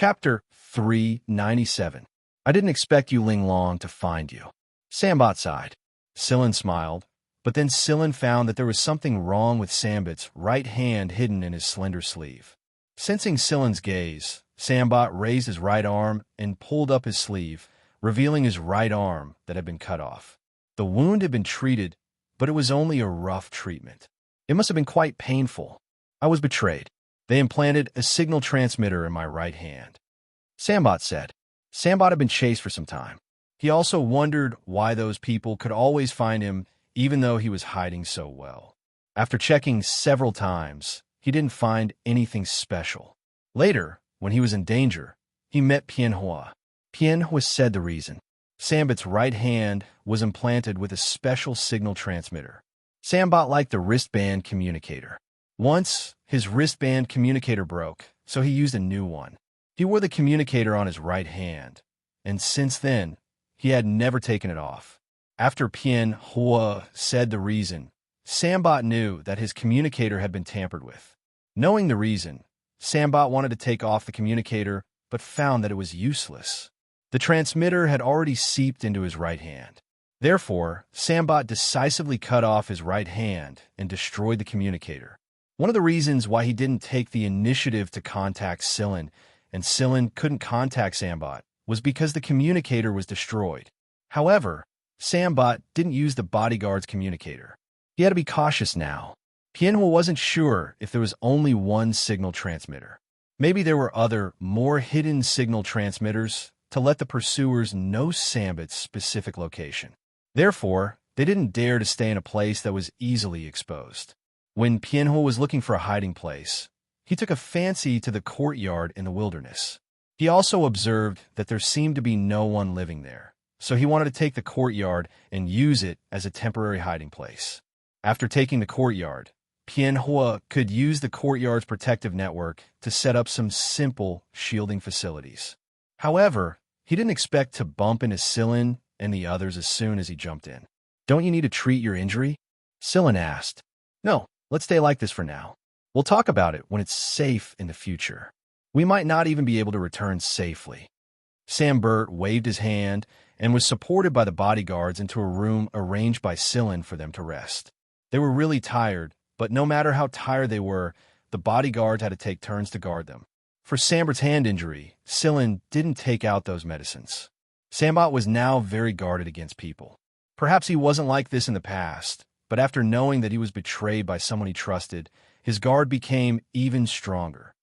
Chapter 397. I didn't expect you Ling Long to find you. Sambot sighed. Sillin smiled, but then Sillin found that there was something wrong with Sambot's right hand hidden in his slender sleeve. Sensing Sillin's gaze, Sambot raised his right arm and pulled up his sleeve, revealing his right arm that had been cut off. The wound had been treated, but it was only a rough treatment. It must have been quite painful. I was betrayed. They implanted a signal transmitter in my right hand. Sambot said. Sambot had been chased for some time. He also wondered why those people could always find him even though he was hiding so well. After checking several times, he didn't find anything special. Later, when he was in danger, he met Pianhua. Pianhua said the reason. Sambot's right hand was implanted with a special signal transmitter. Sambot liked the wristband communicator. Once, his wristband communicator broke, so he used a new one. He wore the communicator on his right hand, and since then, he had never taken it off. After Pianhua said the reason, Sambot knew that his communicator had been tampered with. Knowing the reason, Sambot wanted to take off the communicator, but found that it was useless. The transmitter had already seeped into his right hand. Therefore, Sambot decisively cut off his right hand and destroyed the communicator. One of the reasons why he didn't take the initiative to contact Sillin, and Sillin couldn't contact Sambot, was because the communicator was destroyed. However, Sambot didn't use the bodyguard's communicator. He had to be cautious now. Pianhua wasn't sure if there was only one signal transmitter. Maybe there were other, more hidden signal transmitters to let the pursuers know Sambot's specific location. Therefore, they didn't dare to stay in a place that was easily exposed. When Pianhua was looking for a hiding place, he took a fancy to the courtyard in the wilderness. He also observed that there seemed to be no one living there, so he wanted to take the courtyard and use it as a temporary hiding place. After taking the courtyard, Pianhua could use the courtyard's protective network to set up some simple shielding facilities. However, he didn't expect to bump into Sillin and the others as soon as he jumped in. "Don't you need to treat your injury?" Sillin asked. "No, let's stay like this for now. We'll talk about it when it's safe in the future. We might not even be able to return safely." Sambert waved his hand and was supported by the bodyguards into a room arranged by Sillin for them to rest. They were really tired, but no matter how tired they were, the bodyguards had to take turns to guard them. For Sambert's hand injury, Sillin didn't take out those medicines. Sambot was now very guarded against people. Perhaps he wasn't like this in the past, but after knowing that he was betrayed by someone he trusted, his guard became even stronger.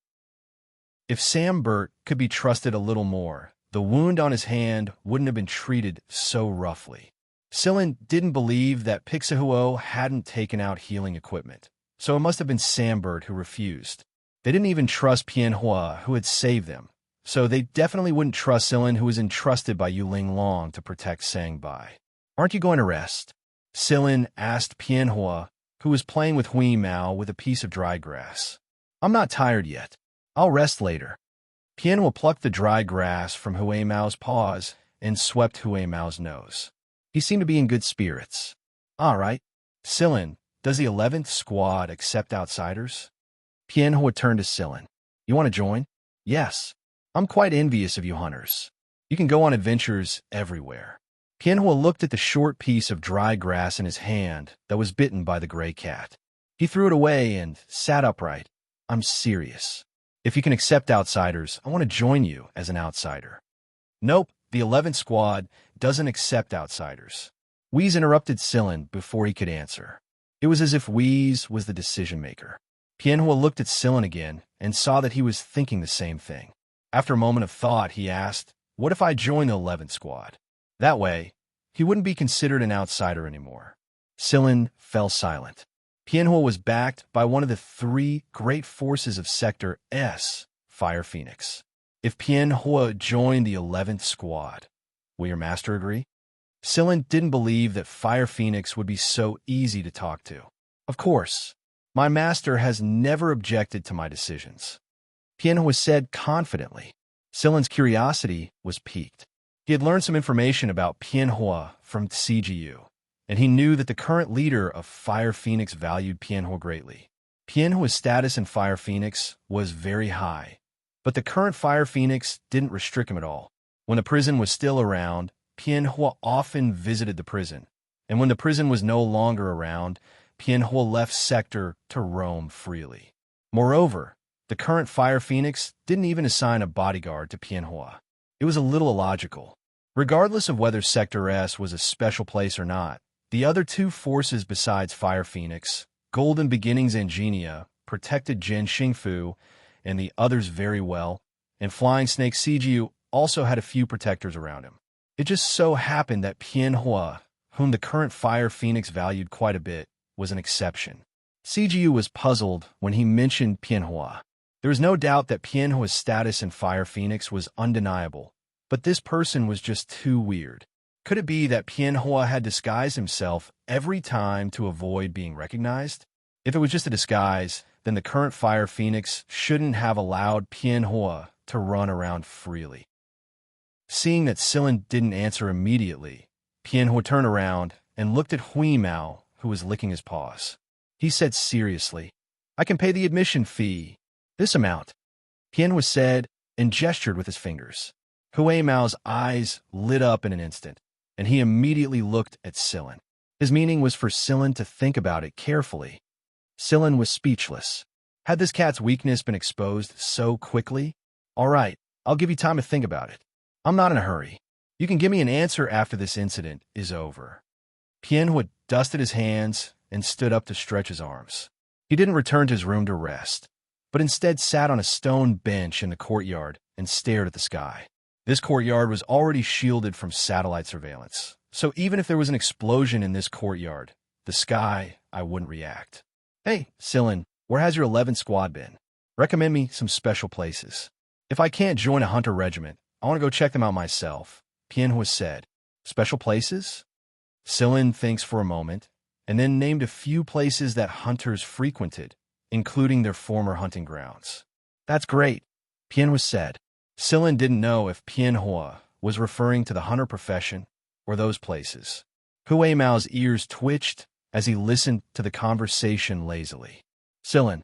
If Sambert could be trusted a little more, the wound on his hand wouldn't have been treated so roughly. Sillin didn't believe that Pixahuo hadn't taken out healing equipment, so it must have been Sambert who refused. They didn't even trust Pianhua, who had saved them, so they definitely wouldn't trust Sillin, who was entrusted by Yuling Long to protect Sangbai. "Aren't you going to rest?" Sillin asked Pianhua, who was playing with Hui Mao with a piece of dry grass. "I'm not tired yet. I'll rest later." Pianhua plucked the dry grass from Hui Mao's paws and swept Hui Mao's nose. He seemed to be in good spirits. "All right. Sillin, does the 11th squad accept outsiders?" Pianhua turned to Sillin. "You want to join?" "Yes. I'm quite envious of you hunters. You can go on adventures everywhere." Pianhua looked at the short piece of dry grass in his hand that was bitten by the gray cat. He threw it away and sat upright. "I'm serious. If you can accept outsiders, I want to join you as an outsider." "Nope, the 11th squad doesn't accept outsiders." Wheeze interrupted Sillin before he could answer. It was as if Wheeze was the decision-maker. Pianhua looked at Sillin again and saw that he was thinking the same thing. After a moment of thought, he asked, "What if I join the 11th squad?" That way, he wouldn't be considered an outsider anymore. Sillin fell silent. Pianhua was backed by one of the three great forces of Sector S, Fire Phoenix. If Pianhua joined the 11th squad, will your master agree? Sillin didn't believe that Fire Phoenix would be so easy to talk to. "Of course. My master has never objected to my decisions," Pianhua said confidently. Sillin's curiosity was piqued. He had learned some information about Pianhua from CGU, and he knew that the current leader of Fire Phoenix valued Pianhua greatly. Pianhua's status in Fire Phoenix was very high, But the current Fire Phoenix didn't restrict him at all. When the prison was still around, Pianhua often visited the prison, and when the prison was no longer around, Pianhua left sector to roam freely. Moreover, the current Fire Phoenix didn't even assign a bodyguard to Pianhua. It was a little illogical. Regardless of whether Sector S was a special place or not, the other two forces besides Fire Phoenix, Golden Beginnings and Xianxia, protected Jin Xingfu and the others very well, and Flying Snake Sijiu also had a few protectors around him. It just so happened that Pianhua, whom the current Fire Phoenix valued quite a bit, was an exception. Sijiu was puzzled when he mentioned Pianhua. There was no doubt that Pianhua's status in Fire Phoenix was undeniable, but this person was just too weird. Could it be that Pianhua had disguised himself every time to avoid being recognized? If it was just a disguise, then the current Fire Phoenix shouldn't have allowed Pianhua to run around freely. Seeing that Silen didn't answer immediately, Pianhua turned around and looked at Hui Mao, who was licking his paws. He said seriously, "I can pay the admission fee. This amount," Pianhua said and gestured with his fingers. Hui Mao's eyes lit up in an instant, and he immediately looked at Silen. His meaning was for Silen to think about it carefully. Silen was speechless. Had this cat's weakness been exposed so quickly? "All right, I'll give you time to think about it. I'm not in a hurry. You can give me an answer after this incident is over." Pianhua dusted his hands and stood up to stretch his arms. He didn't return to his room to rest, but instead sat on a stone bench in the courtyard and stared at the sky. This courtyard was already shielded from satellite surveillance, so even if there was an explosion in this courtyard, the sky, I wouldn't react. "Hey, Silen, where has your 11th squad been? Recommend me some special places. If I can't join a hunter regiment, I want to go check them out myself," Pianhua said. "Special places?" Silen thinks for a moment, and then named a few places that hunters frequented, including their former hunting grounds. "That's great," Pianhua said. Silen didn't know if Pianhua was referring to the hunter profession or those places. Hui Mao's ears twitched as he listened to the conversation lazily. Silen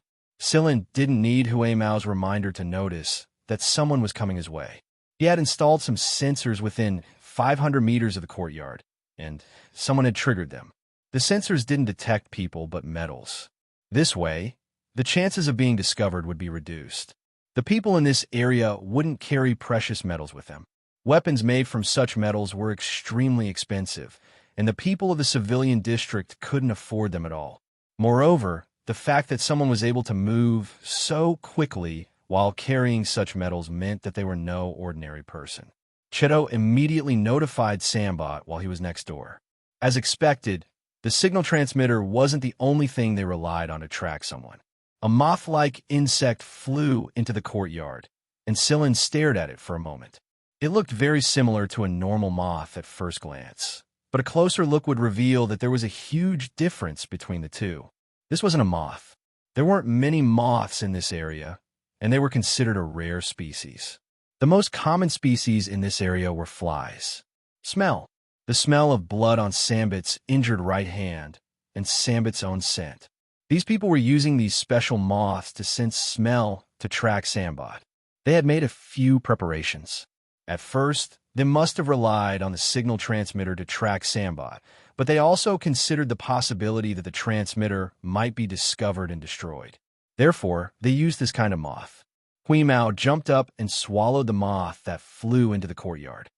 didn't need Hui Mao's reminder to notice that someone was coming his way. He had installed some sensors within 500 meters of the courtyard, and someone had triggered them. The sensors didn't detect people but metals. This way, the chances of being discovered would be reduced. The people in this area wouldn't carry precious metals with them. Weapons made from such metals were extremely expensive, and the people of the civilian district couldn't afford them at all. Moreover, the fact that someone was able to move so quickly while carrying such metals meant that they were no ordinary person. Cheto immediately notified Sambot while he was next door. As expected, the signal transmitter wasn't the only thing they relied on to track someone. A moth-like insect flew into the courtyard, and Silen stared at it for a moment. It looked very similar to a normal moth at first glance, but a closer look would reveal that there was a huge difference between the two. This wasn't a moth. There weren't many moths in this area, and they were considered a rare species. The most common species in this area were flies. The smell of blood on Sambit's injured right hand, and Sambit's own scent. These people were using these special moths to sense smell to track Sambot. They had made a few preparations. At first, they must have relied on the signal transmitter to track Sambot, but they also considered the possibility that the transmitter might be discovered and destroyed. Therefore, they used this kind of moth. Hui Mao jumped up and swallowed the moth that flew into the courtyard.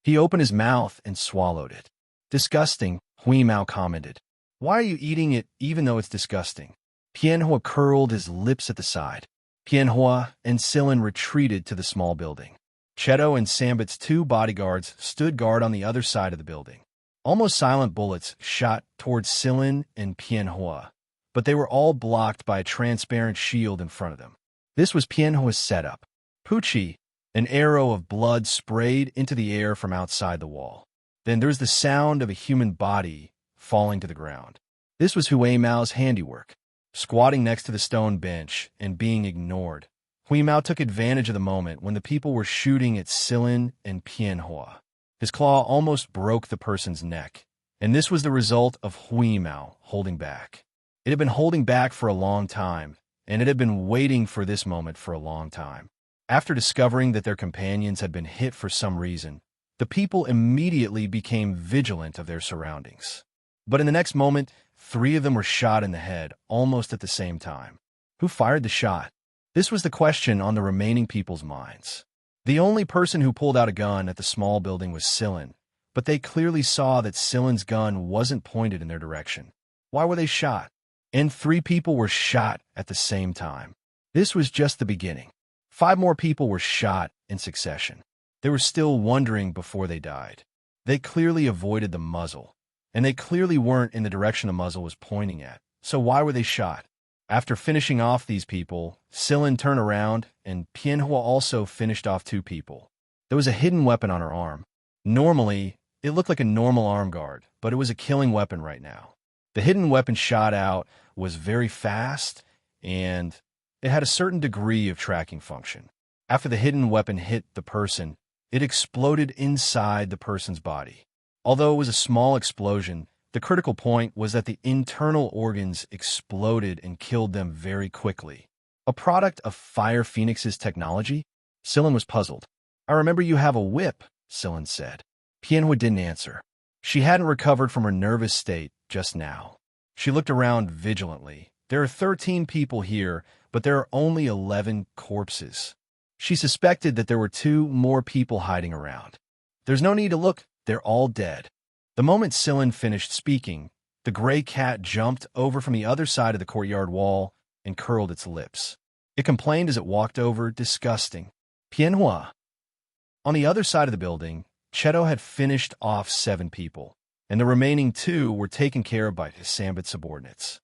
He opened his mouth and swallowed it. "Disgusting," Hui Mao commented. "Why are you eating it even though it's disgusting?" Pianhua curled his lips at the side. Pianhua and Silen retreated to the small building. Cheto and Sambit's two bodyguards stood guard on the other side of the building. Almost silent bullets shot towards Silen and Pianhua, but they were all blocked by a transparent shield in front of them. This was Pianhua's setup. Puchi, an arrow of blood sprayed into the air from outside the wall. Then there was the sound of a human body falling to the ground. This was Hui Mao's handiwork. Squatting next to the stone bench and being ignored, Hui Mao took advantage of the moment when the people were shooting at Silen and Pianhua. His claw almost broke the person's neck, and this was the result of Hui Mao holding back. It had been holding back for a long time, and it had been waiting for this moment for a long time. After discovering that their companions had been hit for some reason, the people immediately became vigilant of their surroundings. But in the next moment, 3 of them were shot in the head, almost at the same time. Who fired the shot? This was the question on the remaining people's minds. The only person who pulled out a gun at the small building was Sillin, but they clearly saw that Sillin's gun wasn't pointed in their direction. Why were they shot? And 3 people were shot at the same time. This was just the beginning. 5 more people were shot in succession. They were still wondering before they died. They clearly avoided the muzzle, and they clearly weren't in the direction the muzzle was pointing at. So why were they shot? After finishing off these people, Sillin turned around, and Pianhua also finished off 2 people. There was a hidden weapon on her arm. Normally, it looked like a normal arm guard, but it was a killing weapon right now. The hidden weapon shot out was very fast, and it had a certain degree of tracking function. After the hidden weapon hit the person, it exploded inside the person's body. Although it was a small explosion, the critical point was that the internal organs exploded and killed them very quickly. A product of Fire Phoenix's technology? Sillin was puzzled. I remember you have a whip, Sillin said. Pianhua didn't answer. She hadn't recovered from her nervous state just now. She looked around vigilantly. There are 13 people here, but there are only 11 corpses. She suspected that there were 2 more people hiding around. There's no need to look. They're all dead. The moment Sillin finished speaking, the gray cat jumped over from the other side of the courtyard wall and curled its lips. It complained as it walked over, disgusting. Pianhua. On the other side of the building, Cheto had finished off 7 people, and the remaining 2 were taken care of by his Sambot subordinates.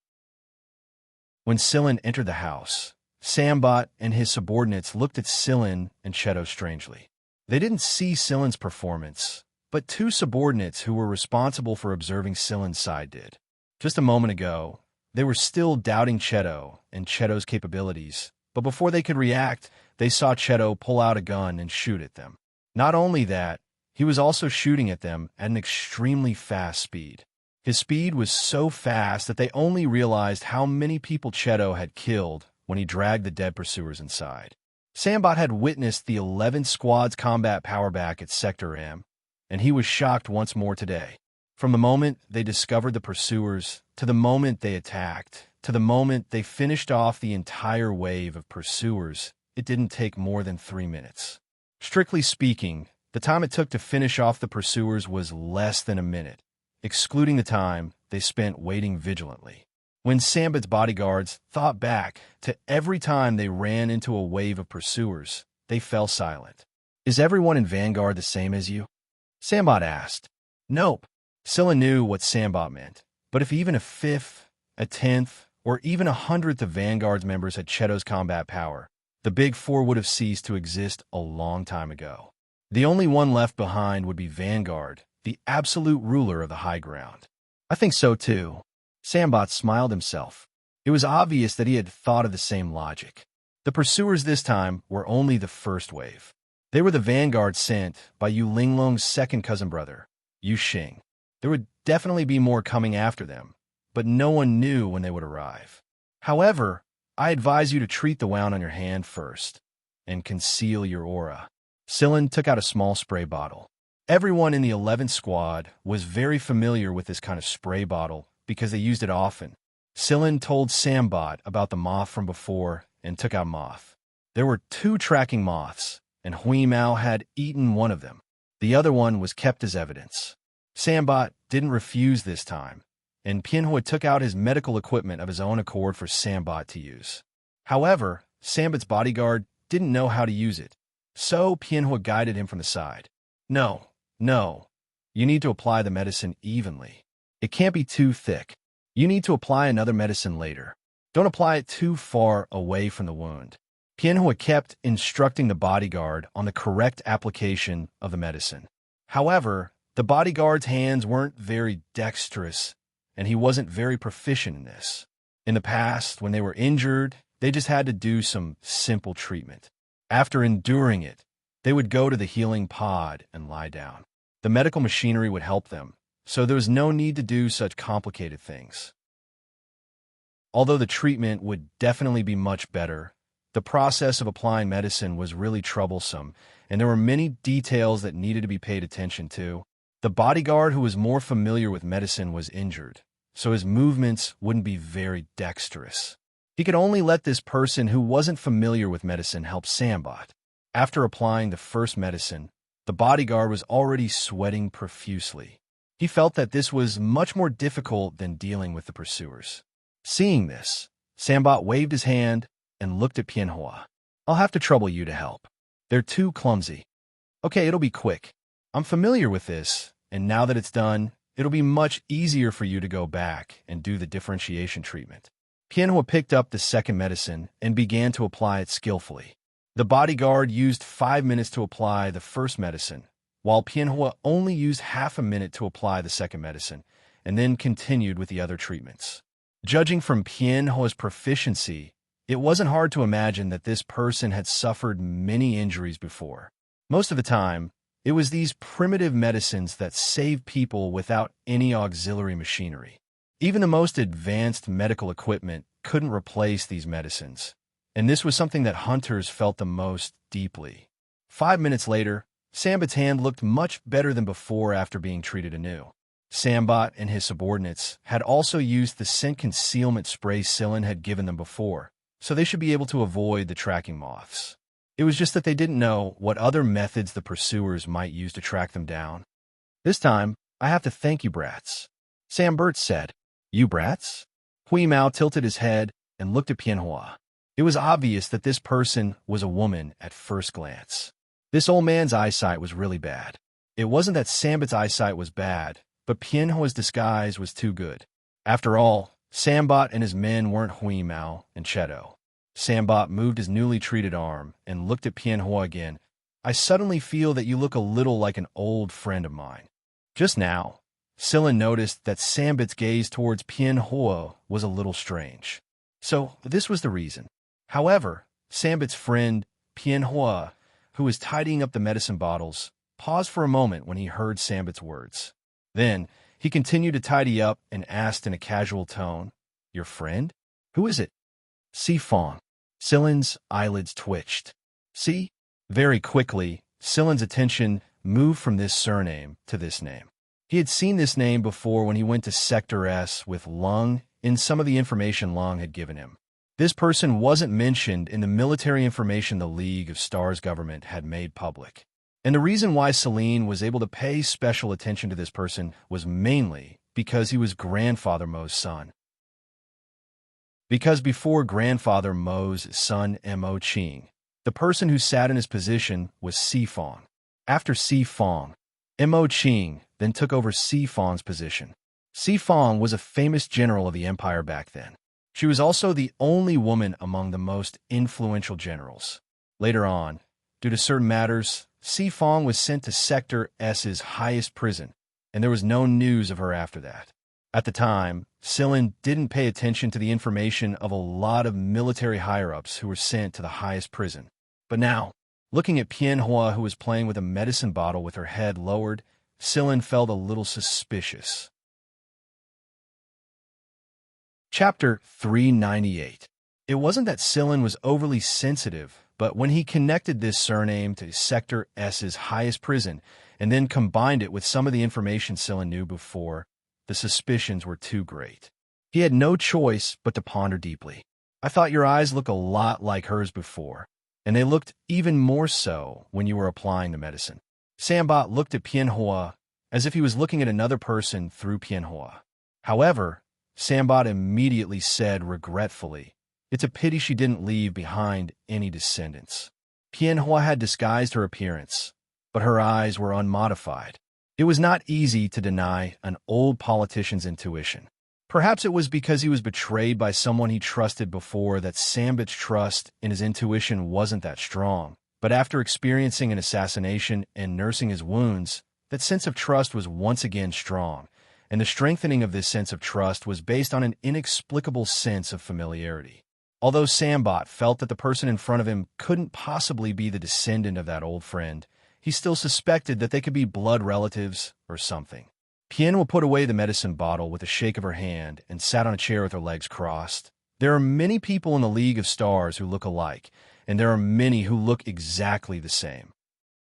When Sillin entered the house, Sambot and his subordinates looked at Sillin and Cheto strangely. They didn't see Sillin's performance, but 2 subordinates who were responsible for observing Sillin's side did. Just a moment ago, they were still doubting Cheto and Cheto's capabilities, but before they could react, they saw Cheto pull out a gun and shoot at them. Not only that, he was also shooting at them at an extremely fast speed. His speed was so fast that they only realized how many people Cheto had killed when he dragged the dead pursuers inside. Sambot had witnessed the 11th Squad's combat power back at Sector M, and he was shocked once more today. From the moment they discovered the pursuers, to the moment they attacked, to the moment they finished off the entire wave of pursuers, it didn't take more than 3 minutes. Strictly speaking, the time it took to finish off the pursuers was less than a minute, excluding the time they spent waiting vigilantly. When Sambot's bodyguards thought back to every time they ran into a wave of pursuers, they fell silent. Is everyone in Vanguard the same as you? Sambot asked. Nope. Sillin knew what Sambot meant, but if even a 5th, a 10th, or even 100th of Vanguard's members had Cheto's combat power, the Big Four would have ceased to exist a long time ago. The only one left behind would be Vanguard, the absolute ruler of the high ground. I think so too. Sambot smiled himself. It was obvious that he had thought of the same logic. The pursuers this time were only the first wave. They were the vanguard sent by Yu Linglong's second cousin brother, Yu Xing. There would definitely be more coming after them, but no one knew when they would arrive. However, I advise you to treat the wound on your hand first, and conceal your aura. Sillin took out a small spray bottle. Everyone in the 11th Squad was very familiar with this kind of spray bottle because they used it often. Sillin told Sambot about the moth from before and took out moth. There were 2 tracking moths, and Hui Mao had eaten one of them. The other one was kept as evidence. Sambot didn't refuse this time, and Pianhua took out his medical equipment of his own accord for Sambot to use. However, Sambot's bodyguard didn't know how to use it, so Pianhua guided him from the side. No, you need to apply the medicine evenly. It can't be too thick. You need to apply another medicine later. Don't apply it too far away from the wound. Pianhua kept instructing the bodyguard on the correct application of the medicine. However, the bodyguard's hands weren't very dexterous, and he wasn't very proficient in this. In the past, when they were injured, they just had to do some simple treatment. After enduring it, they would go to the healing pod and lie down. The medical machinery would help them, so there was no need to do such complicated things. Although the treatment would definitely be much better, the process of applying medicine was really troublesome, and there were many details that needed to be paid attention to. The bodyguard who was more familiar with medicine was injured, so his movements wouldn't be very dexterous. He could only let this person who wasn't familiar with medicine help Sambot. After applying the first medicine, the bodyguard was already sweating profusely. He felt that this was much more difficult than dealing with the pursuers. Seeing this, Sambot waved his hand and looked at Pianhua. I'll have to trouble you to help. They're too clumsy. Okay, it'll be quick. I'm familiar with this, and now that it's done, it'll be much easier for you to go back and do the differentiation treatment. Pianhua picked up the second medicine and began to apply it skillfully. The bodyguard used 5 minutes to apply the first medicine, while Pianhua only used half a minute to apply the second medicine, and then continued with the other treatments. Judging from Pianhua's proficiency, it wasn't hard to imagine that this person had suffered many injuries before. Most of the time, it was these primitive medicines that saved people without any auxiliary machinery. Even the most advanced medical equipment couldn't replace these medicines, and this was something that hunters felt the most deeply. 5 minutes later, Sambot's hand looked much better than before after being treated anew. Sambot and his subordinates had also used the scent concealment spray Sillin had given them before, so they should be able to avoid the tracking moths. It was just that they didn't know what other methods the pursuers might use to track them down. This time, I have to thank you, brats, Sambert said. You brats? Hui Mao tilted his head and looked at Pianhua. It was obvious that this person was a woman at first glance. This old man's eyesight was really bad. It wasn't that Sambot's eyesight was bad, but Pianhua's disguise was too good. After all, Sambot and his men weren't Hui Mao and Cheto. Sambot moved his newly treated arm and looked at Pianhua again. I suddenly feel that you look a little like an old friend of mine. Just now, Sillin noticed that Sambot's gaze towards Pianhua was a little strange. So this was the reason. However, Sambot's friend, Pianhua, who was tidying up the medicine bottles, paused for a moment when he heard Sambot's words. Then, he continued to tidy up and asked in a casual tone, Your friend? Who is it? Si Fong. Sillin's eyelids twitched. See? Very quickly, Sillin's attention moved from this surname to this name. He had seen this name before when he went to Sector S with Lung in some of the information Lung had given him. This person wasn't mentioned in the military information the League of Stars government had made public. And the reason why Celine was able to pay special attention to this person was mainly because he was Grandfather Mo's son. Because before Grandfather Mo's son Mo Qing, the person who sat in his position was Si Fong. After Si Fong, Mo Qing then took over Si Fong's position. Si Fong was a famous general of the empire back then. She was also the only woman among the most influential generals. Later on, due to certain matters, Si Fong was sent to Sector S's highest prison, and there was no news of her after that. At the time, Sillin didn't pay attention to the information of a lot of military higher-ups who were sent to the highest prison. But now, looking at Pianhua, who was playing with a medicine bottle with her head lowered, Sillin felt a little suspicious. Chapter 398. It wasn't that Sillin was overly sensitive, but when he connected this surname to Sector S's highest prison and then combined it with some of the information Sillin knew before, the suspicions were too great. He had no choice but to ponder deeply. I thought your eyes looked a lot like hers before, and they looked even more so when you were applying the medicine. Sambot looked at Pianhua as if he was looking at another person through Pianhua. However, Sambot immediately said regretfully, It's a pity she didn't leave behind any descendants. Pianhua had disguised her appearance, but her eyes were unmodified. It was not easy to deny an old politician's intuition. Perhaps it was because he was betrayed by someone he trusted before that Sambot's trust in his intuition wasn't that strong. But after experiencing an assassination and nursing his wounds, that sense of trust was once again strong, and the strengthening of this sense of trust was based on an inexplicable sense of familiarity. Although Sambot felt that the person in front of him couldn't possibly be the descendant of that old friend, he still suspected that they could be blood relatives or something. Pianhua put away the medicine bottle with a shake of her hand and sat on a chair with her legs crossed. There are many people in the League of Stars who look alike, and there are many who look exactly the same.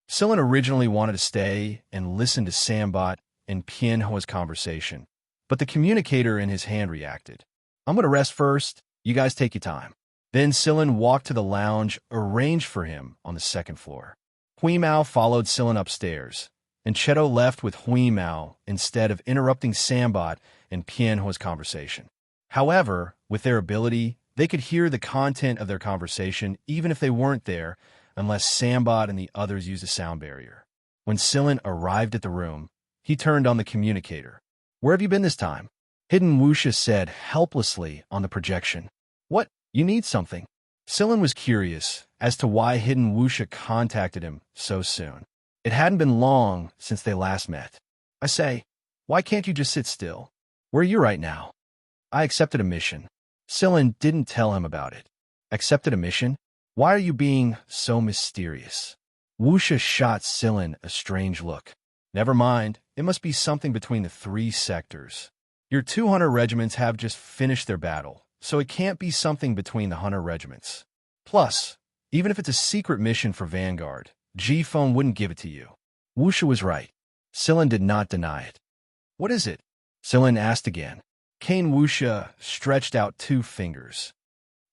Sillin originally wanted to stay and listen to Sambot and Pianhua's conversation, but the communicator in his hand reacted. I'm going to rest first. You guys take your time. Then Sillin walked to the lounge arranged for him on the second floor. Hui Mao followed Sillin upstairs, and Cheto left with Hui Mao instead of interrupting Sambot and Pianhua's conversation. However, with their ability, they could hear the content of their conversation even if they weren't there, unless Sambot and the others used a sound barrier. When Sillin arrived at the room, he turned on the communicator. Where have you been this time? Hidden Wuxia said helplessly on the projection. What? You need something? Sillin was curious as to why Hidden Wuxia contacted him so soon. It hadn't been long since they last met. I say, why can't you just sit still? Where are you right now? I accepted a mission. Sillin didn't tell him about it. Accepted a mission? Why are you being so mysterious? Wuxia shot Sillin a strange look. Never mind, it must be something between the 3 sectors. Your 2 hunter regiments have just finished their battle, so it can't be something between the hunter regiments. Plus, even if it's a secret mission for Vanguard, G-Phone wouldn't give it to you. Wuxia was right. Sillin did not deny it. What is it? Sillin asked again. Kane Wuxia stretched out 2 fingers.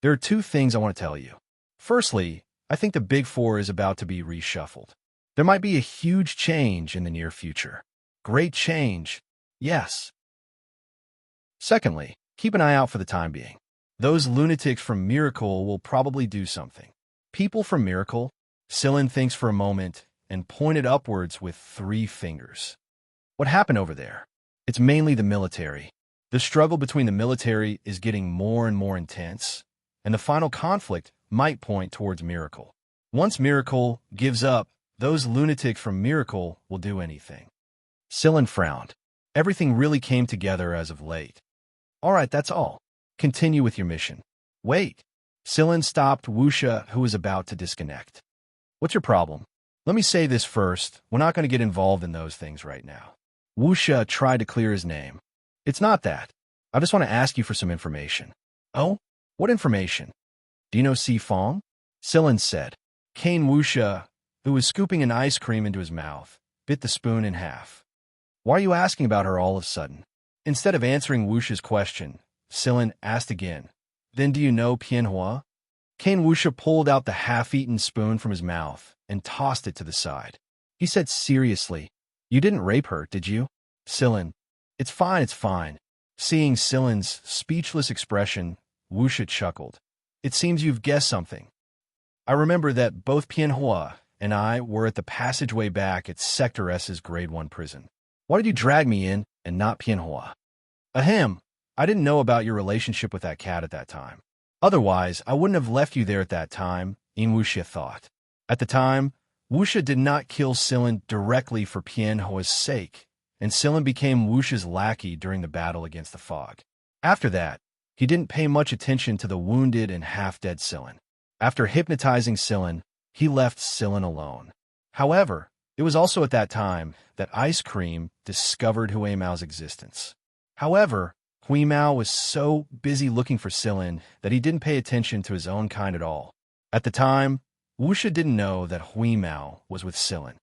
There are 2 things I want to tell you. Firstly, I think the Big Four is about to be reshuffled. There might be a huge change in the near future. Great change, yes. Secondly, keep an eye out for the time being. Those lunatics from Miracle will probably do something. People from Miracle? Sillin thinks for a moment and pointed upwards with 3 fingers. What happened over there? It's mainly the military. The struggle between the military is getting more and more intense, and the final conflict might point towards Miracle. Once Miracle gives up, those lunatics from Miracle will do anything. Sillin frowned. Everything really came together as of late. All right, that's all. Continue with your mission. Wait. Sillin stopped Wuxia, who was about to disconnect. What's your problem? Let me say this first. We're not going to get involved in those things right now. Wuxia tried to clear his name. It's not that. I just want to ask you for some information. Oh? What information? Do you know Si Fong? Sillin said. Kane Wuxia, who was scooping an ice cream into his mouth, bit the spoon in half. Why are you asking about her all of a sudden? Instead of answering Wuxia's question, Sillin asked again, Then do you know Pianhua? Kane Wuxia pulled out the half-eaten spoon from his mouth and tossed it to the side. He said seriously, You didn't rape her, did you? Sillin, It's fine, it's fine. Seeing Sillin's speechless expression, Wuxia chuckled. It seems you've guessed something. I remember that both Pianhua and I were at the passageway back at Sector S's Grade 1 prison. Why did you drag me in and not Pianhua? Ahem, I didn't know about your relationship with that cat at that time. Otherwise, I wouldn't have left you there at that time, Wuxia thought. At the time, Wuxia did not kill Sillin directly for Pianhua's sake, and Sillin became Wuxia's lackey during the battle against the fog. After that, he didn't pay much attention to the wounded and half-dead Sillin. After hypnotizing Sillin, he left Sillin alone. However, it was also at that time that Ice Cream discovered Hui Mao's existence. However, Hui Mao was so busy looking for Sillin that he didn't pay attention to his own kind at all. At the time, Wuxia didn't know that Hui Mao was with Sillin.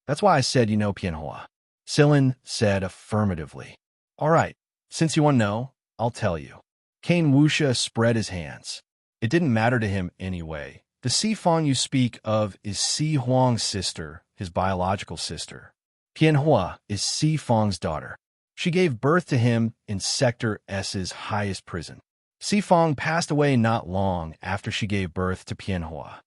That's why I said you know Pianhua. Sillin said affirmatively. All right, since you want to know, I'll tell you. Kane Wuxia spread his hands. It didn't matter to him anyway. The Si Fong you speak of is Si Huang's sister, his biological sister. Pianhua is Si Fong's daughter. She gave birth to him in Sector S's highest prison. Si Fong passed away not long after she gave birth to Pianhua.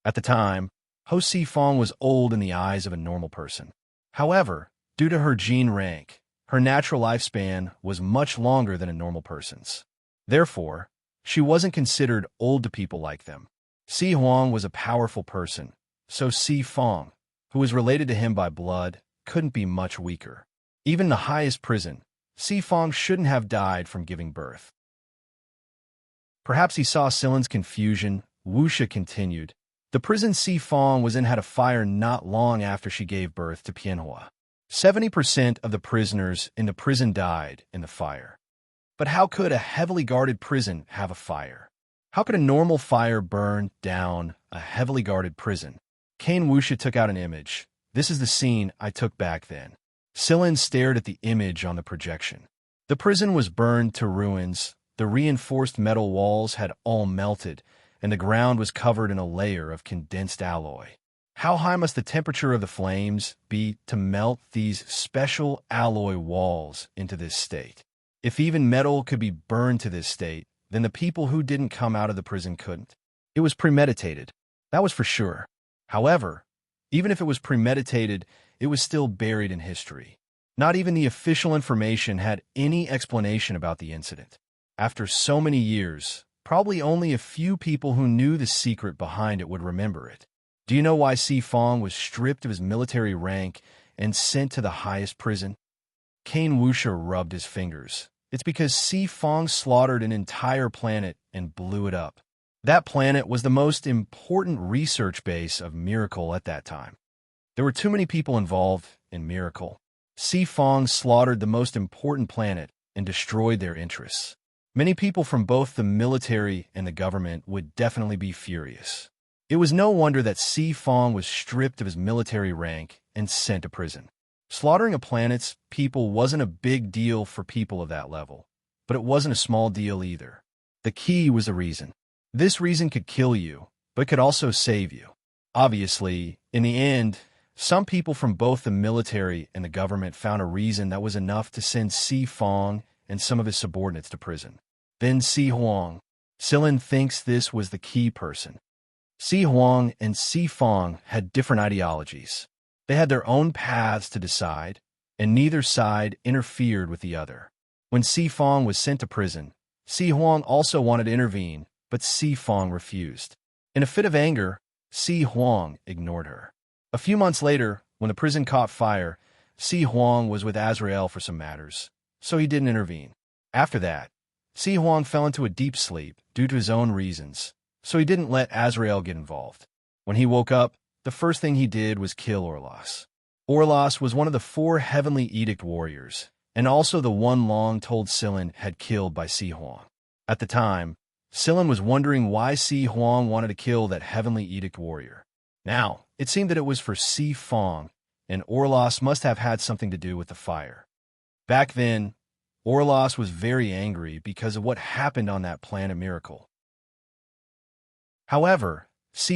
At the time, Ho Si Fong was old in the eyes of a normal person. However, due to her gene rank, her natural lifespan was much longer than a normal person's. Therefore, she wasn't considered old to people like them. Si Huang was a powerful person, so Si Fong, who was related to him by blood, couldn't be much weaker. Even the highest prison, Si Fong shouldn't have died from giving birth. Perhaps he saw Sillin's confusion. Wuxia continued. The prison Si Fong was in had a fire not long after she gave birth to Pianhua. 70% of the prisoners in the prison died in the fire. But how could a heavily guarded prison have a fire? How could a normal fire burn down a heavily guarded prison? Wuxia took out an image. This is the scene I took back then. Sillin stared at the image on the projection. The prison was burned to ruins, the reinforced metal walls had all melted, and the ground was covered in a layer of condensed alloy. How high must the temperature of the flames be to melt these special alloy walls into this state? If even metal could be burned to this state, then the people who didn't come out of the prison couldn't. It was premeditated. That was for sure. However, even if it was premeditated, it was still buried in history. Not even the official information had any explanation about the incident. After so many years, probably only a few people who knew the secret behind it would remember it. Do you know why Fong was stripped of his military rank and sent to the highest prison? Wuxia rubbed his fingers. It's because Fong slaughtered an entire planet and blew it up. That planet was the most important research base of Miracle at that time. There were too many people involved in Miracle. Fong slaughtered the most important planet and destroyed their interests. Many people from both the military and the government would definitely be furious. It was no wonder that Fong was stripped of his military rank and sent to prison. Slaughtering a planet's people wasn't a big deal for people of that level, but it wasn't a small deal either. The key was the reason. This reason could kill you, but could also save you. Obviously, in the end, some people from both the military and the government found a reason that was enough to send Fong and some of his subordinates to prison. Then Huang. Sillin thinks this was the key person. Huang and Fong had different ideologies. They had their own paths to decide, and neither side interfered with the other. When Fong was sent to prison, Huang also wanted to intervene, but Fong refused. In a fit of anger, Huang ignored her. A few months later, when the prison caught fire, Huang was with Azrael for some matters, so he didn't intervene. After that, Huang fell into a deep sleep due to his own reasons, so he didn't let Azrael get involved. When he woke up, the first thing he did was kill Orlas. Orlas was one of the 4 Heavenly Edict warriors, and also the one Long told Sillin had killed by Huang. At the time, Sillin was wondering why Huang wanted to kill that Heavenly Edict warrior. Now, it seemed that it was for Fong, and Orlas must have had something to do with the fire. Back then, Orlas was very angry because of what happened on that planet Miracle. However,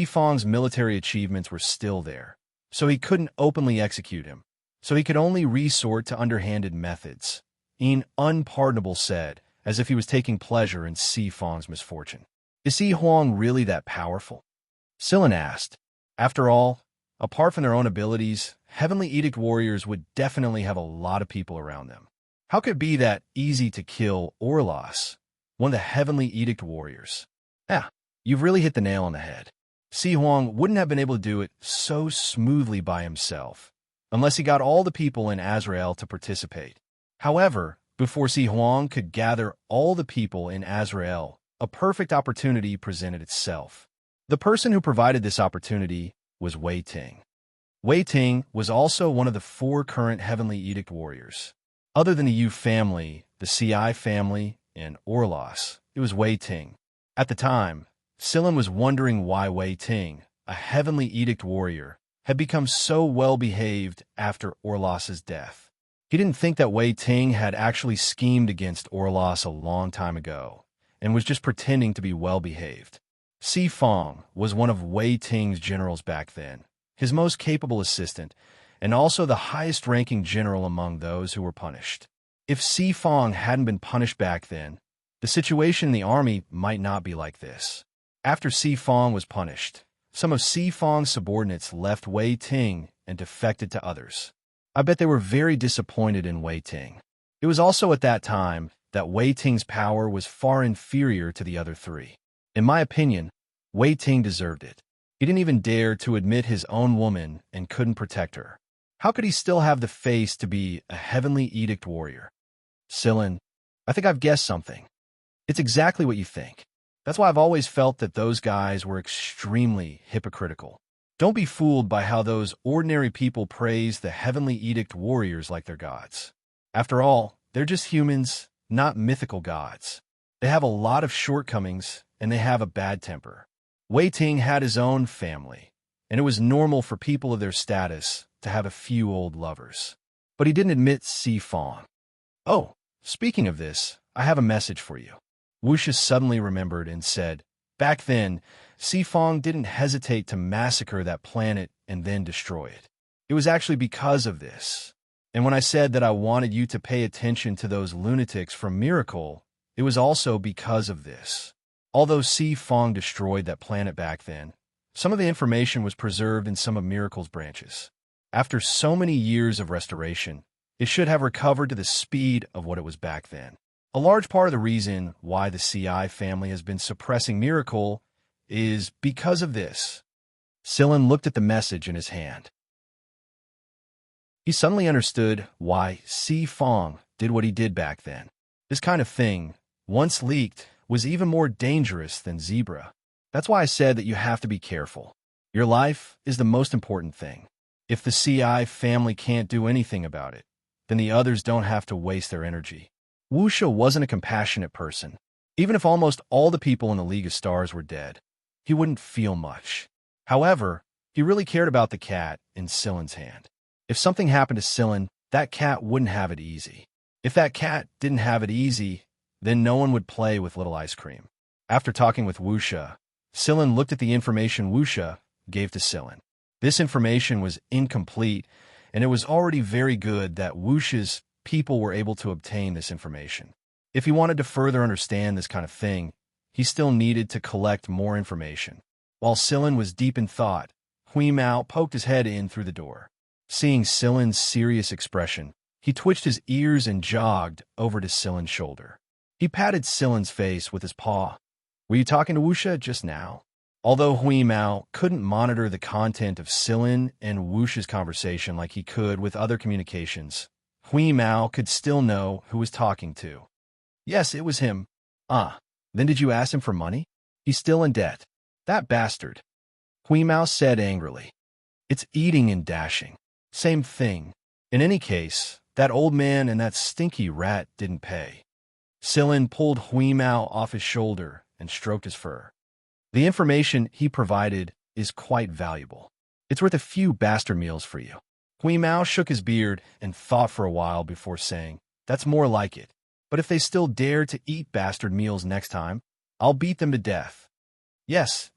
Fong's military achievements were still there, so he couldn't openly execute him, so he could only resort to underhanded methods. Unpardonable said, as if he was taking pleasure in Fong's misfortune. Is Huang really that powerful? Sillin asked. After all, apart from their own abilities, Heavenly Edict warriors would definitely have a lot of people around them. How could it be that easy to kill Orlas, one of the Heavenly Edict warriors? You've really hit the nail on the head. Huang wouldn't have been able to do it so smoothly by himself, unless he got all the people in Azrael to participate. However, before Huang could gather all the people in Azrael, a perfect opportunity presented itself. The person who provided this opportunity was Wei Ting. Wei Ting was also one of the 4 current Heavenly Edict warriors. Other than the Yu family, the Ci family, and Orlas, it was Wei Ting. At the time, Sillin was wondering why Wei Ting, a Heavenly Edict warrior, had become so well-behaved after Orlas's death. He didn't think that Wei Ting had actually schemed against Orlas a long time ago, and was just pretending to be well-behaved. Fong was one of Wei Ting's generals back then, his most capable assistant, and also the highest-ranking general among those who were punished. If Fong hadn't been punished back then, the situation in the army might not be like this. After Fong was punished, some of Fong's subordinates left Wei Ting and defected to others. I bet they were very disappointed in Wei Ting. It was also at that time that Wei Ting's power was far inferior to the other 3. In my opinion, Wei Ting deserved it. He didn't even dare to admit his own woman and couldn't protect her. How could he still have the face to be a Heavenly Edict warrior? Sillin, I think I've guessed something. It's exactly what you think. That's why I've always felt that those guys were extremely hypocritical. Don't be fooled by how those ordinary people praise the Heavenly Edict warriors like they're gods. After all, they're just humans, not mythical gods. They have a lot of shortcomings, and they have a bad temper. Wei Ting had his own family, and it was normal for people of their status to have a few old lovers. But he didn't admit Si Fong. "Oh, speaking of this, I have a message for you." Wuxia suddenly remembered and said, "Back then, Si Fong didn't hesitate to massacre that planet and then destroy it. It was actually because of this. And when I said that I wanted you to pay attention to those lunatics from Miracle, it was also because of this. Although Si Fong destroyed that planet back then, some of the information was preserved in some of Miracle's branches. After so many years of restoration, it should have recovered to the speed of what it was back then. A large part of the reason why the CI family has been suppressing Miracle is because of this." Sillin looked at the message in his hand. He suddenly understood why Si Fong did what he did back then. This kind of thing, once leaked, was even more dangerous than Zebra. That's why I said that you have to be careful. Your life is the most important thing. If the CI family can't do anything about it, then the others don't have to waste their energy. Wuxia wasn't a compassionate person. Even if almost all the people in the League of Stars were dead, he wouldn't feel much. However, he really cared about the cat in Sillin's hand. If something happened to Sillin, that cat wouldn't have it easy. If that cat didn't have it easy, then no one would play with Little Ice Cream. After talking with Wuxia, Sillin looked at the information Wuxia gave to Sillin. This information was incomplete, and it was already very good that Wuxia's people were able to obtain this information. If he wanted to further understand this kind of thing, he still needed to collect more information. While Sillin was deep in thought, Hui Mao poked his head in through the door. Seeing Sillin's serious expression, he twitched his ears and jogged over to Sillin's shoulder. He patted Sillin's face with his paw. "Were you talking to Wuxia just now?" Although Hui Mao couldn't monitor the content of Sillin and Wuxia's conversation like he could with other communications, Hui Mao could still know who was talking to. "Yes, it was him." "Ah, then did you ask him for money?" "He's still in debt." "That bastard," Hui Mao said angrily. "It's eating and dashing. Same thing. In any case, that old man and that stinky rat didn't pay." Sillin pulled Hui Mao off his shoulder and stroked his fur. "The information he provided is quite valuable. It's worth a few bastard meals for you." Hui Mao shook his beard and thought for a while before saying, "That's more like it. But if they still dare to eat bastard meals next time, I'll beat them to death." Yes,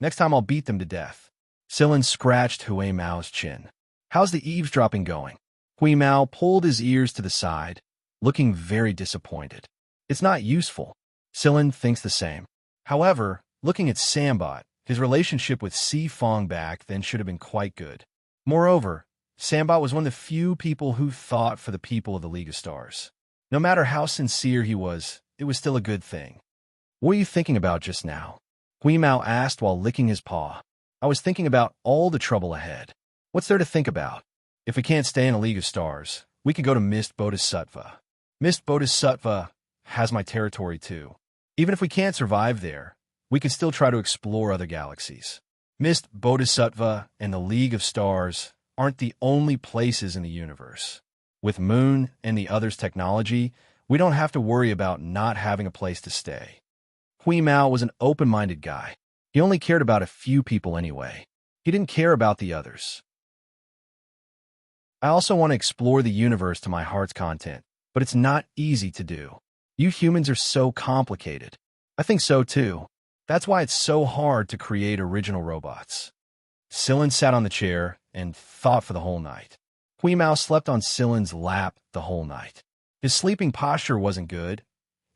next time I'll beat them to death." Sillin scratched Hui Mao's chin. "How's the eavesdropping going?" Hui Mao pulled his ears to the side, looking very disappointed. "It's not useful." Sillin thinks the same. However, looking at Sambot, his relationship with Si Fong back then should have been quite good. Moreover, Sambot was one of the few people who thought for the people of the League of Stars. No matter how sincere he was, it was still a good thing. "What are you thinking about just now?" Hui Mao asked while licking his paw. "I was thinking about all the trouble ahead." "What's there to think about? If we can't stay in a League of Stars, we could go to Mist Bodhisattva. Mist Bodhisattva has my territory too. Even if we can't survive there, we could still try to explore other galaxies. Mist Bodhisattva and the League of Stars aren't the only places in the universe. With Moon and the others' technology, we don't have to worry about not having a place to stay." Hui Mao was an open-minded guy. He only cared about a few people anyway. He didn't care about the others. "I also want to explore the universe to my heart's content, but it's not easy to do. You humans are so complicated." "I think so too. That's why it's so hard to create original robots." Sillin sat on the chair and thought for the whole night. Hui Mao slept on Sillin's lap the whole night. His sleeping posture wasn't good,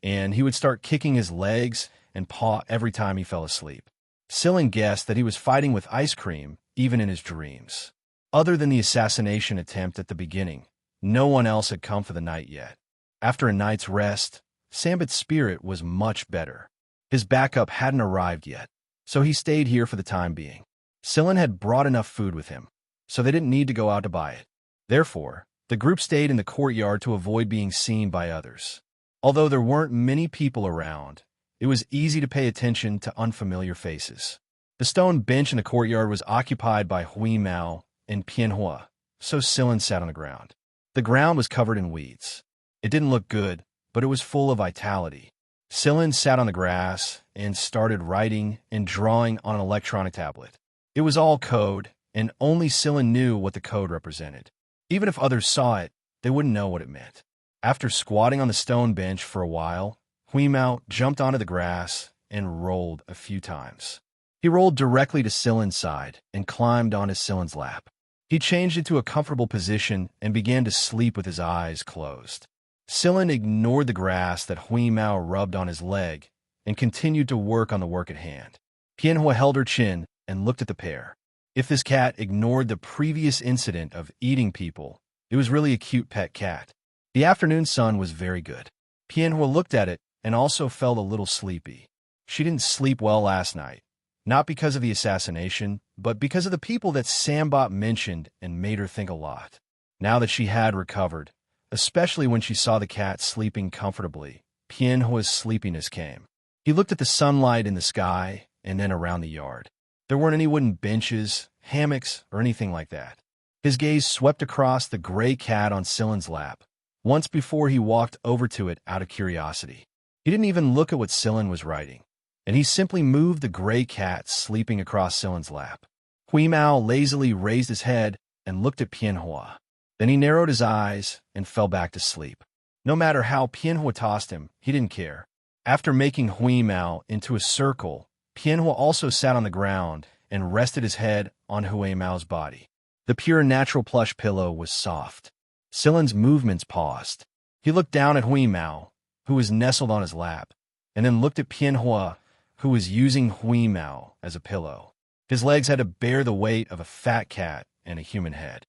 and he would start kicking his legs and paw every time he fell asleep. Sillin guessed that he was fighting with ice cream even in his dreams. Other than the assassination attempt at the beginning, no one else had come for the night yet. After a night's rest, Sambit's spirit was much better. His backup hadn't arrived yet, so he stayed here for the time being. Sillin had brought enough food with him, so they didn't need to go out to buy it. Therefore, the group stayed in the courtyard to avoid being seen by others. Although there weren't many people around, it was easy to pay attention to unfamiliar faces. The stone bench in the courtyard was occupied by Hui Mao and Pianhua, so Sillin sat on the ground. The ground was covered in weeds. It didn't look good, but it was full of vitality. Sillin sat on the grass and started writing and drawing on an electronic tablet. It was all code, and only Sillin knew what the code represented. Even if others saw it, they wouldn't know what it meant. After squatting on the stone bench for a while, Huimao jumped onto the grass and rolled a few times. He rolled directly to Sillin's side and climbed onto Sillin's lap. He changed into a comfortable position and began to sleep with his eyes closed. Sillin ignored the grass that Huimao rubbed on his leg and continued to work on the work at hand. Pianhua held her chin and looked at the pair. If this cat ignored the previous incident of eating people, it was really a cute pet cat. The afternoon sun was very good. Pianhua looked at it and also felt a little sleepy. She didn't sleep well last night, not because of the assassination, but because of the people that Sambot mentioned and made her think a lot. Now that she had recovered, especially when she saw the cat sleeping comfortably, Pianhua's sleepiness came. He looked at the sunlight in the sky and then around the yard. There weren't any wooden benches, hammocks, or anything like that. His gaze swept across the gray cat on Sillin's lap, once before he walked over to it out of curiosity. He didn't even look at what Sillin was writing, and he simply moved the gray cat sleeping across Sillin's lap. Huimao lazily raised his head and looked at Pianhua. Then he narrowed his eyes and fell back to sleep. No matter how Pianhua tossed him, he didn't care. After making Huimao into a circle, Pianhua also sat on the ground and rested his head on Huimao's body. The pure natural plush pillow was soft. Sillin's movements paused. He looked down at Huimao, who was nestled on his lap, and then looked at Pianhua, who was using Huimao as a pillow. His legs had to bear the weight of a fat cat and a human head.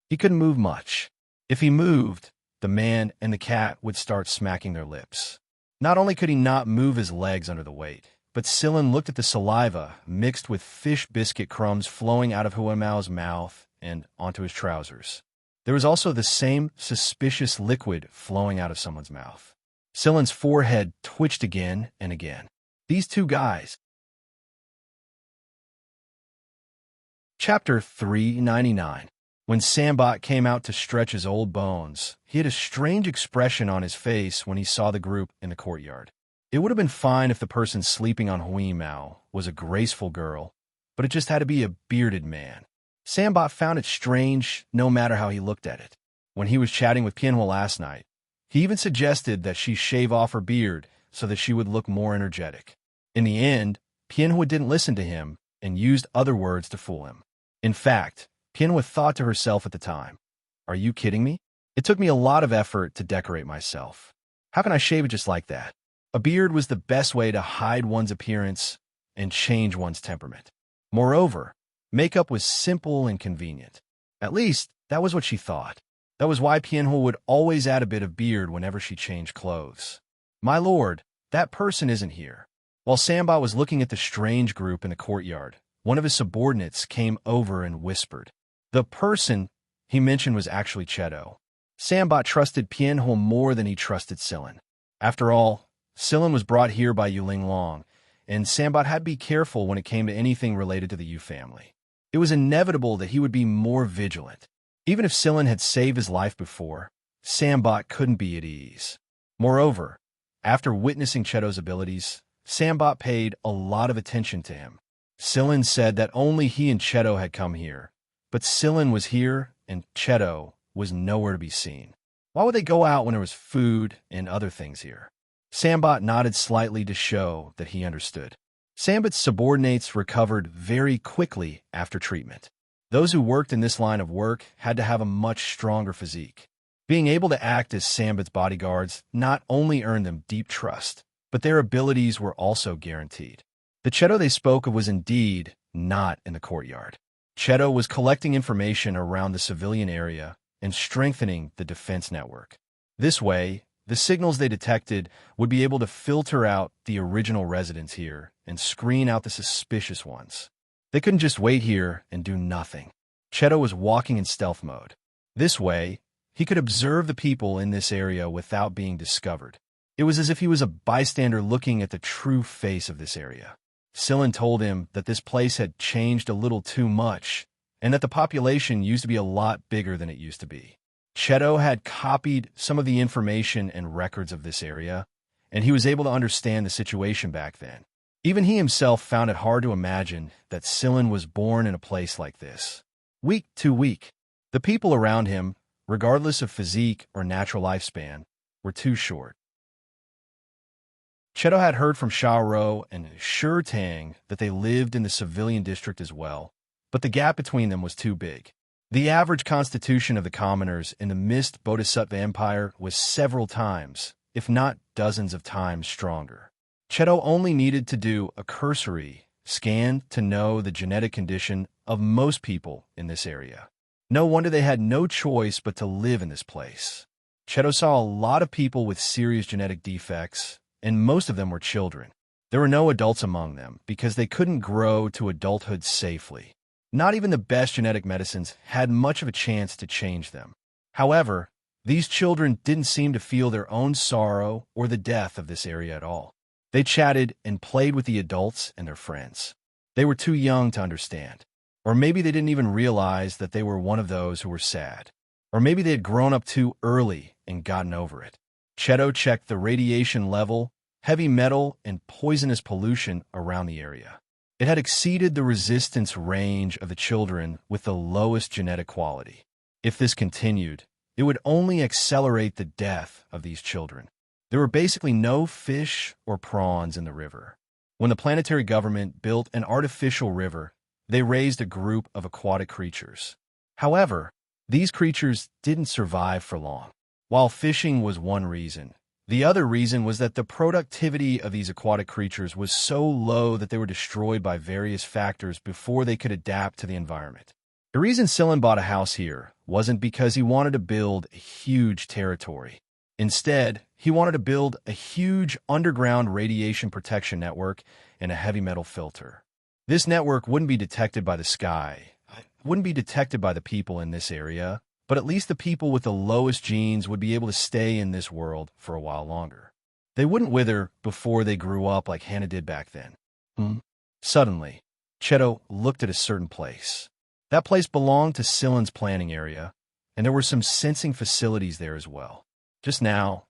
He couldn't move much. If he moved, the man and the cat would start smacking their lips. Not only could he not move his legs under the weight, but Sillin looked at the saliva mixed with fish biscuit crumbs flowing out of Huimao's mouth and onto his trousers. There was also the same suspicious liquid flowing out of someone's mouth. Sillin's forehead twitched again and again. These two guys. Chapter 399. When Sambot came out to stretch his old bones, he had a strange expression on his face when he saw the group in the courtyard. It would have been fine if the person sleeping on Huimao was a graceful girl, but it just had to be a bearded man. Sambot found it strange no matter how he looked at it. When he was chatting with Pianhua last night, he even suggested that she shave off her beard so that she would look more energetic. In the end, Pianhua didn't listen to him and used other words to fool him. In fact, Pianhua thought to herself at the time, "Are you kidding me? It took me a lot of effort to decorate myself. How can I shave it just like that?" A beard was the best way to hide one's appearance and change one's temperament. Moreover, makeup was simple and convenient. At least, that was what she thought. That was why Pianhua would always add a bit of beard whenever she changed clothes. "My lord, that person isn't here." While Sambot was looking at the strange group in the courtyard, one of his subordinates came over and whispered. The person he mentioned was actually Cheto. Sambot trusted Pianhua more than he trusted Sillin. After all, Sillin was brought here by Yuling Long, and Sambot had to be careful when it came to anything related to the Yu family. It was inevitable that he would be more vigilant. Even if Sillin had saved his life before, Sambot couldn't be at ease. Moreover, after witnessing Cheto's abilities, Sambot paid a lot of attention to him. Sillin said that only he and Cheto had come here, but Sillin was here and Cheto was nowhere to be seen. Why would they go out when there was food and other things here? Sambot nodded slightly to show that he understood. Sambot's subordinates recovered very quickly after treatment. Those who worked in this line of work had to have a much stronger physique. Being able to act as Sambot's bodyguards not only earned them deep trust, but their abilities were also guaranteed. The Cheto they spoke of was indeed not in the courtyard. Cheto was collecting information around the civilian area and strengthening the defense network. This way, the signals they detected would be able to filter out the original residents here and screen out the suspicious ones. They couldn't just wait here and do nothing. Cheto was walking in stealth mode. This way, he could observe the people in this area without being discovered. It was as if he was a bystander looking at the true face of this area. Sillin told him that this place had changed a little too much, and that the population used to be a lot bigger than it used to be. Cheto had copied some of the information and records of this area, and he was able to understand the situation back then. Even he himself found it hard to imagine that Sillin was born in a place like this. Week to week, the people around him, regardless of physique or natural lifespan, were too short. Cheto had heard from Xiao and Sure Tang that they lived in the civilian district as well, but the gap between them was too big. The average constitution of the commoners in the Mist Bodhisattva Empire was several times, if not dozens of times, stronger. Cheto only needed to do a cursory scan to know the genetic condition of most people in this area. No wonder they had no choice but to live in this place. Cheto saw a lot of people with serious genetic defects, and most of them were children. There were no adults among them because they couldn't grow to adulthood safely. Not even the best genetic medicines had much of a chance to change them. However, these children didn't seem to feel their own sorrow or the death of this area at all. They chatted and played with the adults and their friends. They were too young to understand. Or maybe they didn't even realize that they were one of those who were sad. Or maybe they had grown up too early and gotten over it. Cheto checked the radiation level, heavy metal, and poisonous pollution around the area. It had exceeded the resistance range of the children with the lowest genetic quality. If this continued, it would only accelerate the death of these children. There were basically no fish or prawns in the river. When the planetary government built an artificial river, they raised a group of aquatic creatures. However, these creatures didn't survive for long. While fishing was one reason, the other reason was that the productivity of these aquatic creatures was so low that they were destroyed by various factors before they could adapt to the environment. The reason Sillin bought a house here wasn't because he wanted to build a huge territory. Instead, he wanted to build a huge underground radiation protection network and a heavy metal filter. This network wouldn't be detected by the sky, wouldn't be detected by the people in this area, but at least the people with the lowest genes would be able to stay in this world for a while longer. They wouldn't wither before they grew up like Hannah did back then. Suddenly, Cheto looked at a certain place. That place belonged to Sillin's planning area, and there were some sensing facilities there as well. Just now,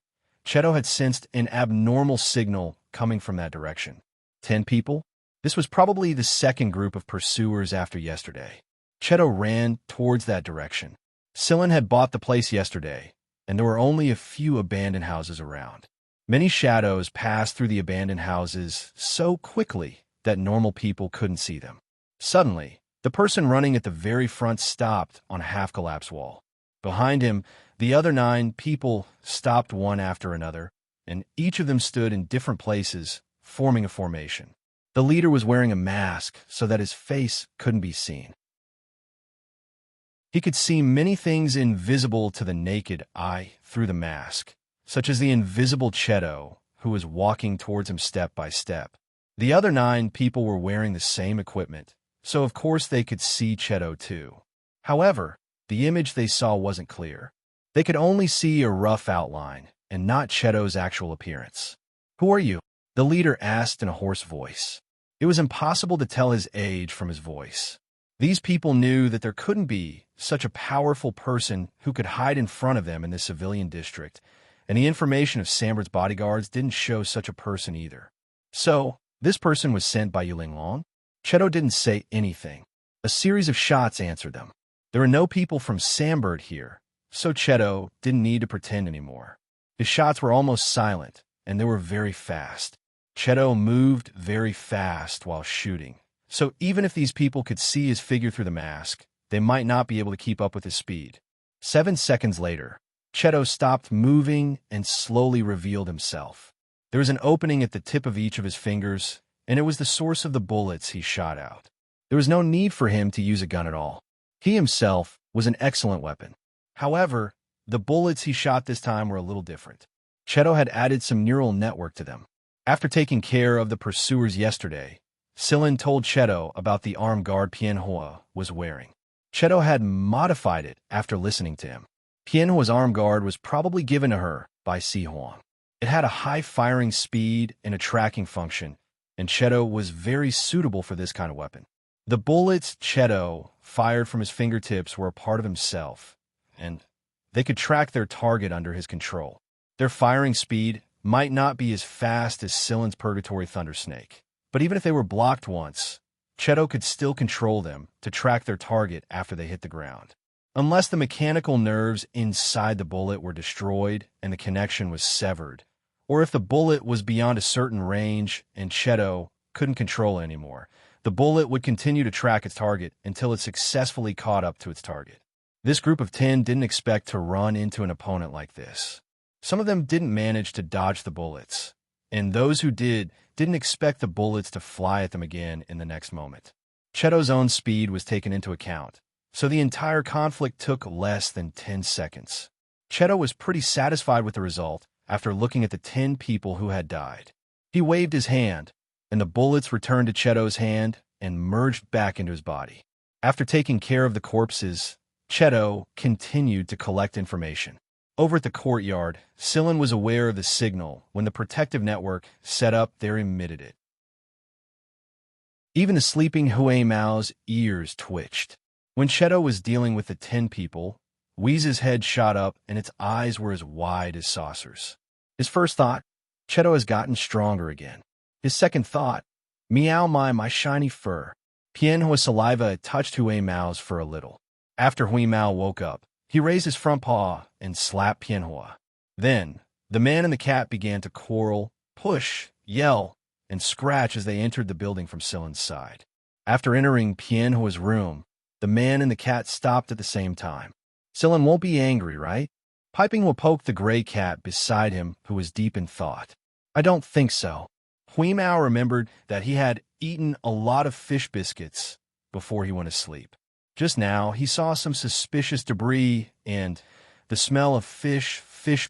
Cheto had sensed an abnormal signal coming from that direction. 10 people? This was probably the second group of pursuers after yesterday. Cheto ran towards that direction. Sillin had bought the place yesterday, and there were only a few abandoned houses around. Many shadows passed through the abandoned houses so quickly that normal people couldn't see them. Suddenly, the person running at the very front stopped on a half-collapsed wall. Behind him, the other 9 people stopped one after another, and each of them stood in different places, forming a formation. The leader was wearing a mask so that his face couldn't be seen. He could see many things invisible to the naked eye through the mask, such as the invisible Cheto, who was walking towards him step by step. The other 9 people were wearing the same equipment, so of course they could see Cheto too. However, the image they saw wasn't clear. They could only see a rough outline, and not Cheto's actual appearance. "Who are you?" the leader asked in a hoarse voice. It was impossible to tell his age from his voice. These people knew that there couldn't be such a powerful person who could hide in front of them in this civilian district, and the information of Sambert's bodyguards didn't show such a person either. So, this person was sent by Yuling Long? Cheto didn't say anything. A series of shots answered them. There were no people from Sambert here, so Cheto didn't need to pretend anymore. His shots were almost silent, and they were very fast. Cheto moved very fast while shooting, so even if these people could see his figure through the mask, they might not be able to keep up with his speed. 7 seconds later, Cheto stopped moving and slowly revealed himself. There was an opening at the tip of each of his fingers, and it was the source of the bullets he shot out. There was no need for him to use a gun at all. He himself was an excellent weapon. However, the bullets he shot this time were a little different. Cheto had added some neural network to them. After taking care of the pursuers yesterday, Sillin told Cheto about the arm guard Pianhua was wearing. Cheto had modified it after listening to him. Pianhua's arm guard was probably given to her by Si Huang. It had a high firing speed and a tracking function, and Cheto was very suitable for this kind of weapon. The bullets Cheto fired from his fingertips were a part of himself, and They could track their target under his control. Their firing speed might not be as fast as Silen's Purgatory Thunder Snake, but even if they were blocked once, Cheto could still control them to track their target after they hit the ground. Unless the mechanical nerves inside the bullet were destroyed and the connection was severed, or if the bullet was beyond a certain range and Cheto couldn't control it anymore, the bullet would continue to track its target until it successfully caught up to its target. This group of 10 didn't expect to run into an opponent like this. Some of them didn't manage to dodge the bullets, and those who didn't expect the bullets to fly at them again in the next moment. Cheto's own speed was taken into account, so the entire conflict took less than 10 seconds. Cheto was pretty satisfied with the result after looking at the 10 people who had died. He waved his hand, and the bullets returned to Cheto's hand and merged back into his body. After taking care of the corpses, Cheto continued to collect information. Over at the courtyard, Silen was aware of the signal when the protective network set up there emitted it. Even the sleeping Hui Mao's ears twitched. When Cheto was dealing with the 10 people, Weeze's head shot up and its eyes were as wide as saucers. His first thought, Cheto has gotten stronger again. His second thought, meow my shiny fur. Pianhua's saliva touched Hui Mao's fur a little. After Hui Mao woke up, he raised his front paw and slapped Pianhua. Then, the man and the cat began to quarrel, push, yell, and scratch as they entered the building from Silen's side. After entering Pianhua's room, the man and the cat stopped at the same time. Silen won't be angry, right? Piping will poke the gray cat beside him, who was deep in thought. I don't think so. Hui Mao remembered that he had eaten a lot of fish biscuits before he went to sleep. Just now, he saw some suspicious debris and the smell of fish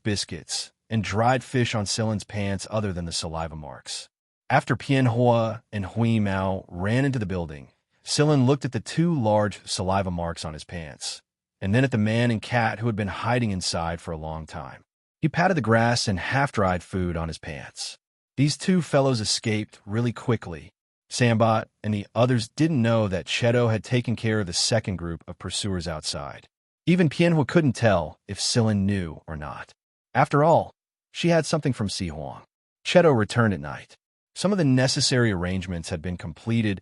biscuits, and dried fish on Silen's pants other than the saliva marks. After Pianhua and Hui Mao ran into the building, Silen looked at the 2 large saliva marks on his pants, and then at the man and cat who had been hiding inside for a long time. He patted the grass and half-dried food on his pants. These 2 fellows escaped really quickly. Sambot and the others didn't know that Cheto had taken care of the second group of pursuers outside. Even Pianhua couldn't tell if Silen knew or not. After all, she had something from Si Huang. Cheto returned at night. Some of the necessary arrangements had been completed,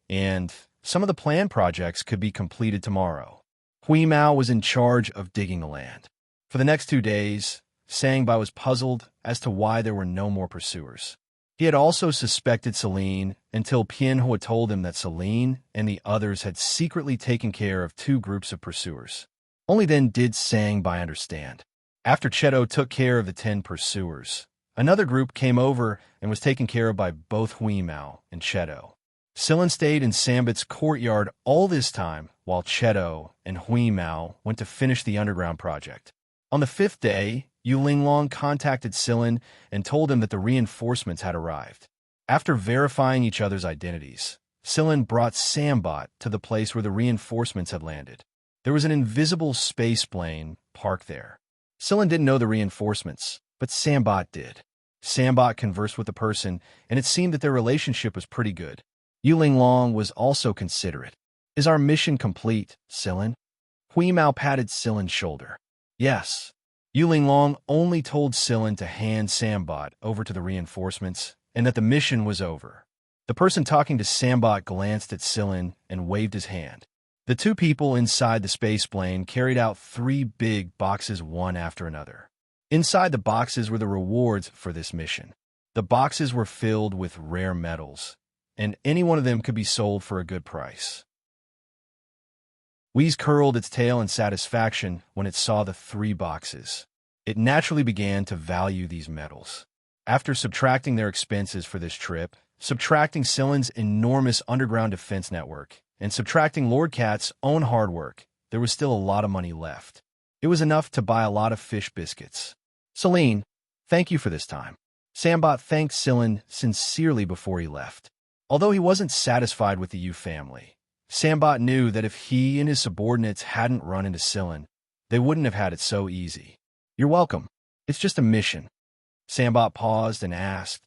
and some of the planned projects could be completed tomorrow. Hui Mao was in charge of digging the land. For the next 2 days, Sangbai was puzzled as to why there were no more pursuers. He had also suspected Celine until Pianhua told him that Celine and the others had secretly taken care of 2 groups of pursuers. Only then did Sangbai understand. After Cheto took care of the 10 pursuers, another group came over and was taken care of by both Hui Mao and Cheto. Silen stayed in Sambit's courtyard all this time while Cheto and Hui Mao went to finish the underground project. On the 5th day, Yu Linglong contacted Silen and told him that the reinforcements had arrived. After verifying each other's identities, Silen brought Sambot to the place where the reinforcements had landed. There was an invisible space plane parked there. Silen didn't know the reinforcements, but Sambot did. Sambot conversed with the person, and it seemed that their relationship was pretty good. Yu Linglong was also considerate. Is our mission complete, Silen? Hui Mao patted Silen's shoulder. Yes. Yu Linglong only told Silen to hand Sambot over to the reinforcements and that the mission was over. The person talking to Sambot glanced at Silen and waved his hand. The 2 people inside the space plane carried out 3 big boxes one after another. Inside the boxes were the rewards for this mission. The boxes were filled with rare metals, and any one of them could be sold for a good price. Wheeze curled its tail in satisfaction when it saw the 3 boxes. It naturally began to value these metals. After subtracting their expenses for this trip, subtracting Silen's enormous underground defense network, and subtracting Lord Cat's own hard work, there was still a lot of money left. It was enough to buy a lot of fish biscuits. Celine, thank you for this time. Sambot thanked Silen sincerely before he left. Although he wasn't satisfied with the Yu family, Sambot knew that if he and his subordinates hadn't run into Silen, they wouldn't have had it so easy. You're welcome. It's just a mission. Sambot paused and asked,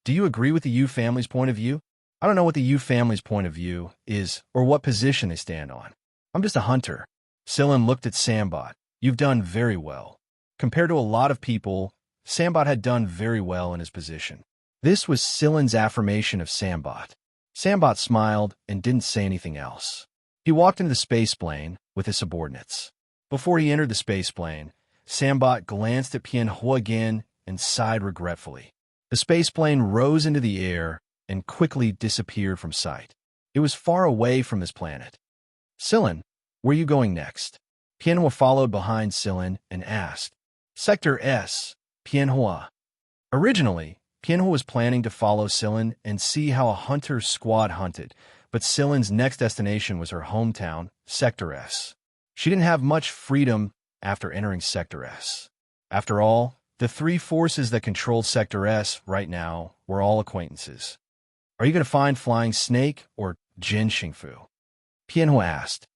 do you agree with the Yu family's point of view? I don't know what the Yu family's point of view is or what position they stand on. I'm just a hunter. Silen looked at Sambot, You've done very well. Compared to a lot of people, Sambot had done very well in his position. This was Silen's affirmation of Sambot. Sambot smiled and didn't say anything else. He walked into the space plane with his subordinates. Before he entered the space plane, Sambot glanced at Pianhua again and sighed regretfully. The space plane rose into the air and quickly disappeared from sight. It was far away from his planet. Silen, where are you going next? Pianhua followed behind Silen and asked. Sector S, Pianhua. Originally, Pianhua was planning to follow Silen and see how a hunter's squad hunted, but Silen's next destination was her hometown, Sector S. She didn't have much freedom after entering Sector S. After all, the three forces that controlled Sector S right now were all acquaintances. Are you going to find Flying Snake or Jin Xingfu? Pianhua asked.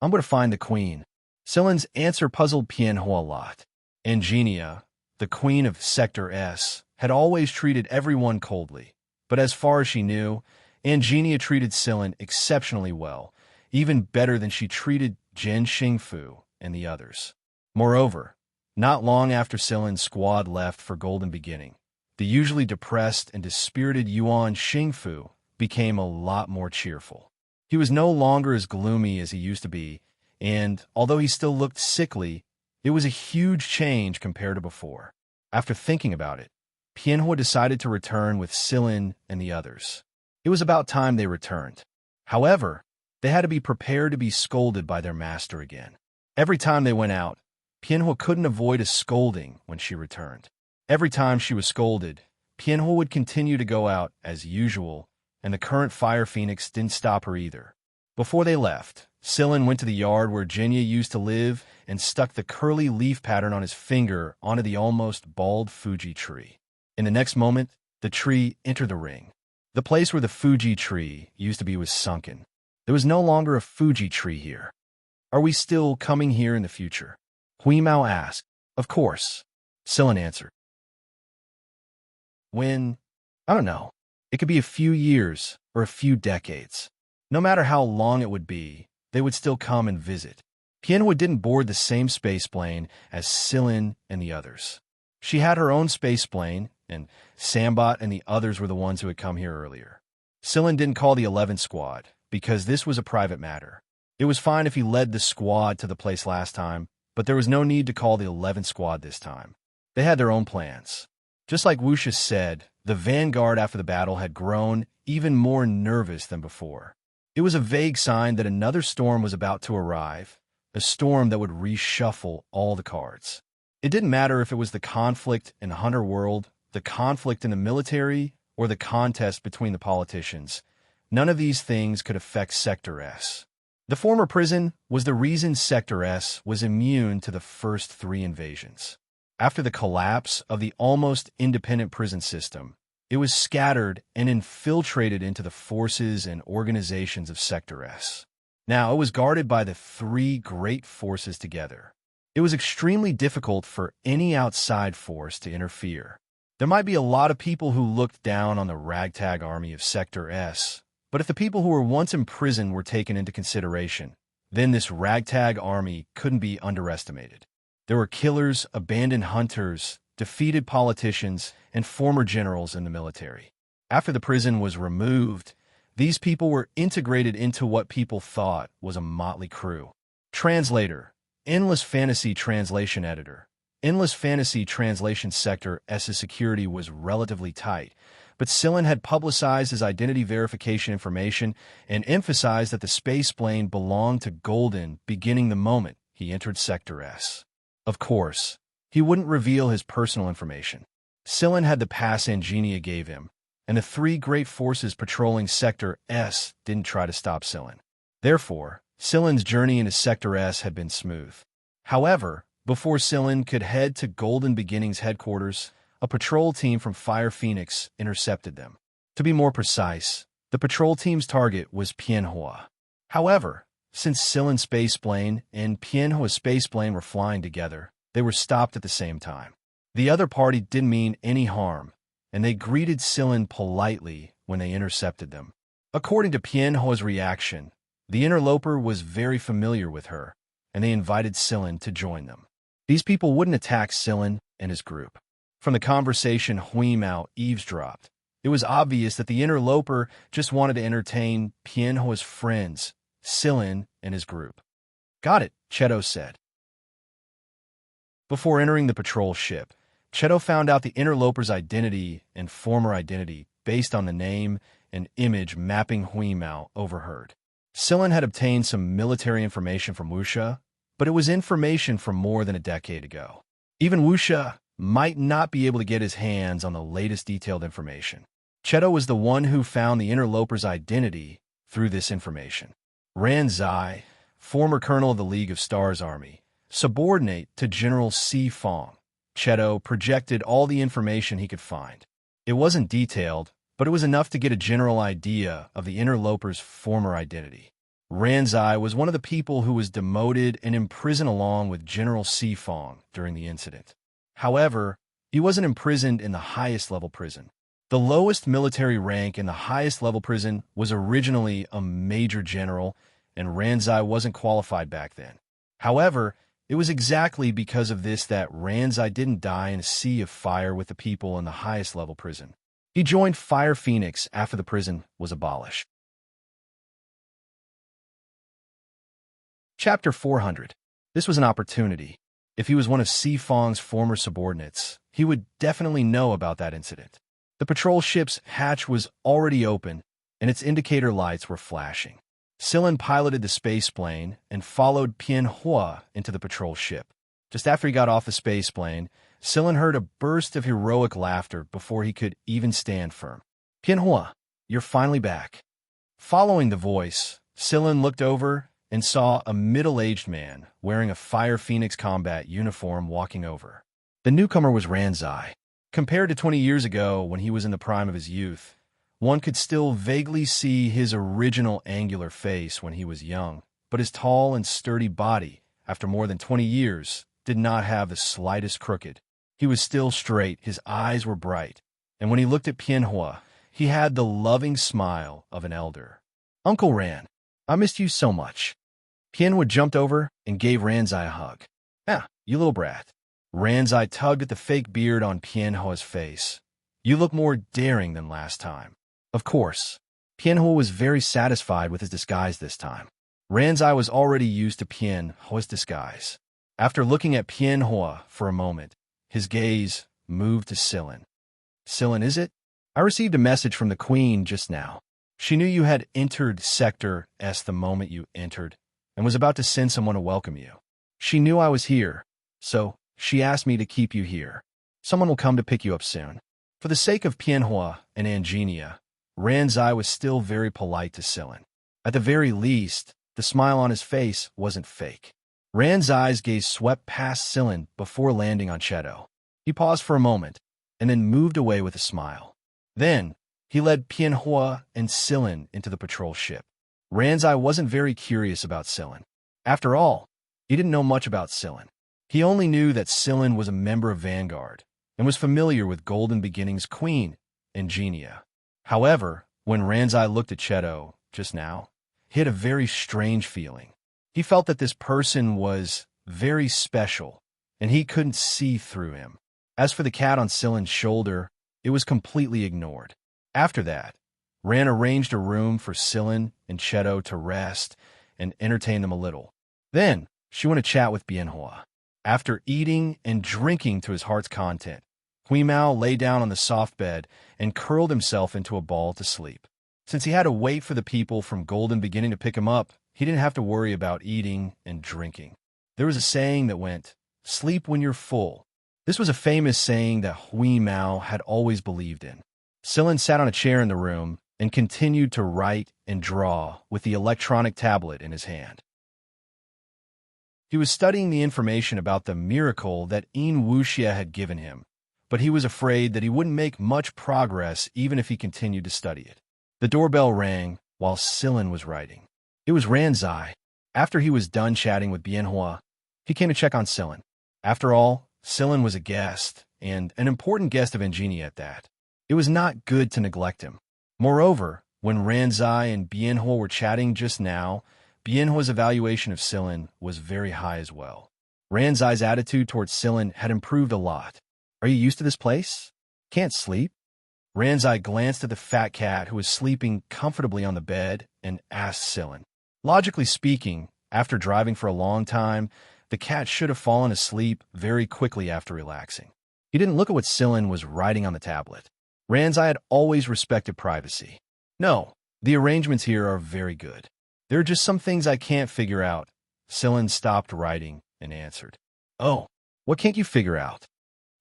I'm going to find the queen. Silen's answer puzzled Pianhua a lot. Xianxia, the queen of Sector S, had always treated everyone coldly, but as far as she knew, Xianxia treated Silen exceptionally well, even better than she treated Jin Xingfu and the others. Moreover, not long after Silen's squad left for Golden Beginning, the usually depressed and dispirited Yuan Xingfu became a lot more cheerful. He was no longer as gloomy as he used to be, and although he still looked sickly, it was a huge change compared to before. After thinking about it, Pianhua decided to return with Silen and the others. It was about time they returned. However, they had to be prepared to be scolded by their master again. Every time they went out, Pianhua couldn't avoid a scolding when she returned. Every time she was scolded, Pianhua would continue to go out as usual, and the current Fire Phoenix didn't stop her either. Before they left, Silen went to the yard where Jinya used to live and stuck the curly leaf pattern on his finger onto the almost bald Fuji tree. In the next moment, the tree entered the ring. The place where the Fuji tree used to be was sunken. There was no longer a Fuji tree here. Are we still coming here in the future? Huimao asked. Of course, Silen answered. When? I don't know. It could be a few years or a few decades. No matter how long it would be, they would still come and visit. Pianhua didn't board the same space plane as Silen and the others. She had her own space plane, and Sambot and the others were the ones who had come here earlier. Silen didn't call the 11th squad, because this was a private matter. It was fine if he led the squad to the place last time, but there was no need to call the 11th squad this time. They had their own plans. Just like Wuxia said, the vanguard after the battle had grown even more nervous than before. It was a vague sign that another storm was about to arrive, a storm that would reshuffle all the cards. It didn't matter if it was the conflict in Hunter World, the conflict in the military, or the contest between the politicians. None of these things could affect Sector S. The former prison was the reason Sector S was immune to the first 3 invasions. After the collapse of the almost independent prison system, it was scattered and infiltrated into the forces and organizations of Sector S. Now, it was guarded by the 3 great forces together. It was extremely difficult for any outside force to interfere. There might be a lot of people who looked down on the ragtag army of Sector S, but if the people who were once in prison were taken into consideration, then this ragtag army couldn't be underestimated. There were killers, abandoned hunters, defeated politicians, and former generals in the military. After the prison was removed, these people were integrated into what people thought was a motley crew. Translator, Endless Fantasy Translation Editor. Endless Fantasy Translation Sector S's security was relatively tight, but Silen had publicized his identity verification information and emphasized that the space plane belonged to Golden beginning the moment he entered Sector S. Of course, he wouldn't reveal his personal information. Silen had the pass Xianxia gave him, and the 3 great forces patrolling Sector S didn't try to stop Silen. Therefore, Silen's journey into Sector S had been smooth. However, before Silen could head to Golden Beginnings headquarters, a patrol team from Fire Phoenix intercepted them. To be more precise, the patrol team's target was Pianhua. However, since Silen's spaceplane and Pianhua's spaceplane were flying together, they were stopped at the same time. The other party didn't mean any harm, and they greeted Silen politely when they intercepted them. According to Pianhua's reaction, the interloper was very familiar with her, and they invited Sillin to join them. These people wouldn't attack Sillin and his group. From the conversation Hui Mao eavesdropped, it was obvious that the interloper just wanted to entertain Pianhua's friends, Sillin and his group. Got it, Cheto said. Before entering the patrol ship, Cheto found out the interloper's identity and former identity based on the name and image mapping Hui Mao overheard. Sillin had obtained some military information from Wuxia, but it was information from more than a decade ago. Even Wuxia might not be able to get his hands on the latest detailed information. Cheto was the one who found the interloper's identity through this information. Ran Zai, former colonel of the League of Stars Army, subordinate to General Si Fong. Cheto projected all the information he could find. It wasn't detailed, but it was enough to get a general idea of the interloper's former identity. Ran Zai was one of the people who was demoted and imprisoned along with General Si Fong during the incident. However, he wasn't imprisoned in the highest level prison. The lowest military rank in the highest level prison was originally a major general, and Ran Zai wasn't qualified back then. However, it was exactly because of this that Ran Zai didn't die in a sea of fire with the people in the highest level prison. He joined Fire Phoenix after the prison was abolished. Chapter 400. This was an opportunity. If he was one of Si Fong's former subordinates, he would definitely know about that incident. The patrol ship's hatch was already open, and its indicator lights were flashing. Sillin piloted the space plane and followed Pianhua into the patrol ship. Just after he got off the space plane, Sillin heard a burst of heroic laughter before he could even stand firm. Pianhua, you're finally back. Following the voice, Sillin looked over and saw a middle-aged man wearing a Fire Phoenix combat uniform walking over. The newcomer was Ran Zai. Compared to 20 years ago when he was in the prime of his youth, one could still vaguely see his original angular face when he was young, but his tall and sturdy body, after more than 20 years, did not have the slightest crooked. He was still straight, his eyes were bright, and when he looked at Pianhua, he had the loving smile of an elder. Uncle Ran, I missed you so much. Pianhua jumped over and gave Ran Zai a hug. Ah, you little brat. Ran Zai tugged at the fake beard on Pianhua's face. You look more daring than last time. Of course, Pianhua was very satisfied with his disguise this time. Ran Zai was already used to Pianhua's disguise. After looking at Pianhua for a moment, his gaze moved to Sillin. Sillin, is it? I received a message from the Queen just now. She knew you had entered Sector S the moment you entered, and was about to send someone to welcome you. She knew I was here, so she asked me to keep you here. Someone will come to pick you up soon. For the sake of Pianhua and Anginia, Ran Zai was still very polite to Sillin. At the very least, the smile on his face wasn't fake. Ran Zai's gaze swept past Sillin before landing on Cheto. He paused for a moment, and then moved away with a smile. Then, he led Pianhua and Sillin into the patrol ship. Ran Zai wasn't very curious about Sillin. After all, he didn't know much about Sillin. He only knew that Sillin was a member of Vanguard, and was familiar with Golden Beginning's queen, Ingenia. However, when Ran Zai looked at Cheto just now, he had a very strange feeling. He felt that this person was very special, and he couldn't see through him. As for the cat on Sillin's shoulder, it was completely ignored. After that, Ran arranged a room for Sillin and Cheto to rest and entertain them a little. Then, she went to chat with Pianhua. After eating and drinking to his heart's content, Hui Mao lay down on the soft bed and curled himself into a ball to sleep. Since he had to wait for the people from Golden Beginning to pick him up, he didn't have to worry about eating and drinking. There was a saying that went, "Sleep when you're full." This was a famous saying that Hui Mao had always believed in. Sillin sat on a chair in the room and continued to write and draw with the electronic tablet in his hand. He was studying the information about the miracle that Wuxia had given him, but he was afraid that he wouldn't make much progress even if he continued to study it. The doorbell rang while Sillin was writing. It was Ran Zai. After he was done chatting with Pianhua, he came to check on Sillin. After all, Sillin was a guest, and an important guest of Ingenia at that. It was not good to neglect him. Moreover, when Ran Zai and Pianhua were chatting just now, Bienhua's evaluation of Sillin was very high as well. Ranzai's attitude towards Sillin had improved a lot. Are you used to this place? Can't sleep? Ranzai glanced at the fat cat who was sleeping comfortably on the bed and asked Sillin. Logically speaking, after driving for a long time, the cat should have fallen asleep very quickly after relaxing. He didn't look at what Sillin was writing on the tablet. Ranzai had always respected privacy. No, the arrangements here are very good. There are just some things I can't figure out. Sillin stopped writing and answered. Oh, what can't you figure out?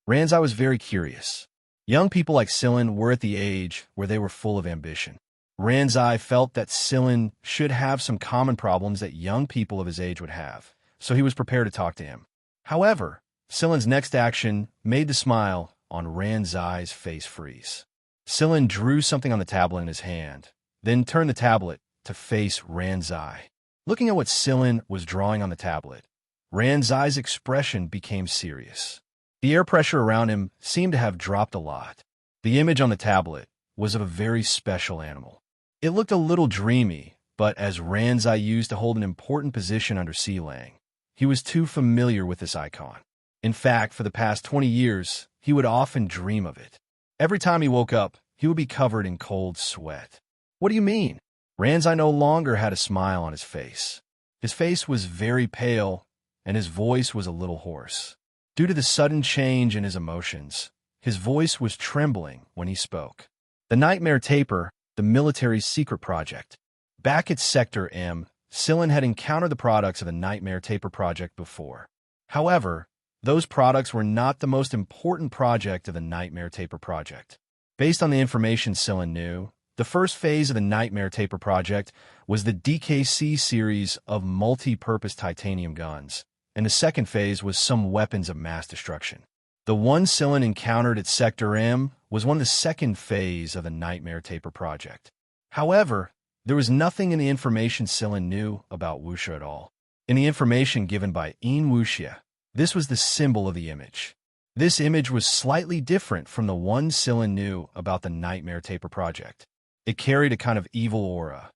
Ranzai was very curious. Young people like Sillin were at the age where they were full of ambition. Ranzai felt that Sillin should have some common problems that young people of his age would have, so he was prepared to talk to him. However, Sillin's next action made the smile on Ranzai's face freeze. Sillin drew something on the tablet in his hand, then turned the tablet to face Ranzai. Looking at what Sillin was drawing on the tablet, Ranzai's expression became serious. The air pressure around him seemed to have dropped a lot. The image on the tablet was of a very special animal. It looked a little dreamy, but as Ranzai used to hold an important position under Sealang, he was too familiar with this icon. In fact, for the past 20 years, he would often dream of it. Every time he woke up, he would be covered in cold sweat. What do you mean? Ranzai no longer had a smile on his face. His face was very pale, and his voice was a little hoarse. Due to the sudden change in his emotions, his voice was trembling when he spoke. The Nightmare Taper, the military's secret project. Back at Sector M, Sillin had encountered the products of the Nightmare Taper project before. However, those products were not the most important project of the Nightmare Taper project. Based on the information Sillin knew, the first phase of the Nightmare Taper project was the DKC series of multi-purpose titanium guns, and the second phase was some weapons of mass destruction. The one Sillin encountered at Sector M was one of the second phase of the Nightmare Taper project. However, there was nothing in the information Sillin knew about Wuxia at all. In the information given by Wuxia, this was the symbol of the image. This image was slightly different from the one Sillin knew about the Nightmare Taper project. It carried a kind of evil aura.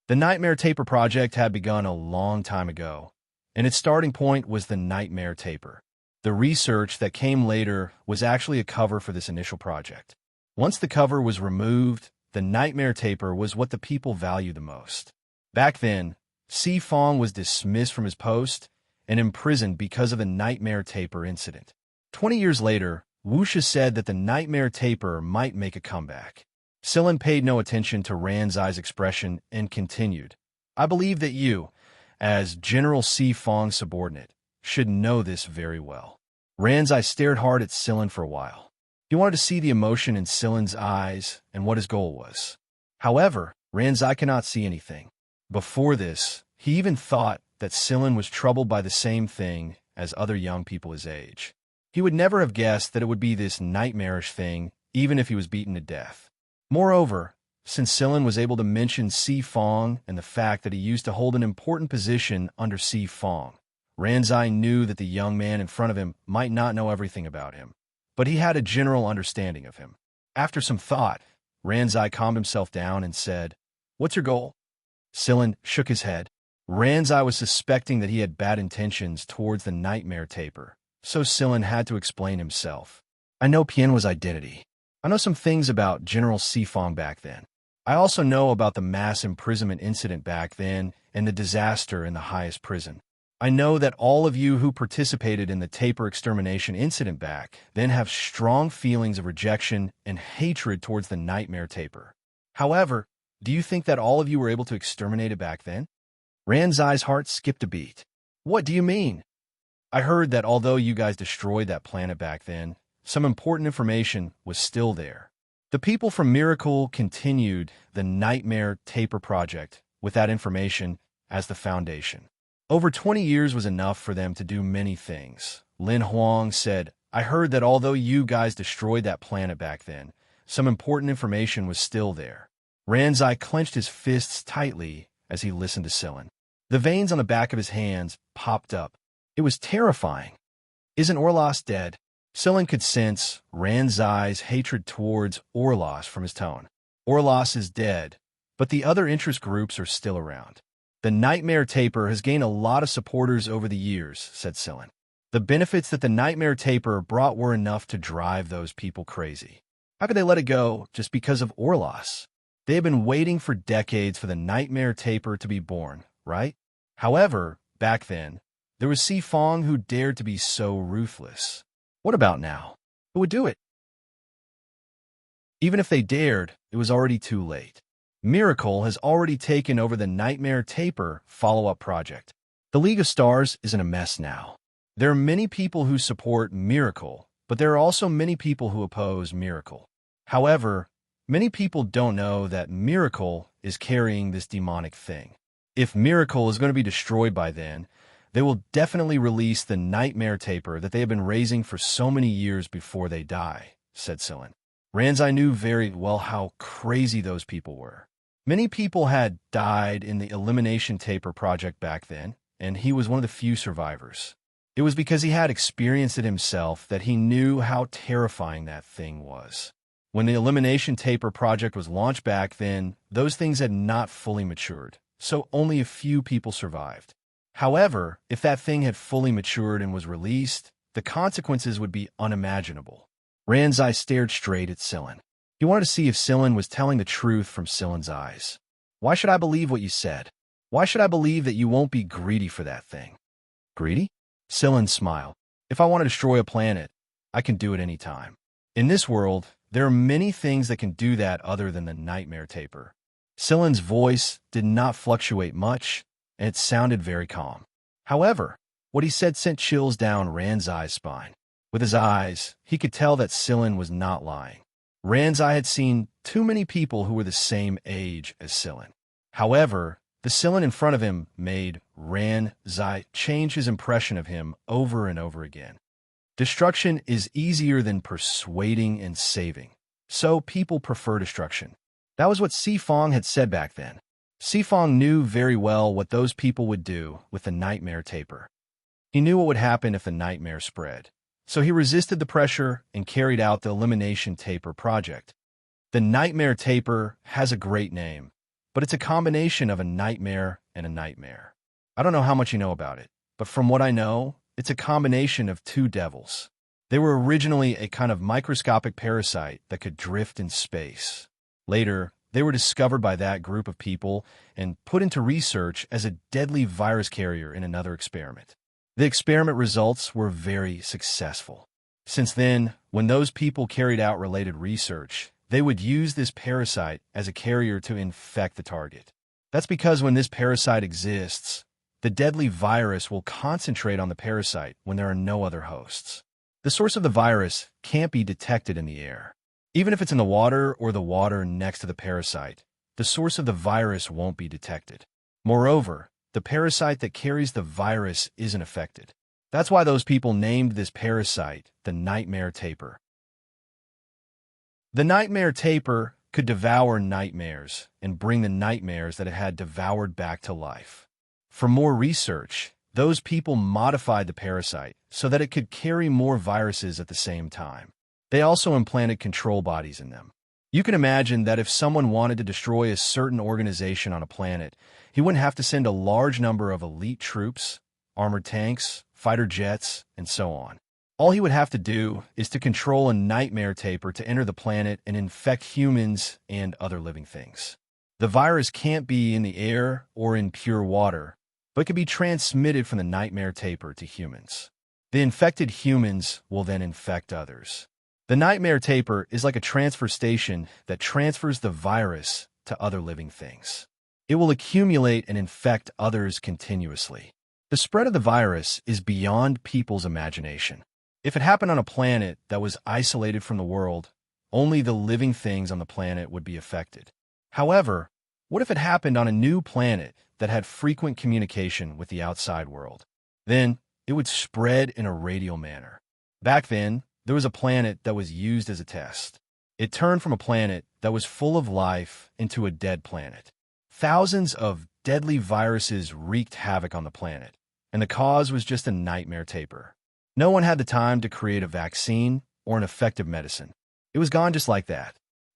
The Nightmare Taper project had begun a long time ago, and its starting point was the Nightmare Taper. The research that came later was actually a cover for this initial project. Once the cover was removed, the Nightmare Taper was what the people valued the most. Back then, Si Fong was dismissed from his post and imprisoned because of the Nightmare Taper incident. 20 years later, Wuxia said that the Nightmare Taper might make a comeback. Sillin paid no attention to Ranzai's expression and continued. I believe that you, as General Si Fong's subordinate, should know this very well. Ranzai stared hard at Sillin for a while. He wanted to see the emotion in Sillin's eyes and what his goal was. However, Ranzai cannot see anything. Before this, he even thought that Sillin was troubled by the same thing as other young people his age. He would never have guessed that it would be this nightmarish thing, even if he was beaten to death. Moreover, since Sillin was able to mention Si Fong and the fact that he used to hold an important position under Si Fong, Ranzai knew that the young man in front of him might not know everything about him, but he had a general understanding of him. After some thought, Ranzai calmed himself down and said, "What's your goal?" Sillin shook his head. Ranzai was suspecting that he had bad intentions towards the Nightmare Taper, so Sillin had to explain himself. I know Pianhua's identity. I know some things about General Si Fong back then. I also know about the mass imprisonment incident back then and the disaster in the highest prison. I know that all of you who participated in the Taper extermination incident back then have strong feelings of rejection and hatred towards the Nightmare Taper. However, do you think that all of you were able to exterminate it back then? Ranzai's heart skipped a beat. What do you mean? I heard that although you guys destroyed that planet back then, some important information was still there. The people from Miracle continued the Nightmare Taper project with that information as the foundation. Over 20 years was enough for them to do many things. Lin Huang said, I heard that although you guys destroyed that planet back then, some important information was still there. Ranzai clenched his fists tightly as he listened to Sillin. The veins on the back of his hands popped up. It was terrifying. Isn't Orlos dead? Sillin could sense Ranzai's hatred towards Orlos from his tone. Orlos is dead, but the other interest groups are still around. The Nightmare Taper has gained a lot of supporters over the years, said Sillin. The benefits that the Nightmare Taper brought were enough to drive those people crazy. How could they let it go just because of Orlos? They had been waiting for decades for the Nightmare Taper to be born, right? However, back then, there was Xifang who dared to be so ruthless. What about now? Who would do it? Even if they dared, it was already too late. Miracle has already taken over the Nightmare Taper follow-up project. The League of Stars is in a mess now. There are many people who support Miracle, but there are also many people who oppose Miracle. However, many people don't know that Miracle is carrying this demonic thing. If Miracle is going to be destroyed by then, they will definitely release the Nightmare Taper that they have been raising for so many years before they die, said Sillin. Ranzai knew very well how crazy those people were. Many people had died in the Elimination Taper project back then, and he was one of the few survivors. It was because he had experienced it himself that he knew how terrifying that thing was. When the Elimination Taper project was launched back then, those things had not fully matured, so only a few people survived. However, if that thing had fully matured and was released, the consequences would be unimaginable. Ranzai stared straight at Sillin. He wanted to see if Sillin was telling the truth from Sillin's eyes. Why should I believe what you said? Why should I believe that you won't be greedy for that thing? Greedy? Sillin smiled. If I want to destroy a planet, I can do it any time. In this world, there are many things that can do that other than the Nightmare Taper. Sillin's voice did not fluctuate much, and it sounded very calm. However, what he said sent chills down Ranzai's spine. With his eyes, he could tell that Sillin was not lying. Ranzai had seen too many people who were the same age as Sillin. However, the Sillin in front of him made Ranzai change his impression of him over and over again. Destruction is easier than persuading and saving, so people prefer destruction. That was what Xifang had said back then. Xifang knew very well what those people would do with the Nightmare Taper. He knew what would happen if the nightmare spread. So he resisted the pressure and carried out the Elimination Taper project. The Nightmare Taper has a great name, but it's a combination of a nightmare and a nightmare. I don't know how much you know about it, but from what I know, it's a combination of two devils. They were originally a kind of microscopic parasite that could drift in space. Later, they were discovered by that group of people and put into research as a deadly virus carrier in another experiment. The experiment results were very successful. Since then, when those people carried out related research, they would use this parasite as a carrier to infect the target. That's because when this parasite exists, the deadly virus will concentrate on the parasite when there are no other hosts. The source of the virus can't be detected in the air. Even if it's in the water or the water next to the parasite, the source of the virus won't be detected. Moreover, the parasite that carries the virus isn't affected. That's why those people named this parasite the Nightmare Taper. The Nightmare Taper could devour nightmares and bring the nightmares that it had devoured back to life. For more research, those people modified the parasite so that it could carry more viruses at the same time. They also implanted control bodies in them. You can imagine that if someone wanted to destroy a certain organization on a planet, he wouldn't have to send a large number of elite troops, armored tanks, fighter jets, and so on. All he would have to do is to control a Nightmare Taper to enter the planet and infect humans and other living things. The virus can't be in the air or in pure water, but can be transmitted from the Nightmare Taper to humans. The infected humans will then infect others. The Nightmare Taper is like a transfer station that transfers the virus to other living things. It will accumulate and infect others continuously. The spread of the virus is beyond people's imagination. If it happened on a planet that was isolated from the world, only the living things on the planet would be affected. However, what if it happened on a new planet that had frequent communication with the outside world? Then, it would spread in a radial manner. Back then, there was a planet that was used as a test. It turned from a planet that was full of life into a dead planet. Thousands of deadly viruses wreaked havoc on the planet, and the cause was just a Nightmare Taper. No one had the time to create a vaccine or an effective medicine. It was gone just like that.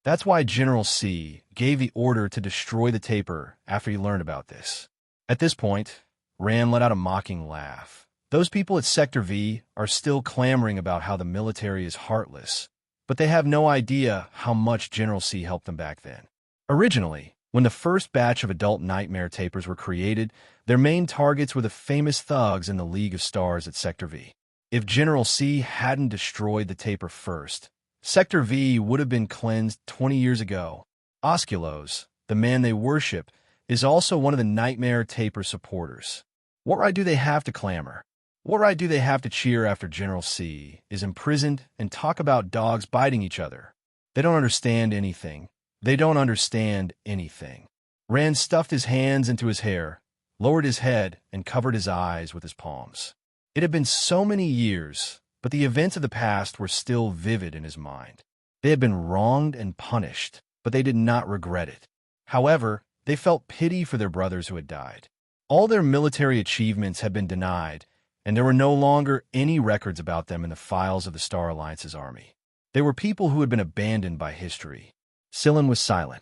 That's why General C gave the order to destroy the taper after he learned about this. At this point, Ran let out a mocking laugh. Those people at Sector V are still clamoring about how the military is heartless, but they have no idea how much General C helped them back then. Originally, when the first batch of adult nightmare tapers were created, their main targets were the famous thugs in the League of Stars at Sector V. If General C hadn't destroyed the taper first, Sector V would have been cleansed 20 years ago. Osculos, the man they worship, is also one of the nightmare taper supporters. What right do they have to clamor? What right do they have to cheer after General C is imprisoned and talk about dogs biting each other? They don't understand anything. They don't understand anything. Rand stuffed his hands into his hair, lowered his head, and covered his eyes with his palms. It had been so many years, but the events of the past were still vivid in his mind. They had been wronged and punished, but they did not regret it. However, they felt pity for their brothers who had died. All their military achievements had been denied, and there were no longer any records about them in the files of the Star Alliance's army. They were people who had been abandoned by history. Sillin was silent.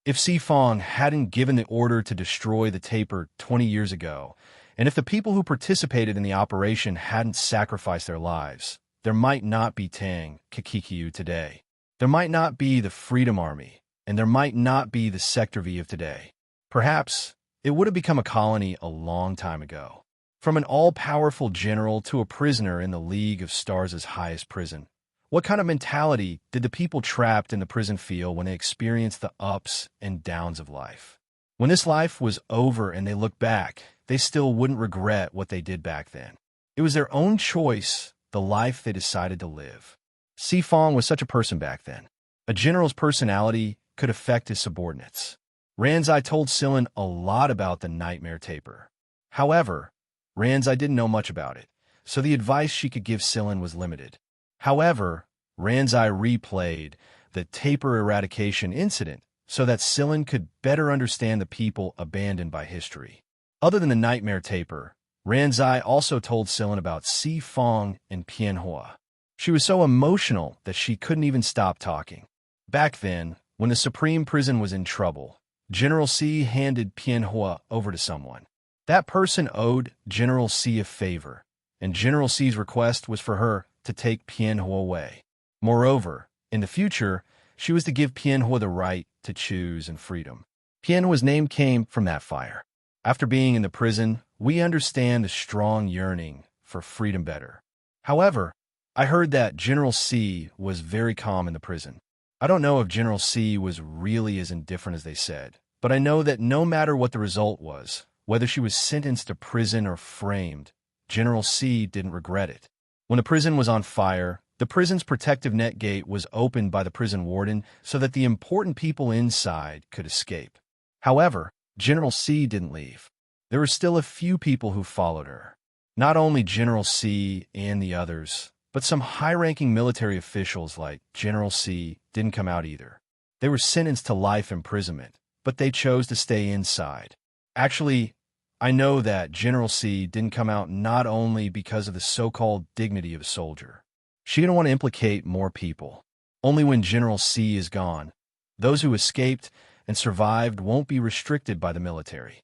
If Sifong hadn't given the order to destroy the taper 20 years ago, and if the people who participated in the operation hadn't sacrificed their lives, there might not be Tang Kikikyu today. There might not be the Freedom Army, and there might not be the Sector V of today. Perhaps it would have become a colony a long time ago. From an all-powerful general to a prisoner in the League of Stars' highest prison, what kind of mentality did the people trapped in the prison feel when they experienced the ups and downs of life? When this life was over and they looked back, they still wouldn't regret what they did back then. It was their own choice, the life they decided to live. Sifong was such a person back then. A general's personality could affect his subordinates. Ranzai told Sillin a lot about the nightmare taper. However, Ranzai didn't know much about it, so the advice she could give Sillin was limited. However, Ranzai replayed the taper eradication incident so that Sillin could better understand the people abandoned by history. Other than the nightmare taper, Ranzai also told Sillin about Sifong and Pianhua. She was so emotional that she couldn't even stop talking. Back then, when the Supreme Prison was in trouble, General C handed Pianhua over to someone. That person owed General C a favor, and General C's request was for her to take Pianhua away. Moreover, in the future, she was to give Pianhua the right to choose and freedom. Pianhua's name came from that fire. After being in the prison, we understand the strong yearning for freedom better. However, I heard that General C was very calm in the prison. I don't know if General C was really as indifferent as they said, but I know that no matter what the result was, whether she was sentenced to prison or framed, General C didn't regret it. When the prison was on fire, the prison's protective net gate was opened by the prison warden so that the important people inside could escape. However, General C didn't leave. There were still a few people who followed her. Not only General C and the others, but some high-ranking military officials like General C didn't come out either. They were sentenced to life imprisonment, but they chose to stay inside. Actually, I know that General C didn't come out not only because of the so-called dignity of a soldier. She didn't want to implicate more people. Only when General C is gone, those who escaped and survived won't be restricted by the military.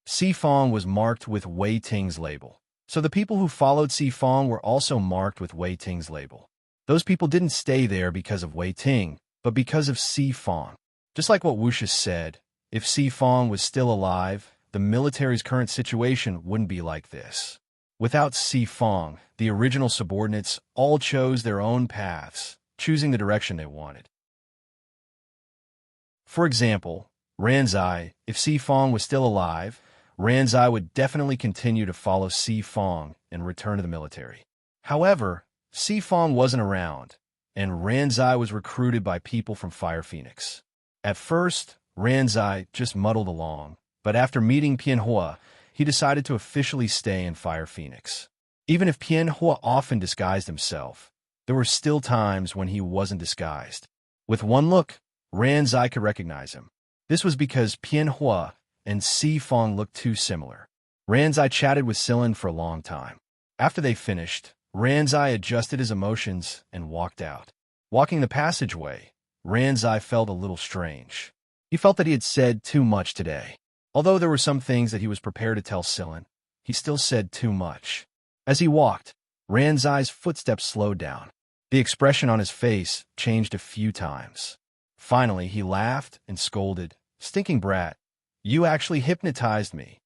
Sifong was marked with Wei Ting's label, so the people who followed Sifong were also marked with Wei Ting's label. Those people didn't stay there because of Wei Ting, but because of Sifong. Just like what Wuxia said, if Sifong was still alive, the military's current situation wouldn't be like this. Without Sifong, the original subordinates all chose their own paths, choosing the direction they wanted. For example, Ranzai, if Sifong was still alive, Ranzai would definitely continue to follow Sifong and return to the military. However, Sifong wasn't around, and Ranzai was recruited by people from Fire Phoenix. At first, Ranzai just muddled along, but after meeting Pianhua, he decided to officially stay in Fire Phoenix. Even if Pianhua often disguised himself, there were still times when he wasn't disguised. With one look, Ranzai could recognize him. This was because Pianhua and Sifong looked too similar. Ranzai chatted with Sillin for a long time. After they finished, Ranzai adjusted his emotions and walked out. Walking the passageway, Ranzai felt a little strange. He felt that he had said too much today. Although there were some things that he was prepared to tell Sillin, he still said too much. As he walked, Ranzai's footsteps slowed down. The expression on his face changed a few times. Finally, he laughed and scolded, "Stinking brat, you actually hypnotized me."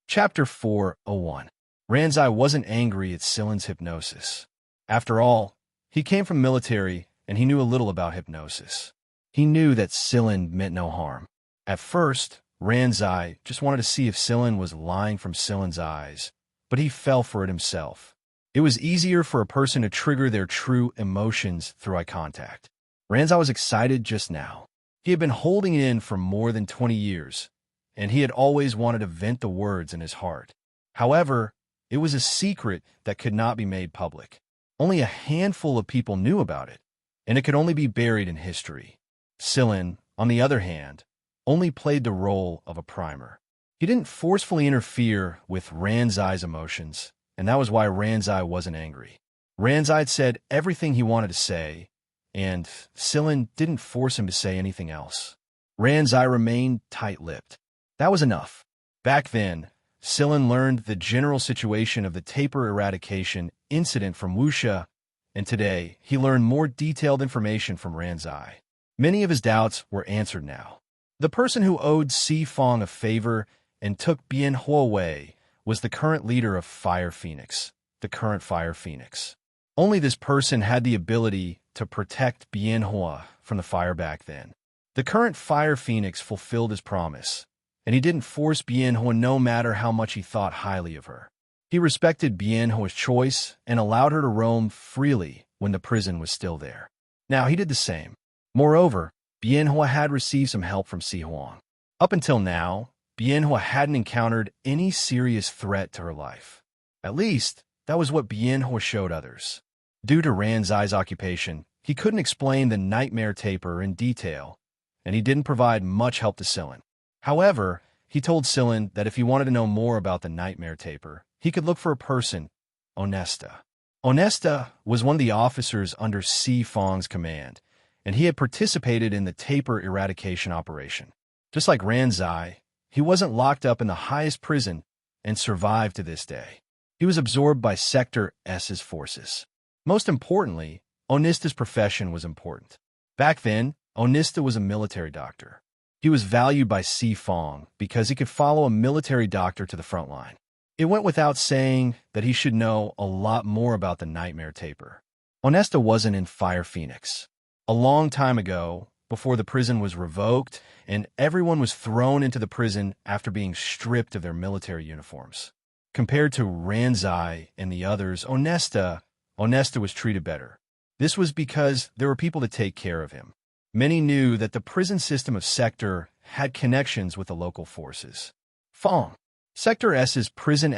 Chapter 4:01. Ranzai wasn't angry at Sillin's hypnosis. After all, he came from military and he knew a little about hypnosis. He knew that Sillin meant no harm. At first, Ranzai just wanted to see if Sillin was lying from Sillin's eyes, but he fell for it himself. It was easier for a person to trigger their true emotions through eye contact. Ranzai was excited just now. He had been holding it in for more than 20 years, and he had always wanted to vent the words in his heart. However, it was a secret that could not be made public. Only a handful of people knew about it, and it could only be buried in history. Sillin, on the other hand, only played the role of a primer. He didn't forcefully interfere with Ranzai's emotions, and that was why Ranzai wasn't angry. Ranzai had said everything he wanted to say, and Sillin didn't force him to say anything else. Ranzai remained tight-lipped. That was enough. Back then, Sillin learned the general situation of the taper eradication incident from Wuxia, and today he learned more detailed information from Ranzai. Many of his doubts were answered now. The person who owed Si Fong a favor and took Bien Hua away was the current leader of Fire Phoenix, the current Fire Phoenix. Only this person had the ability to protect Bien Hua from the fire back then. The current Fire Phoenix fulfilled his promise, and he didn't force Bien Hua no matter how much he thought highly of her. He respected Bien Hua's choice and allowed her to roam freely when the prison was still there. Now he did the same. Moreover, Bien Hua had received some help from Si Huang. Up until now, Bien Hua hadn't encountered any serious threat to her life. At least, that was what Bien Hua showed others. Due to Ranzai's occupation, he couldn't explain the nightmare taper in detail, and he didn't provide much help to Sillin. However, he told Sillin that if he wanted to know more about the nightmare taper, he could look for a person, Onesta. Onesta was one of the officers under Si Fong's command, and he had participated in the taper eradication operation. Just like Ranzai, he wasn't locked up in the highest prison and survived to this day. He was absorbed by Sector S's forces. Most importantly, Onesta's profession was important. Back then, Onesta was a military doctor. He was valued by Si Fong because he could follow a military doctor to the front line. It went without saying that he should know a lot more about the nightmare taper. Onesta wasn't in Fire Phoenix. A long time ago, before the prison was revoked and everyone was thrown into the prison after being stripped of their military uniforms. Compared to Ranzai and the others, Onesta was treated better. This was because there were people to take care of him. Many knew that the prison system of Sector had connections with the local forces. Fong. Sector S's prison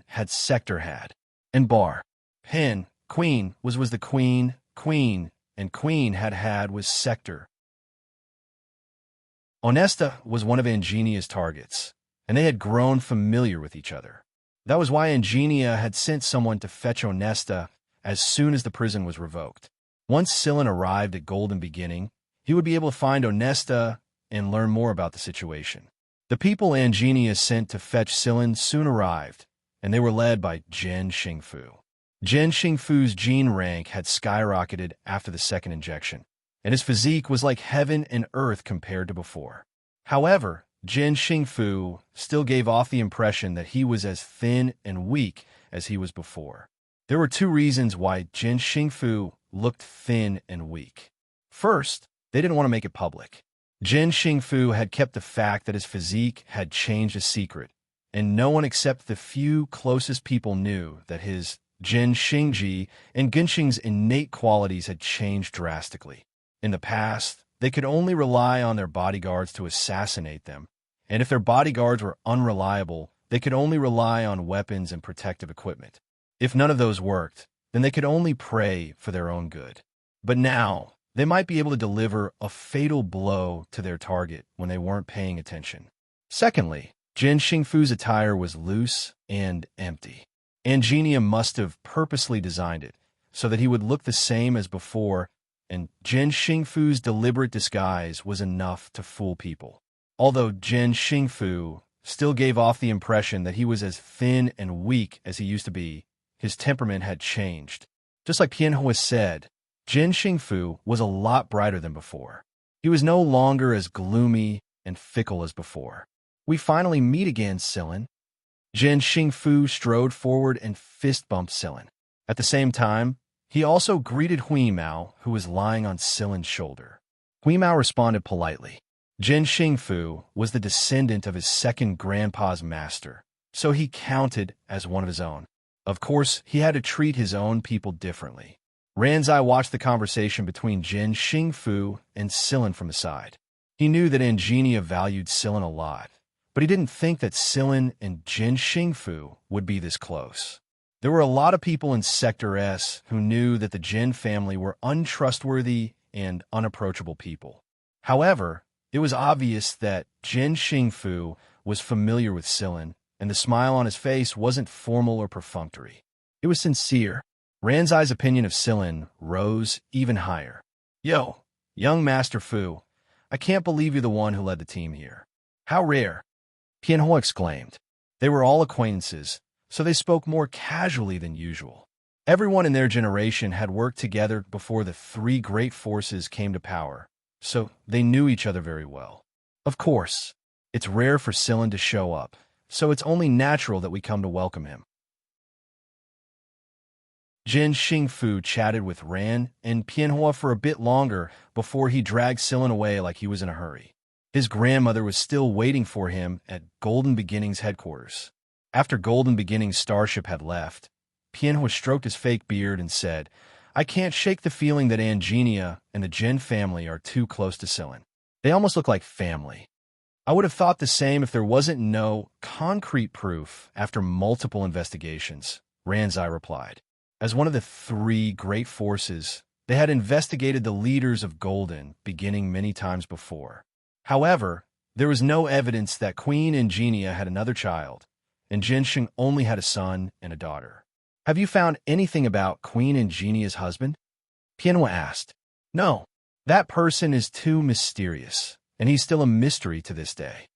had Sector had. And Bar. Pen, Queen was the Queen, and Queen had was Sector. Onesta was one of Angenia's targets, and they had grown familiar with each other. That was why Angenia had sent someone to fetch Onesta as soon as the prison was revoked. Once Sillin arrived at Golden Beginning, he would be able to find Onesta and learn more about the situation. The people Angenia sent to fetch Sillin soon arrived, and they were led by Zhen Xingfu. Zhen Xingfu's gene rank had skyrocketed after the second injection, and his physique was like heaven and earth compared to before. However, Zhen Xingfu still gave off the impression that he was as thin and weak as he was before. There were two reasons why Zhen Xingfu looked thin and weak. First, they didn't want to make it public. Zhen Xingfu had kept the fact that his physique had changed a secret, and no one except the few closest people knew that his Zhen Xingji and Genxing's innate qualities had changed drastically. In the past, they could only rely on their bodyguards to assassinate them, and if their bodyguards were unreliable, they could only rely on weapons and protective equipment. If none of those worked, then they could only pray for their own good. But now, they might be able to deliver a fatal blow to their target when they weren't paying attention. Secondly, Zhen Xingfu's attire was loose and empty. Xianxia must have purposely designed it so that he would look the same as before, and Jin Xingfu's deliberate disguise was enough to fool people. Although Jin Xingfu still gave off the impression that he was as thin and weak as he used to be, his temperament had changed. Just like Pianhua said, Jin Xingfu was a lot brighter than before. He was no longer as gloomy and fickle as before. "We finally meet again, Sillin." Jin Xingfu strode forward and fist-bumped Sillin. At the same time, he also greeted Huimao, who was lying on Sillin's shoulder. Huimao responded politely. Jin Xingfu was the descendant of his second grandpa's master, so he counted as one of his own. Of course, he had to treat his own people differently. Ranzai watched the conversation between Jin Xingfu and Sillin from the side. He knew that Xianxia valued Sillin a lot, but he didn't think that Sillin and Jin Xingfu would be this close. There were a lot of people in Sector S who knew that the Jin family were untrustworthy and unapproachable people. However, it was obvious that Jin Xingfu was familiar with Sillin, and the smile on his face wasn't formal or perfunctory. It was sincere. Ranzai's opinion of Sillin rose even higher. "Yo, young Master Fu, I can't believe you're the one who led the team here." "How rare," Pianhua exclaimed. They were all acquaintances, so they spoke more casually than usual. Everyone in their generation had worked together before the three great forces came to power, so they knew each other very well. "Of course, it's rare for Sillin to show up, so it's only natural that we come to welcome him." Jin Xingfu chatted with Ran and Pianhua for a bit longer before he dragged Sillin away like he was in a hurry. His grandmother was still waiting for him at Golden Beginnings headquarters. After Golden Beginnings starship had left, Pianhua stroked his fake beard and said, "I can't shake the feeling that Xianxia and the Jin family are too close to Sillin. They almost look like family." "I would have thought the same if there wasn't no concrete proof after multiple investigations," Ranzai replied. As one of the three great forces, they had investigated the leaders of Golden Beginning many times before. However, there was no evidence that Queen Xianxia had another child, and Jinsheng only had a son and a daughter. "Have you found anything about Queen Xianxia's husband?" Pianhua asked. "No, that person is too mysterious, and he's still a mystery to this day."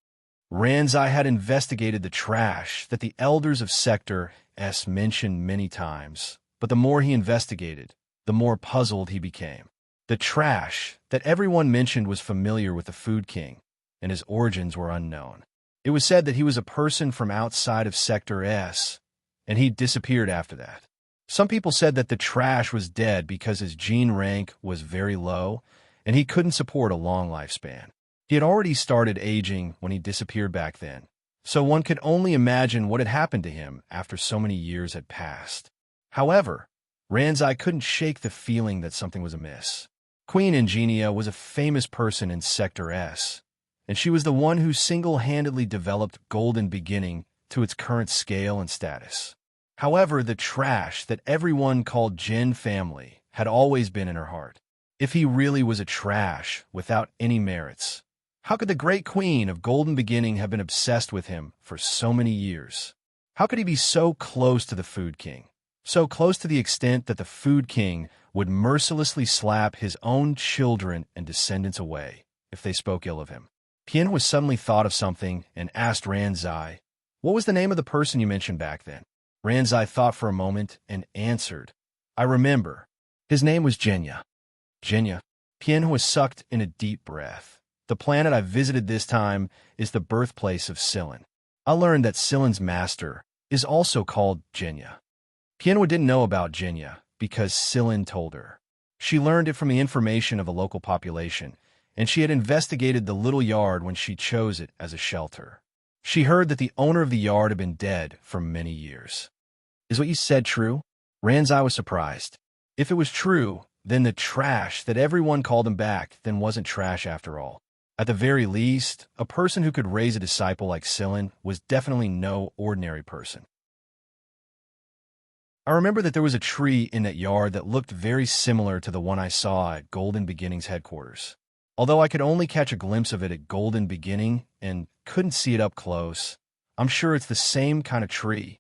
Ranzai had investigated the trash that the elders of Sector S mentioned many times, but the more he investigated, the more puzzled he became. The trash that everyone mentioned was familiar with the Food King, and his origins were unknown. It was said that he was a person from outside of Sector S, and he disappeared after that. Some people said that the trash was dead because his gene rank was very low, and he couldn't support a long lifespan. He had already started aging when he disappeared back then, so one could only imagine what had happened to him after so many years had passed. However, Ranzai couldn't shake the feeling that something was amiss. Queen Xianxia was a famous person in Sector S, and she was the one who single-handedly developed Golden Beginning to its current scale and status. However, the trash that everyone called Jin family had always been in her heart. If he really was a trash without any merits, how could the great queen of Golden Beginning have been obsessed with him for so many years? How could he be so close to the Food King? So close to the extent that the Food King would mercilessly slap his own children and descendants away if they spoke ill of him. Pianhua suddenly thought of something and asked Ranzai, "What was the name of the person you mentioned back then?" Ranzai thought for a moment and answered, "I remember. His name was Xianxia." "Xianxia?" Pianhua sucked in a deep breath. "The planet I visited this time is the birthplace of Sillin. I learned that Sillin's master is also called Xianxia." Pianhua didn't know about Xianxia because Sillin told her. She learned it from the information of the local population, and she had investigated the little yard when she chose it as a shelter. She heard that the owner of the yard had been dead for many years. "Is what you said true?" Ranzai was surprised. If it was true, then the trash that everyone called him back then wasn't trash after all. At the very least, a person who could raise a disciple like Sillin was definitely no ordinary person. "I remember that there was a tree in that yard that looked very similar to the one I saw at Golden Beginnings headquarters. Although I could only catch a glimpse of it at Golden Beginning and couldn't see it up close, I'm sure it's the same kind of tree."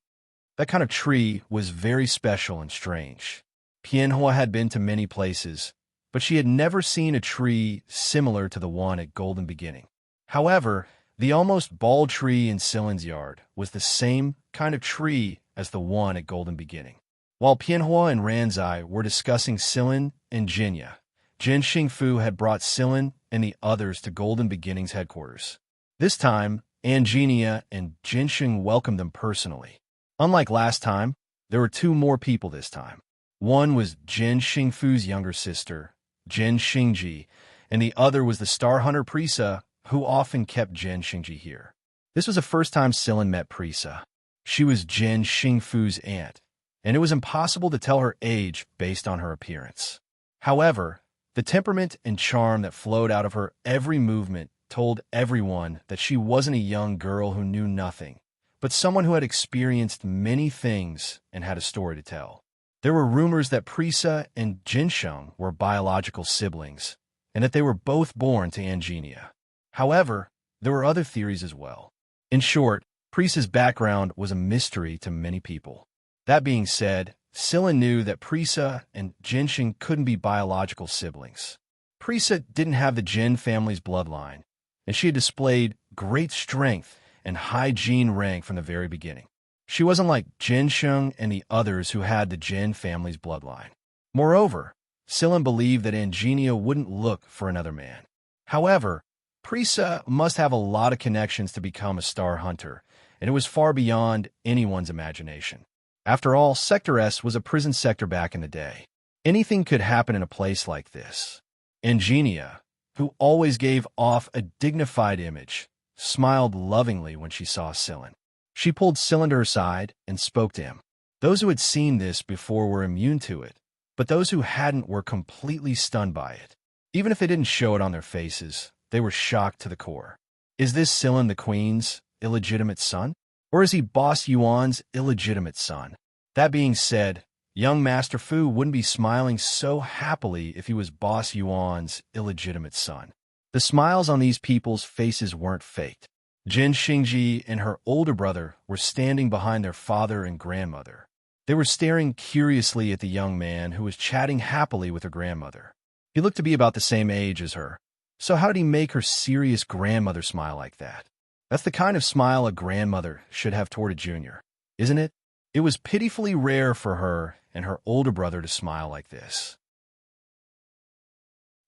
That kind of tree was very special and strange. Pianhua had been to many places, but she had never seen a tree similar to the one at Golden Beginning. However, the almost bald tree in Silen's yard was the same kind of tree as the one at Golden Beginning. While Pianhua and Ranzai were discussing Silen and Jinya, Jin Xingfu had brought Silen and the others to Golden Beginning's headquarters. This time, Anginia and Jinxing welcomed them personally. Unlike last time, there were two more people this time. One was Jin Xingfu's younger sister, Jin Xingji, and the other was the Star Hunter Prisa, who often kept Jin Xingji here. This was the first time Silen met Prisa. She was Jin Xingfu's aunt, and it was impossible to tell her age based on her appearance. However, the temperament and charm that flowed out of her every movement told everyone that she wasn't a young girl who knew nothing, but someone who had experienced many things and had a story to tell. There were rumors that Prisa and Jinsheng were biological siblings, and that they were both born to Anginia. However, there were other theories as well. In short, Prisa's background was a mystery to many people. That being said, Silen knew that Prisa and Jinsheng couldn't be biological siblings. Prisa didn't have the Jin family's bloodline, and she had displayed great strength and high gene rank from the very beginning. She wasn't like Jinsheng and the others who had the Jin family's bloodline. Moreover, Silen believed that Anginia wouldn't look for another man. However, Prisa must have a lot of connections to become a star hunter, and it was far beyond anyone's imagination. After all, Sector S was a prison sector back in the day. Anything could happen in a place like this. Anginia, who always gave off a dignified image, smiled lovingly when she saw Silen. She pulled Silen to her side and spoke to him. Those who had seen this before were immune to it, but those who hadn't were completely stunned by it. Even if they didn't show it on their faces, they were shocked to the core. Is this Silen the Queen's illegitimate son? Or is he Boss Yuan's illegitimate son? That being said, young Master Fu wouldn't be smiling so happily if he was Boss Yuan's illegitimate son. The smiles on these people's faces weren't faked. Jin Xingji and her older brother were standing behind their father and grandmother. They were staring curiously at the young man who was chatting happily with her grandmother. He looked to be about the same age as her, so how did he make her serious grandmother smile like that? That's the kind of smile a grandmother should have toward a junior, isn't it? It was pitifully rare for her and her older brother to smile like this.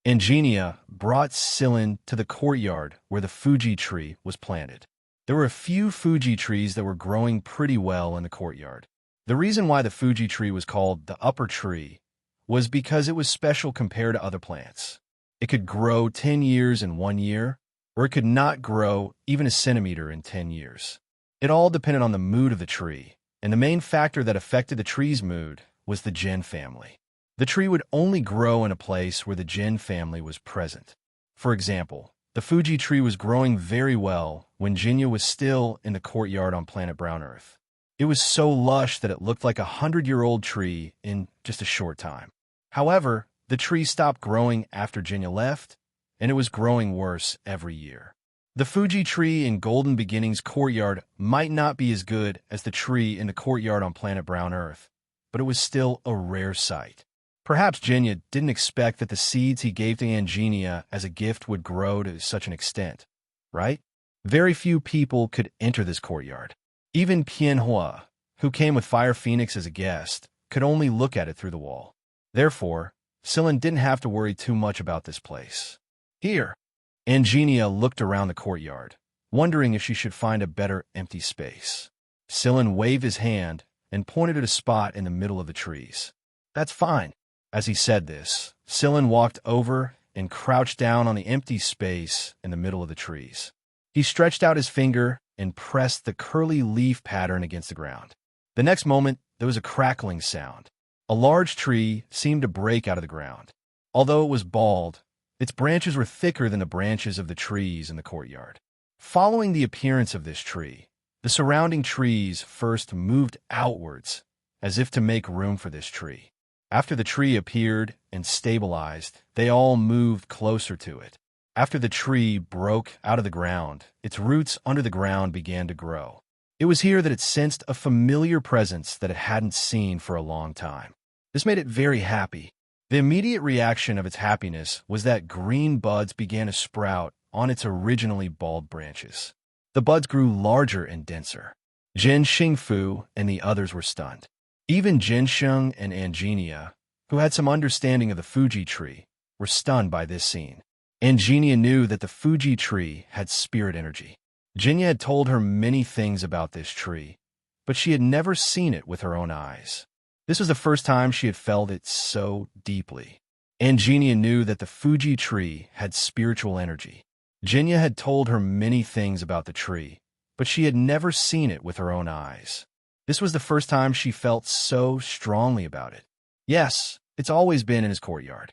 Anginia brought Silen to the courtyard where the Fuji tree was planted. There were a few Fuji trees that were growing pretty well in the courtyard. The reason why the Fuji tree was called the upper tree was because it was special compared to other plants. It could grow 10 years in 1 year, or it could not grow even a centimeter in 10 years. It all depended on the mood of the tree, and the main factor that affected the tree's mood was the Jin family. The tree would only grow in a place where the Jin family was present. For example, the Fuji tree was growing very well when Jinya was still in the courtyard on planet Brown Earth. It was so lush that it looked like a 100-year-old tree in just a short time. However, the tree stopped growing after Jinya left, and it was growing worse every year. The Fuji tree in Golden Beginning's courtyard might not be as good as the tree in the courtyard on planet Brown Earth, but it was still a rare sight. Perhaps Jinya didn't expect that the seeds he gave to Anginia as a gift would grow to such an extent, right? Very few people could enter this courtyard. Even Pianhua, who came with Fire Phoenix as a guest, could only look at it through the wall. Therefore, Silen didn't have to worry too much about this place. Here, Anginia looked around the courtyard, wondering if she should find a better empty space. Silen waved his hand and pointed at a spot in the middle of the trees. That's fine. As he said this, Silen walked over and crouched down on the empty space in the middle of the trees. He stretched out his finger and pressed the curly leaf pattern against the ground. The next moment, there was a crackling sound. A large tree seemed to break out of the ground. Although it was bald, its branches were thicker than the branches of the trees in the courtyard. Following the appearance of this tree, the surrounding trees first moved outwards, as if to make room for this tree. After the tree appeared and stabilized, they all moved closer to it. After the tree broke out of the ground, its roots under the ground began to grow. It was here that it sensed a familiar presence that it hadn't seen for a long time. This made it very happy. The immediate reaction of its happiness was that green buds began to sprout on its originally bald branches. The buds grew larger and denser. Jin Xingfu and the others were stunned. Even Jinsheng and Angenia, who had some understanding of the Fuji tree, were stunned by this scene. Angenia knew that the Fuji tree had spirit energy. Jinya had told her many things about this tree, but she had never seen it with her own eyes. This was the first time she had felt it so deeply. Angenia knew that the Fuji tree had spiritual energy. Jinya had told her many things about the tree, but she had never seen it with her own eyes. This was the first time she felt so strongly about it. Yes, it's always been in his courtyard.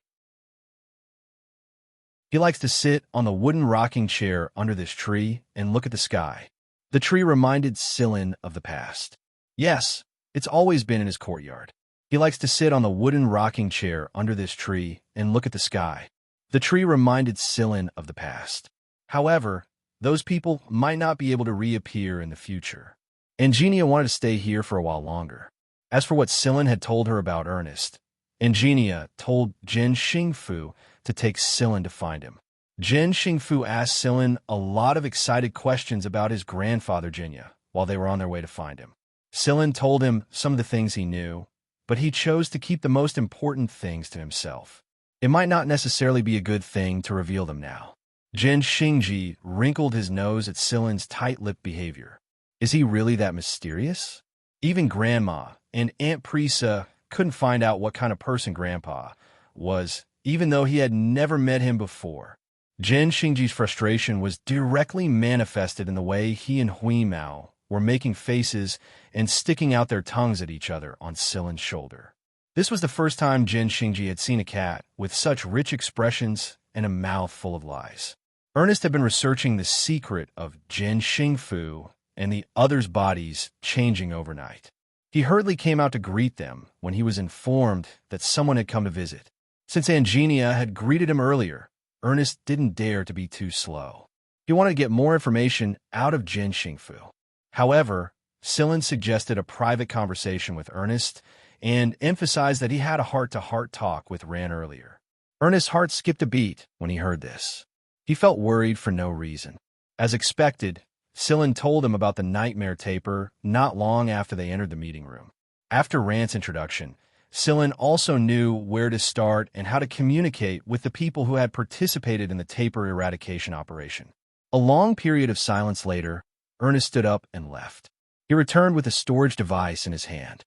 He likes to sit on the wooden rocking chair under this tree and look at the sky. The tree reminded Sillin of the past. Yes, it's always been in his courtyard. He likes to sit on the wooden rocking chair under this tree and look at the sky. The tree reminded Sillin of the past. However, those people might not be able to reappear in the future. Angenia wanted to stay here for a while longer. As for what Sillin had told her about Ernest, Angenia told Jin Xingfu to take Sillin to find him. Jin Xingfu asked Sillin a lot of excited questions about his grandfather Jinya while they were on their way to find him. Sillin told him some of the things he knew, but he chose to keep the most important things to himself. It might not necessarily be a good thing to reveal them now. Jin Xingji wrinkled his nose at Sillin's tight-lipped behavior. Is he really that mysterious? Even Grandma and Aunt Prisa couldn't find out what kind of person Grandpa was, even though he had never met him before. Jin Xingji's frustration was directly manifested in the way he and Hui Mao were making faces and sticking out their tongues at each other on Sillin's shoulder. This was the first time Jin Xingji had seen a cat with such rich expressions and a mouth full of lies. Ernest had been researching the secret of Jin Xingfu and the others' bodies changing overnight. He hurriedly came out to greet them when he was informed that someone had come to visit. Since Angenia had greeted him earlier, Ernest didn't dare to be too slow. He wanted to get more information out of Jin Xingfu. However, Sillin suggested a private conversation with Ernest and emphasized that he had a heart-to-heart talk with Ran earlier. Ernest's heart skipped a beat when he heard this. He felt worried for no reason. As expected, Sillin told him about the nightmare taper not long after they entered the meeting room. After Rand's introduction, Sillin also knew where to start and how to communicate with the people who had participated in the taper eradication operation. A long period of silence later, Ernest stood up and left. He returned with a storage device in his hand.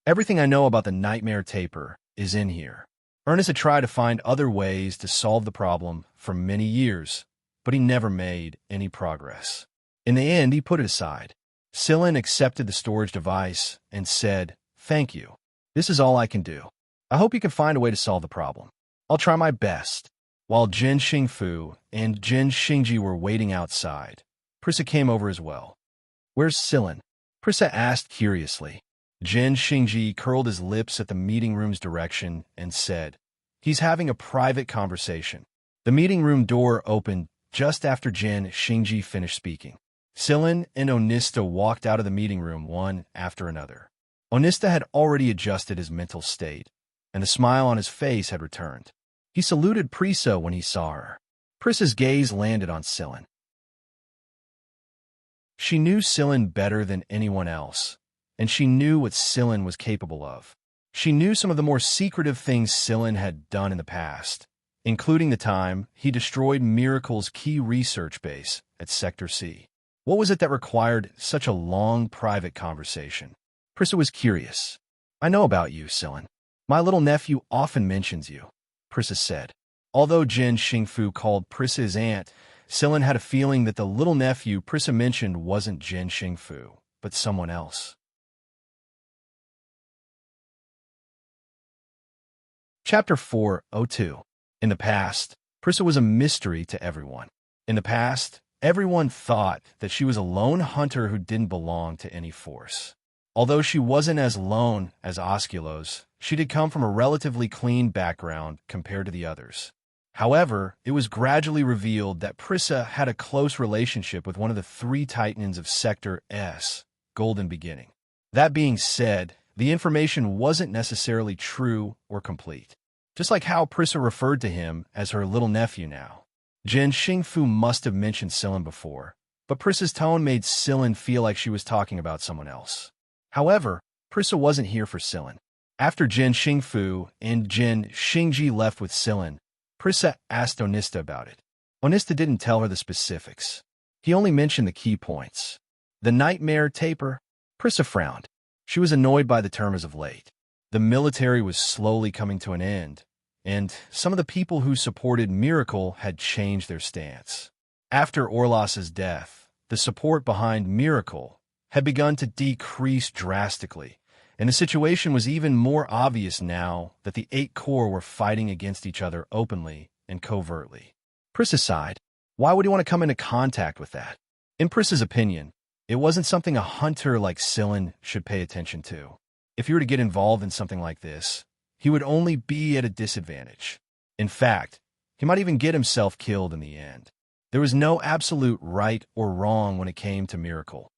Everything I know about the nightmare taper is in here. Ernest had tried to find other ways to solve the problem for many years, but he never made any progress. In the end, he put it aside. Sillin accepted the storage device and said, "Thank you. This is all I can do. I hope you can find a way to solve the problem. I'll try my best." While Jin Xingfu and Jin Xingji were waiting outside, Prissa came over as well. "Where's Sillin?" Prissa asked curiously. Jin Xingji curled his lips at the meeting room's direction and said, "He's having a private conversation." The meeting room door opened just after Jin Xingji finished speaking. Sillin and Onista walked out of the meeting room one after another. Onista had already adjusted his mental state, and the smile on his face had returned. He saluted Prisa when he saw her. Prissa's gaze landed on Sillin. She knew Sillin better than anyone else, and she knew what Sillin was capable of. She knew some of the more secretive things Sillin had done in the past, including the time he destroyed Miracle's key research base at Sector C. What was it that required such a long private conversation? Prissa was curious. "I know about you, Sillin. My little nephew often mentions you," Prissa said. Although Jin Xingfu called Prissa his aunt, Sillin had a feeling that the little nephew Prissa mentioned wasn't Jin Xingfu, but someone else. Chapter 402. In the past, Prissa was a mystery to everyone. In the past, everyone thought that she was a lone hunter who didn't belong to any force. Although she wasn't as lone as Osculos, she did come from a relatively clean background compared to the others. However, it was gradually revealed that Prissa had a close relationship with one of the three titans of Sector S, golden beginning. That being said, the information wasn't necessarily true or complete. Just like how Prissa referred to him as her little nephew now. Jin Xingfu must have mentioned Sillin before, but Prissa's tone made Sillin feel like she was talking about someone else. However, Prissa wasn't here for Sillin. After Jin Xingfu and Jin Xingji left with Sillin, Prissa asked Onista about it. Onista didn't tell her the specifics. He only mentioned the key points. The nightmare taper? Prissa frowned. She was annoyed by the term as of late. The military was slowly coming to an end, and some of the people who supported Miracle had changed their stance. After Orlas's death, the support behind Miracle had begun to decrease drastically, and the situation was even more obvious now that the 8 Corps were fighting against each other openly and covertly. Prissa sighed. Why would he want to come into contact with that? In Prissa's opinion, it wasn't something a hunter like Sillin should pay attention to. If he were to get involved in something like this, he would only be at a disadvantage. In fact, he might even get himself killed in the end. There was no absolute right or wrong when it came to Miracle.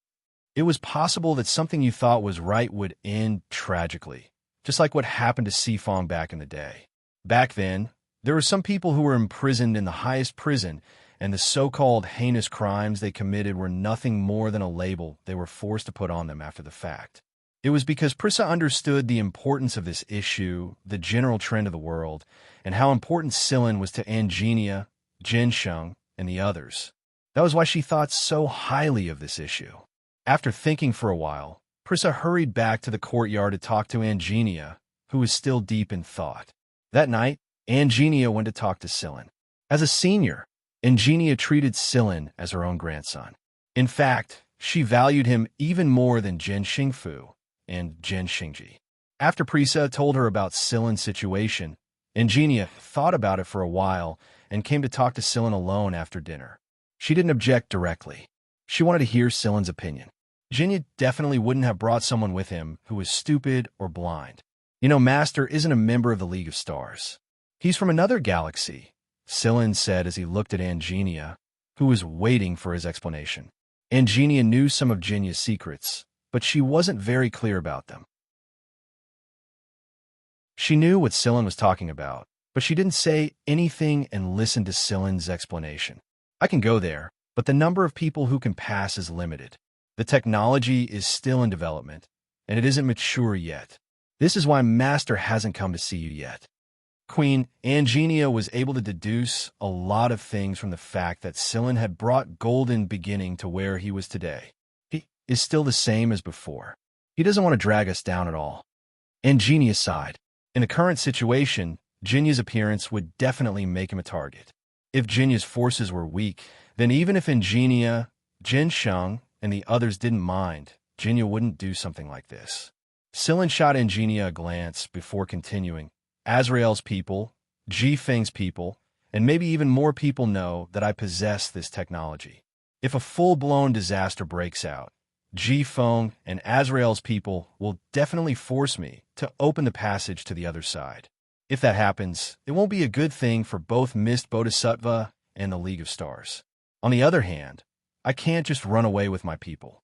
It was possible that something you thought was right would end tragically, just like what happened to Sifong back in the day. Back then, there were some people who were imprisoned in the highest prison, and the so-called heinous crimes they committed were nothing more than a label they were forced to put on them after the fact. It was because Prissa understood the importance of this issue, the general trend of the world, and how important Sillin was to Angenia, Jinsheng, and the others. That was why she thought so highly of this issue. After thinking for a while, Prissa hurried back to the courtyard to talk to Angenia, who was still deep in thought. That night, Angenia went to talk to Sillin. As a senior, Angenia treated Sillin as her own grandson. In fact, she valued him even more than Jin Xingfu and Jin Xingji. After Prissa told her about Sillin's situation, Angenia thought about it for a while and came to talk to Sillin alone after dinner. She didn't object directly. She wanted to hear Sillin's opinion. Jinya definitely wouldn't have brought someone with him who was stupid or blind. You know, Master isn't a member of the League of Stars. He's from another galaxy, Sillin said as he looked at Angenia, who was waiting for his explanation. Angenia knew some of Jinya's secrets, but she wasn't very clear about them. She knew what Sillin was talking about, but she didn't say anything and listened to Sillin's explanation. I can go there, but the number of people who can pass is limited. The technology is still in development, and it isn't mature yet. This is why Master hasn't come to see you yet. Queen Angenia was able to deduce a lot of things from the fact that Sillin had brought Golden Beginning to where he was today. He is still the same as before. He doesn't want to drag us down at all. Angenia sighed. In the current situation, Jinya's appearance would definitely make him a target. If Jinya's forces were weak, then even if Angenia, Jinsheng, and the others didn't mind, Jinya wouldn't do something like this. Sillin shot Angenia a glance before continuing. Azrael's people, Ji Feng's people, and maybe even more people know that I possess this technology. If a full-blown disaster breaks out, Ji Feng and Azrael's people will definitely force me to open the passage to the other side. If that happens, it won't be a good thing for both Mist Bodhisattva and the League of Stars. On the other hand, I can't just run away with my people.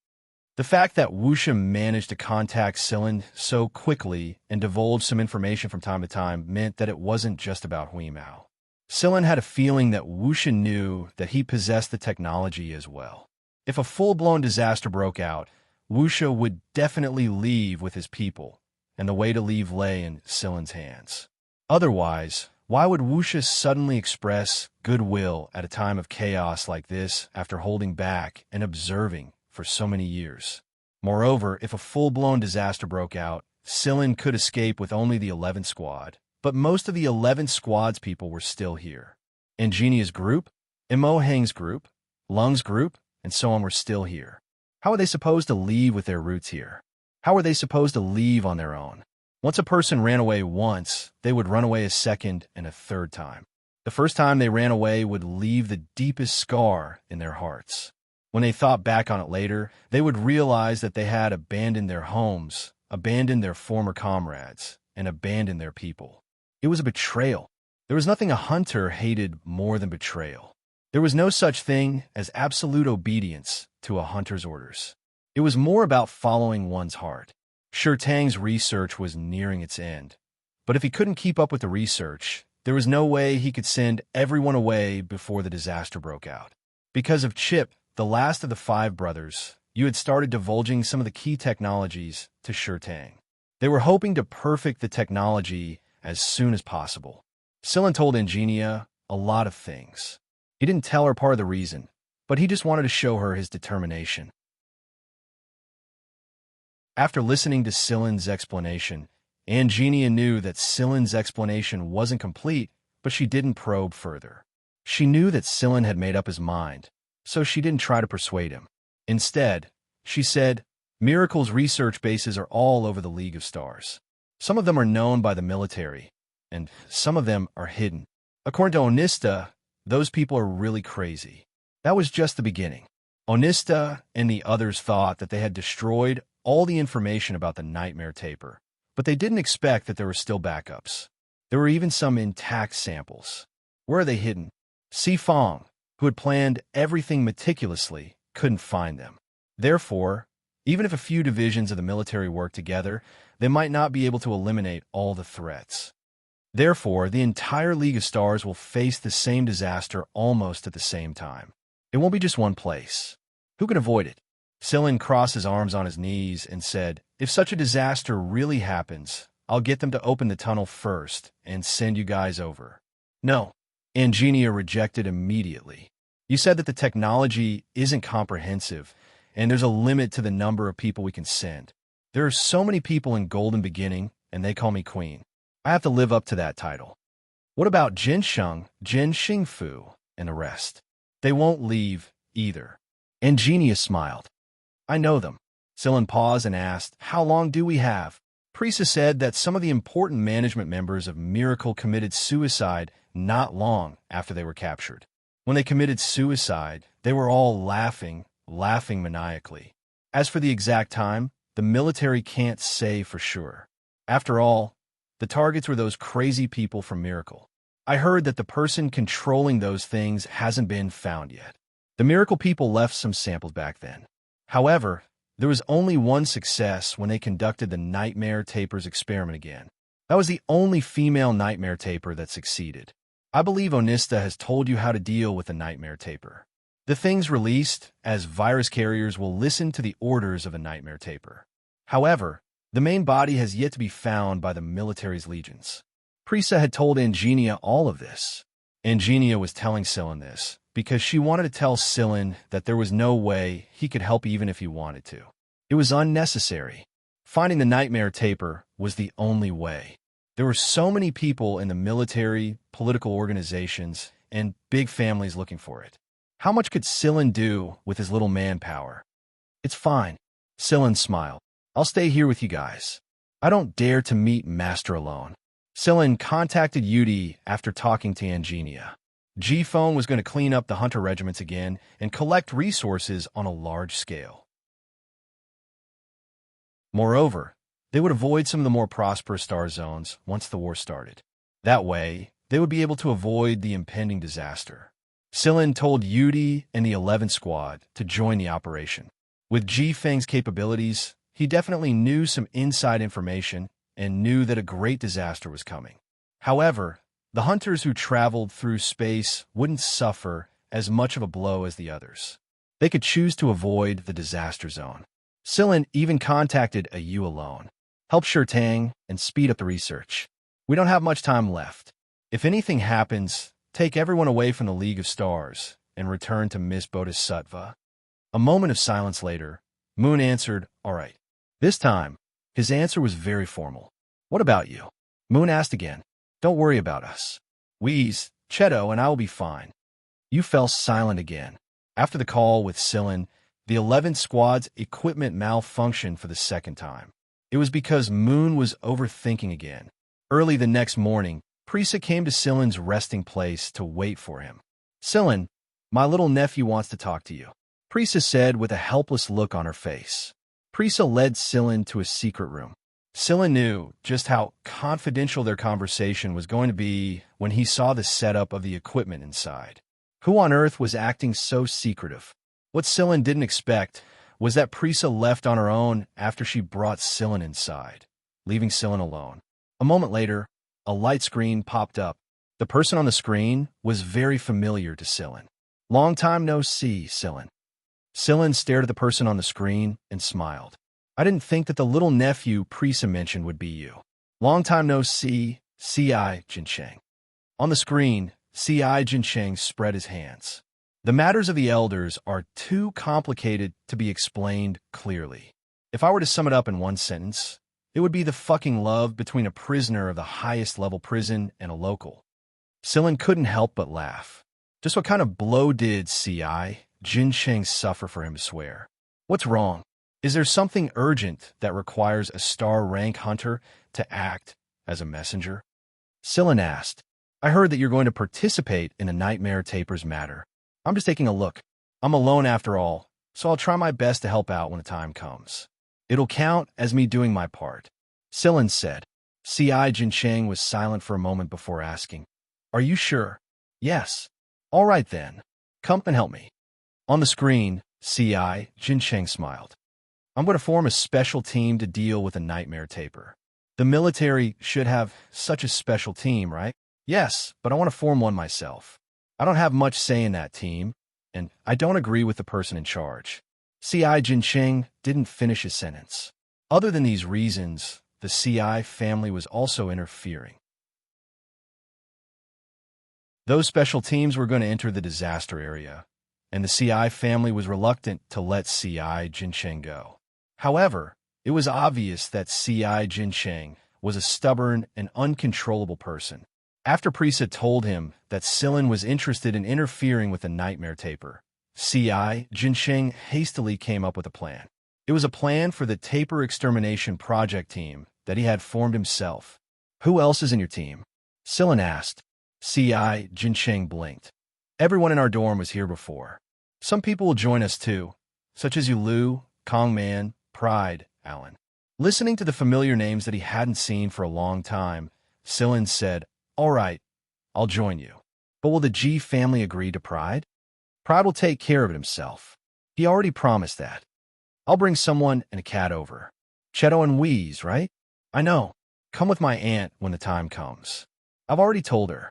The fact that Wuxia managed to contact Sillin so quickly and divulge some information from time to time meant that it wasn't just about Huimao. Sillin had a feeling that Wuxia knew that he possessed the technology as well. If a full-blown disaster broke out, Wuxia would definitely leave with his people, and the way to leave lay in Sillin's hands. Otherwise, why would Wuxia suddenly express goodwill at a time of chaos like this after holding back and observing for so many years? Moreover, if a full-blown disaster broke out, Sillin could escape with only the 11th squad, but most of the 11th squad's people were still here. Ingenia's group, Imo Heng's group, Lung's group, and so on were still here. How are they supposed to leave with their roots here? How are they supposed to leave on their own? Once a person ran away once, they would run away a second and a third time. The first time they ran away would leave the deepest scar in their hearts. When they thought back on it later, they would realize that they had abandoned their homes, abandoned their former comrades, and abandoned their people. It was a betrayal. There was nothing a hunter hated more than betrayal. There was no such thing as absolute obedience to a hunter's orders. It was more about following one's heart. Sure Tang's research was nearing its end, but if he couldn't keep up with the research, there was no way he could send everyone away before the disaster broke out. Because of Chip, the last of the 5 brothers, you had started divulging some of the key technologies to Sure Tang. They were hoping to perfect the technology as soon as possible. Sillin told Xianxia a lot of things. He didn't tell her part of the reason, but he just wanted to show her his determination. After listening to Sillin's explanation, Xianxia knew that Sillin's explanation wasn't complete, but she didn't probe further. She knew that Sillin had made up his mind, so she didn't try to persuade him. Instead, she said, Miracle's research bases are all over the League of Stars. Some of them are known by the military, and some of them are hidden. According to Onista, those people are really crazy. That was just the beginning. Onista and the others thought that they had destroyed all the information about the Nightmare Taper, but they didn't expect that there were still backups. There were even some intact samples. Where are they hidden? Si Fong, who had planned everything meticulously, couldn't find them. Therefore, even if a few divisions of the military work together, they might not be able to eliminate all the threats. Therefore, the entire League of Stars will face the same disaster almost at the same time. It won't be just one place. Who can avoid it? Sillin crossed his arms on his knees and said, if such a disaster really happens, I'll get them to open the tunnel first and send you guys over. No, Xianxia rejected immediately. You said that the technology isn't comprehensive, and there's a limit to the number of people we can send. There are so many people in Golden Beginning, and they call me Queen. I have to live up to that title. What about Jin Sheng, Jin Xingfu, and the rest? They won't leave, either. Xianxia smiled. I know them. Sillin paused and asked, how long do we have? Prisa said that some of the important management members of Miracle committed suicide not long after they were captured. When they committed suicide, they were all laughing maniacally. As for the exact time, the military can't say for sure. After all, the targets were those crazy people from Miracle. I heard that the person controlling those things hasn't been found yet. The Miracle people left some samples back then. However, there was only one success when they conducted the Nightmare Tapers experiment again. That was the only female Nightmare Taper that succeeded. I believe Onista has told you how to deal with the Nightmare Taper. The things released as virus carriers will listen to the orders of a Nightmare Taper. However, the main body has yet to be found by the military's legions. Prisa had told Xianxia all of this. Xianxia was telling Sillin this because she wanted to tell Sillin that there was no way he could help even if he wanted to. It was unnecessary. Finding the Nightmare Taper was the only way. There were so many people in the military, political organizations, and big families looking for it. How much could Sillin do with his little manpower? It's fine. Sillin smiled. I'll stay here with you guys. I don't dare to meet Master alone. Sillin contacted Yudi after talking to Xianxia. G-Phone was going to clean up the hunter regiments again and collect resources on a large scale. Moreover, they would avoid some of the more prosperous star zones once the war started. That way, they would be able to avoid the impending disaster. Sillin told Yudi and the 11th Squad to join the operation. With Ji-Feng's capabilities, he definitely knew some inside information and knew that a great disaster was coming. However, the hunters who traveled through space wouldn't suffer as much of a blow as the others. They could choose to avoid the disaster zone. Sillin even contacted a U alone. Help Sure Tang and speed up the research. We don't have much time left. If anything happens, take everyone away from the League of Stars and return to Miss Bodhisattva. A moment of silence later, Moon answered, all right. This time, his answer was very formal. What about you? Moon asked again. Don't worry about us. Wheeze, Cheto, and I will be fine. You fell silent again. After the call with Sillin, the 11th Squad's equipment malfunctioned for the second time. It was because Moon was overthinking again. Early the next morning, Prisa came to Sillin's resting place to wait for him. Sillin, my little nephew wants to talk to you, Prisa said with a helpless look on her face. Prisa led Sillin to a secret room. Sillin knew just how confidential their conversation was going to be when he saw the setup of the equipment inside. Who on earth was acting so secretive? What Sillin didn't expect was that Prisa left on her own after she brought Scylla inside, leaving Scylla alone. A moment later, a light screen popped up. The person on the screen was very familiar to Scylla. "Long time no see, Scylla." Scylla stared at the person on the screen and smiled. "I didn't think that the little nephew Prisa mentioned would be you. Long time no see, C.I. Xianxia." On the screen, C.I. Xianxia spread his hands. "The matters of the elders are too complicated to be explained clearly. If I were to sum it up in one sentence, it would be the fucking love between a prisoner of the highest level prison and a local." Scylla couldn't help but laugh. Just what kind of blow did C.I. Xianxia suffer for him to swear? What's wrong? Is there something urgent that requires a star rank hunter to act as a messenger? Scylla asked, "I heard that you're going to participate in a Nightmare Taper's matter. I'm just taking a look. I'm alone after all, so I'll try my best to help out when the time comes. It'll count as me doing my part," Scylla said. C.I. Xianxia was silent for a moment before asking, "Are you sure?" "Yes." "All right then. Come and help me." On the screen, C.I. Xianxia smiled. "I'm going to form a special team to deal with a Nightmare Taper." "The military should have such a special team, right?" "Yes, but I want to form one myself. I don't have much say in that team, and I don't agree with the person in charge." C.I. Xianxia didn't finish his sentence. Other than these reasons, the C.I. family was also interfering. Those special teams were going to enter the disaster area, and the C.I. family was reluctant to let C.I. Xianxia go. However, it was obvious that C.I. Xianxia was a stubborn and uncontrollable person. After Prisa told him that Scylla was interested in interfering with the Nightmare Taper, C.I. Xianxia hastily came up with a plan. It was a plan for the Taper Extermination Project team that he had formed himself. "Who else is in your team?" Scylla asked. C.I. Xianxia blinked. "Everyone in our dorm was here before. Some people will join us too, such as Yulu, Kongman, Pride, Alan." Listening to the familiar names that he hadn't seen for a long time, Scylla said, "All right, I'll join you. But will the G family agree to Pride?" "Pride will take care of it himself. He already promised that. I'll bring someone and a cat over. Cheto and Wheeze, right?" "I know. Come with my aunt when the time comes. I've already told her."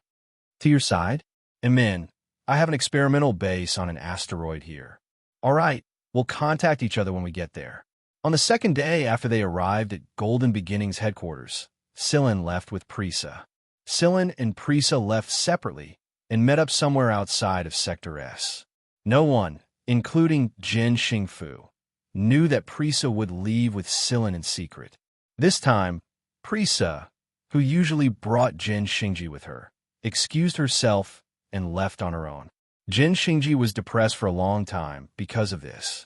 "To your side?" "Amen. I have an experimental base on an asteroid here." "All right, we'll contact each other when we get there." On the second day after they arrived at Golden Beginnings headquarters, Scylla left with Prisa. Scylla and Prisa left separately and met up somewhere outside of Sector S. No one, including Jin Xingfu, knew that Prisa would leave with Scylla in secret. This time, Prisa, who usually brought Jin Xingji with her, excused herself and left on her own. Jin Xingji was depressed for a long time because of this.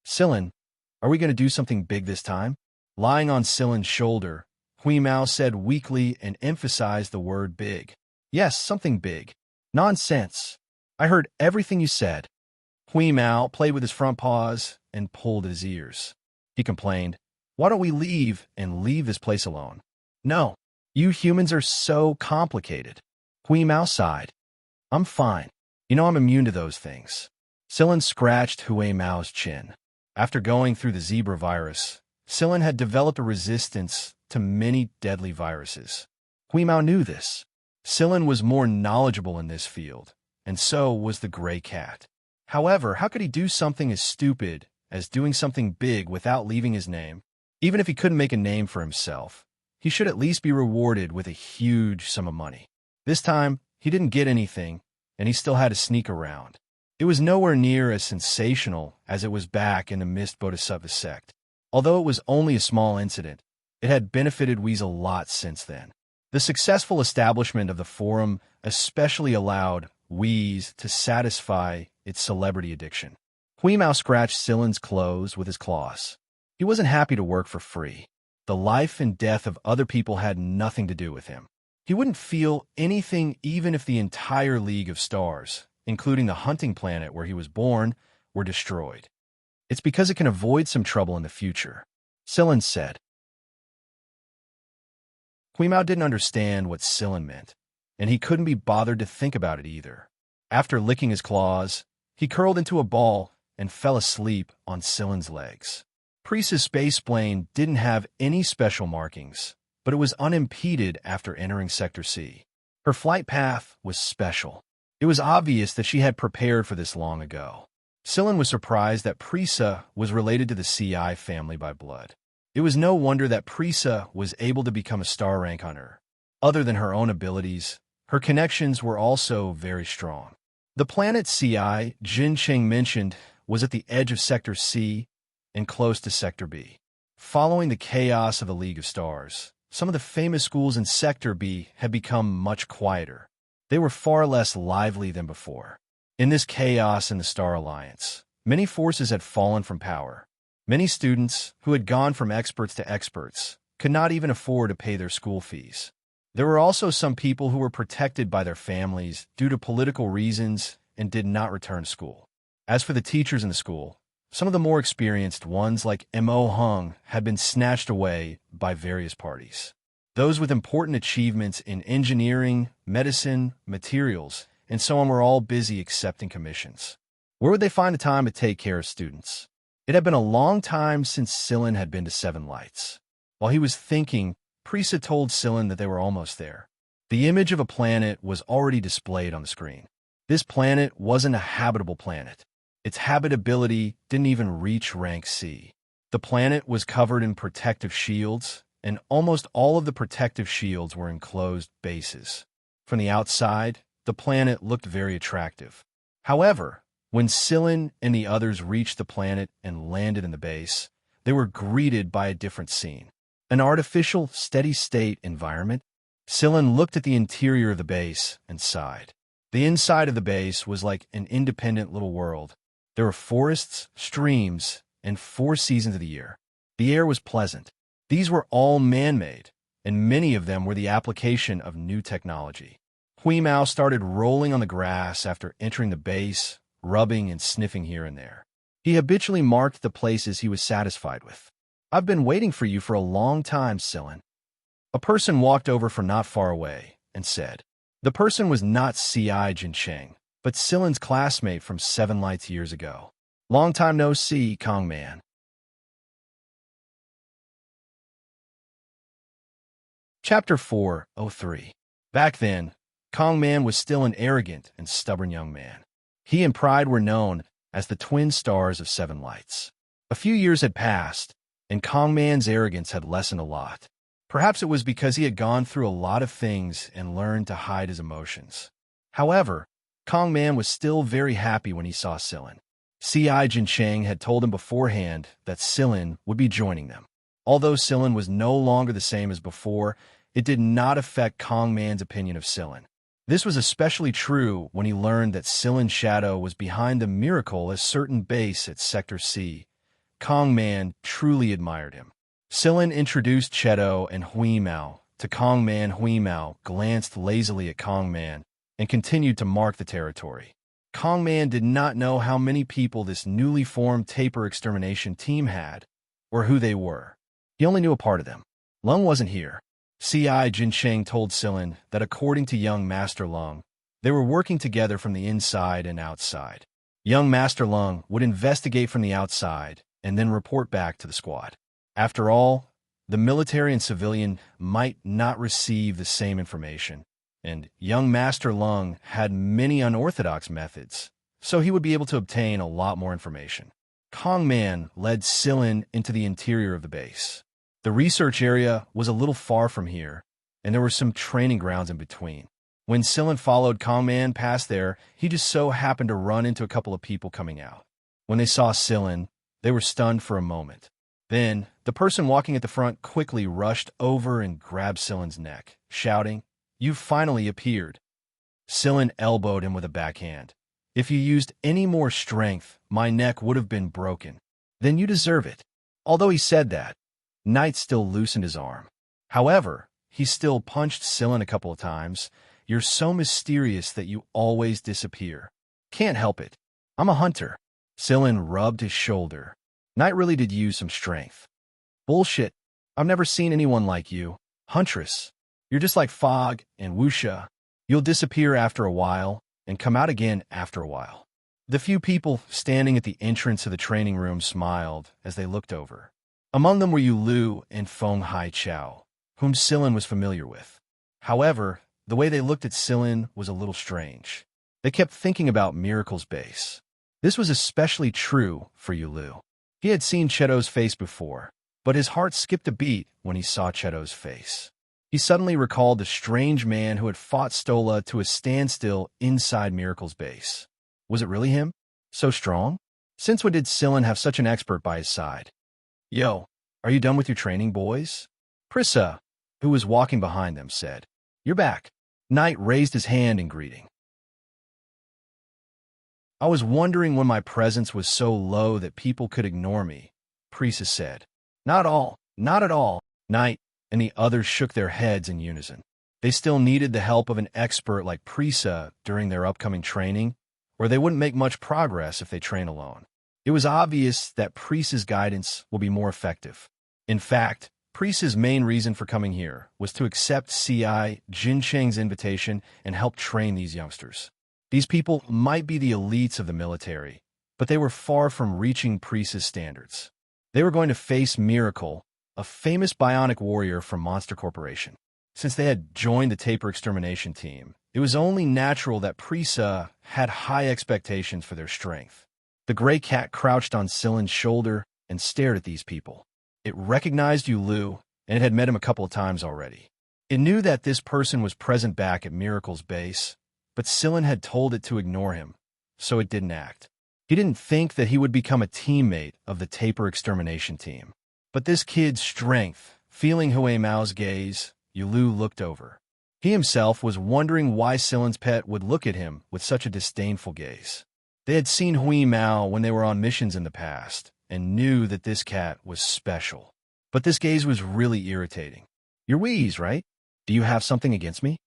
"Scylla, are we going to do something big this time?" Lying on Scylla's shoulder, Hui Mao said weakly and emphasized the word big. "Yes, something big." "Nonsense. I heard everything you said." Hui Mao played with his front paws and pulled at his ears. He complained, "Why don't we leave and leave this place alone?" "No, you humans are so complicated." Hui Mao sighed. "I'm fine. You know I'm immune to those things." Scylla scratched Hui Mao's chin. After going through the zebra virus, Scylla had developed a resistance to many deadly viruses. Hui Mao knew this. Scylla was more knowledgeable in this field, and so was the gray cat. However, how could he do something as stupid as doing something big without leaving his name? Even if he couldn't make a name for himself, he should at least be rewarded with a huge sum of money. This time, he didn't get anything, and he still had to sneak around. It was nowhere near as sensational as it was back in the Mist Bodhisattva sect. Although it was only a small incident, it had benefited Wheeze a lot since then. The successful establishment of the forum especially allowed Wheeze to satisfy its celebrity addiction. Hui Mao scratched Scylla's clothes with his claws. He wasn't happy to work for free. The life and death of other people had nothing to do with him. He wouldn't feel anything even if the entire League of Stars, including the hunting planet where he was born, were destroyed. "It's because it can avoid some trouble in the future," Scylla said. Hui Mao didn't understand what Scylla meant, and he couldn't be bothered to think about it either. After licking his claws, he curled into a ball and fell asleep on Silen's legs. Priest's space plane didn't have any special markings, but it was unimpeded after entering Sector C. Her flight path was special. It was obvious that she had prepared for this long ago. Silin was surprised that Prisa was related to the CI family by blood. It was no wonder that Prisa was able to become a star rank hunter. Other than her own abilities, her connections were also very strong. The planet CI Jincheng mentioned was at the edge of Sector C and close to Sector B. Following the chaos of the League of Stars, some of the famous schools in Sector B had become much quieter. They were far less lively than before. In this chaos in the Star Alliance, many forces had fallen from power. Many students, who had gone from experts to experts, could not even afford to pay their school fees. There were also some people who were protected by their families due to political reasons and did not return to school. As for the teachers in the school, some of the more experienced ones like Mo Hung had been snatched away by various parties. Those with important achievements in engineering, medicine, materials, and so on were all busy accepting commissions. Where would they find the time to take care of students? It had been a long time since Silin had been to Seven Lights. While he was thinking, Prisa told Silin that they were almost there. The image of a planet was already displayed on the screen. This planet wasn't a habitable planet. Its habitability didn't even reach rank C. The planet was covered in protective shields, and almost all of the protective shields were enclosed bases. From the outside, the planet looked very attractive. However, when Silin and the others reached the planet and landed in the base, they were greeted by a different scene. An artificial, steady-state environment. Silin looked at the interior of the base and sighed. The inside of the base was like an independent little world. There were forests, streams, and 4 seasons of the year. The air was pleasant. These were all man-made, and many of them were the application of new technology. Hui Mao started rolling on the grass after entering the base, rubbing and sniffing here and there. He habitually marked the places he was satisfied with. "I've been waiting for you for a long time, Silin." A person walked over from not far away and said. The person was not C.I. Jincheng, but Silin's classmate from 7 Lights years ago. "Long time no see, Kong Man." Chapter 4:03. Back then, Kong Man was still an arrogant and stubborn young man. He and Pride were known as the twin stars of 7 Lights. A few years had passed, and Kong Man's arrogance had lessened a lot. Perhaps it was because he had gone through a lot of things and learned to hide his emotions. However, Kong Man was still very happy when he saw Silin. C.I. Jincheng had told him beforehand that Silin would be joining them. Although Silin was no longer the same as before, it did not affect Kong Man's opinion of Silin. This was especially true when he learned that Silin's shadow was behind the miracle a certain base at Sector C. Kong Man truly admired him. Silin introduced Cheto and Hui Mao to Kong Man. Hui Mao glanced lazily at Kong Man and continued to mark the territory. Kong Man did not know how many people this newly formed Taper extermination team had, or who they were. He only knew a part of them. Lung wasn't here. C.I. Jincheng told Silin that according to young Master Lung, they were working together from the inside and outside. Young Master Lung would investigate from the outside and then report back to the squad. After all, the military and civilian might not receive the same information, and young Master Lung had many unorthodox methods, so he would be able to obtain a lot more information. Kong Man led Silin into the interior of the base. The research area was a little far from here, and there were some training grounds in between. When Silin followed Kong Man past there, he just so happened to run into a couple of people coming out. When they saw Silin, they were stunned for a moment. Then, the person walking at the front quickly rushed over and grabbed Silin's neck, shouting, "You've finally appeared." Silin elbowed him with a backhand. "If you used any more strength, my neck would have been broken." "Then you deserve it." Although he said that, Knight still loosened his arm. However, he still punched Silin a couple of times. "You're so mysterious that you always disappear." "Can't help it. I'm a hunter." Silin rubbed his shoulder. Knight really did use some strength. "Bullshit. I've never seen anyone like you. Huntress. You're just like Fog and Wuxia. You'll disappear after a while and come out again after a while." The few people standing at the entrance of the training room smiled as they looked over. Among them were Yulu and Feng Hai Chao, whom Sillin was familiar with. However, the way they looked at Sillin was a little strange. They kept thinking about Miracle's base. This was especially true for Yulu. He had seen Cheto's face before, but his heart skipped a beat when he saw Cheto's face. He suddenly recalled the strange man who had fought Stola to a standstill inside Miracle's base. Was it really him? So strong? Since when did Sillin have such an expert by his side? Yo, are you done with your training, boys? Prissa, who was walking behind them, said. You're back. Knight raised his hand in greeting. I was wondering when my presence was so low that people could ignore me, Prissa said. Not at all, Knight and the others shook their heads in unison. They still needed the help of an expert like Prissa during their upcoming training, or they wouldn't make much progress if they train alone. It was obvious that Prissa's guidance will be more effective. In fact, Prissa's main reason for coming here was to accept CI Jincheng's invitation and help train these youngsters. These people might be the elites of the military, but they were far from reaching Prissa's standards. They were going to face Miracle, a famous bionic warrior from Monster Corporation. Since they had joined the Taper Extermination team, it was only natural that Prissa had high expectations for their strength. The gray cat crouched on Sillin's shoulder and stared at these people. It recognized Yulu, and it had met him a couple of times already. It knew that this person was present back at Miracle's base, but Sillin had told it to ignore him, so it didn't act. He didn't think that he would become a teammate of the Taper Extermination team. But this kid's strength, feeling Hui Mao's gaze, Yulu looked over. He himself was wondering why Sillin's pet would look at him with such a disdainful gaze. They had seen Hui Mao when they were on missions in the past, and knew that this cat was special. But this gaze was really irritating. You're Wheeze, right? Do you have something against me?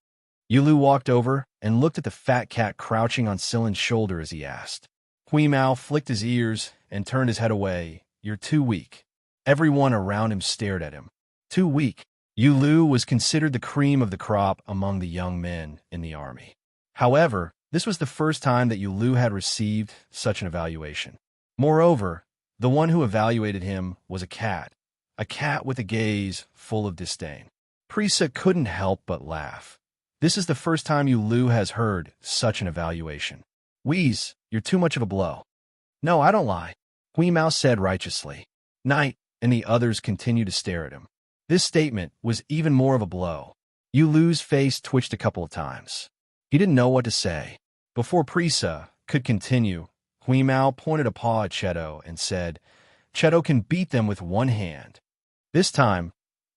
Yulu walked over and looked at the fat cat crouching on Sillin's shoulder as he asked. Hui Mao flicked his ears and turned his head away. You're too weak. Everyone around him stared at him. Too weak. Yulu was considered the cream of the crop among the young men in the army. However, this was the first time that Yulu had received such an evaluation. Moreover, the one who evaluated him was a cat with a gaze full of disdain. Prissa couldn't help but laugh. This is the first time Yulu has heard such an evaluation. Wheeze, you're too much of a blow. No, I don't lie, Hui Mao said righteously. Knight and the others continued to stare at him. This statement was even more of a blow. Yulu's face twitched a couple of times. He didn't know what to say. Before Prissa could continue, Hui Mao pointed a paw at Cheto and said, Cheto can beat them with one hand. This time,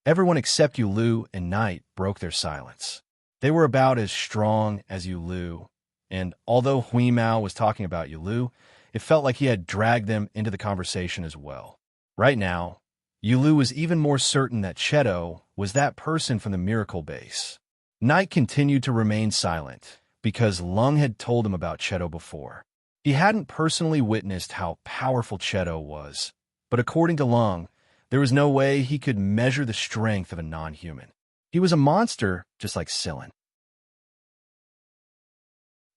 everyone except Yulu and Knight broke their silence. They were about as strong as Yulu, and although Hui Mao was talking about Yulu, it felt like he had dragged them into the conversation as well. Right now, Yulu was even more certain that Cheto was that person from the Miracle base. Knight continued to remain silent, because Lung had told him about Cheto before. He hadn't personally witnessed how powerful Cheto was, but according to Lung, there was no way he could measure the strength of a non-human. He was a monster just like Sillin.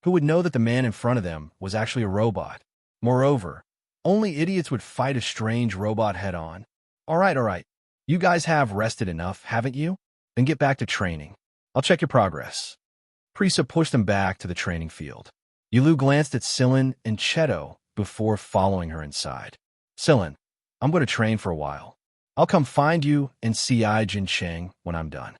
Who would know that the man in front of them was actually a robot? Moreover, only idiots would fight a strange robot head-on. All right. You guys have rested enough, haven't you? Then get back to training. I'll check your progress. Prissa pushed them back to the training field. Yulu glanced at Sillin and Cheto before following her inside. Sillin, I'm going to train for a while. I'll come find you and CI Jincheng when I'm done.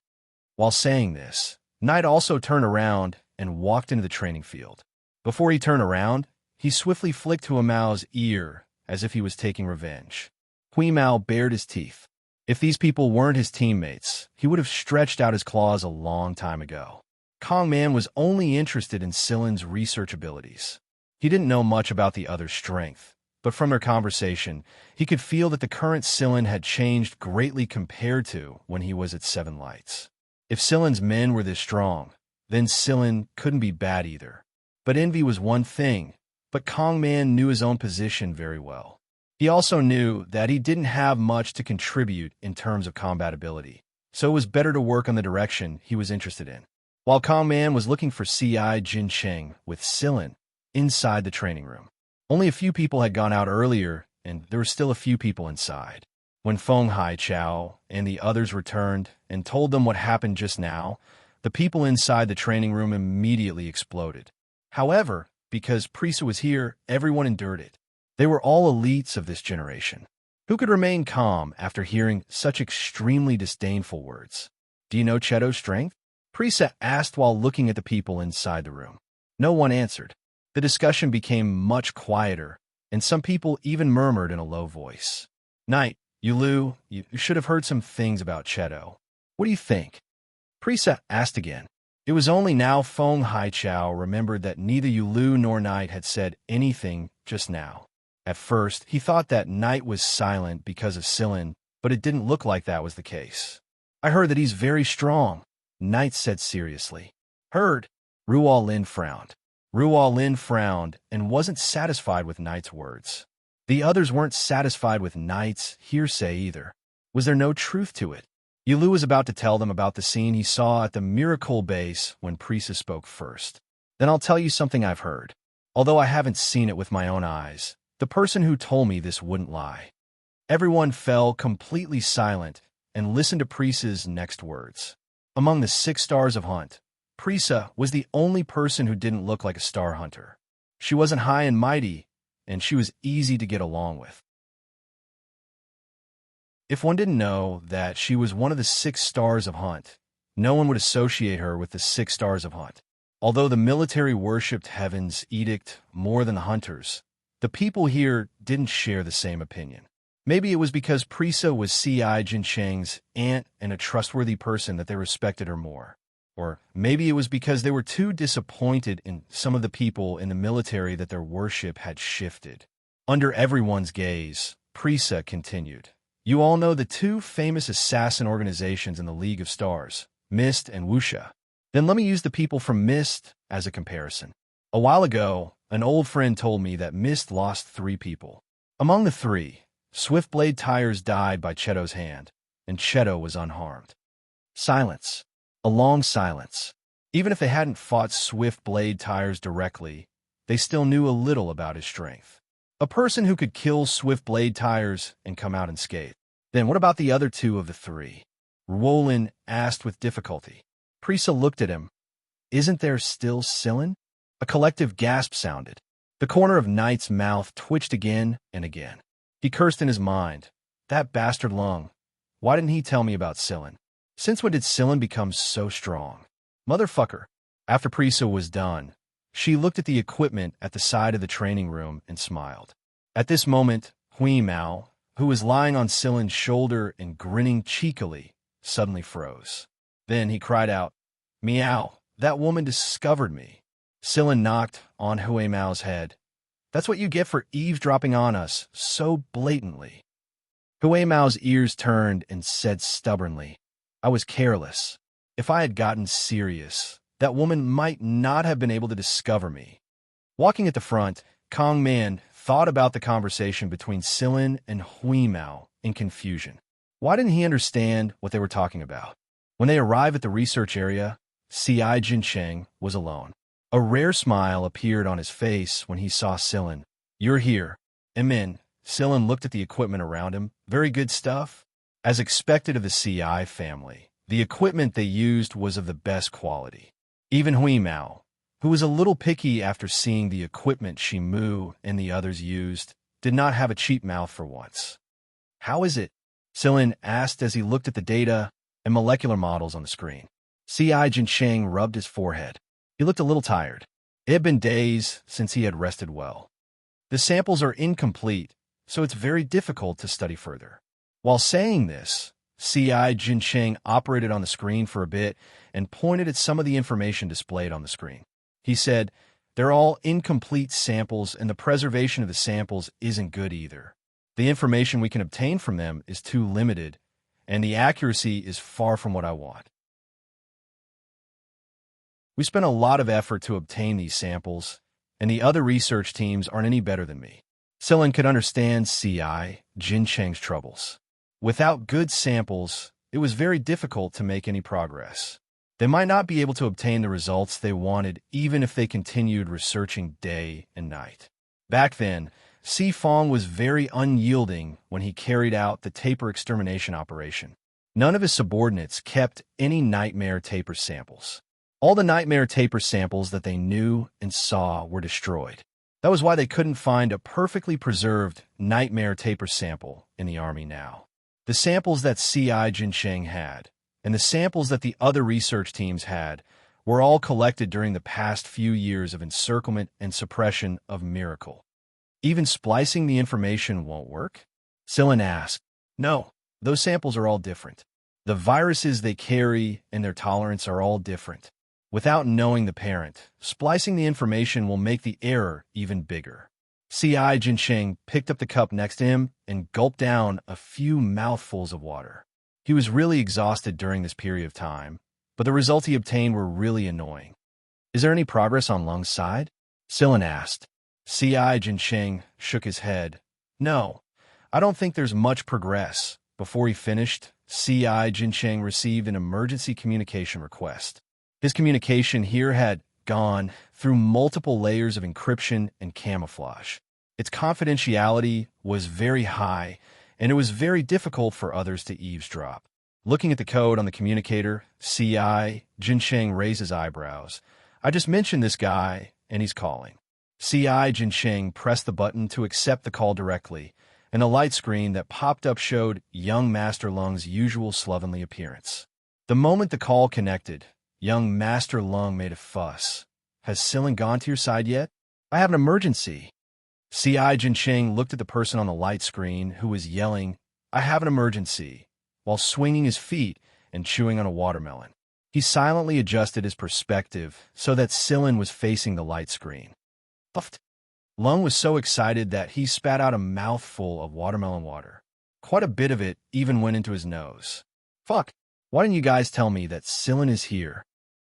While saying this, Knight also turned around and walked into the training field. Before he turned around, he swiftly flicked Hui Mao's ear as if he was taking revenge. Hui Mao bared his teeth. If these people weren't his teammates, he would have stretched out his claws a long time ago. Kong Man was only interested in Sillin's research abilities. He didn't know much about the other's strength, but from their conversation, he could feel that the current Sillin had changed greatly compared to when he was at Seven Lights. If Sillin's men were this strong, then Sillin couldn't be bad either. But envy was one thing, but Kong Man knew his own position very well. He also knew that he didn't have much to contribute in terms of combat ability, so it was better to work on the direction he was interested in. While Kong Man was looking for CI Jincheng with Sillin inside the training room, Only a few people had gone out earlier, and there were still a few people inside. When Feng Haichao and the others returned and told them what happened just now, the people inside the training room immediately exploded. However, because Prisa was here, everyone endured it. They were all elites of this generation. Who could remain calm after hearing such extremely disdainful words? Do you know Cheto's strength? Prisa asked while looking at the people inside the room. No one answered. The discussion became much quieter, and some people even murmured in a low voice. Knight, Yulu, you should have heard some things about Cheto. What do you think? Prisa asked again. It was only now Feng Haichao remembered that neither Yulu nor Knight had said anything just now. At first, he thought that Knight was silent because of Silin, but it didn't look like that was the case. I heard that he's very strong, Knight said seriously. Heard? Ruo Lin frowned. Ruo Lin frowned and wasn't satisfied with Knight's words. The others weren't satisfied with Knight's hearsay either. Was there no truth to it? Yulu was about to tell them about the scene he saw at the Miracle Base when Prisa spoke first. Then I'll tell you something I've heard. Although I haven't seen it with my own eyes, the person who told me this wouldn't lie. Everyone fell completely silent and listened to Prisa's next words. Among the 6 stars of Hunt, Prisa was the only person who didn't look like a star hunter. She wasn't high and mighty, and she was easy to get along with. If one didn't know that she was one of the 6 stars of Hunt, no one would associate her with the 6 stars of Hunt. Although the military worshipped Heaven's edict more than the hunters, the people here didn't share the same opinion. Maybe it was because Prisa was CI Jincheng's aunt and a trustworthy person that they respected her more. Or maybe it was because they were too disappointed in some of the people in the military that their worship had shifted. Under everyone's gaze, Prisa continued. You all know the 2 famous assassin organizations in the League of Stars, Mist and Wuxia. Then let me use the people from Mist as a comparison. A while ago, an old friend told me that Mist lost 3 people. Among the 3, Swiftblade Tires died by Cheto's hand, and Cheto was unharmed. Silence. A long silence. Even if they hadn't fought Swiftblade Tires directly, they still knew a little about his strength. A person who could kill Swiftblade Tires and come out unscathed. Then what about the other 2 of the 3? Ruolin asked with difficulty. Prisa looked at him. Isn't there still Silin? A collective gasp sounded. The corner of Knight's mouth twitched again and again. He cursed in his mind. That bastard Lung. Why didn't he tell me about Silin? Since when did Silin become so strong? Motherfucker. After Prisa was done, she looked at the equipment at the side of the training room and smiled. At this moment, Hui Mao, who was lying on Silin's shoulder and grinning cheekily, suddenly froze. Then he cried out, Meow, that woman discovered me. Silin knocked on Hui Mao's head. That's what you get for eavesdropping on us so blatantly. Hui Mao's ears turned and said stubbornly, I was careless. If I had gotten serious, that woman might not have been able to discover me. Walking at the front, Kong Man thought about the conversation between Silin and Hui Mao in confusion. Why didn't he understand what they were talking about? When they arrived at the research area, CI Jincheng was alone. A rare smile appeared on his face when he saw Silin. You're here. Amen. Silin looked at the equipment around him. Very good stuff. As expected of the CI family, the equipment they used was of the best quality. Even Hui Mao, who was a little picky after seeing the equipment Shimu and the others used, did not have a cheap mouth for once. How is it? Silin asked as he looked at the data and molecular models on the screen. CI Jincheng rubbed his forehead. He looked a little tired. It had been days since he had rested well. The samples are incomplete, so it's very difficult to study further. While saying this, CI Jincheng operated on the screen for a bit and pointed at some of the information displayed on the screen. He said, they're all incomplete samples and the preservation of the samples isn't good either. The information we can obtain from them is too limited, and the accuracy is far from what I want. We spent a lot of effort to obtain these samples, and the other research teams aren't any better than me. Silin could understand CI Jincheng's troubles. Without good samples, it was very difficult to make any progress. They might not be able to obtain the results they wanted even if they continued researching day and night. Back then, Si Fong was very unyielding when he carried out the taper extermination operation. None of his subordinates kept any nightmare taper samples. All the nightmare taper samples that they knew and saw were destroyed. That was why they couldn't find a perfectly preserved nightmare taper sample in the army now. The samples that C.I. Jinsheng had, and the samples that the other research teams had, were all collected during the past few years of encirclement and suppression of Miracle. Even splicing the information won't work? Sillin asked. No, those samples are all different. The viruses they carry and their tolerance are all different. Without knowing the parent, splicing the information will make the error even bigger. C.I. Jinsheng picked up the cup next to him and gulped down a few mouthfuls of water. He was really exhausted during this period of time, but the results he obtained were really annoying. Is there any progress on Lung's side? Sillin asked. C.I. Jinsheng shook his head. No, I don't think there's much progress. Before he finished, C.I. Jinsheng received an emergency communication request. His communication here had gone through multiple layers of encryption and camouflage. Its confidentiality was very high, and it was very difficult for others to eavesdrop. Looking at the code on the communicator, C.I. Jinsheng raised his eyebrows. I just mentioned this guy, and he's calling. C.I. Jinsheng pressed the button to accept the call directly, and a light screen that popped up showed young Master Lung's usual slovenly appearance. The moment the call connected, young Master Lung made a fuss. Has Sillin gone to your side yet? I have an emergency. C.I. Jinsheng looked at the person on the light screen who was yelling, I have an emergency, while swinging his feet and chewing on a watermelon. He silently adjusted his perspective so that Sillin was facing the light screen. Puffed. Lung was so excited that he spat out a mouthful of watermelon water. Quite a bit of it even went into his nose. Fuck, why didn't you guys tell me that Sillin is here?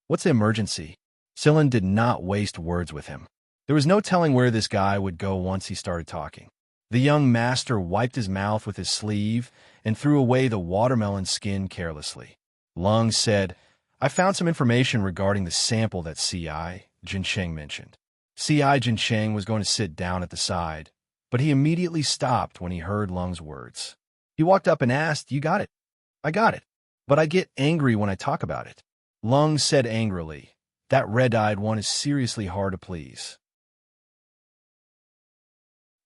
What's the emergency? Sillin did not waste words with him. There was no telling where this guy would go once he started talking. The young master wiped his mouth with his sleeve and threw away the watermelon skin carelessly. Lung said, I found some information regarding the sample that C.I. Jinsheng mentioned. C.I. Jinsheng was going to sit down at the side, but he immediately stopped when he heard Lung's words. He walked up and asked, You got it? I got it, but I get angry when I talk about it. Lung said angrily, That red-eyed one is seriously hard to please.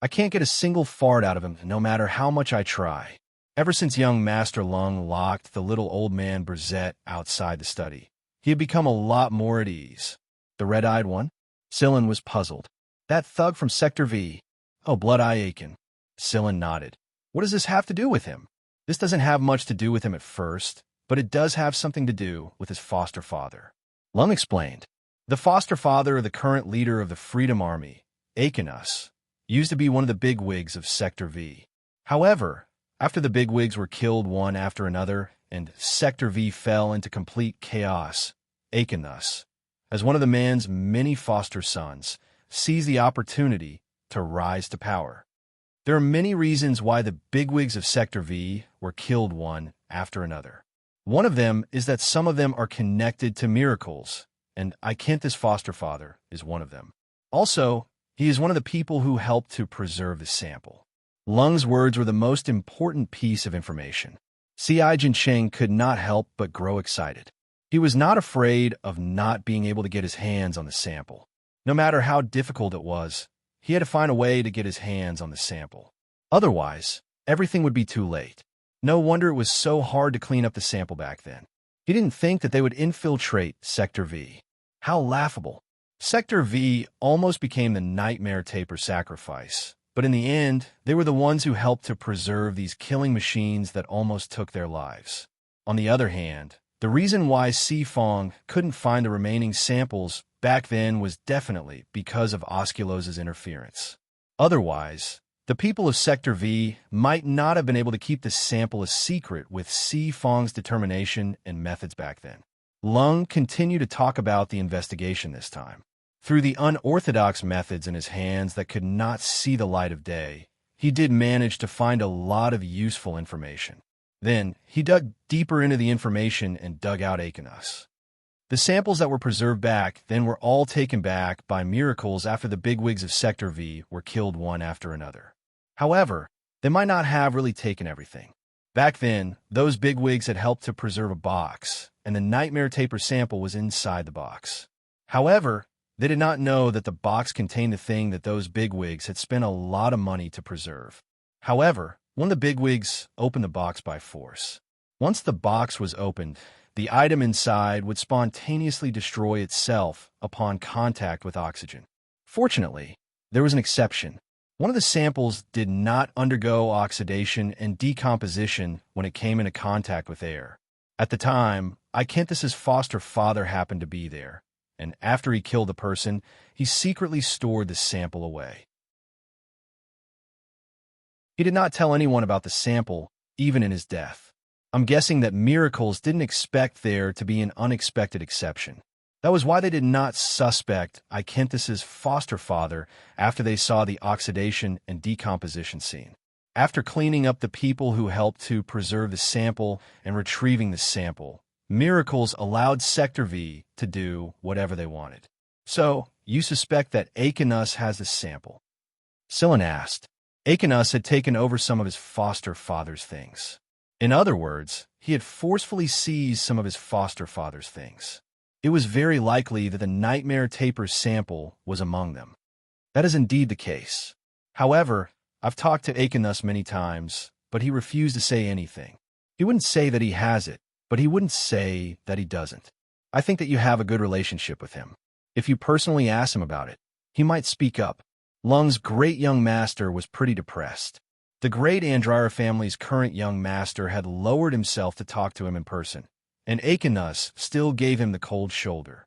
I can't get a single fart out of him, no matter how much I try. Ever since young Master Lung locked the little old man Brzett outside the study, he had become a lot more at ease. The red-eyed one? Sillin was puzzled. That thug from Sector V. Oh, Blood-Eye Aiken. Sillin nodded. What does this have to do with him? This doesn't have much to do with him at first, but it does have something to do with his foster father. Lung explained. The foster father of the current leader of the Freedom Army, Aikenus, used to be one of the bigwigs of Sector V. However, after the bigwigs were killed one after another and Sector V fell into complete chaos, Aikenus, as one of the man's many foster sons, seized the opportunity to rise to power. There are many reasons why the bigwigs of Sector V were killed one after another. One of them is that some of them are connected to miracles, and Aikenthus' foster father is one of them. Also, he is one of the people who helped to preserve the sample. Lung's words were the most important piece of information. C.I. Jinsheng could not help but grow excited. He was not afraid of not being able to get his hands on the sample. No matter how difficult it was, he had to find a way to get his hands on the sample. Otherwise, everything would be too late. No wonder it was so hard to clean up the sample back then. He didn't think that they would infiltrate Sector V. How laughable. Sector V almost became the nightmare taper sacrifice, but in the end, they were the ones who helped to preserve these killing machines that almost took their lives. On the other hand, the reason why Si Fong couldn't find the remaining samples back then was definitely because of Osculos's interference. Otherwise, the people of Sector V might not have been able to keep the sample a secret with Si Fong's determination and methods back then. Lung continued to talk about the investigation this time. Through the unorthodox methods in his hands that could not see the light of day, he did manage to find a lot of useful information. Then, he dug deeper into the information and dug out Aikenus. The samples that were preserved back then were all taken back by miracles after the bigwigs of Sector V were killed one after another. However, they might not have really taken everything. Back then, those bigwigs had helped to preserve a box, and the Nightmare Taper sample was inside the box. However, they did not know that the box contained the thing that those bigwigs had spent a lot of money to preserve. However, one of the bigwigs opened the box by force. Once the box was opened, the item inside would spontaneously destroy itself upon contact with oxygen. Fortunately, there was an exception. One of the samples did not undergo oxidation and decomposition when it came into contact with air. At the time, Xianxia's foster father happened to be there, and after he killed the person, he secretly stored the sample away. He did not tell anyone about the sample, even in his death. I'm guessing that miracles didn't expect there to be an unexpected exception. That was why they did not suspect Xianxia's foster father after they saw the oxidation and decomposition scene. After cleaning up the people who helped to preserve the sample and retrieving the sample, miracles allowed Sector V to do whatever they wanted. So, you suspect that Xianxia has the sample? Sillin asked. Xianxia had taken over some of his foster father's things. In other words, he had forcefully seized some of his foster father's things. It was very likely that the Nightmare Taper sample was among them. That is indeed the case. However, I've talked to Xianxia many times, but he refused to say anything. He wouldn't say that he has it, but he wouldn't say that he doesn't. I think that you have a good relationship with him. If you personally ask him about it, he might speak up. Lung's great young master was pretty depressed. The great Andrira family's current young master had lowered himself to talk to him in person, and Xianxia still gave him the cold shoulder.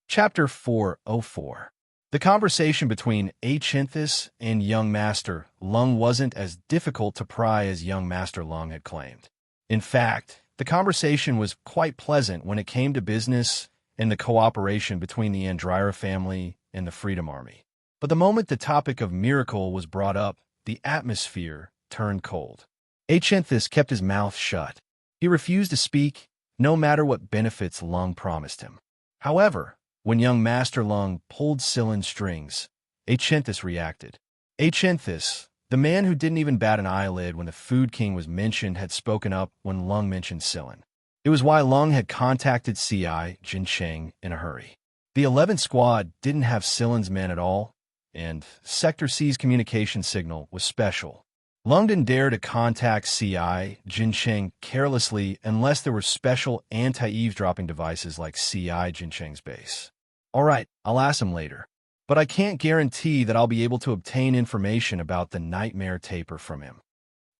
Chapter 404. The conversation between Xianxia and young master Lung wasn't as difficult to pry as young master Lung had claimed. In fact, the conversation was quite pleasant when it came to business and the cooperation between the Andrira family and the Freedom Army. But the moment the topic of miracle was brought up, the atmosphere turned cold. Xianxia kept his mouth shut. He refused to speak, no matter what benefits Lung promised him. However, when young Master Lung pulled Sillin's strings, Xianxia reacted. Xianxia, the man who didn't even bat an eyelid when the Food King was mentioned, had spoken up when Lung mentioned Sillin. It was why Lung had contacted Xianxia in a hurry. The 11th Squad didn't have Sillin's men at all, and Sector C's communication signal was special. Lung didn't dare to contact Xianxia carelessly unless there were special anti-eavesdropping devices like Xianxia's base. All right, I'll ask him later, but I can't guarantee that I'll be able to obtain information about the Nightmare Taper from him.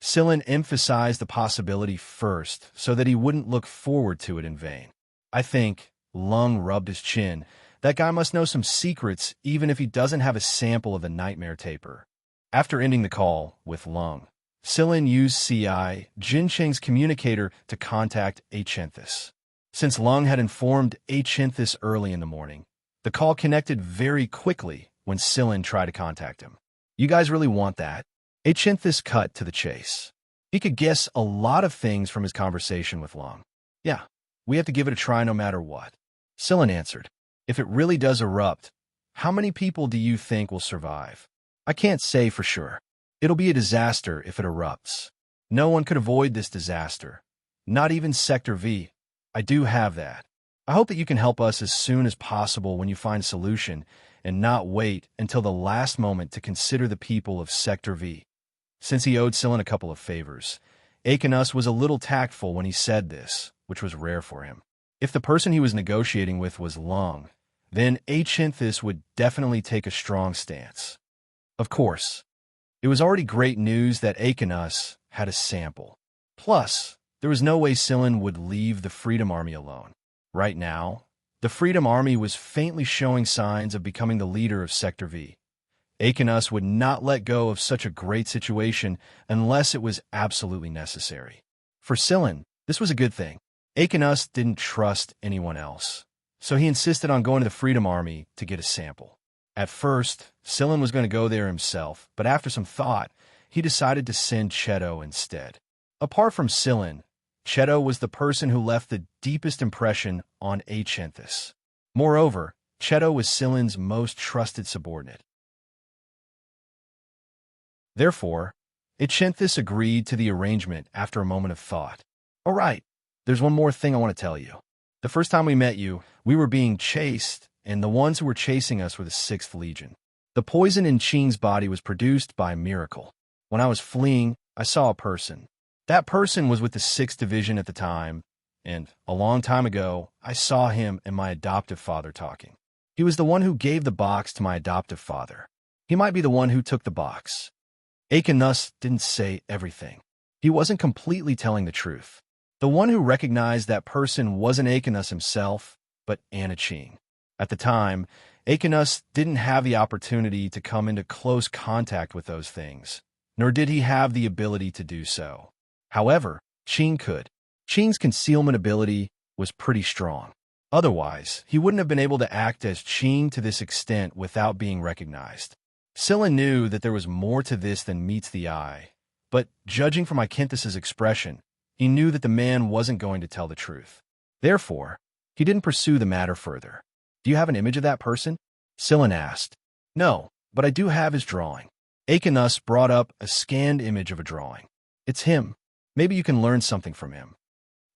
Sillin emphasized the possibility first so that he wouldn't look forward to it in vain. I think Lung rubbed his chin. That guy must know some secrets even if he doesn't have a sample of the Nightmare Taper. After ending the call with Lung, Sillin used Xianxia's communicator to contact Xianxia. Since Lung had informed Xianxia early in the morning, the call connected very quickly when Sillin tried to contact him. You guys really want that? Xianxia cut to the chase. He could guess a lot of things from his conversation with Lung. Yeah, we have to give it a try no matter what. Sillin answered. If it really does erupt, how many people do you think will survive? I can't say for sure. It'll be a disaster if it erupts. No one could avoid this disaster. Not even Sector V. I do have that. I hope that you can help us as soon as possible when you find a solution and not wait until the last moment to consider the people of Sector V. Since he owed Sillin a couple of favors, Xianxia was a little tactful when he said this, which was rare for him. If the person he was negotiating with was Lung, then Xianxia would definitely take a strong stance. Of course, it was already great news that Xianxia had a sample. Plus, there was no way Sillin would leave the Freedom Army alone. Right now, the Freedom Army was faintly showing signs of becoming the leader of Sector V. Xianxia would not let go of such a great situation unless it was absolutely necessary. For Sillin, this was a good thing. Xianxia didn't trust anyone else, so he insisted on going to the Freedom Army to get a sample. At first, Sillin was going to go there himself, but after some thought, he decided to send Cheto instead. Apart from Sillin, Cheto was the person who left the deepest impression on Xianxia. Moreover, Cheto was Sillin's most trusted subordinate. Therefore, Xianxia agreed to the arrangement after a moment of thought. All right, there's one more thing I want to tell you. The first time we met you, we were being chased, and the ones who were chasing us were the 6th Legion. The poison in Qing's body was produced by a miracle. When I was fleeing, I saw a person. That person was with the 6th Division at the time, and a long time ago, I saw him and my adoptive father talking. He was the one who gave the box to my adoptive father. He might be the one who took the box. Akinus didn't say everything. He wasn't completely telling the truth. The one who recognized that person wasn't Akinus himself, but Anna Qing. At the time, Akinus didn't have the opportunity to come into close contact with those things, nor did he have the ability to do so. However, Qing could. Qing's concealment ability was pretty strong. Otherwise, he wouldn't have been able to act as Qing to this extent without being recognized. Scylla knew that there was more to this than meets the eye, but judging from Ikenthis' expression, he knew that the man wasn't going to tell the truth. Therefore, he didn't pursue the matter further. Do you have an image of that person? Scylla asked. No, but I do have his drawing. Akinus brought up a scanned image of a drawing. It's him. Maybe you can learn something from him.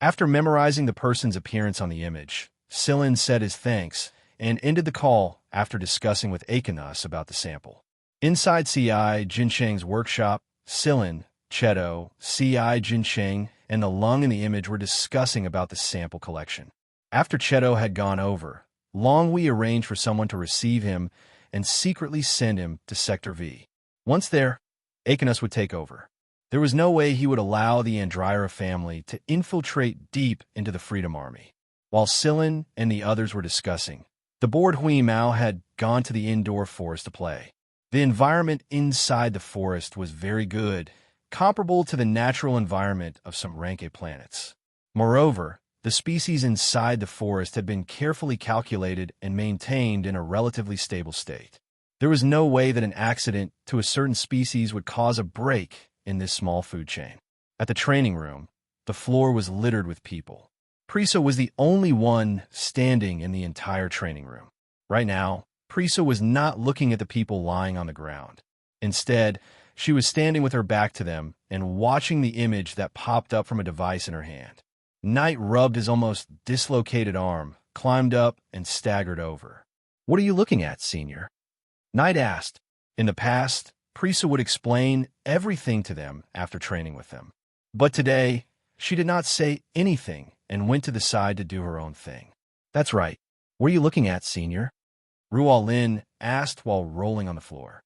After memorizing the person's appearance on the image, Scylla said his thanks and ended the call after discussing with Akinus about the sample. Inside C.I. Jinsheng's workshop, Scylla, Cheto, C.I. Jinsheng, and the lung in the image were discussing about the sample collection. After Cheto had gone over, Longwei arranged for someone to receive him and secretly send him to Sector V. Once there, Akinus would take over. There was no way he would allow the Andryra family to infiltrate deep into the Freedom Army. While Scylla and the others were discussing, the bored Hui Mao had gone to the indoor forest to play. The environment inside the forest was very good, comparable to the natural environment of some Ranke planets. Moreover, the species inside the forest had been carefully calculated and maintained in a relatively stable state. There was no way that an accident to a certain species would cause a break in this small food chain. At the training room, the floor was littered with people. Prisa was the only one standing in the entire training room. Right now, Prisa was not looking at the people lying on the ground. Instead, she was standing with her back to them and watching the image that popped up from a device in her hand. Knight rubbed his almost dislocated arm, climbed up, and staggered over. "What are you looking at, Senior?" Knight asked. In the past, Prisa would explain everything to them after training with them. But today, she did not say anything and went to the side to do her own thing. "That's right. What are you looking at, Senior?" Ruo Lin asked while rolling on the floor.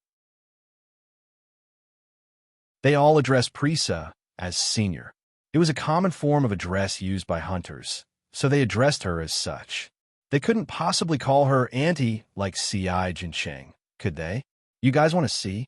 They all addressed Prisa as Senior. It was a common form of address used by hunters, so they addressed her as such. They couldn't possibly call her Auntie like C.I. Jinsheng, could they? "You guys want to see?"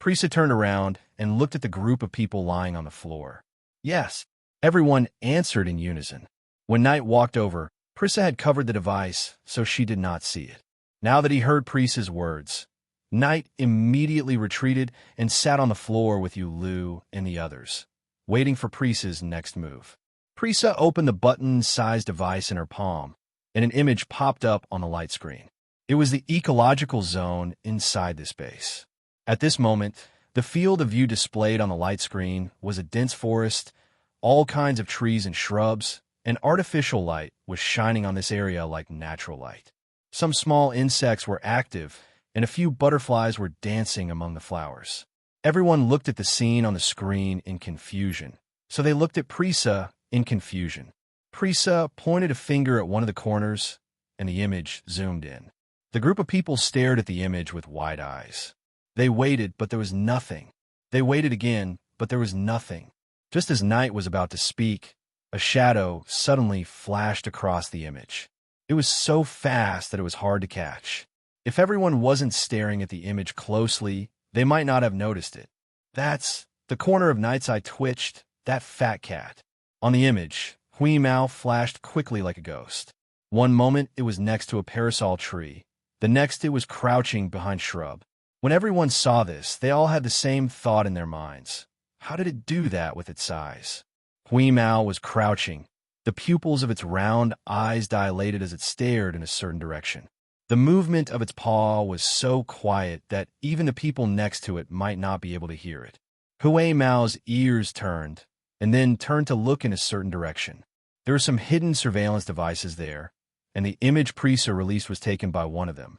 Prisa turned around and looked at the group of people lying on the floor. Yes, everyone answered in unison. When Knight walked over, Prisa had covered the device, so she did not see it. Now that he heard Prisa's words, Knight immediately retreated and sat on the floor with Yu Lu and the others, waiting for Prisa's next move. Prisa opened the button-sized device in her palm, and an image popped up on the light screen. It was the ecological zone inside this base. At this moment, the field of view displayed on the light screen was a dense forest, all kinds of trees and shrubs, and artificial light was shining on this area like natural light. Some small insects were active, and a few butterflies were dancing among the flowers. Everyone looked at the scene on the screen in confusion, so they looked at Prisa in confusion. Prisa pointed a finger at one of the corners, and the image zoomed in. The group of people stared at the image with wide eyes. They waited, but there was nothing. They waited again, but there was nothing. Just as Knight was about to speak, a shadow suddenly flashed across the image. It was so fast that it was hard to catch. If everyone wasn't staring at the image closely, they might not have noticed it. That's the corner of Knight's eye twitched, that fat cat. On the image, Hui Mao flashed quickly like a ghost. One moment it was next to a parasol tree, the next it was crouching behind shrub. When everyone saw this, they all had the same thought in their minds. How did it do that with its size? Hui Mao was crouching, the pupils of its round eyes dilated as it stared in a certain direction. The movement of its paw was so quiet that even the people next to it might not be able to hear it. Hui Mao's ears turned, and then turned to look in a certain direction. There were some hidden surveillance devices there, and the image Prisa released was taken by one of them.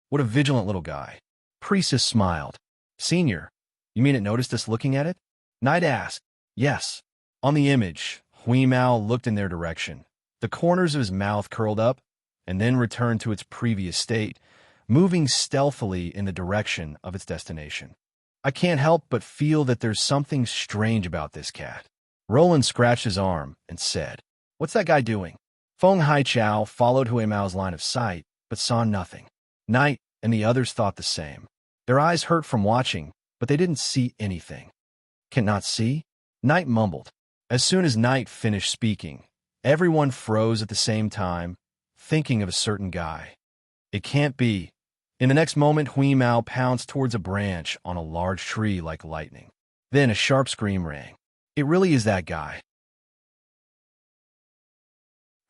What a vigilant little guy. Prisa smiled. Senior, you mean it noticed us looking at it? Knight asked. Yes. On the image, Hui Mao looked in their direction. The corners of his mouth curled up, and then returned to its previous state, moving stealthily in the direction of its destination. I can't help but feel that there's something strange about this cat. Roland scratched his arm and said, What's that guy doing? Feng Haichao followed Hui Mao's line of sight, but saw nothing. Knight and the others thought the same. Their eyes hurt from watching, but they didn't see anything. Cannot see? Knight mumbled. As soon as Knight finished speaking, everyone froze at the same time, thinking of a certain guy. It can't be. In the next moment, Hui Mao pounced towards a branch on a large tree like lightning. Then a sharp scream rang. It really is that guy.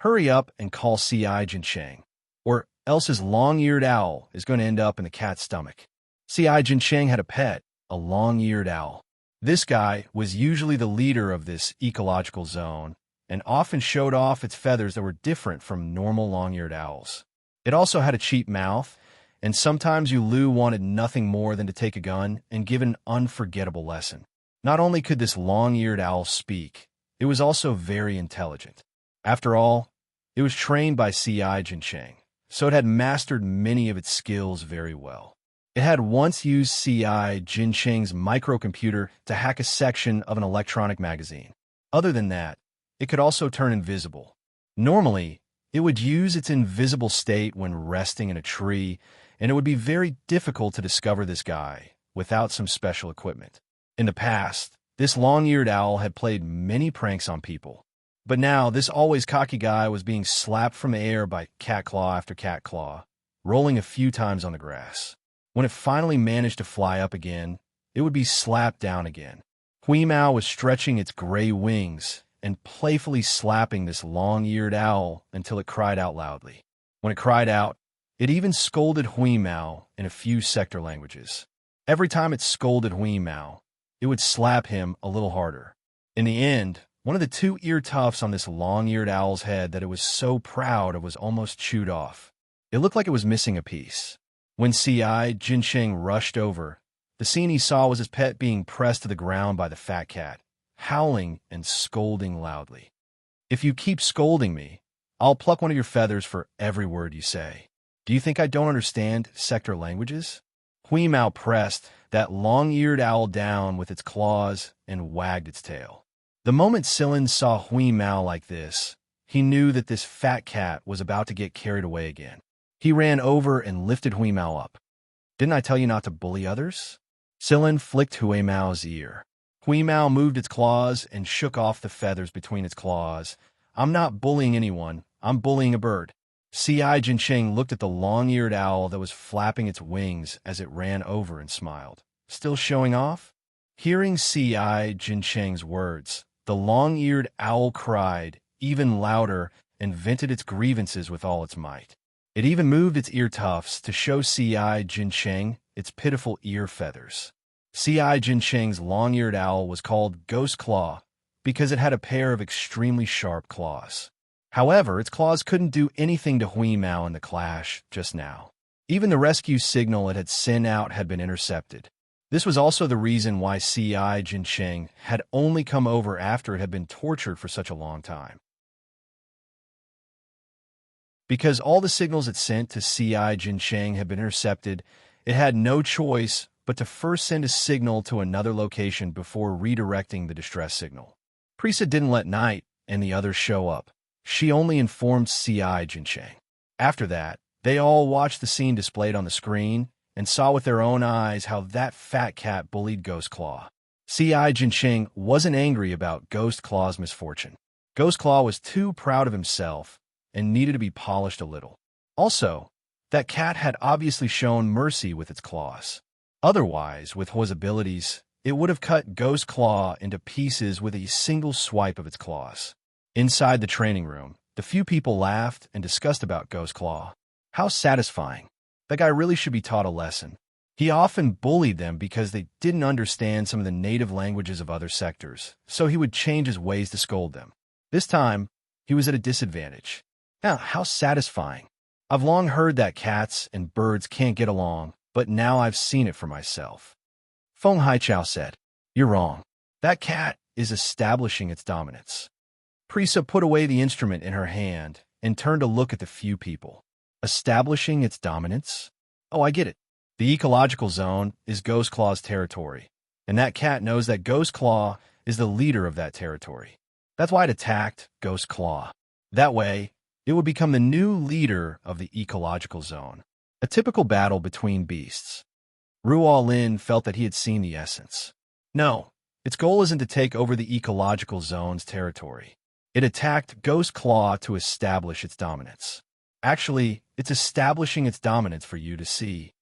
Hurry up and call CI Jincheng, or else his long-eared owl is going to end up in the cat's stomach. CI Jincheng had a pet, a long-eared owl. This guy was usually the leader of this ecological zone, and often showed off its feathers that were different from normal long-eared owls. It also had a cheap mouth, and sometimes Yulu wanted nothing more than to take a gun and give an unforgettable lesson. Not only could this long-eared owl speak, it was also very intelligent. After all, it was trained by CI Jincheng, so it had mastered many of its skills very well. It had once used CI Jincheng's microcomputer to hack a section of an electronic magazine. Other than that, it could also turn invisible. Normally, it would use its invisible state when resting in a tree, and it would be very difficult to discover this guy without some special equipment. In the past, this long-eared owl had played many pranks on people. But now, this always cocky guy was being slapped from the air by cat claw after cat claw, rolling a few times on the grass. When it finally managed to fly up again, it would be slapped down again. Hui Mao was stretching its gray wings and playfully slapping this long-eared owl until it cried out loudly. When it cried out, it even scolded Hui Mao in a few sector languages. Every time it scolded Hui Mao, it would slap him a little harder. In the end, one of the two ear tufts on this long-eared owl's head that it was so proud of was almost chewed off. It looked like it was missing a piece. When CI Jincheng rushed over, the scene he saw was his pet being pressed to the ground by the fat cat, howling and scolding loudly. If you keep scolding me, I'll pluck one of your feathers for every word you say. Do you think I don't understand sector languages? Hui Mao pressed that long-eared owl down with its claws and wagged its tail. The moment Silin saw Hui Mao like this, he knew that this fat cat was about to get carried away again. He ran over and lifted Hui Mao up. Didn't I tell you not to bully others? Silin flicked Hui Mao's ear. Hui Mao moved its claws and shook off the feathers between its claws. I'm not bullying anyone. I'm bullying a bird. CI Jincheng looked at the long-eared owl that was flapping its wings as it ran over and smiled. Still showing off? Hearing CI Jincheng's words, the long-eared owl cried even louder and vented its grievances with all its might. It even moved its ear tufts to show CI Jincheng its pitiful ear feathers. CI Jincheng's long-eared owl was called Ghost Claw because it had a pair of extremely sharp claws. However, its claws couldn't do anything to Hui Mao in the clash just now. Even the rescue signal it had sent out had been intercepted. This was also the reason why CI Jincheng had only come over after it had been tortured for such a long time. Because all the signals it sent to CI Jincheng had been intercepted, it had no choice but to first send a signal to another location before redirecting the distress signal. Prisa didn't let Knight and the others show up. She only informed CI Jincheng. After that, they all watched the scene displayed on the screen and saw with their own eyes how that fat cat bullied Ghost Claw. CI Jincheng wasn't angry about Ghost Claw's misfortune. Ghost Claw was too proud of himself and needed to be polished a little. Also, that cat had obviously shown mercy with its claws. Otherwise, with Hua's abilities, it would have cut Ghost Claw into pieces with a single swipe of its claws. Inside the training room, the few people laughed and discussed about Ghost Claw. How satisfying. That guy really should be taught a lesson. He often bullied them because they didn't understand some of the native languages of other sectors, so he would change his ways to scold them. This time, he was at a disadvantage. Now, how satisfying. I've long heard that cats and birds can't get along, but now I've seen it for myself. Feng Haichao said, "You're wrong. That cat is establishing its dominance." Prisa put away the instrument in her hand and turned to look at the few people. Establishing its dominance? Oh, I get it. The ecological zone is Ghost Claw's territory, and that cat knows that Ghost Claw is the leader of that territory. That's why it attacked Ghost Claw. That way, it would become the new leader of the ecological zone. A typical battle between beasts. Ruo Lin felt that he had seen the essence. No, its goal isn't to take over the ecological zone's territory. It attacked Ghost Claw to establish its dominance. Actually, it's establishing its dominance for you to see.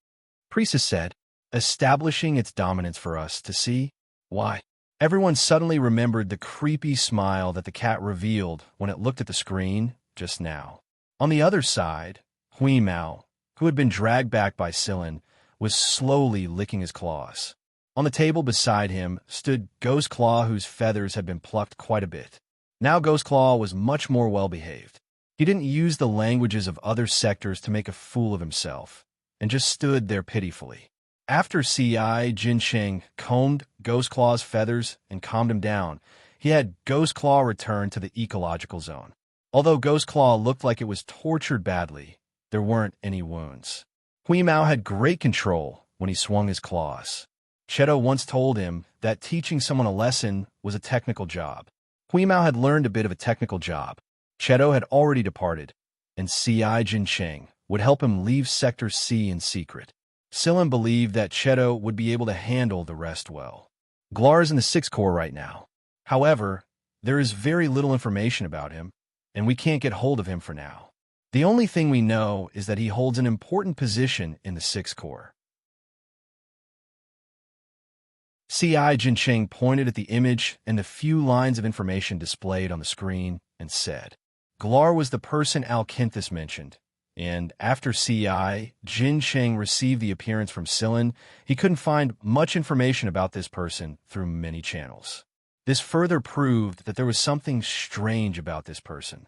Prisa said, establishing its dominance for us to see? Why? Everyone suddenly remembered the creepy smile that the cat revealed when it looked at the screen just now. On the other side, Hui Mao, who had been dragged back by Silin, was slowly licking his claws. On the table beside him stood Ghost Claw, whose feathers had been plucked quite a bit. Now Ghost Claw was much more well-behaved. He didn't use the languages of other sectors to make a fool of himself, and just stood there pitifully. After C.I. Jinsheng combed Ghost Claw's feathers and calmed him down, he had Ghost Claw return to the ecological zone. Although Ghost Claw looked like it was tortured badly, there weren't any wounds. Hui Mao had great control when he swung his claws. Cheto once told him that teaching someone a lesson was a technical job. Hui Mao had learned a bit of a technical job. Cheto had already departed, and C.I. Jinsheng would help him leave Sector C in secret. Silin believed that Cheto would be able to handle the rest well. Glar is in the 6th Corps right now. However, there is very little information about him, and we can't get hold of him for now. The only thing we know is that he holds an important position in the 6th Corps. C.I. Jinsheng pointed at the image and the few lines of information displayed on the screen and said, Glar was the person Alkinthus mentioned, and after C.I. Jinsheng received the appearance from Silin, he couldn't find much information about this person through many channels. This further proved that there was something strange about this person.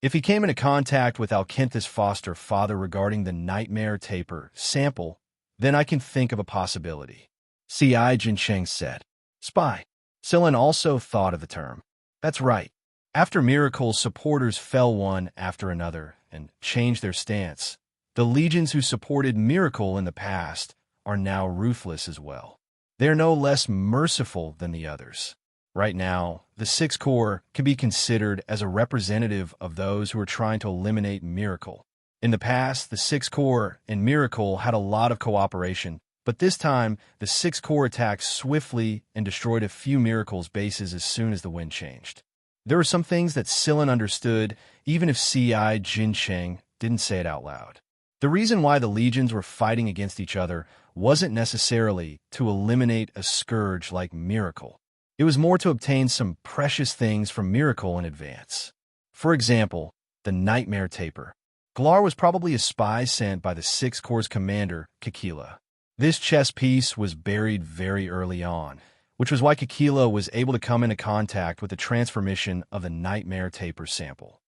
If he came into contact with Alkinthus' foster father regarding the nightmare taper sample, then I can think of a possibility. C.I. Jinsheng said. Spy. Silin also thought of the term. That's right. After Miracle's supporters fell one after another and changed their stance, the legions who supported Miracle in the past are now ruthless as well. They are no less merciful than the others. Right now, the 6th Corps can be considered as a representative of those who are trying to eliminate Miracle. In the past, the 6th Corps and Miracle had a lot of cooperation, but this time, the 6th Corps attacked swiftly and destroyed a few Miracle's bases as soon as the wind changed. There were some things that Silin understood, even if C.I. Jinsheng didn't say it out loud. The reason why the legions were fighting against each other wasn't necessarily to eliminate a scourge like Miracle. It was more to obtain some precious things from Miracle in advance. For example, the Nightmare Taper. Glar was probably a spy sent by the 6th Corps' commander, Kikila. This chess piece was buried very early on, which was why Kikila was able to come into contact with the transformation of the Nightmare Taper sample.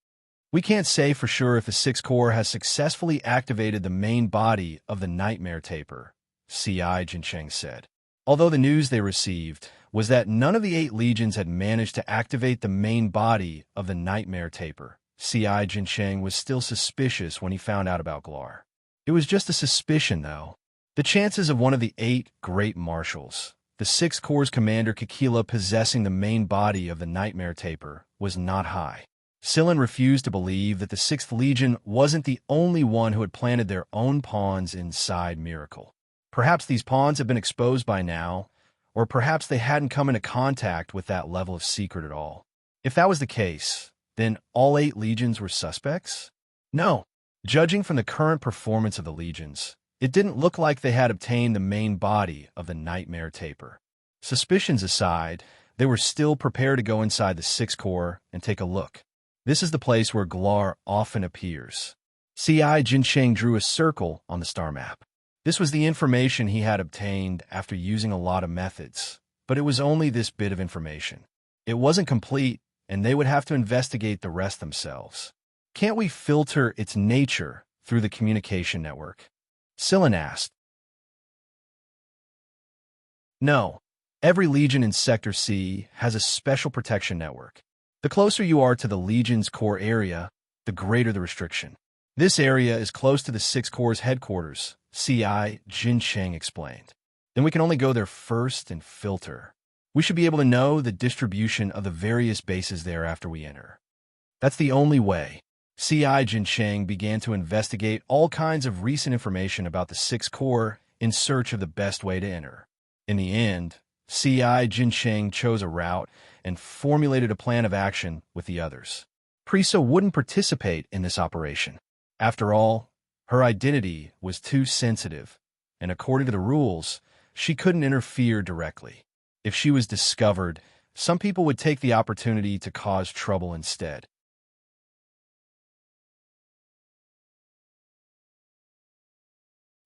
We can't say for sure if the 6th Corps has successfully activated the main body of the Nightmare Taper, C.I. Jinsheng said. Although the news they received was that none of the 8 legions had managed to activate the main body of the Nightmare Taper, C.I. Jinsheng was still suspicious when he found out about Glar. It was just a suspicion, though. The chances of one of the 8 great marshals, the 6th Corps' commander Kikila, possessing the main body of the Nightmare Taper was not high. Silin refused to believe that the 6th Legion wasn't the only one who had planted their own pawns inside Miracle. Perhaps these pawns had been exposed by now, or perhaps they hadn't come into contact with that level of secret at all. If that was the case, then all 8 legions were suspects? No. Judging from the current performance of the legions, it didn't look like they had obtained the main body of the Nightmare Taper. Suspicions aside, they were still prepared to go inside the sixth core and take a look. This is the place where Glar often appears. C.I. Jinsheng drew a circle on the star map. This was the information he had obtained after using a lot of methods, but it was only this bit of information. It wasn't complete, and they would have to investigate the rest themselves. Can't we filter its nature through the communication network? Sillin asked. No. Every legion in Sector C has a special protection network. The closer you are to the legion's core area, the greater the restriction. This area is close to the Sixth Corps' headquarters, C.I. Jinsheng explained. Then we can only go there first and filter. We should be able to know the distribution of the various bases there after we enter. That's the only way. C.I. Jinsheng began to investigate all kinds of recent information about the Sixth Corps in search of the best way to enter. In the end, C.I. Jinsheng chose a route and formulated a plan of action with the others. Prisa wouldn't participate in this operation. After all, her identity was too sensitive, and according to the rules, she couldn't interfere directly. If she was discovered, some people would take the opportunity to cause trouble instead.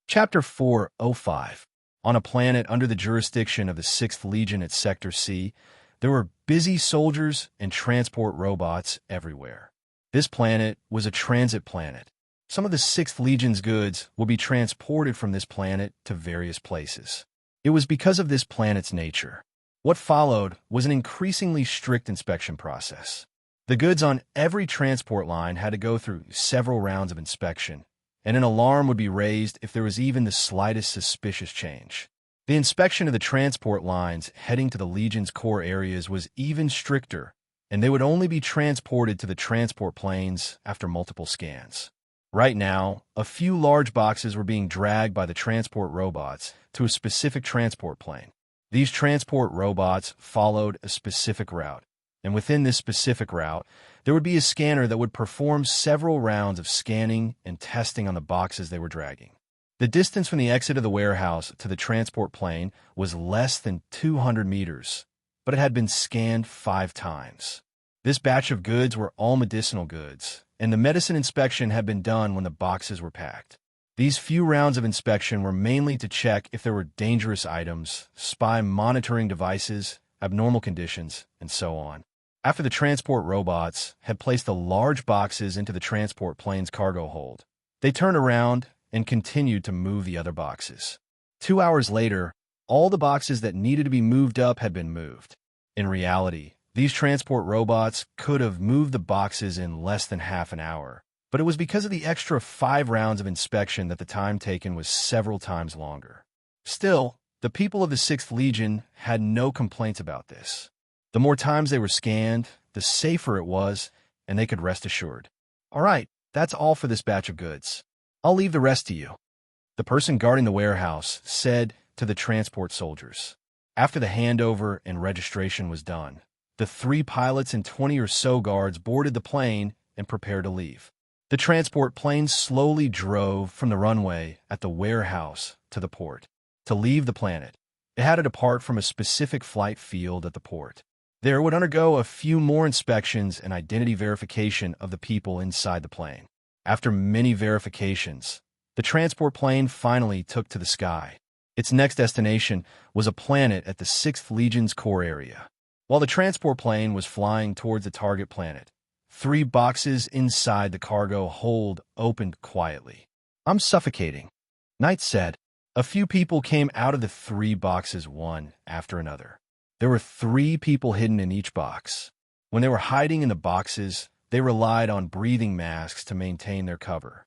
Chapter 405. On a planet under the jurisdiction of the 6th Legion at Sector C, there were busy soldiers and transport robots everywhere. This planet was a transit planet. Some of the 6th Legion's goods will be transported from this planet to various places. It was because of this planet's nature. What followed was an increasingly strict inspection process. The goods on every transport line had to go through several rounds of inspection, and an alarm would be raised if there was even the slightest suspicious change. The inspection of the transport lines heading to the Legion's core areas was even stricter, and they would only be transported to the transport planes after multiple scans. Right now, a few large boxes were being dragged by the transport robots to a specific transport plane. These transport robots followed a specific route, and within this specific route, there would be a scanner that would perform several rounds of scanning and testing on the boxes they were dragging. The distance from the exit of the warehouse to the transport plane was less than 200 meters, but it had been scanned 5 times. This batch of goods were all medicinal goods, and the medicine inspection had been done when the boxes were packed. These few rounds of inspection were mainly to check if there were dangerous items, spy monitoring devices, abnormal conditions, and so on. After the transport robots had placed the large boxes into the transport plane's cargo hold, they turned around and continued to move the other boxes. 2 hours later, all the boxes that needed to be moved up had been moved. In reality, these transport robots could have moved the boxes in less than half an hour, but it was because of the extra 5 rounds of inspection that the time taken was several times longer. Still, the people of the 6th Legion had no complaints about this. The more times they were scanned, the safer it was, and they could rest assured. All right, that's all for this batch of goods. I'll leave the rest to you. The person guarding the warehouse said to the transport soldiers. After the handover and registration was done, the 3 pilots and 20 or so guards boarded the plane and prepared to leave. The transport plane slowly drove from the runway at the warehouse to the port. To leave the planet, it had to depart from a specific flight field at the port. There it would undergo a few more inspections and identity verification of the people inside the plane. After many verifications, the transport plane finally took to the sky. Its next destination was a planet at the 6th Legion's core area. While the transport plane was flying towards the target planet, 3 boxes inside the cargo hold opened quietly. "I'm suffocating," Knight said. A few people came out of the 3 boxes one after another. There were 3 people hidden in each box. When they were hiding in the boxes, they relied on breathing masks to maintain their cover.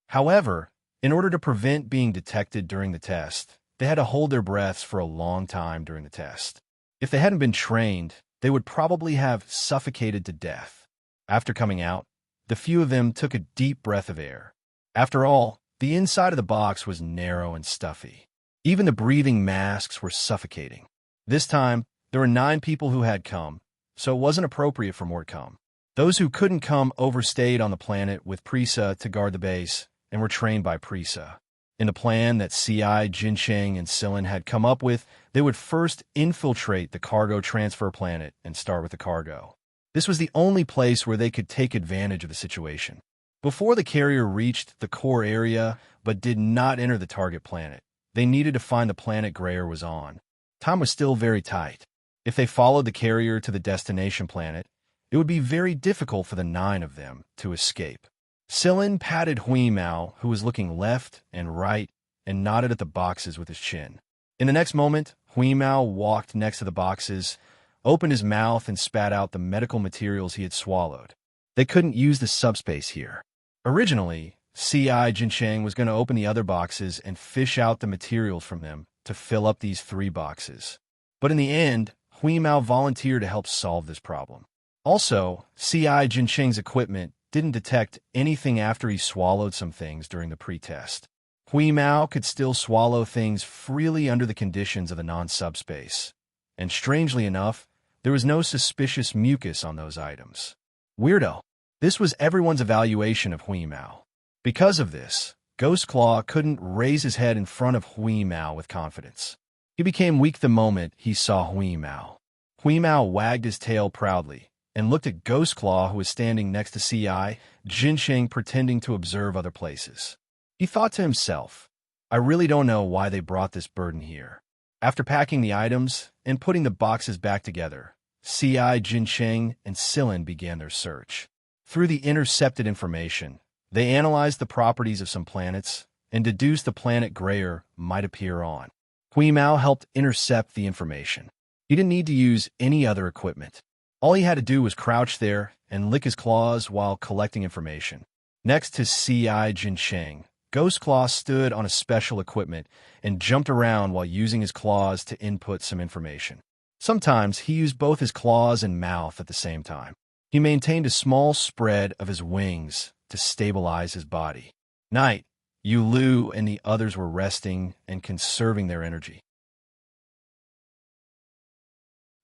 However, in order to prevent being detected during the test, they had to hold their breaths for a long time during the test. If they hadn't been trained, they would probably have suffocated to death. After coming out, the few of them took a deep breath of air. After all, the inside of the box was narrow and stuffy. Even the breathing masks were suffocating. This time, there were 9 people who had come, so it wasn't appropriate for more to come. Those who couldn't come overstayed on the planet with Prisa to guard the base and were trained by Prisa. In the plan that CI, Jinsheng, and Sillin had come up with, they would first infiltrate the cargo transfer planet and start with the cargo. This was the only place where they could take advantage of the situation. Before the carrier reached the core area but did not enter the target planet, they needed to find the planet Greyer was on. Time was still very tight. If they followed the carrier to the destination planet, it would be very difficult for the 9 of them to escape. Sillin patted Hui Mao, who was looking left and right, and nodded at the boxes with his chin. In the next moment, Hui Mao walked next to the boxes, opened his mouth, and spat out the medical materials he had swallowed. They couldn't use the subspace here. Originally, CI Jinsheng was going to open the other boxes and fish out the materials from them to fill up these 3 boxes. But in the end, Hui Mao volunteered to help solve this problem. Also, CI Jinsheng's equipment didn't detect anything after he swallowed some things during the pre-test. Hui Mao could still swallow things freely under the conditions of the non-subspace. And strangely enough, there was no suspicious mucus on those items. Weirdo. This was everyone's evaluation of Hui Mao. Because of this, Ghost Claw couldn't raise his head in front of Hui Mao with confidence. He became weak the moment he saw Hui Mao. Hui Mao wagged his tail proudly and looked at Ghost Claw, who was standing next to CI Jinsheng, pretending to observe other places. He thought to himself, I really don't know why they brought this burden here. After packing the items and putting the boxes back together, CI Jinsheng and Sillin began their search. Through the intercepted information, they analyzed the properties of some planets and deduced the planet Greyer might appear on. Hui Mao helped intercept the information. He didn't need to use any other equipment. All he had to do was crouch there and lick his claws while collecting information. Next to CI Jinsheng, Ghost Claw stood on a special equipment and jumped around while using his claws to input some information. Sometimes he used both his claws and mouth at the same time. He maintained a small spread of his wings to stabilize his body. Night, Yu Lu and the others were resting and conserving their energy.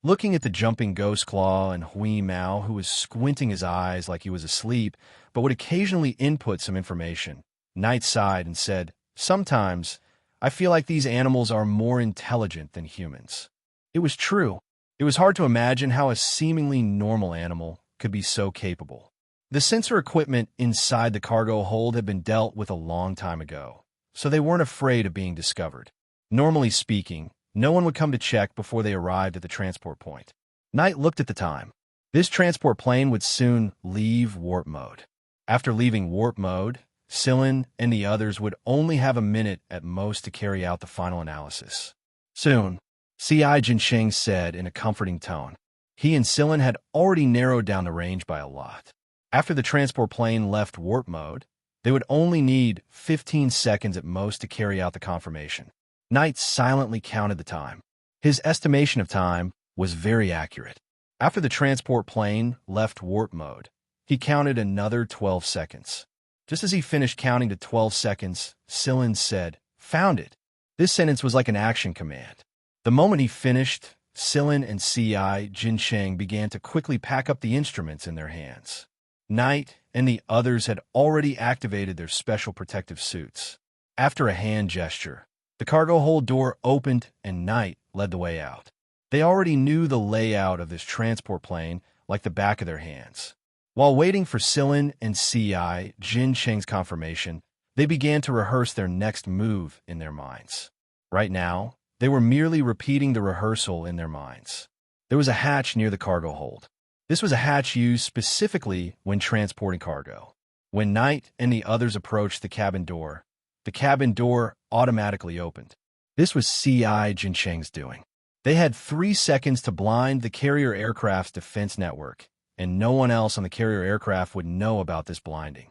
Looking at the jumping Ghost Claw and Hui Mao, who was squinting his eyes like he was asleep, but would occasionally input some information, Knight sighed and said, Sometimes, I feel like these animals are more intelligent than humans. It was true. It was hard to imagine how a seemingly normal animal could be so capable. The sensor equipment inside the cargo hold had been dealt with a long time ago, so they weren't afraid of being discovered. Normally speaking, no one would come to check before they arrived at the transport point. Knight looked at the time. This transport plane would soon leave warp mode. After leaving warp mode, Sillin and the others would only have a minute at most to carry out the final analysis. Soon, CI Jinsheng said in a comforting tone. He and Sillin had already narrowed down the range by a lot. After the transport plane left warp mode, they would only need 15 seconds at most to carry out the confirmation. Knight silently counted the time. His estimation of time was very accurate. After the transport plane left warp mode, he counted another 12 seconds. Just as he finished counting to 12 seconds, Sillin said, Found it. This sentence was like an action command. The moment he finished, Sillin and CI Jinsheng began to quickly pack up the instruments in their hands. Knight and the others had already activated their special protective suits. After a hand gesture, the cargo hold door opened and Knight led the way out. They already knew the layout of this transport plane like the back of their hands. While waiting for Sillin and CI Jinsheng's confirmation, they began to rehearse their next move in their minds. Right now, they were merely repeating the rehearsal in their minds. There was a hatch near the cargo hold. This was a hatch used specifically when transporting cargo. When Knight and the others approached the cabin door automatically opened. This was CI Jinsheng's doing. They had 3 seconds to blind the carrier aircraft's defense network, and no one else on the carrier aircraft would know about this blinding.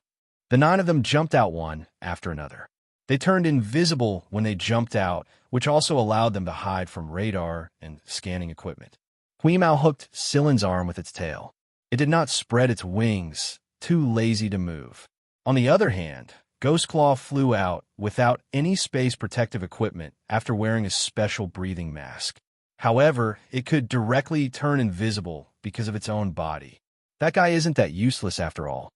The 9 of them jumped out one after another. They turned invisible when they jumped out, which also allowed them to hide from radar and scanning equipment. Hui Mao hooked Sillin's arm with its tail. It did not spread its wings, too lazy to move. On the other hand, Ghost Claw flew out without any space protective equipment after wearing a special breathing mask. However, it could directly turn invisible because of its own body. That guy isn't that useless after all.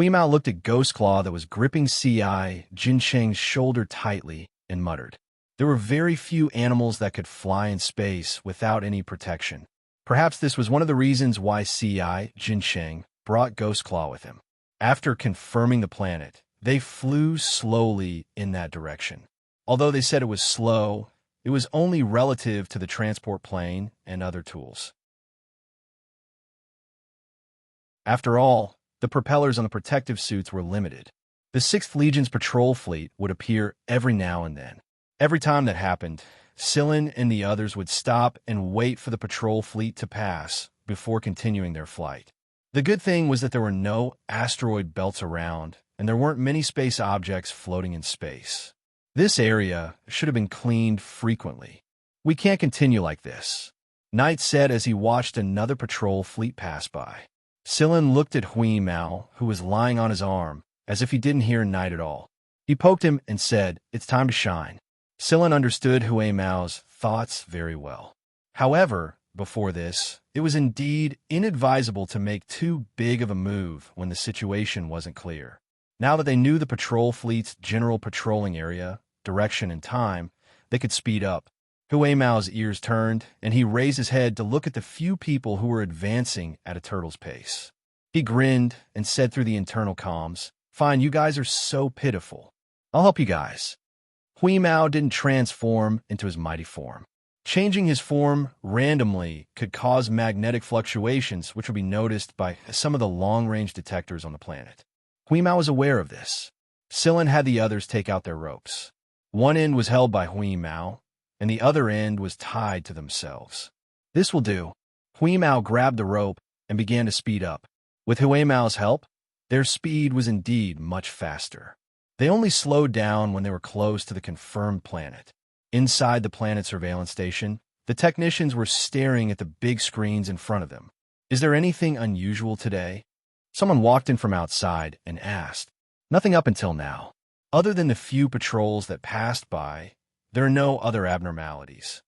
Mao looked at Ghost Claw that was gripping C.I. Jinsheng's shoulder tightly and muttered. There were very few animals that could fly in space without any protection. Perhaps this was one of the reasons why C.I. Jinsheng brought Ghost Claw with him. After confirming the planet, they flew slowly in that direction. Although they said it was slow, it was only relative to the transport plane and other tools. After all, the propellers on the protective suits were limited. The 6th Legion's patrol fleet would appear every now and then. Every time that happened, Sillin and the others would stop and wait for the patrol fleet to pass before continuing their flight. The good thing was that there were no asteroid belts around, and there weren't many space objects floating in space. This area should have been cleaned frequently. We can't continue like this, Knight said as he watched another patrol fleet pass by. Sillin looked at Mao, who was lying on his arm, as if he didn't hear Knight at all. He poked him and said, "It's time to shine." Sillin understood Mao's thoughts very well. However, before this, it was indeed inadvisable to make too big of a move when the situation wasn't clear. Now that they knew the patrol fleet's general patrolling area, direction, and time, they could speed up. Mao's ears turned, and he raised his head to look at the few people who were advancing at a turtle's pace. He grinned and said through the internal comms, "Fine, you guys are so pitiful. I'll help you guys." Mao didn't transform into his mighty form. Changing his form randomly could cause magnetic fluctuations, which would be noticed by some of the long-range detectors on the planet. Mao was aware of this. Sillin had the others take out their ropes. One end was held by Mao, and the other end was tied to themselves. "This will do." Mao grabbed the rope and began to speed up. With Mao's help, their speed was indeed much faster. They only slowed down when they were close to the confirmed planet. Inside the planet surveillance station, the technicians were staring at the big screens in front of them. "Is there anything unusual today?" Someone walked in from outside and asked. "Nothing up until now. Other than the few patrols that passed by, there are no other abnormalities."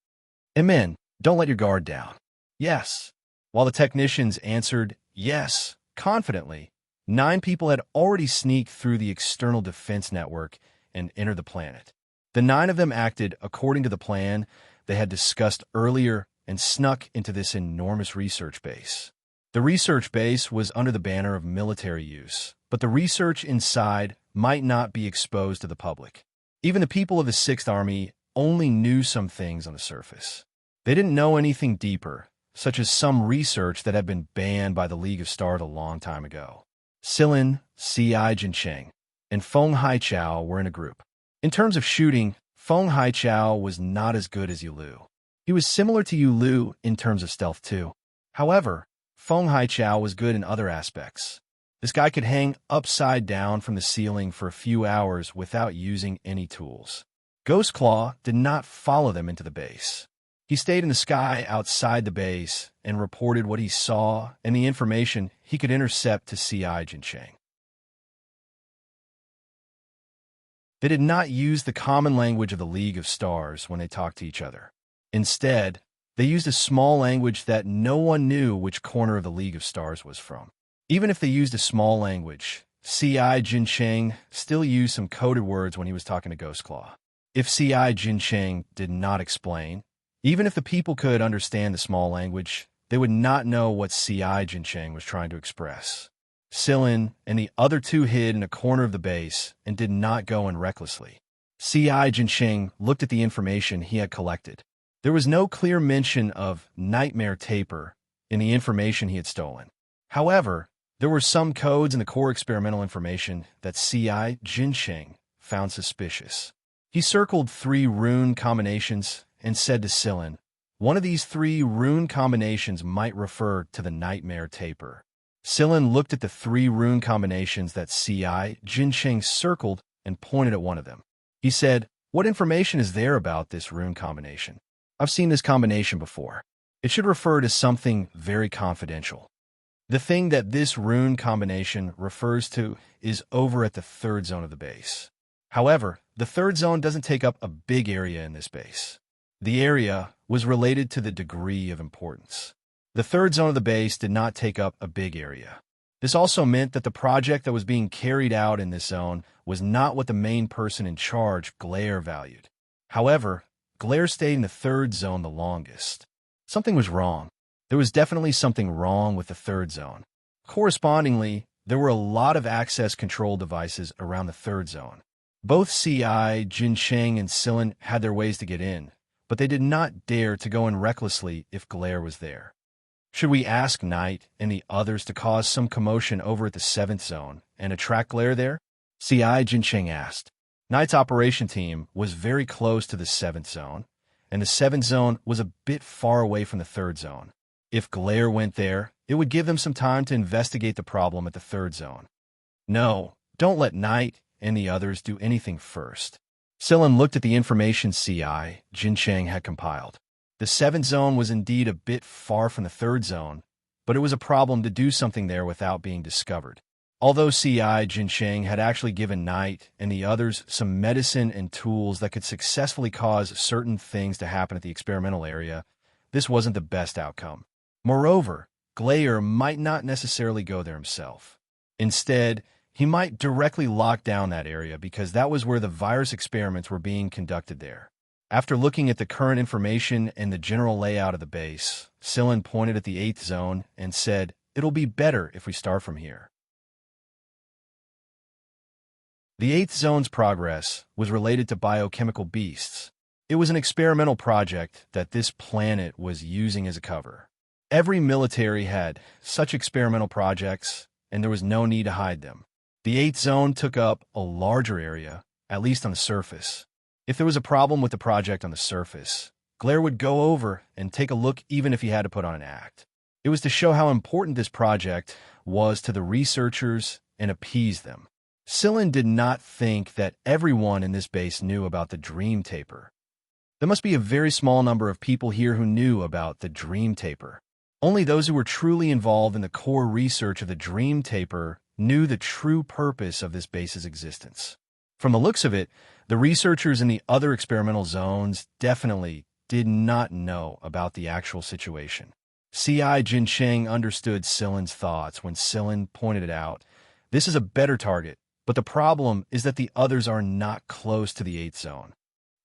"Amen. Don't let your guard down." "Yes." While the technicians answered yes confidently, 9 people had already sneaked through the external defense network and entered the planet. The 9 of them acted according to the plan they had discussed earlier and snuck into this enormous research base. The research base was under the banner of military use, but the research inside might not be exposed to the public. Even the people of the 6th Army only knew some things on the surface. They didn't know anything deeper, such as some research that had been banned by the League of Stars a long time ago. Sillin, C.I. Jinsheng, and Feng Haichao were in a group. In terms of shooting, Feng Haichao was not as good as Yulu. He was similar to Yulu in terms of stealth too. However, Feng Haichao was good in other aspects. This guy could hang upside down from the ceiling for a few hours without using any tools. Ghost Claw did not follow them into the base. He stayed in the sky outside the base and reported what he saw and the information he could intercept to C.I. Jinsheng. They did not use the common language of the League of Stars when they talked to each other. Instead, they used a small language that no one knew which corner of the League of Stars was from. Even if they used a small language, C.I. Jinsheng still used some coded words when he was talking to Ghost Claw. If C.I. Jinsheng did not explain, even if the people could understand the small language, they would not know what C.I. Jinsheng was trying to express. Sillin and the other 2 hid in a corner of the base and did not go in recklessly. C.I. Jinsheng looked at the information he had collected. There was no clear mention of nightmare taper in the information he had stolen. However, there were some codes in the core experimental information that C.I. Jinsheng found suspicious. He circled 3 rune combinations and said to Sillin, "One of these 3 rune combinations might refer to the nightmare taper." Sillin looked at the 3 rune combinations that C.I. Jinsheng circled and pointed at one of them. He said, "What information is there about this rune combination? I've seen this combination before. It should refer to something very confidential." The thing that this rune combination refers to is over at the 3rd zone of the base. However, the 3rd zone doesn't take up a big area in this base. The area was related to the degree of importance. The 3rd zone of the base did not take up a big area. This also meant that the project that was being carried out in this zone was not what the main person in charge, Glare, valued. However, Glare stayed in the third zone the longest. Something was wrong. There was definitely something wrong with the third zone. Correspondingly, there were a lot of access control devices around the third zone. Both Ci, Jinsheng, and Silin had their ways to get in, but they did not dare to go in recklessly if Glare was there. Should we ask Knight and the others to cause some commotion over at the 7th zone and attract Glare there? Ci, Jinsheng asked. Knight's operation team was very close to the 7th zone, and the 7th zone was a bit far away from the 3rd zone. If Glare went there, it would give them some time to investigate the problem at the 3rd zone. No, don't let Knight and the others do anything first. Silin looked at the information Ci, Jinsheng had compiled. The 7th zone was indeed a bit far from the 3rd zone, but it was a problem to do something there without being discovered. Although Ci, Jinsheng had actually given Knight and the others some medicine and tools that could successfully cause certain things to happen at the experimental area, this wasn't the best outcome. Moreover, Glare might not necessarily go there himself. Instead, he might directly lock down that area because that was where the virus experiments were being conducted there. After looking at the current information and the general layout of the base, Silin pointed at the 8th zone and said, "It'll be better if we start from here." The 8th zone's progress was related to biochemical beasts. It was an experimental project that this planet was using as a cover. Every military had such experimental projects, and there was no need to hide them. The 8th zone took up a larger area, at least on the surface. If there was a problem with the project on the surface, Glare would go over and take a look even if he had to put on an act. It was to show how important this project was to the researchers and appease them. Silin did not think that everyone in this base knew about the Dream Taper. There must be a very small number of people here who knew about the Dream Taper. Only those who were truly involved in the core research of the Dream Taper knew the true purpose of this base's existence. From the looks of it, the researchers in the other experimental zones definitely did not know about the actual situation. Ci, Jinsheng understood Silin's thoughts when Silin pointed it out. This is a better target, but the problem is that the others are not close to the 8th zone.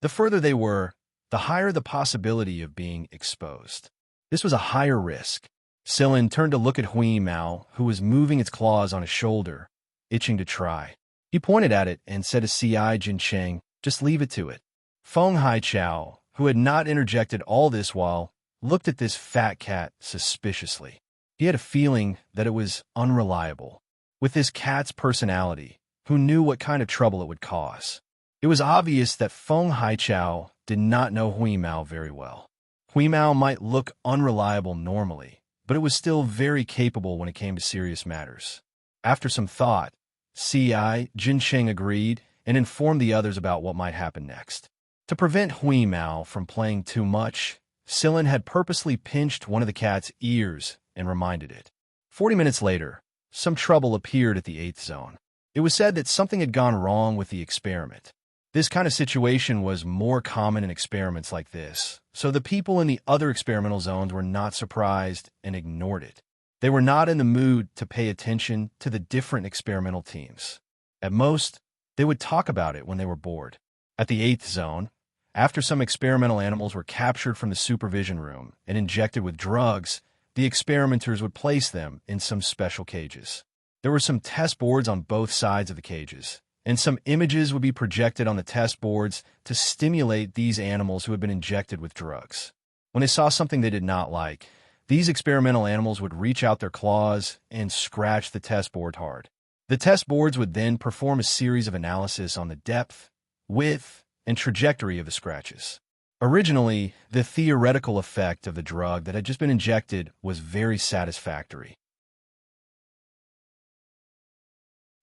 The further they were, the higher the possibility of being exposed. This was a higher risk. Silin turned to look at Hui Mao, who was moving its claws on his shoulder, itching to try. He pointed at it and said to Ci, Jinsheng, "Just leave it to it." Feng Haichao, who had not interjected all this while, looked at this fat cat suspiciously. He had a feeling that it was unreliable. With this cat's personality, who knew what kind of trouble it would cause? It was obvious that Feng Haichao did not know Hui Mao very well. Hui Mao might look unreliable normally, but it was still very capable when it came to serious matters. After some thought, Ci, Jinsheng agreed and informed the others about what might happen next. To prevent Hui Mao from playing too much, Silin had purposely pinched one of the cat's ears and reminded it. 40 minutes later, some trouble appeared at the 8th zone. It was said that something had gone wrong with the experiment. This kind of situation was more common in experiments like this, so the people in the other experimental zones were not surprised and ignored it. They were not in the mood to pay attention to the different experimental teams. At most, they would talk about it when they were bored. At the 8th zone, after some experimental animals were captured from the supervision room and injected with drugs, the experimenters would place them in some special cages. There were some test boards on both sides of the cages, and some images would be projected on the test boards to stimulate these animals who had been injected with drugs. When they saw something they did not like, these experimental animals would reach out their claws and scratch the test board hard. The test boards would then perform a series of analysis on the depth, width, and trajectory of the scratches. Originally, the theoretical effect of the drug that had just been injected was very satisfactory.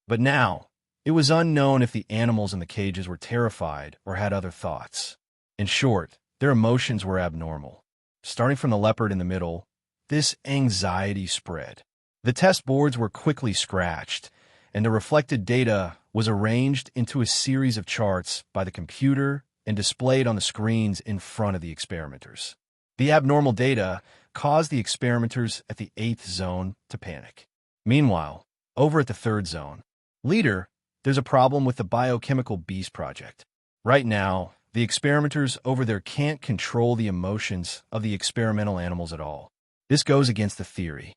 But now, it was unknown if the animals in the cages were terrified or had other thoughts. In short, their emotions were abnormal. Starting from the leopard in the middle, this anxiety spread. The test boards were quickly scratched, and the reflected data was arranged into a series of charts by the computer and displayed on the screens in front of the experimenters. The abnormal data caused the experimenters at the 8th zone to panic. Meanwhile, over at the third zone, Leader, there's a problem with the biochemical beast project. Right now, the experimenters over there can't control the emotions of the experimental animals at all. This goes against the theory.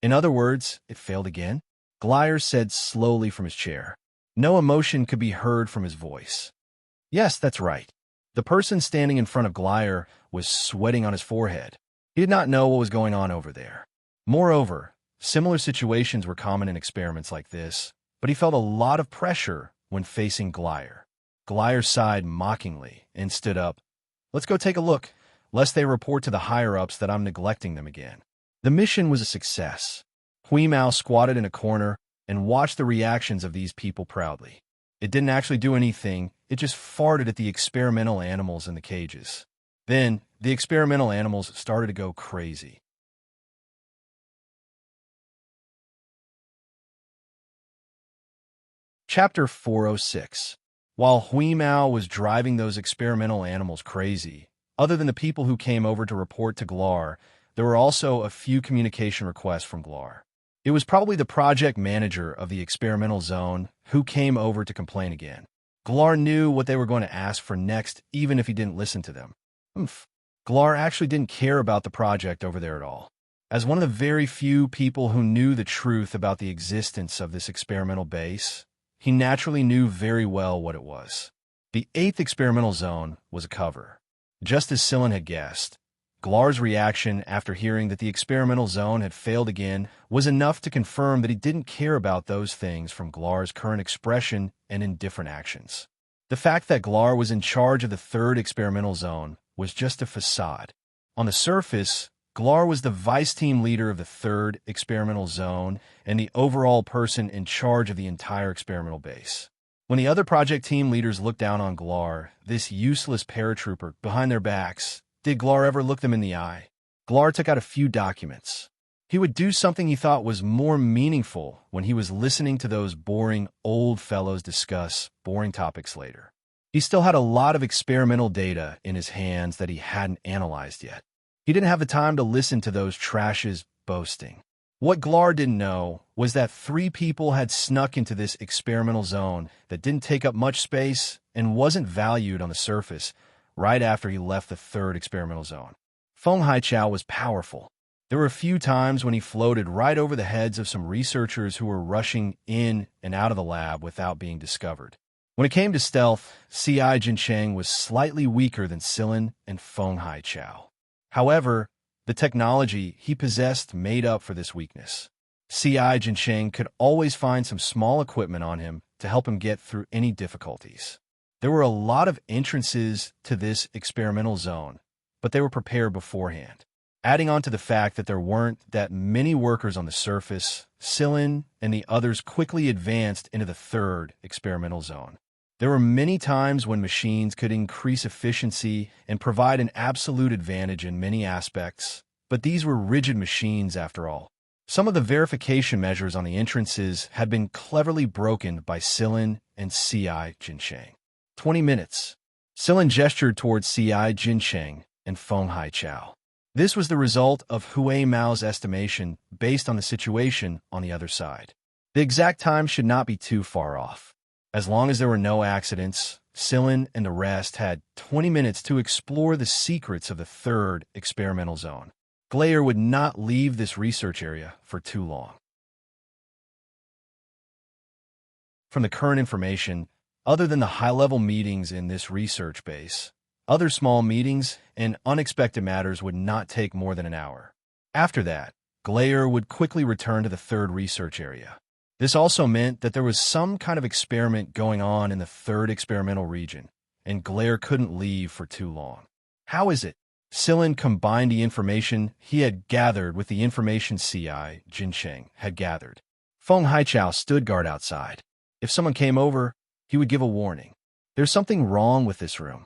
In other words, it failed again? Glyer said slowly from his chair. No emotion could be heard from his voice. Yes, that's right. The person standing in front of Glyer was sweating on his forehead. He did not know what was going on over there. Moreover, similar situations were common in experiments like this, but he felt a lot of pressure when facing Glyer. Glyer sighed mockingly and stood up. Let's go take a look, lest they report to the higher-ups that I'm neglecting them again. The mission was a success. Hui Mao squatted in a corner and watched the reactions of these people proudly. It didn't actually do anything, it just farted at the experimental animals in the cages. Then, the experimental animals started to go crazy. Chapter 406. While Hui Mao was driving those experimental animals crazy, other than the people who came over to report to Glar, there were also a few communication requests from Glar. It was probably the project manager of the experimental zone who came over to complain again. Glar knew what they were going to ask for next, even if he didn't listen to them. Glar actually didn't care about the project over there at all. As one of the very few people who knew the truth about the existence of this experimental base, he naturally knew very well what it was. The 8th experimental zone was a cover. Just as Sillin had guessed, Glar's reaction after hearing that the experimental zone had failed again was enough to confirm that he didn't care about those things from Glar's current expression and indifferent actions. The fact that Glar was in charge of the 3rd experimental zone was just a facade. On the surface, Glar was the vice team leader of the 3rd experimental zone and the overall person in charge of the entire experimental base. When the other project team leaders looked down on Glar, this useless paratrooper, behind their backs, did Glar ever look them in the eye? Glar took out a few documents. He would do something he thought was more meaningful when he was listening to those boring old fellows discuss boring topics later. He still had a lot of experimental data in his hands that he hadn't analyzed yet. He didn't have the time to listen to those trashes boasting. What Glar didn't know was that 3 people had snuck into this experimental zone that didn't take up much space and wasn't valued on the surface right after he left the 3rd experimental zone. Feng Haichao was powerful. There were a few times when he floated right over the heads of some researchers who were rushing in and out of the lab without being discovered. When it came to stealth, C.I. Jincheng was slightly weaker than Sillin and Feng Haichao. However, the technology he possessed made up for this weakness. C.I. Jincheng could always find some small equipment on him to help him get through any difficulties. There were a lot of entrances to this experimental zone, but they were prepared beforehand. Adding on to the fact that there weren't that many workers on the surface, Sillin and the others quickly advanced into the 3rd experimental zone. There were many times when machines could increase efficiency and provide an absolute advantage in many aspects, but these were rigid machines after all. Some of the verification measures on the entrances had been cleverly broken by Sillin and C.I. Jincheng. 20 minutes. Sillin gestured towards C.I. Jincheng and Feng Haichao. This was the result of Hui Mao's estimation based on the situation on the other side. The exact time should not be too far off. As long as there were no accidents, Sillin and the rest had 20 minutes to explore the secrets of the 3rd experimental zone. Glayer would not leave this research area for too long. From the current information, other than the high-level meetings in this research base, other small meetings and unexpected matters would not take more than an hour. After that, Glayer would quickly return to the 3rd research area. This also meant that there was some kind of experiment going on in the 3rd experimental region, and Glayer couldn't leave for too long. How is it? Sillin combined the information he had gathered with the information C.I. Jincheng had gathered. Feng Haichao stood guard outside. If someone came over, he would give a warning. There's something wrong with this room.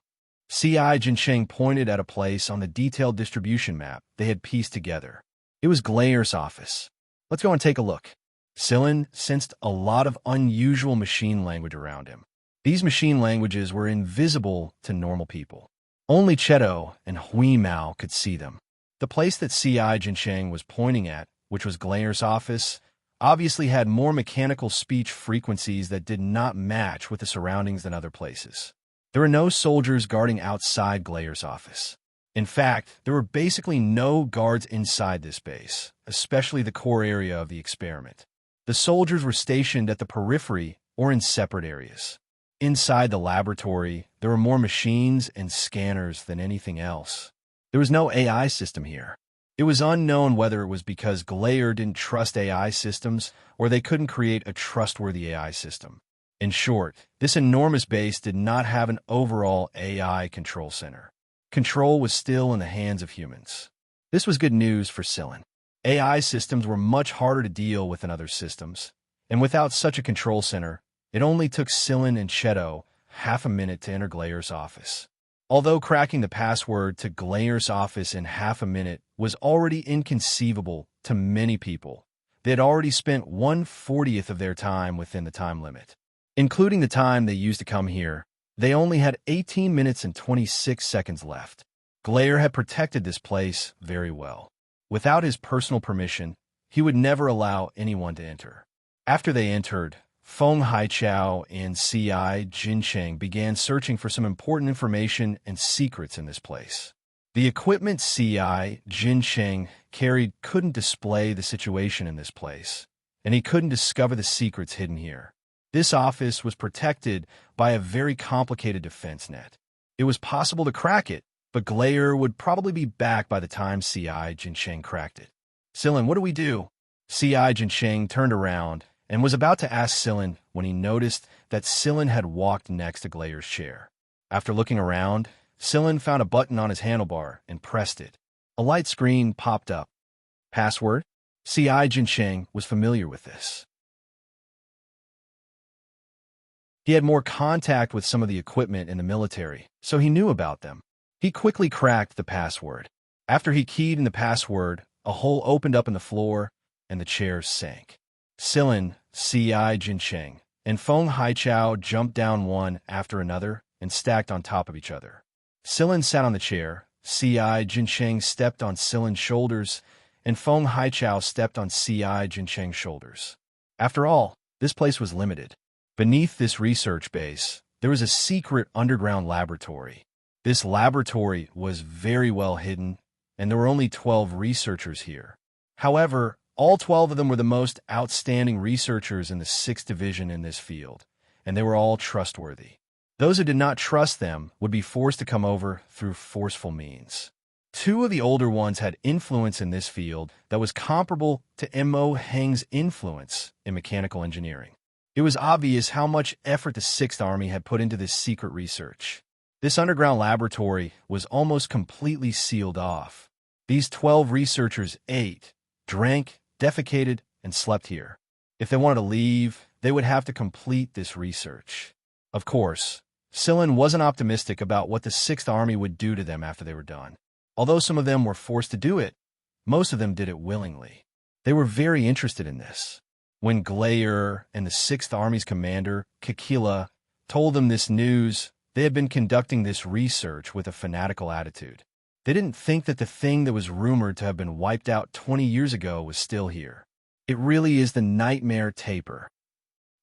C.I. Jincheng pointed at a place on the detailed distribution map they had pieced together. It was Glayer's office. Let's go and take a look. Sillin sensed a lot of unusual machine language around him. These machine languages were invisible to normal people. Only Cheto and Hui Mao could see them. The place that C.I. Jincheng was pointing at, which was Glayer's office, obviously had more mechanical speech frequencies that did not match with the surroundings than other places. There were no soldiers guarding outside Gleyer's office. In fact, there were basically no guards inside this base, especially the core area of the experiment. The soldiers were stationed at the periphery or in separate areas. Inside the laboratory, there were more machines and scanners than anything else. There was no AI system here. It was unknown whether it was because Gleyer didn't trust AI systems or they couldn't create a trustworthy AI system. In short, this enormous base did not have an overall AI control center. Control was still in the hands of humans. This was good news for Sillin. AI systems were much harder to deal with than other systems, and without such a control center, it only took Sillin and Cheto half a minute to enter Gleyer's office. Although cracking the password to Gleyer's office in half a minute was already inconceivable to many people, they had already spent 1/40th of their time within the time limit. Including the time they used to come here, they only had 18 minutes and 26 seconds left. Gleyer had protected this place very well. Without his personal permission, he would never allow anyone to enter. After they entered, Feng Haichao and C.I. Jincheng began searching for some important information and secrets in this place. The equipment C.I. Jincheng carried couldn't display the situation in this place, and he couldn't discover the secrets hidden here. This office was protected by a very complicated defense net. It was possible to crack it, but Gleyer would probably be back by the time C.I. Jincheng cracked it. Sillin, what do we do? C.I. Jincheng turned around and was about to ask Sillin when he noticed that Sillin had walked next to Gleyer's chair. After looking around, Sillin found a button on his handlebar and pressed it. A light screen popped up. Password? C.I. Jincheng was familiar with this. He had more contact with some of the equipment in the military, so he knew about them. He quickly cracked the password. After he keyed in the password, a hole opened up in the floor, and the chairs sank. Sillin, C.I. Jincheng, and Feng Haichao jumped down one after another and stacked on top of each other. Sillin sat on the chair, C.I. Jincheng stepped on Sillin's shoulders, and Feng Haichao stepped on C.I. Jincheng's shoulders. After all, this place was limited. Beneath this research base, there was a secret underground laboratory. This laboratory was very well hidden, and there were only 12 researchers here. However, all 12 of them were the most outstanding researchers in the 6th Division in this field, and they were all trustworthy. Those who did not trust them would be forced to come over through forceful means. 2 of the older ones had influence in this field that was comparable to Mo Heng's influence in mechanical engineering. It was obvious how much effort the 6th Army had put into this secret research. This underground laboratory was almost completely sealed off. These 12 researchers ate, drank, defecated, and slept here. If they wanted to leave, they would have to complete this research. Of course, Sillin wasn't optimistic about what the 6th Army would do to them after they were done. Although some of them were forced to do it, most of them did it willingly. They were very interested in this. When Gleyer and the 6th Army's commander, Kikila, told them this news, they had been conducting this research with a fanatical attitude. They didn't think that the thing that was rumored to have been wiped out 20 years ago was still here. It really is the nightmare taper.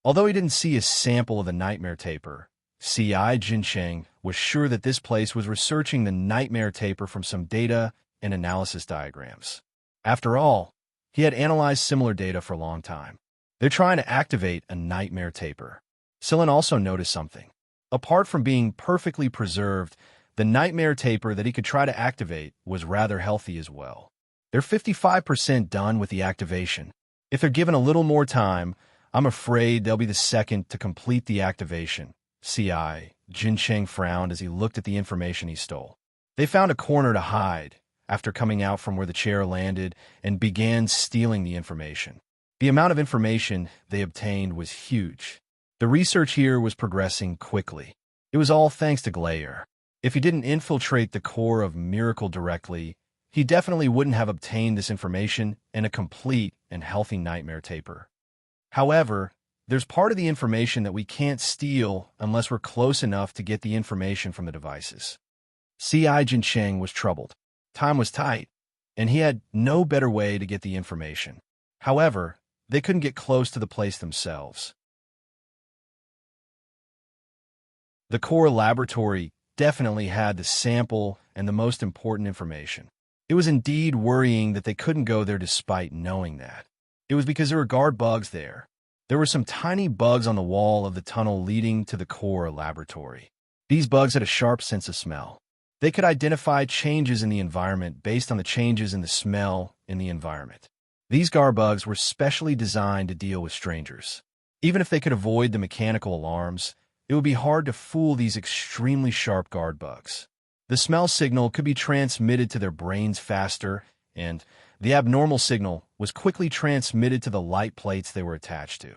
Although he didn't see a sample of the nightmare taper, C.I. Jincheng was sure that this place was researching the nightmare taper from some data and analysis diagrams. After all, he had analyzed similar data for a long time. They're trying to activate a nightmare taper. Sillin also noticed something. Apart from being perfectly preserved, the nightmare taper that he could try to activate was rather healthy as well. They're 55% done with the activation. If they're given a little more time, I'm afraid they'll be the second to complete the activation. C.I. Jincheng frowned as he looked at the information he stole. They found a corner to hide after coming out from where the chair landed and began stealing the information. The amount of information they obtained was huge. The research here was progressing quickly. It was all thanks to Gleyer. If he didn't infiltrate the core of Miracle directly, he definitely wouldn't have obtained this information and a complete and healthy nightmare taper. However, there's part of the information that we can't steal unless we're close enough to get the information from the devices. C.I. Jincheng was troubled. Time was tight, and he had no better way to get the information. However, they couldn't get close to the place themselves. The core laboratory definitely had the sample and the most important information. It was indeed worrying that they couldn't go there despite knowing that. It was because there were guard bugs there. There were some tiny bugs on the wall of the tunnel leading to the core laboratory. These bugs had a sharp sense of smell. They could identify changes in the environment based on the changes in the smell in the environment. These guard bugs were specially designed to deal with strangers. Even if they could avoid the mechanical alarms, it would be hard to fool these extremely sharp guard bugs. The smell signal could be transmitted to their brains faster, and the abnormal signal was quickly transmitted to the light plates they were attached to.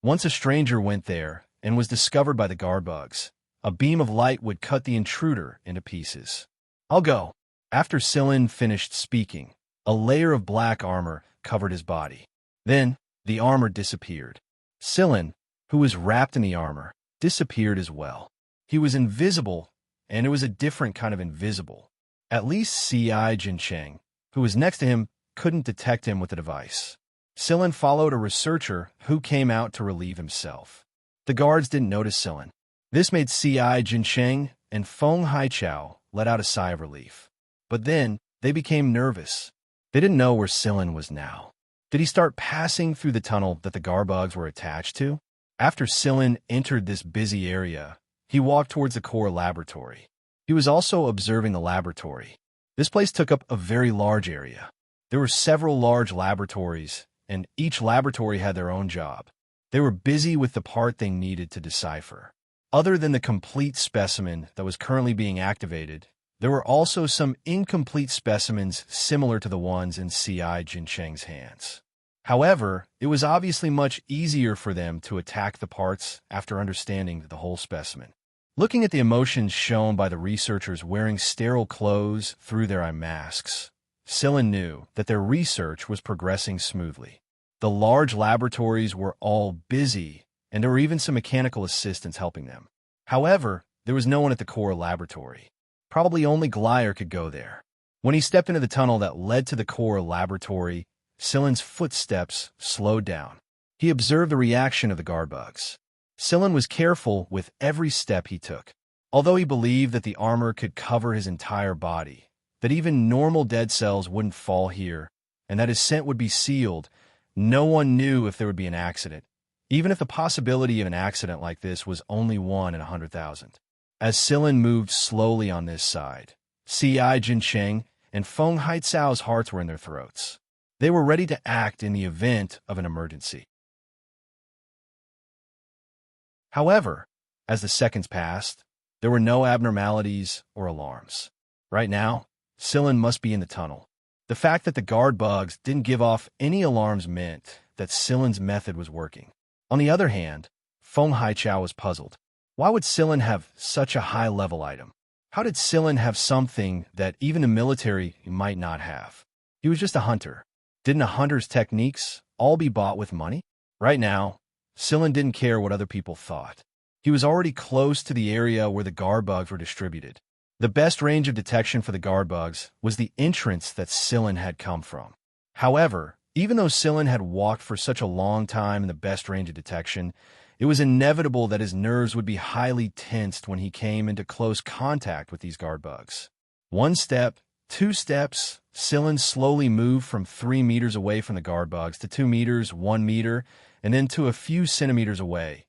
Once a stranger went there and was discovered by the guard bugs, a beam of light would cut the intruder into pieces. "I'll go." After Sillin finished speaking, a layer of black armor covered his body. Then, the armor disappeared. Sillin, who was wrapped in the armor, disappeared as well. He was invisible, and it was a different kind of invisible. At least Xianxia, who was next to him, couldn't detect him with the device. Sillin followed a researcher who came out to relieve himself. The guards didn't notice Sillin. This made Xianxia and Feng Haichao let out a sigh of relief. But then, they became nervous. They didn't know where Sillin was now. Did he start passing through the tunnel that the garbugs were attached to? After Sillin entered this busy area, he walked towards the core laboratory. He was also observing the laboratory. This place took up a very large area. There were several large laboratories, and each laboratory had their own job. They were busy with the part they needed to decipher. Other than the complete specimen that was currently being activated, there were also some incomplete specimens similar to the ones in Xianxia's hands. However, it was obviously much easier for them to attack the parts after understanding the whole specimen. Looking at the emotions shown by the researchers wearing sterile clothes through their eye masks, Sillin knew that their research was progressing smoothly. The large laboratories were all busy, and there were even some mechanical assistants helping them. However, there was no one at the core laboratory. Probably only Glyer could go there. When he stepped into the tunnel that led to the core laboratory, Sillin's footsteps slowed down. He observed the reaction of the guard bugs. Sillin was careful with every step he took. Although he believed that the armor could cover his entire body, that even normal dead cells wouldn't fall here, and that his scent would be sealed, no one knew if there would be an accident, even if the possibility of an accident like this was only 1 in 100,000. As Sillin moved slowly on this side, Xianxia and Feng Haicao's hearts were in their throats. They were ready to act in the event of an emergency. However, as the seconds passed, there were no abnormalities or alarms. Right now, Sillin must be in the tunnel. The fact that the guard bugs didn't give off any alarms meant that Sillin's method was working. On the other hand, Feng Haichao was puzzled. Why would Sillin have such a high-level item? How did Sillin have something that even the military might not have? He was just a hunter. Didn't a hunter's techniques all be bought with money? Right now, Sillin didn't care what other people thought. He was already close to the area where the guard bugs were distributed. The best range of detection for the guard bugs was the entrance that Sillin had come from. However, even though Sillin had walked for such a long time in the best range of detection, it was inevitable that his nerves would be highly tensed when he came into close contact with these guard bugs. 1 step, 2 steps, Sillin slowly moved from 3 meters away from the guard bugs to 2 meters, 1 meter, and then to a few centimeters away.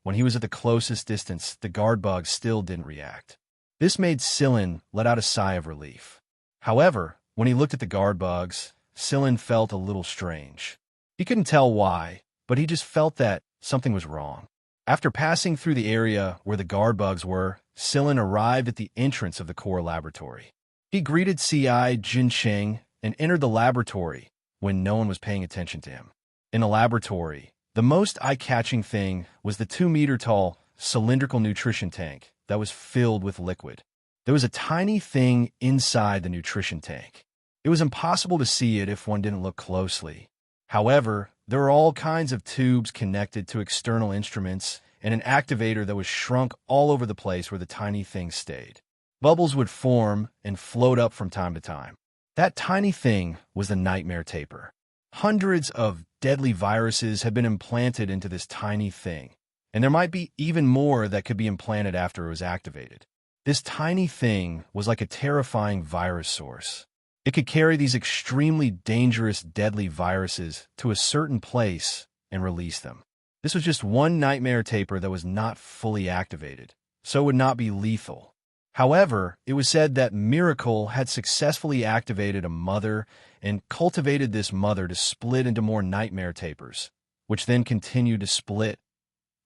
When he was at the closest distance, the guard bugs still didn't react. This made Sillin let out a sigh of relief. However, when he looked at the guard bugs, Sillin felt a little strange. He couldn't tell why, but he just felt that something was wrong. After passing through the area where the guard bugs were, Sillin arrived at the entrance of the core laboratory. He greeted Xianxia and entered the laboratory when no one was paying attention to him. In the laboratory, the most eye-catching thing was the 2-meter-tall cylindrical nutrition tank that was filled with liquid. There was a tiny thing inside the nutrition tank. It was impossible to see it if one didn't look closely. However, there were all kinds of tubes connected to external instruments and an activator that was shrunk all over the place where the tiny thing stayed. Bubbles would form and float up from time to time. That tiny thing was the nightmare taper. Hundreds of deadly viruses had been implanted into this tiny thing, and there might be even more that could be implanted after it was activated. This tiny thing was like a terrifying virus source. It could carry these extremely dangerous, deadly viruses to a certain place and release them. This was just one nightmare taper that was not fully activated, so it would not be lethal. However, it was said that Miracle had successfully activated a mother and cultivated this mother to split into more nightmare tapers, which then continued to split.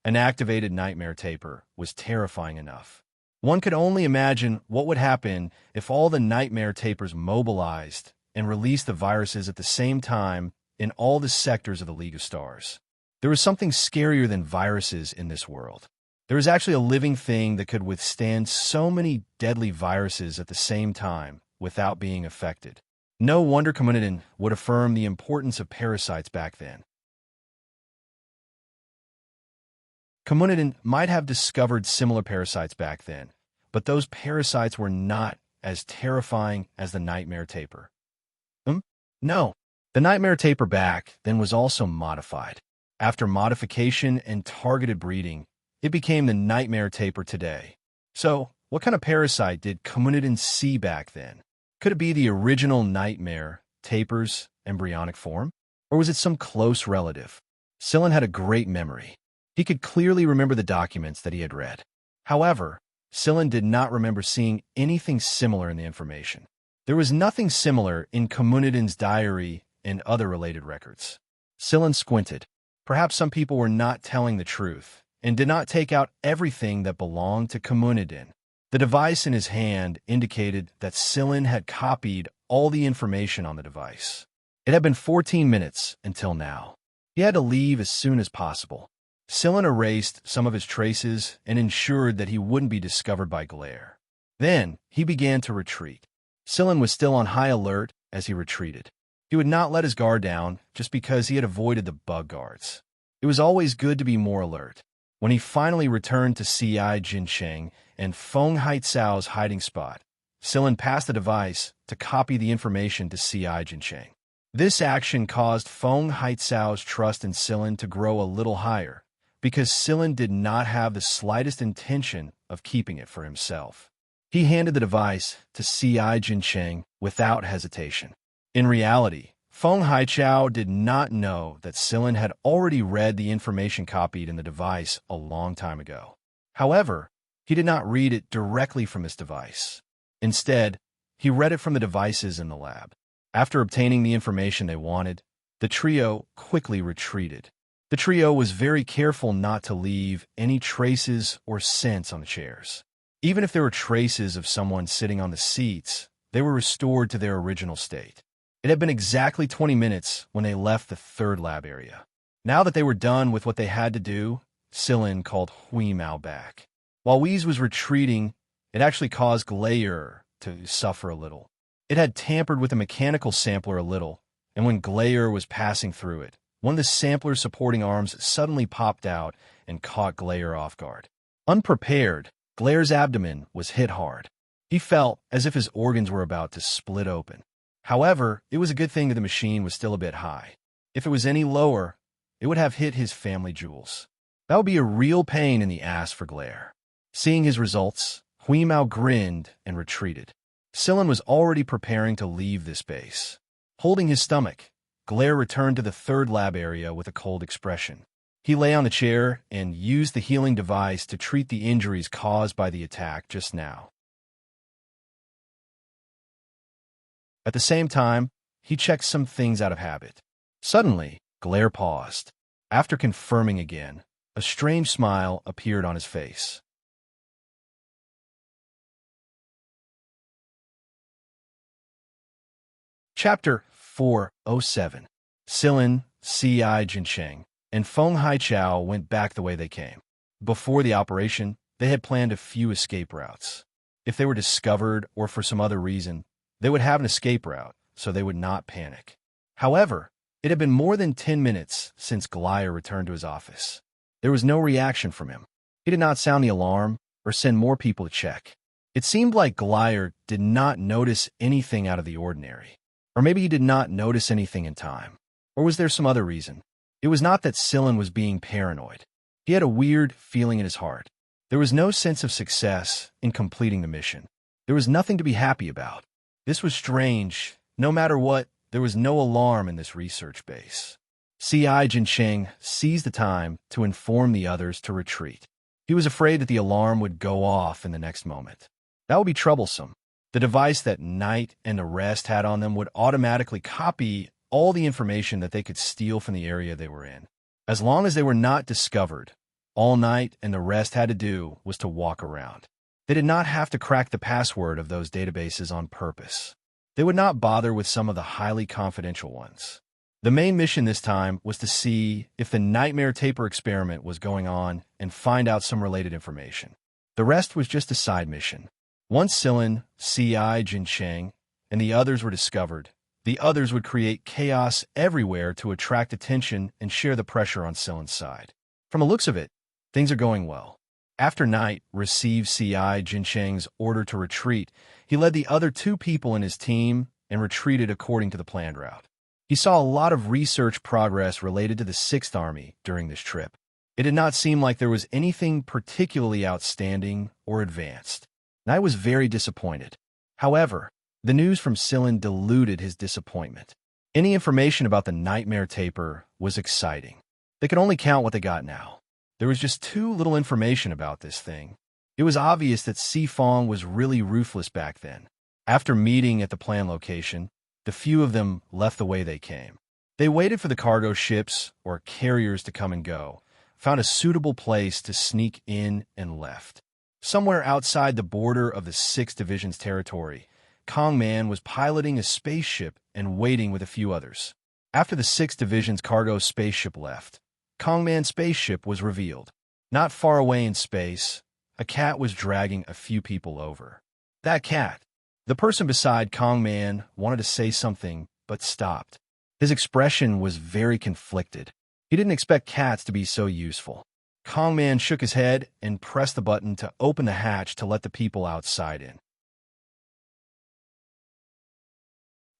An activated nightmare taper was terrifying enough. One could only imagine what would happen if all the nightmare tapers mobilized and released the viruses at the same time in all the sectors of the League of Stars. There was something scarier than viruses in this world. There was actually a living thing that could withstand so many deadly viruses at the same time without being affected. No wonder Communidin would affirm the importance of parasites back then. Communidin might have discovered similar parasites back then, but those parasites were not as terrifying as the nightmare taper. No. The nightmare taper back then was also modified. After modification and targeted breeding, it became the nightmare taper today. So, what kind of parasite did Communidin see back then? Could it be the original nightmare taper's embryonic form? Or was it some close relative? Sillin had a great memory. He could clearly remember the documents that he had read. However, Sillin did not remember seeing anything similar in the information. There was nothing similar in Communidin's diary and other related records. Sillin squinted. Perhaps some people were not telling the truth and did not take out everything that belonged to Communidin. The device in his hand indicated that Sillin had copied all the information on the device. It had been 14 minutes until now. He had to leave as soon as possible. Sillin erased some of his traces and ensured that he wouldn't be discovered by glare. Then, he began to retreat. Sillin was still on high alert as he retreated. He would not let his guard down just because he had avoided the bug guards. It was always good to be more alert. When he finally returned to Xianxia and Feng Haitsao's hiding spot, Sillin passed the device to copy the information to Xianxia. This action caused Feng Haitsao's trust in Sillin to grow a little higher, because Sillin did not have the slightest intention of keeping it for himself. He handed the device to Xianxia without hesitation. In reality, Feng Haichao did not know that Sillin had already read the information copied in the device a long time ago. However, he did not read it directly from this device. Instead, he read it from the devices in the lab. After obtaining the information they wanted, the trio quickly retreated. The trio was very careful not to leave any traces or scents on the chairs. Even if there were traces of someone sitting on the seats, they were restored to their original state. It had been exactly 20 minutes when they left the third lab area. Now that they were done with what they had to do, Sillin called Huimao back. While Wheeze was retreating, it actually caused Glayer to suffer a little. It had tampered with the mechanical sampler a little, and when Glayer was passing through it, one of the sampler's supporting arms suddenly popped out and caught Glayer off guard. Unprepared, Glayer's abdomen was hit hard. He felt as if his organs were about to split open. However, it was a good thing that the machine was still a bit high. If it was any lower, it would have hit his family jewels. That would be a real pain in the ass for Glayer. Seeing his results, Huimao grinned and retreated. Sillin was already preparing to leave this base. Holding his stomach, Glayer returned to the third lab area with a cold expression. He lay on the chair and used the healing device to treat the injuries caused by the attack just now. At the same time, he checked some things out of habit. Suddenly, Glayer paused. After confirming again, a strange smile appeared on his face. Chapter 407. Sillin, Xianxia, and Feng Haichao went back the way they came. Before the operation, they had planned a few escape routes. If they were discovered or for some other reason, they would have an escape route, so they would not panic. However, it had been more than 10 minutes since Glayer returned to his office. There was no reaction from him. He did not sound the alarm or send more people to check. It seemed like Glayer did not notice anything out of the ordinary. Or maybe he did not notice anything in time. Or was there some other reason? It was not that Sillin was being paranoid. He had a weird feeling in his heart. There was no sense of success in completing the mission. There was nothing to be happy about. This was strange. No matter what, there was no alarm in this research base. Xianxia seized the time to inform the others to retreat. He was afraid that the alarm would go off in the next moment. That would be troublesome. The device that Knight and the rest had on them would automatically copy all the information that they could steal from the area they were in. As long as they were not discovered, all Knight and the rest had to do was to walk around. They did not have to crack the password of those databases on purpose. They would not bother with some of the highly confidential ones. The main mission this time was to see if the nightmare taper experiment was going on and find out some related information. The rest was just a side mission. Once Sillin, Xianxia, and the others were discovered, the others would create chaos everywhere to attract attention and share the pressure on Sillin's side. From the looks of it, things are going well. After Knight received Xianxia's order to retreat, he led the other 2 people in his team and retreated according to the planned route. He saw a lot of research progress related to the 6th Army during this trip. It did not seem like there was anything particularly outstanding or advanced. Knight was very disappointed. However, the news from Sillin diluted his disappointment. Any information about the nightmare taper was exciting. They could only count what they got now. There was just too little information about this thing. It was obvious that Sifong was really ruthless back then. After meeting at the planned location, the few of them left the way they came. They waited for the cargo ships or carriers to come and go, found a suitable place to sneak in and left. Somewhere outside the border of the 6th Division's territory, Kong Man was piloting a spaceship and waiting with a few others. After the 6th Division's cargo spaceship left, Kong Man's spaceship was revealed. Not far away in space, a cat was dragging a few people over. That cat. The person beside Kong Man wanted to say something, but stopped. His expression was very conflicted. He didn't expect cats to be so useful. Kong Man shook his head and pressed the button to open the hatch to let the people outside in.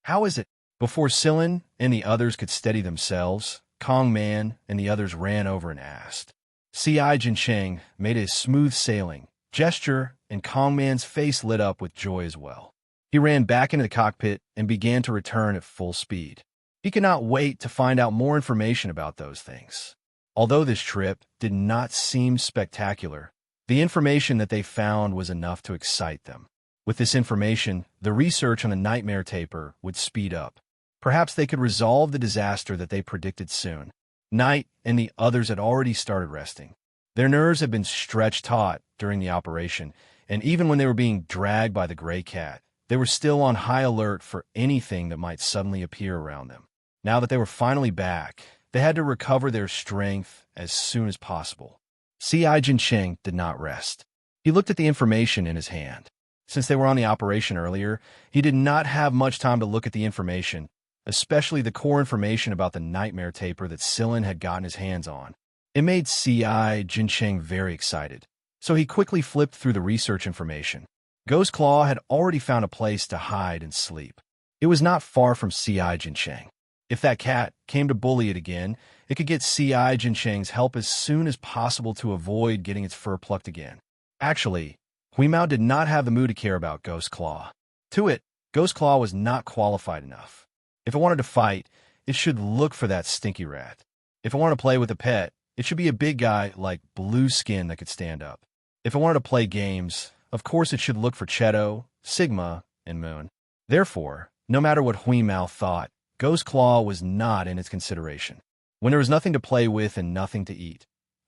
How is it? Before Sillin and the others could steady themselves, Kong Man and the others ran over and asked. Xianxia made a smooth sailing gesture, and Kong Man's face lit up with joy as well. He ran back into the cockpit and began to return at full speed. He could not wait to find out more information about those things. Although this trip did not seem spectacular, the information that they found was enough to excite them. With this information, the research on the nightmare taper would speed up. Perhaps they could resolve the disaster that they predicted soon. Knight and the others had already started resting. Their nerves had been stretched taut during the operation, and even when they were being dragged by the gray cat, they were still on high alert for anything that might suddenly appear around them. Now that they were finally back, they had to recover their strength as soon as possible. Xianxia did not rest. He looked at the information in his hand. Since they were on the operation earlier, he did not have much time to look at the information, especially the core information about the nightmare taper that Sillin had gotten his hands on. It made Xianxia very excited, so he quickly flipped through the research information. Ghost Claw had already found a place to hide and sleep. It was not far from Xianxia. If that cat came to bully it again, it could get Xianxia's help as soon as possible to avoid getting its fur plucked again. Actually, Huimao did not have the mood to care about Ghost Claw. To it, Ghost Claw was not qualified enough. If it wanted to fight, it should look for that stinky rat. If it wanted to play with a pet, it should be a big guy like Blue Skin that could stand up. If it wanted to play games, of course it should look for Cheto, Sigma, and Moon. Therefore, no matter what Huimao thought, Ghost Claw was not in its consideration. When there was nothing to play with and nothing to eat,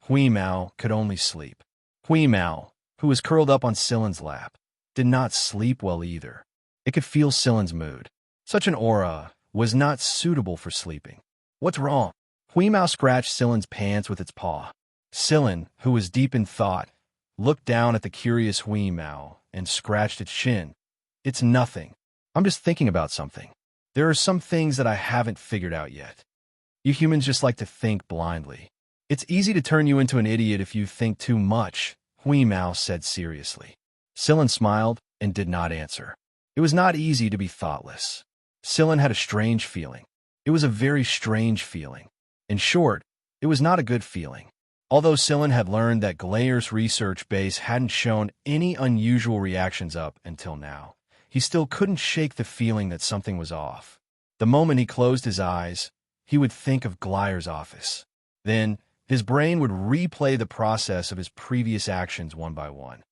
Huimao could only sleep. Huimao, who was curled up on Sillin's lap, did not sleep well either. It could feel Sillin's mood. Such an aura was not suitable for sleeping. What's wrong? Huimao scratched Sillin's pants with its paw. Sillin, who was deep in thought, looked down at the curious Huimao and scratched its shin. It's nothing. I'm just thinking about something. There are some things that I haven't figured out yet. You humans just like to think blindly. It's easy to turn you into an idiot if you think too much, Huimao said seriously. Sillin smiled and did not answer. It was not easy to be thoughtless. Sillin had a strange feeling. It was a very strange feeling. In short, it was not a good feeling. Although Sillin had learned that Glaire's research base hadn't shown any unusual reactions up until now, he still couldn't shake the feeling that something was off. The moment he closed his eyes, he would think of Glaire's office. Then, his brain would replay the process of his previous actions one by one.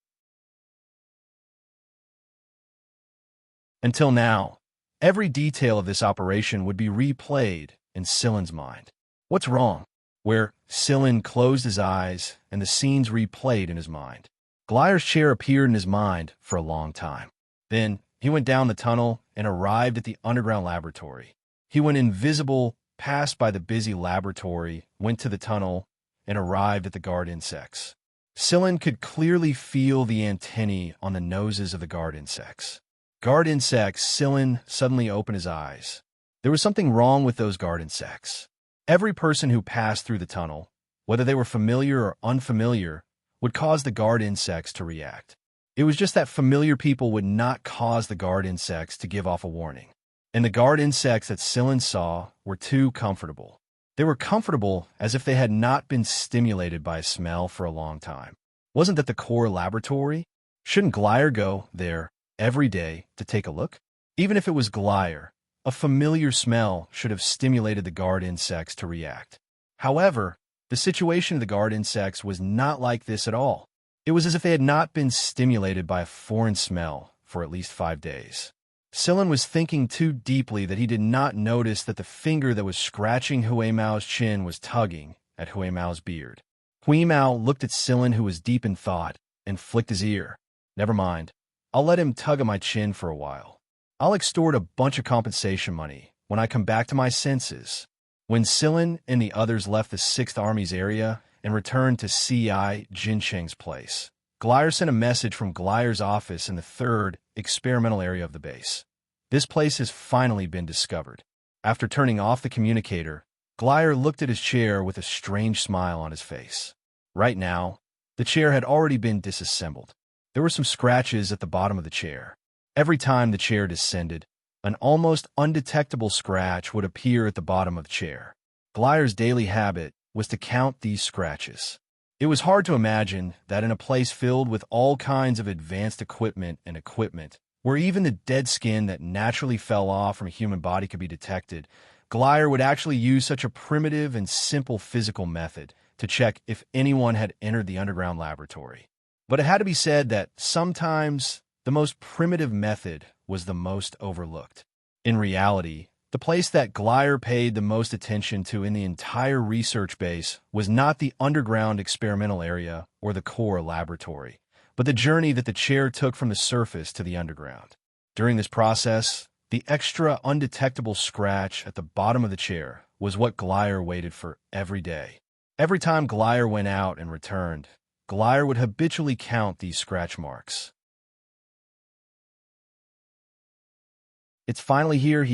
Until now, every detail of this operation would be replayed in Sillin's mind. What's wrong? Where Sillin closed his eyes and the scenes replayed in his mind. Glaire's chair appeared in his mind for a long time. Then, he went down the tunnel and arrived at the underground laboratory. He went invisible, passed by the busy laboratory, went to the tunnel, and arrived at the guard insects. Sillin could clearly feel the antennae on the noses of the guard insects. Guard insects, Sillin suddenly opened his eyes. There was something wrong with those guard insects. Every person who passed through the tunnel, whether they were familiar or unfamiliar, would cause the guard insects to react. It was just that familiar people would not cause the guard insects to give off a warning. And the guard insects that Sillin saw were too comfortable. They were comfortable as if they had not been stimulated by a smell for a long time. Wasn't that the core laboratory? Shouldn't Glaire go there every day to take a look? Even if it was Glaire, a familiar smell should have stimulated the guard insects to react. However, the situation of the guard insects was not like this at all. It was as if they had not been stimulated by a foreign smell for at least 5 days. Sillin was thinking too deeply that he did not notice that the finger that was scratching Huimao's chin was tugging at Huimao's beard. Huimao looked at Sillin, who was deep in thought, and flicked his ear. Never mind. I'll let him tug at my chin for a while. I'll extort a bunch of compensation money when I come back to my senses. When Sillin and the others left the 6th Army's area and returned to C.I. Jincheng's place, Glaire sent a message from Glaire's office in the 3rd experimental area of the base. This place has finally been discovered. After turning off the communicator, Glaire looked at his chair with a strange smile on his face. Right now, the chair had already been disassembled. There were some scratches at the bottom of the chair. Every time the chair descended, an almost undetectable scratch would appear at the bottom of the chair. Glaire's daily habit was to count these scratches. It was hard to imagine that in a place filled with all kinds of advanced equipment, where even the dead skin that naturally fell off from a human body could be detected, Glaire would actually use such a primitive and simple physical method to check if anyone had entered the underground laboratory. But it had to be said that sometimes the most primitive method was the most overlooked. In reality, the place that Glaire paid the most attention to in the entire research base was not the underground experimental area or the core laboratory, but the journey that the chair took from the surface to the underground. During this process, the extra undetectable scratch at the bottom of the chair was what Glaire waited for every day. Every time Glaire went out and returned, Glaire would habitually count these scratch marks. It's finally here,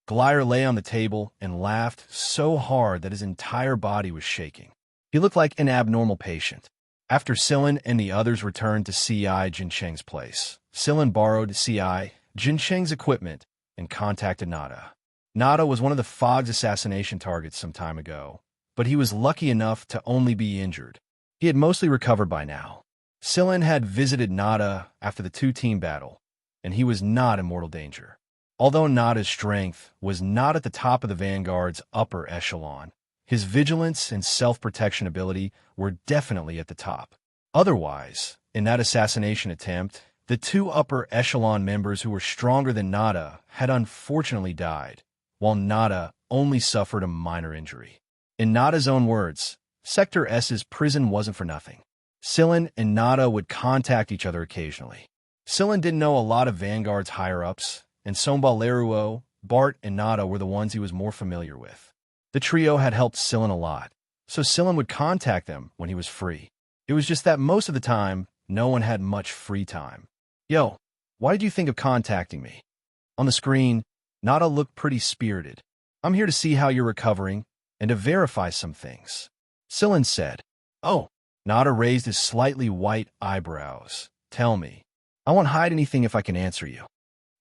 Glaire lay on the table and laughed so hard that his entire body was shaking. He looked like an abnormal patient. After Sillin and the others returned to C.I. Jincheng's place, Sillin borrowed C.I. Jincheng's equipment and contacted Nada. Nada was one of the Fog's assassination targets some time ago, but he was lucky enough to only be injured. He had mostly recovered by now. Sillin had visited Nada after the 2-team battle, and he was not in mortal danger. Although Nada's strength was not at the top of the Vanguard's upper echelon, his vigilance and self-protection ability were definitely at the top. Otherwise, in that assassination attempt, the 2 upper echelon members who were stronger than Nada had unfortunately died, while Nada only suffered a minor injury. In Nada's own words, Sector S's prison wasn't for nothing. Sillin and Nada would contact each other occasionally. Sillin didn't know a lot of Vanguard's higher-ups, and Somba Leruo, Bart, and Nada were the ones he was more familiar with. The trio had helped Sillin a lot, so Sillin would contact them when he was free. It was just that most of the time, no one had much free time. Yo, why did you think of contacting me? On the screen, Nada looked pretty spirited. I'm here to see how you're recovering and to verify some things. Sillin said. Oh, Nada raised his slightly white eyebrows. Tell me. I won't hide anything if I can answer you.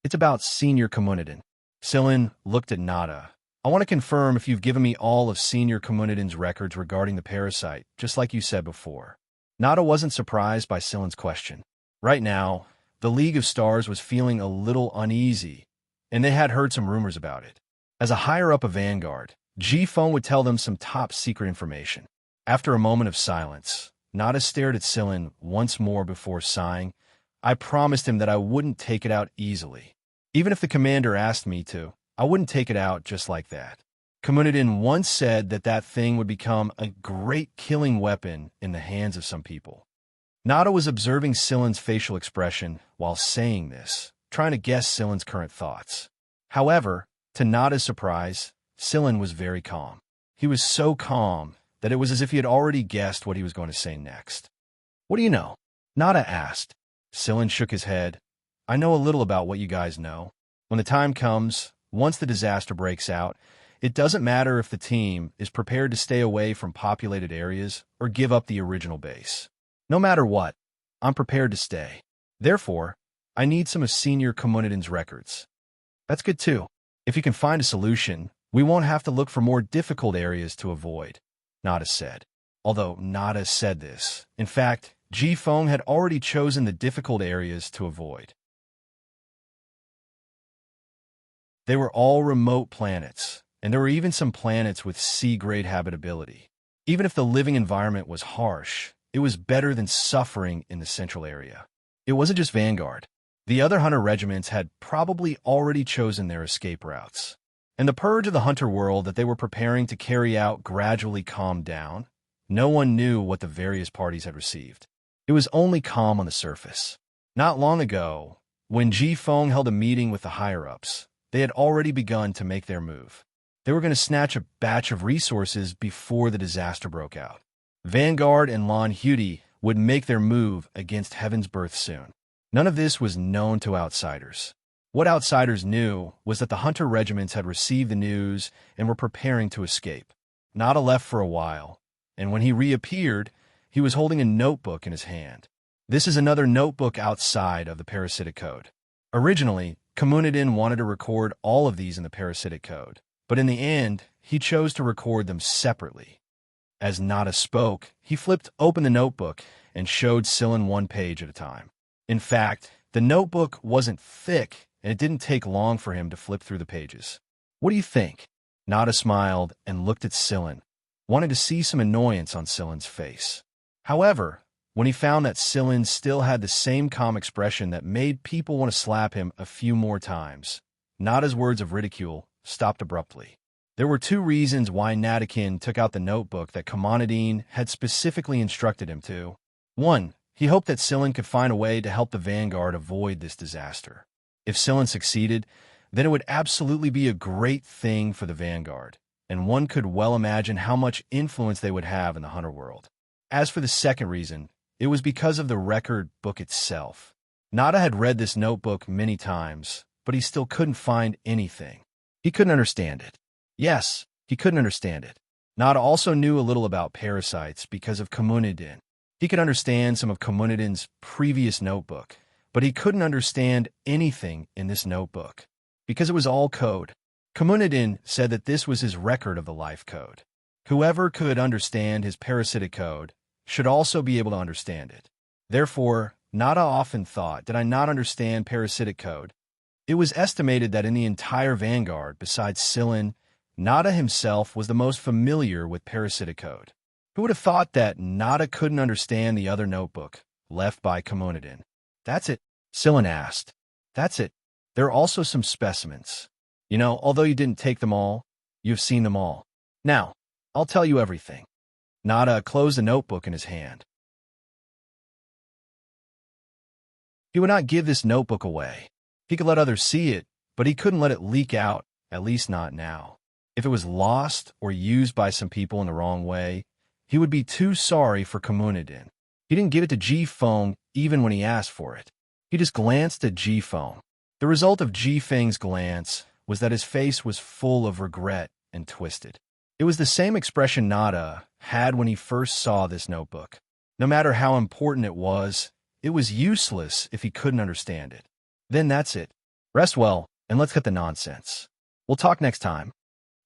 It's about Senior Communidin. Sillin looked at Nada, I want to confirm if you've given me all of Senior Communidin's records regarding the parasite, just like you said before. Nada wasn't surprised by Silen's question. Right now, the League of Stars was feeling a little uneasy, and they had heard some rumors about it. As a higher-up of Vanguard, G-Phone would tell them some top-secret information. After a moment of silence, Nada stared at Silen once more before sighing. I promised him that I wouldn't take it out easily. Even if the commander asked me to, I wouldn't take it out just like that. Communidin once said that that thing would become a great killing weapon in the hands of some people. Nada was observing Silen's facial expression while saying this, trying to guess Silen's current thoughts. However, to Nada's surprise, Silen was very calm. He was so calm that it was as if he had already guessed what he was going to say next. What do you know? Nada asked. Silen shook his head. I know a little about what you guys know. When the time comes, once the disaster breaks out, it doesn't matter if the team is prepared to stay away from populated areas or give up the original base. No matter what, I'm prepared to stay. Therefore, I need some of Senior Communidin's records. That's good too. If you can find a solution, we won't have to look for more difficult areas to avoid, Nada said. Although Nada said this, in fact, G-Phone had already chosen the difficult areas to avoid. They were all remote planets, and there were even some planets with C-grade habitability. Even if the living environment was harsh, it was better than suffering in the central area. It wasn't just Vanguard. The other hunter regiments had probably already chosen their escape routes. And the purge of the hunter world that they were preparing to carry out gradually calmed down. No one knew what the various parties had received. It was only calm on the surface. Not long ago, when G-Phone held a meeting with the higher-ups, they had already begun to make their move. They were going to snatch a batch of resources before the disaster broke out. Vanguard and Lan Hudi would make their move against Heaven's Birth soon. None of this was known to outsiders. What outsiders knew was that the hunter regiments had received the news and were preparing to escape. Nada left for a while, and when he reappeared, he was holding a notebook in his hand. This is another notebook outside of the parasitic code. Originally, Communidin wanted to record all of these in the parasitic code, but in the end, he chose to record them separately. As Nada spoke, he flipped open the notebook and showed Silen one page at a time. In fact, the notebook wasn't thick, and it didn't take long for him to flip through the pages. What do you think? Nada smiled and looked at Silen, wanting to see some annoyance on Silen's face. However, when he found that Silen still had the same calm expression that made people want to slap him a few more times, Nada's words of ridicule stopped abruptly. There were two reasons why Nadakin took out the notebook that Communidin had specifically instructed him to. One, he hoped that Silen could find a way to help the Vanguard avoid this disaster. If Silen succeeded, then it would absolutely be a great thing for the Vanguard, and one could well imagine how much influence they would have in the hunter world. As for the second reason, it was because of the record book itself. Nada had read this notebook many times, but he still couldn't find anything. He couldn't understand it. Yes, he couldn't understand it. Nada also knew a little about parasites because of Communidin. He could understand some of Communidin's previous notebook, but he couldn't understand anything in this notebook, because it was all code. Communidin said that this was his record of the life code. Whoever could understand his parasitic code should also be able to understand it. Therefore, Nada often thought, did I not understand parasitic code? It was estimated that in the entire Vanguard, besides Silen, Nada himself was the most familiar with parasitic code. Who would have thought that Nada couldn't understand the other notebook left by Communidin? That's it, Silen asked. That's it. There are also some specimens. You know, although you didn't take them all, you've seen them all. Now, I'll tell you everything. Nada closed the notebook in his hand. He would not give this notebook away. He could let others see it, but he couldn't let it leak out, at least not now. If it was lost or used by some people in the wrong way, he would be too sorry for Communidin. He didn't give it to G-Phone even when he asked for it. He just glanced at G-Phone. The result of G-Feng's glance was that his face was full of regret and twisted. It was the same expression Nada had when he first saw this notebook. No matter how important it was useless if he couldn't understand it. Then that's it. Rest well, and let's cut the nonsense. We'll talk next time.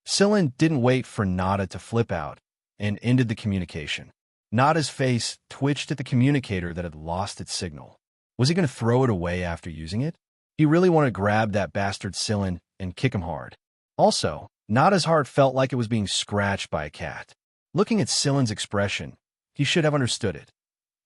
Sillin didn't wait for Nada to flip out and ended the communication. Nada's face twitched at the communicator that had lost its signal. Was he going to throw it away after using it? He really wanted to grab that bastard Sillin and kick him hard. Also, Nada's heart felt like it was being scratched by a cat. Looking at Sillin's expression, he should have understood it.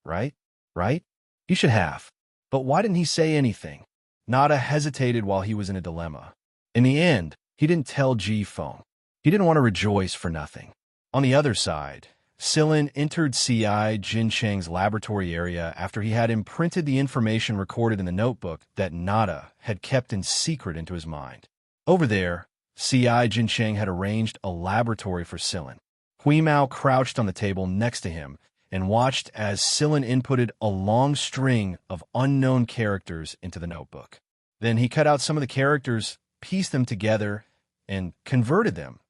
Right? Right? He should have. But why didn't he say anything? Nada hesitated while he was in a dilemma. In the end, he didn't tell G-Phone. He didn't want to rejoice for nothing. On the other side, Sillin entered C.I. Jincheng's laboratory area after he had imprinted the information recorded in the notebook that Nada had kept in secret into his mind. Over there, C.I. Jincheng had arranged a laboratory for Sillin. Hui Mao crouched on the table next to him and watched as Sillin inputted a long string of unknown characters into the notebook. Then he cut out some of the characters, pieced them together, and converted them.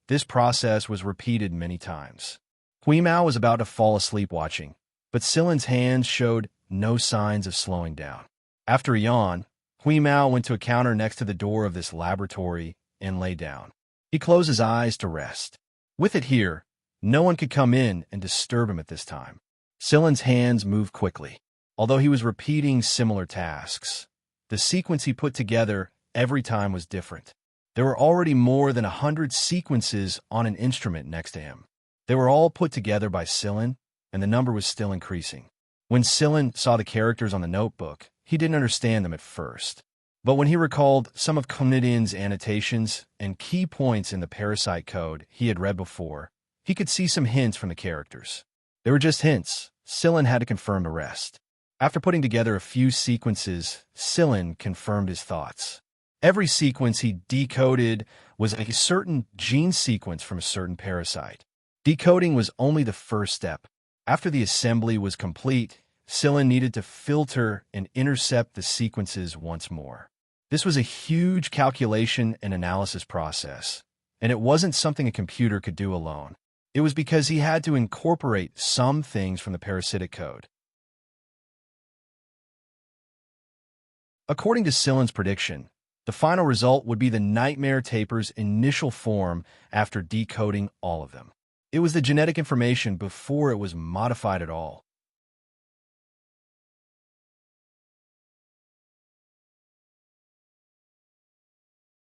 This process was repeated many times. Hui Mao was about to fall asleep watching, but Sillin's hands showed no signs of slowing down. After a yawn, Hui Mao went to a counter next to the door of this laboratory and lay down. He closed his eyes to rest. With it here, no one could come in and disturb him at this time. Sillin's hands moved quickly. Although he was repeating similar tasks, the sequence he put together every time was different. There were already more than 100 sequences on an instrument next to him. They were all put together by Sillin, and the number was still increasing. When Sillin saw the characters on the notebook, he didn't understand them at first. But when he recalled some of Conidian's annotations and key points in the parasite code he had read before, he could see some hints from the characters. They were just hints. Sillin had to confirm the rest. After putting together a few sequences, Sillin confirmed his thoughts. Every sequence he decoded was a certain gene sequence from a certain parasite. Decoding was only the first step. After the assembly was complete, Sillin needed to filter and intercept the sequences once more. This was a huge calculation and analysis process, and it wasn't something a computer could do alone. It was because he had to incorporate some things from the parasitic code. According to Sillin's prediction, the final result would be the nightmare taper's initial form after decoding all of them. It was the genetic information before it was modified at all.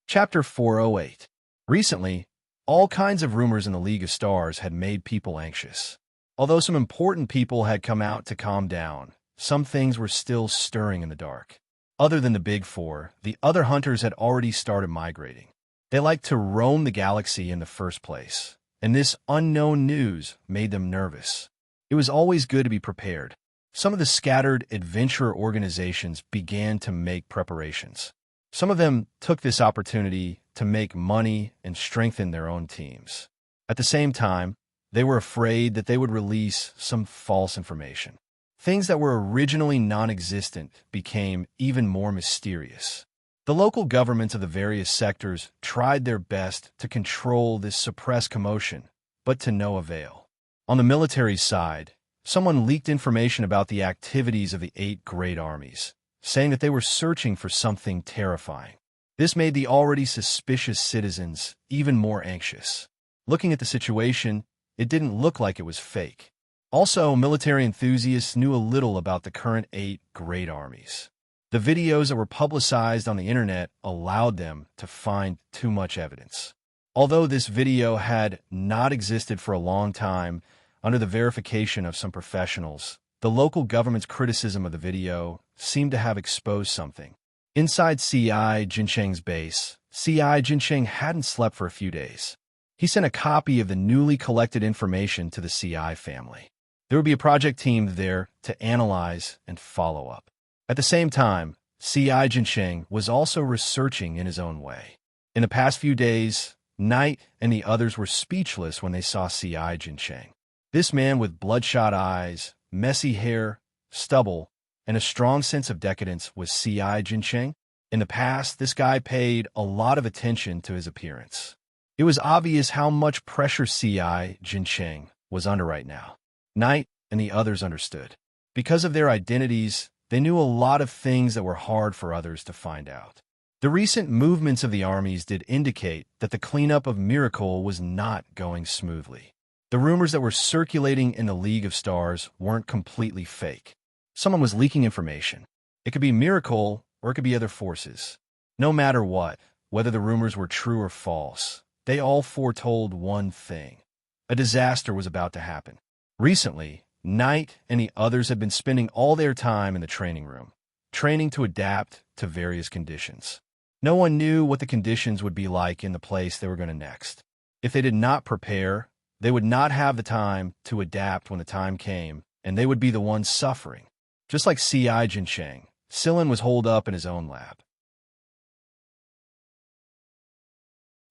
Chapter 408. Recently, all kinds of rumors in the League of Stars had made people anxious. Although some important people had come out to calm down, some things were still stirring in the dark. Other than the Big Four, the other hunters had already started migrating. They liked to roam the galaxy in the first place, and this unknown news made them nervous. It was always good to be prepared. Some of the scattered adventurer organizations began to make preparations. Some of them took this opportunity to make money and strengthen their own teams. At the same time, they were afraid that they would release some false information. Things that were originally non-existent became even more mysterious. The local governments of the various sectors tried their best to control this suppressed commotion, but to no avail. On the military side, someone leaked information about the activities of the 8 great armies, saying that they were searching for something terrifying. This made the already suspicious citizens even more anxious. Looking at the situation, it didn't look like it was fake. Also, military enthusiasts knew a little about the current 8 great armies. The videos that were publicized on the internet allowed them to find too much evidence. Although this video had not existed for a long time, under the verification of some professionals, the local government's criticism of the video seemed to have exposed something. Inside C.I. Jincheng's base, C.I. Jincheng hadn't slept for a few days. He sent a copy of the newly collected information to the C.I. family. There would be a project team there to analyze and follow up. At the same time, C.I. Jincheng was also researching in his own way. In the past few days, Knight and the others were speechless when they saw C.I. Jincheng. This man with bloodshot eyes, messy hair, stubble, and a strong sense of decadence was C.I. Jincheng. In the past, this guy paid a lot of attention to his appearance. It was obvious how much pressure C.I. Jincheng was under right now. Knight and the others understood. Because of their identities, they knew a lot of things that were hard for others to find out. The recent movements of the armies did indicate that the cleanup of Miracle was not going smoothly. The rumors that were circulating in the League of Stars weren't completely fake. Someone was leaking information. It could be Miracle, or it could be other forces. No matter what, whether the rumors were true or false, they all foretold one thing. A disaster was about to happen. Recently, Knight and the others had been spending all their time in the training room, training to adapt to various conditions. No one knew what the conditions would be like in the place they were going to next. If they did not prepare, they would not have the time to adapt when the time came, and they would be the ones suffering. Just like Xianxia, Sillin was holed up in his own lab.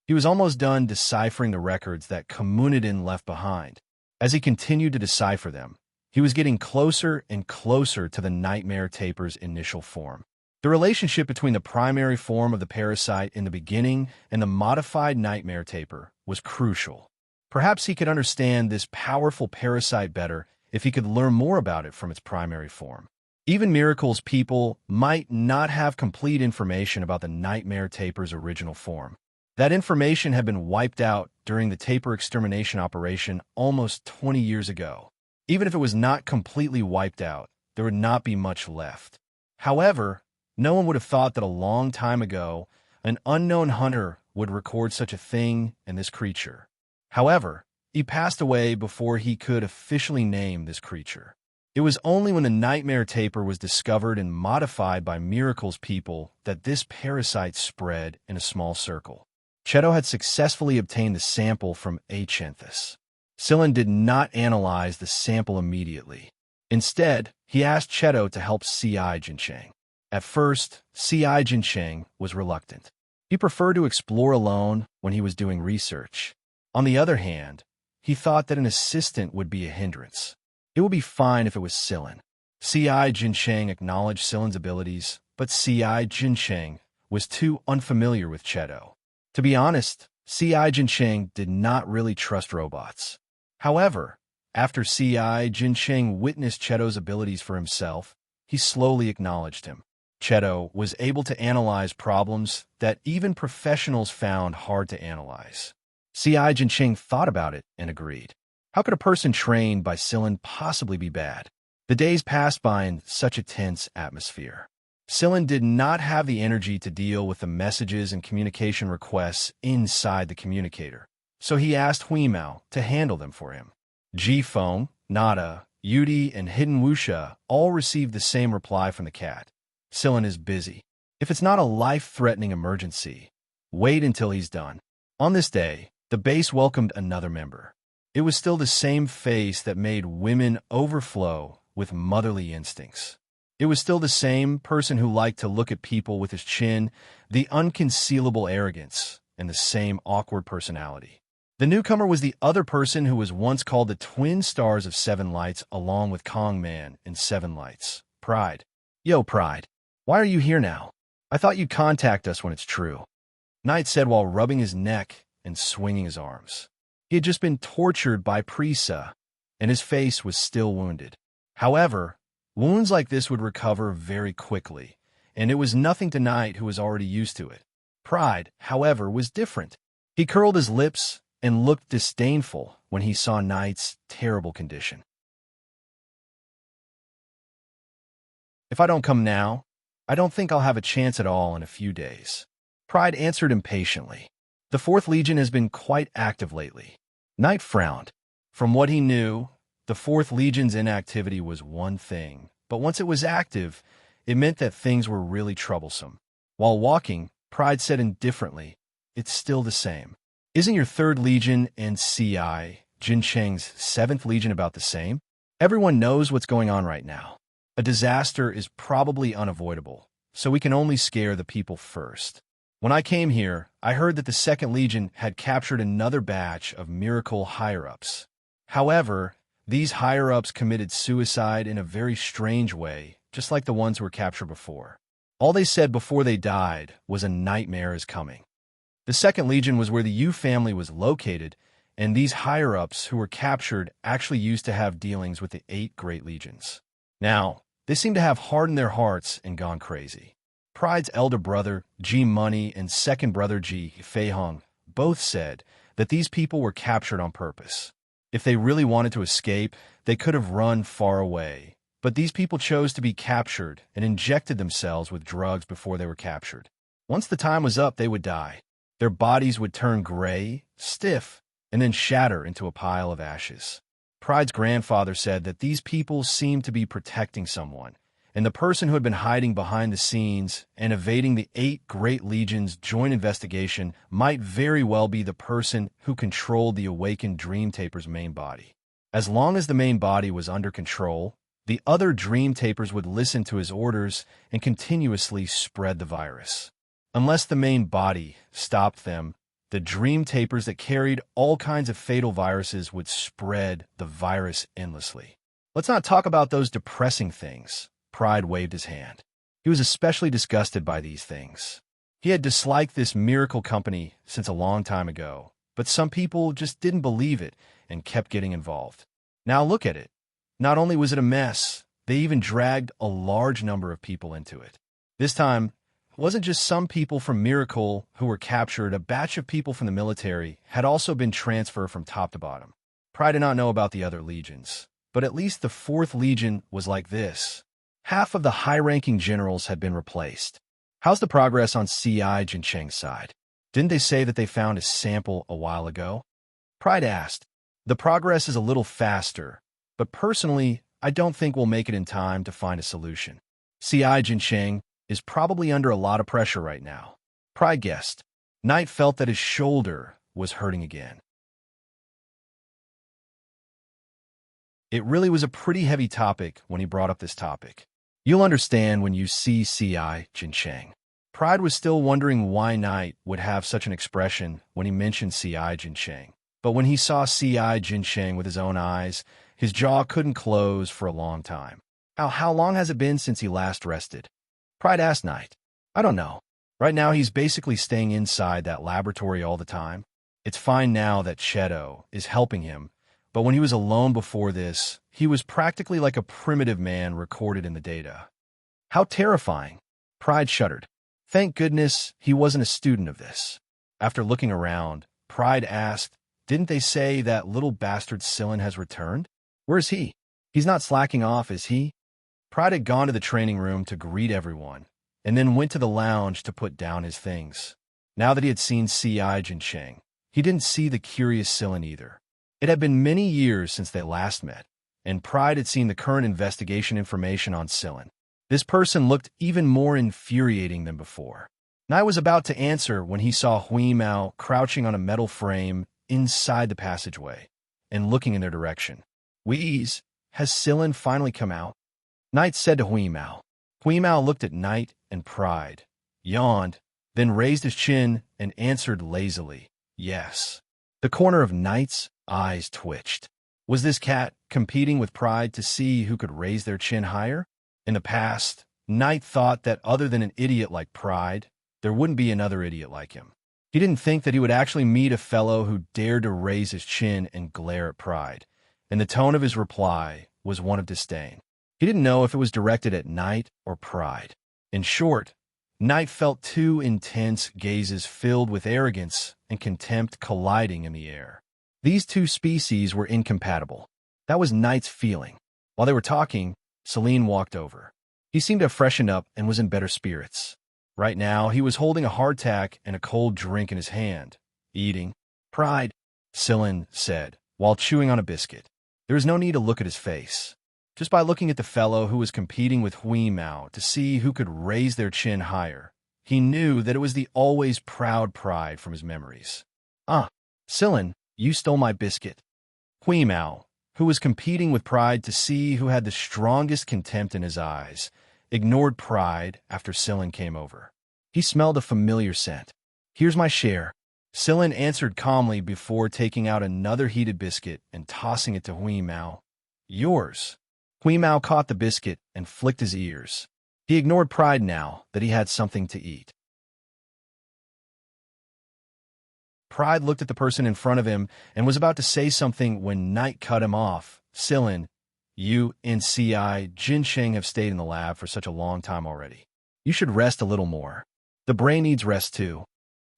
He was almost done deciphering the records that Communidin left behind. As he continued to decipher them, he was getting closer and closer to the nightmare taper's initial form. The relationship between the primary form of the parasite in the beginning and the modified nightmare taper was crucial. Perhaps he could understand this powerful parasite better if he could learn more about it from its primary form. Even Miracle's people might not have complete information about the nightmare taper's original form. That information had been wiped out during the taper extermination operation almost 20 years ago. Even if it was not completely wiped out, there would not be much left. However, no one would have thought that a long time ago, an unknown hunter would record such a thing in this creature. However, he passed away before he could officially name this creature. It was only when the nightmare taper was discovered and modified by Miracle's people that this parasite spread in a small circle. Cheto had successfully obtained the sample from Xianxia. Sillin did not analyze the sample immediately. Instead, he asked Cheto to help Xianxia. At first, Xianxia was reluctant. He preferred to explore alone when he was doing research. On the other hand, he thought that an assistant would be a hindrance. It would be fine if it was Sillin. Xianxia acknowledged Sillin's abilities, but Xianxia was too unfamiliar with Cheto. To be honest, Xianxia did not really trust robots. However, after Xianxia witnessed Cheto's abilities for himself, he slowly acknowledged him. Cheto was able to analyze problems that even professionals found hard to analyze. Xianxia thought about it and agreed. How could a person trained by Sillin possibly be bad? The days passed by in such a tense atmosphere. Sillin did not have the energy to deal with the messages and communication requests inside the communicator, so he asked Huimao to handle them for him. Jifeng, Nada, Yudi, and Hidden Wuxia all received the same reply from the cat. Sillin is busy. If it's not a life-threatening emergency, wait until he's done. On this day, the base welcomed another member. It was still the same face that made women overflow with motherly instincts. It was still the same person who liked to look at people with his chin, the unconcealable arrogance, and the same awkward personality. The newcomer was the other person who was once called the twin stars of Seven Lights along with Kong Man in Seven Lights. Pride. Yo, Pride. Why are you here now? I thought you'd contact us when it's true. Knight said while rubbing his neck and swinging his arms. He had just been tortured by Prisa, and his face was still wounded. However, wounds like this would recover very quickly, and it was nothing to Knight who was already used to it. Pride, however, was different. He curled his lips and looked disdainful when he saw Knight's terrible condition. If I don't come now, I don't think I'll have a chance at all in a few days. Pride answered impatiently. The 4th Legion has been quite active lately. Knight frowned. From what he knew, the 4th Legion's inactivity was one thing, but once it was active, it meant that things were really troublesome. While walking, Pride said indifferently, "It's still the same. Isn't your 3rd Legion and Jincheng's 7th Legion about the same? Everyone knows what's going on right now. A disaster is probably unavoidable, so we can only scare the people first. When I came here, I heard that the 2nd Legion had captured another batch of Miracle higher-ups. However, these higher-ups committed suicide in a very strange way, just like the ones who were captured before. All they said before they died was a nightmare is coming. The 2nd Legion was where the Yu family was located, and these higher-ups who were captured actually used to have dealings with the 8 Great Legions. Now, they seem to have hardened their hearts and gone crazy. Pride's elder brother, G Money, and second brother, G Feihong, both said that these people were captured on purpose. If they really wanted to escape, they could have run far away. But these people chose to be captured and injected themselves with drugs before they were captured. Once the time was up, they would die. Their bodies would turn gray, stiff, and then shatter into a pile of ashes. Pride's grandfather said that these people seemed to be protecting someone, and the person who had been hiding behind the scenes and evading the 8 Great Legion's joint investigation might very well be the person who controlled the awakened Dream Taper's main body. As long as the main body was under control, the other Dream Tapers would listen to his orders and continuously spread the virus. Unless the main body stopped them, the Dream Tapers that carried all kinds of fatal viruses would spread the virus endlessly. Let's not talk about those depressing things. Pride waved his hand. He was especially disgusted by these things. He had disliked this miracle company since a long time ago, but some people just didn't believe it and kept getting involved. Now look at it. Not only was it a mess, they even dragged a large number of people into it. This time, it wasn't just some people from Miracle who were captured. A batch of people from the military had also been transferred from top to bottom. Pride did not know about the other legions, but at least the 4th Legion was like this. Half of the high-ranking generals had been replaced. How's the progress on Xianxia's side? Didn't they say that they found a sample a while ago? Pride asked. The progress is a little faster, but personally, I don't think we'll make it in time to find a solution. Xianxia is probably under a lot of pressure right now. Pride guessed. Knight felt that his shoulder was hurting again. It really was a pretty heavy topic when he brought up this topic. You'll understand when you see Xianxia. Pride was still wondering why Knight would have such an expression when he mentioned Xianxia. But when he saw Xianxia with his own eyes, his jaw couldn't close for a long time. How long has it been since he last rested? Pride asked Knight. I don't know. Right now he's basically staying inside that laboratory all the time. It's fine now that Cheto is helping him, but when he was alone before this, he was practically like a primitive man recorded in the data. How terrifying. Pride shuddered. Thank goodness he wasn't a student of this. After looking around, Pride asked, didn't they say that little bastard Sillin has returned? Where's he? He's not slacking off, is he? Pride had gone to the training room to greet everyone, and then went to the lounge to put down his things. Now that he had seen Xianxia, he didn't see the curious Sillin either. It had been many years since they last met, and Pride had seen the current investigation information on Sillin. This person looked even more infuriating than before. Knight was about to answer when he saw Hui Mao crouching on a metal frame inside the passageway and looking in their direction. Wheeze, has Sillin finally come out? Knight said to Hui Mao. Hui Mao looked at Knight and Pride, yawned, then raised his chin and answered lazily, yes. The corner of Knight's eyes twitched. Was this cat competing with Pride to see who could raise their chin higher? In the past, Knight thought that other than an idiot like Pride, there wouldn't be another idiot like him. He didn't think that he would actually meet a fellow who dared to raise his chin and glare at Pride, and the tone of his reply was one of disdain. He didn't know if it was directed at Knight or Pride. In short, Knight felt 2 intense gazes filled with arrogance and contempt colliding in the air. These 2 species were incompatible. That was Knight's feeling. While they were talking, Celine walked over. He seemed to have freshened up and was in better spirits. Right now, he was holding a hardtack and a cold drink in his hand. Eating. Pride, Celine said, while chewing on a biscuit. There was no need to look at his face. Just by looking at the fellow who was competing with Hui Mao to see who could raise their chin higher, he knew that it was the always proud Pride from his memories. Celine, you stole my biscuit. Hui Mao, who was competing with Pride to see who had the strongest contempt in his eyes, ignored Pride after Celine came over. He smelled a familiar scent. Here's my share. Celine answered calmly before taking out another heated biscuit and tossing it to Hui Mao. Yours. Hui Mao caught the biscuit and flicked his ears. He ignored Pride now that he had something to eat. Pride looked at the person in front of him and was about to say something when Knight cut him off. Celine, you and Xianxia have stayed in the lab for such a long time already. You should rest a little more. The brain needs rest too.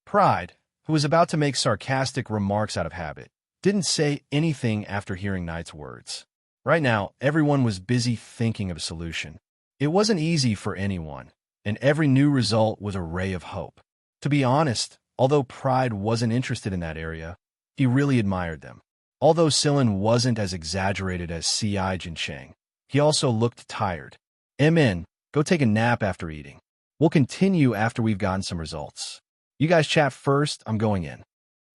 Pride, who was about to make sarcastic remarks out of habit, didn't say anything after hearing Knight's words. Right now, everyone was busy thinking of a solution. It wasn't easy for anyone, and every new result was a ray of hope. To be honest, although Pride wasn't interested in that area, he really admired them. Although Sillin wasn't as exaggerated as C.I. Jincheng, he also looked tired. "MN, go take a nap after eating. We'll continue after we've gotten some results. You guys chat first, I'm going in."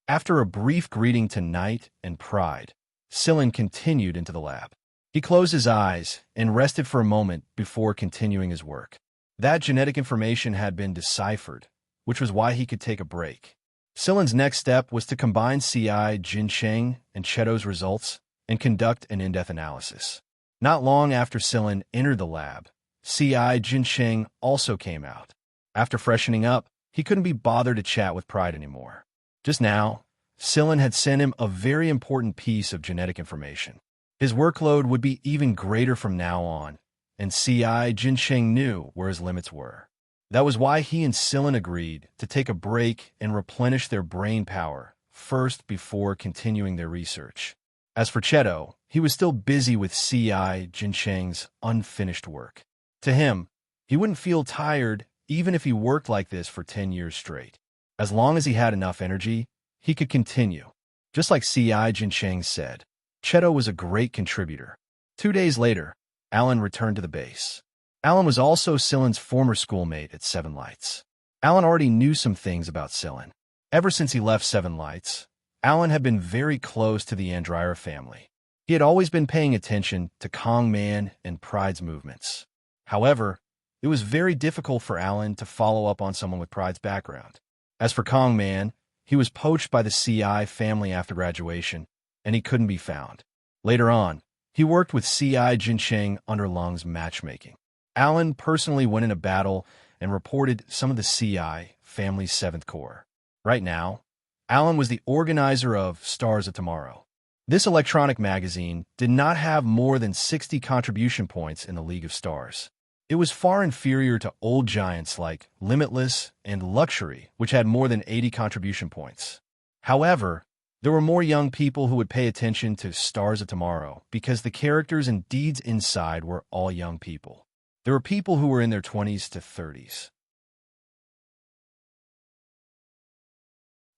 After a brief greeting to Knight and Pride, Sillin continued into the lab. He closed his eyes and rested for a moment before continuing his work. That genetic information had been deciphered, which was why he could take a break. Sillin's next step was to combine C.I. Jincheng and Cheto's results and conduct an in-depth analysis. Not long after Sillin entered the lab, C.I. Jincheng also came out. After freshening up, he couldn't be bothered to chat with Pride anymore. Just now, Sillin had sent him a very important piece of genetic information. His workload would be even greater from now on, and C.I. Jincheng knew where his limits were. That was why he and Sillin agreed to take a break and replenish their brain power first before continuing their research. As for Cheto, he was still busy with C.I. Jincheng's unfinished work. To him, he wouldn't feel tired even if he worked like this for 10 years straight. As long as he had enough energy, he could continue. Just like C.I. Jincheng said, Cheto was a great contributor. 2 days later, Alan returned to the base. Alan was also Sillin's former schoolmate at Seven Lights. Alan already knew some things about Sillin. Ever since he left Seven Lights, Alan had been very close to the Andrira family. He had always been paying attention to Kong Man and Pride's movements. However, it was very difficult for Alan to follow up on someone with Pride's background. As for Kong Man, he was poached by the C.I. family after graduation, and he couldn't be found. Later on, he worked with C.I. Jincheng under Lung's matchmaking. Alan personally went in a battle and reported some of the C.I. family's 7th Corps. Right now, Alan was the organizer of Stars of Tomorrow. This electronic magazine did not have more than 60 contribution points in the League of Stars. It was far inferior to old giants like Limitless and Luxury, which had more than 80 contribution points. However, there were more young people who would pay attention to Stars of Tomorrow because the characters and deeds inside were all young people. There were people who were in their 20s to 30s.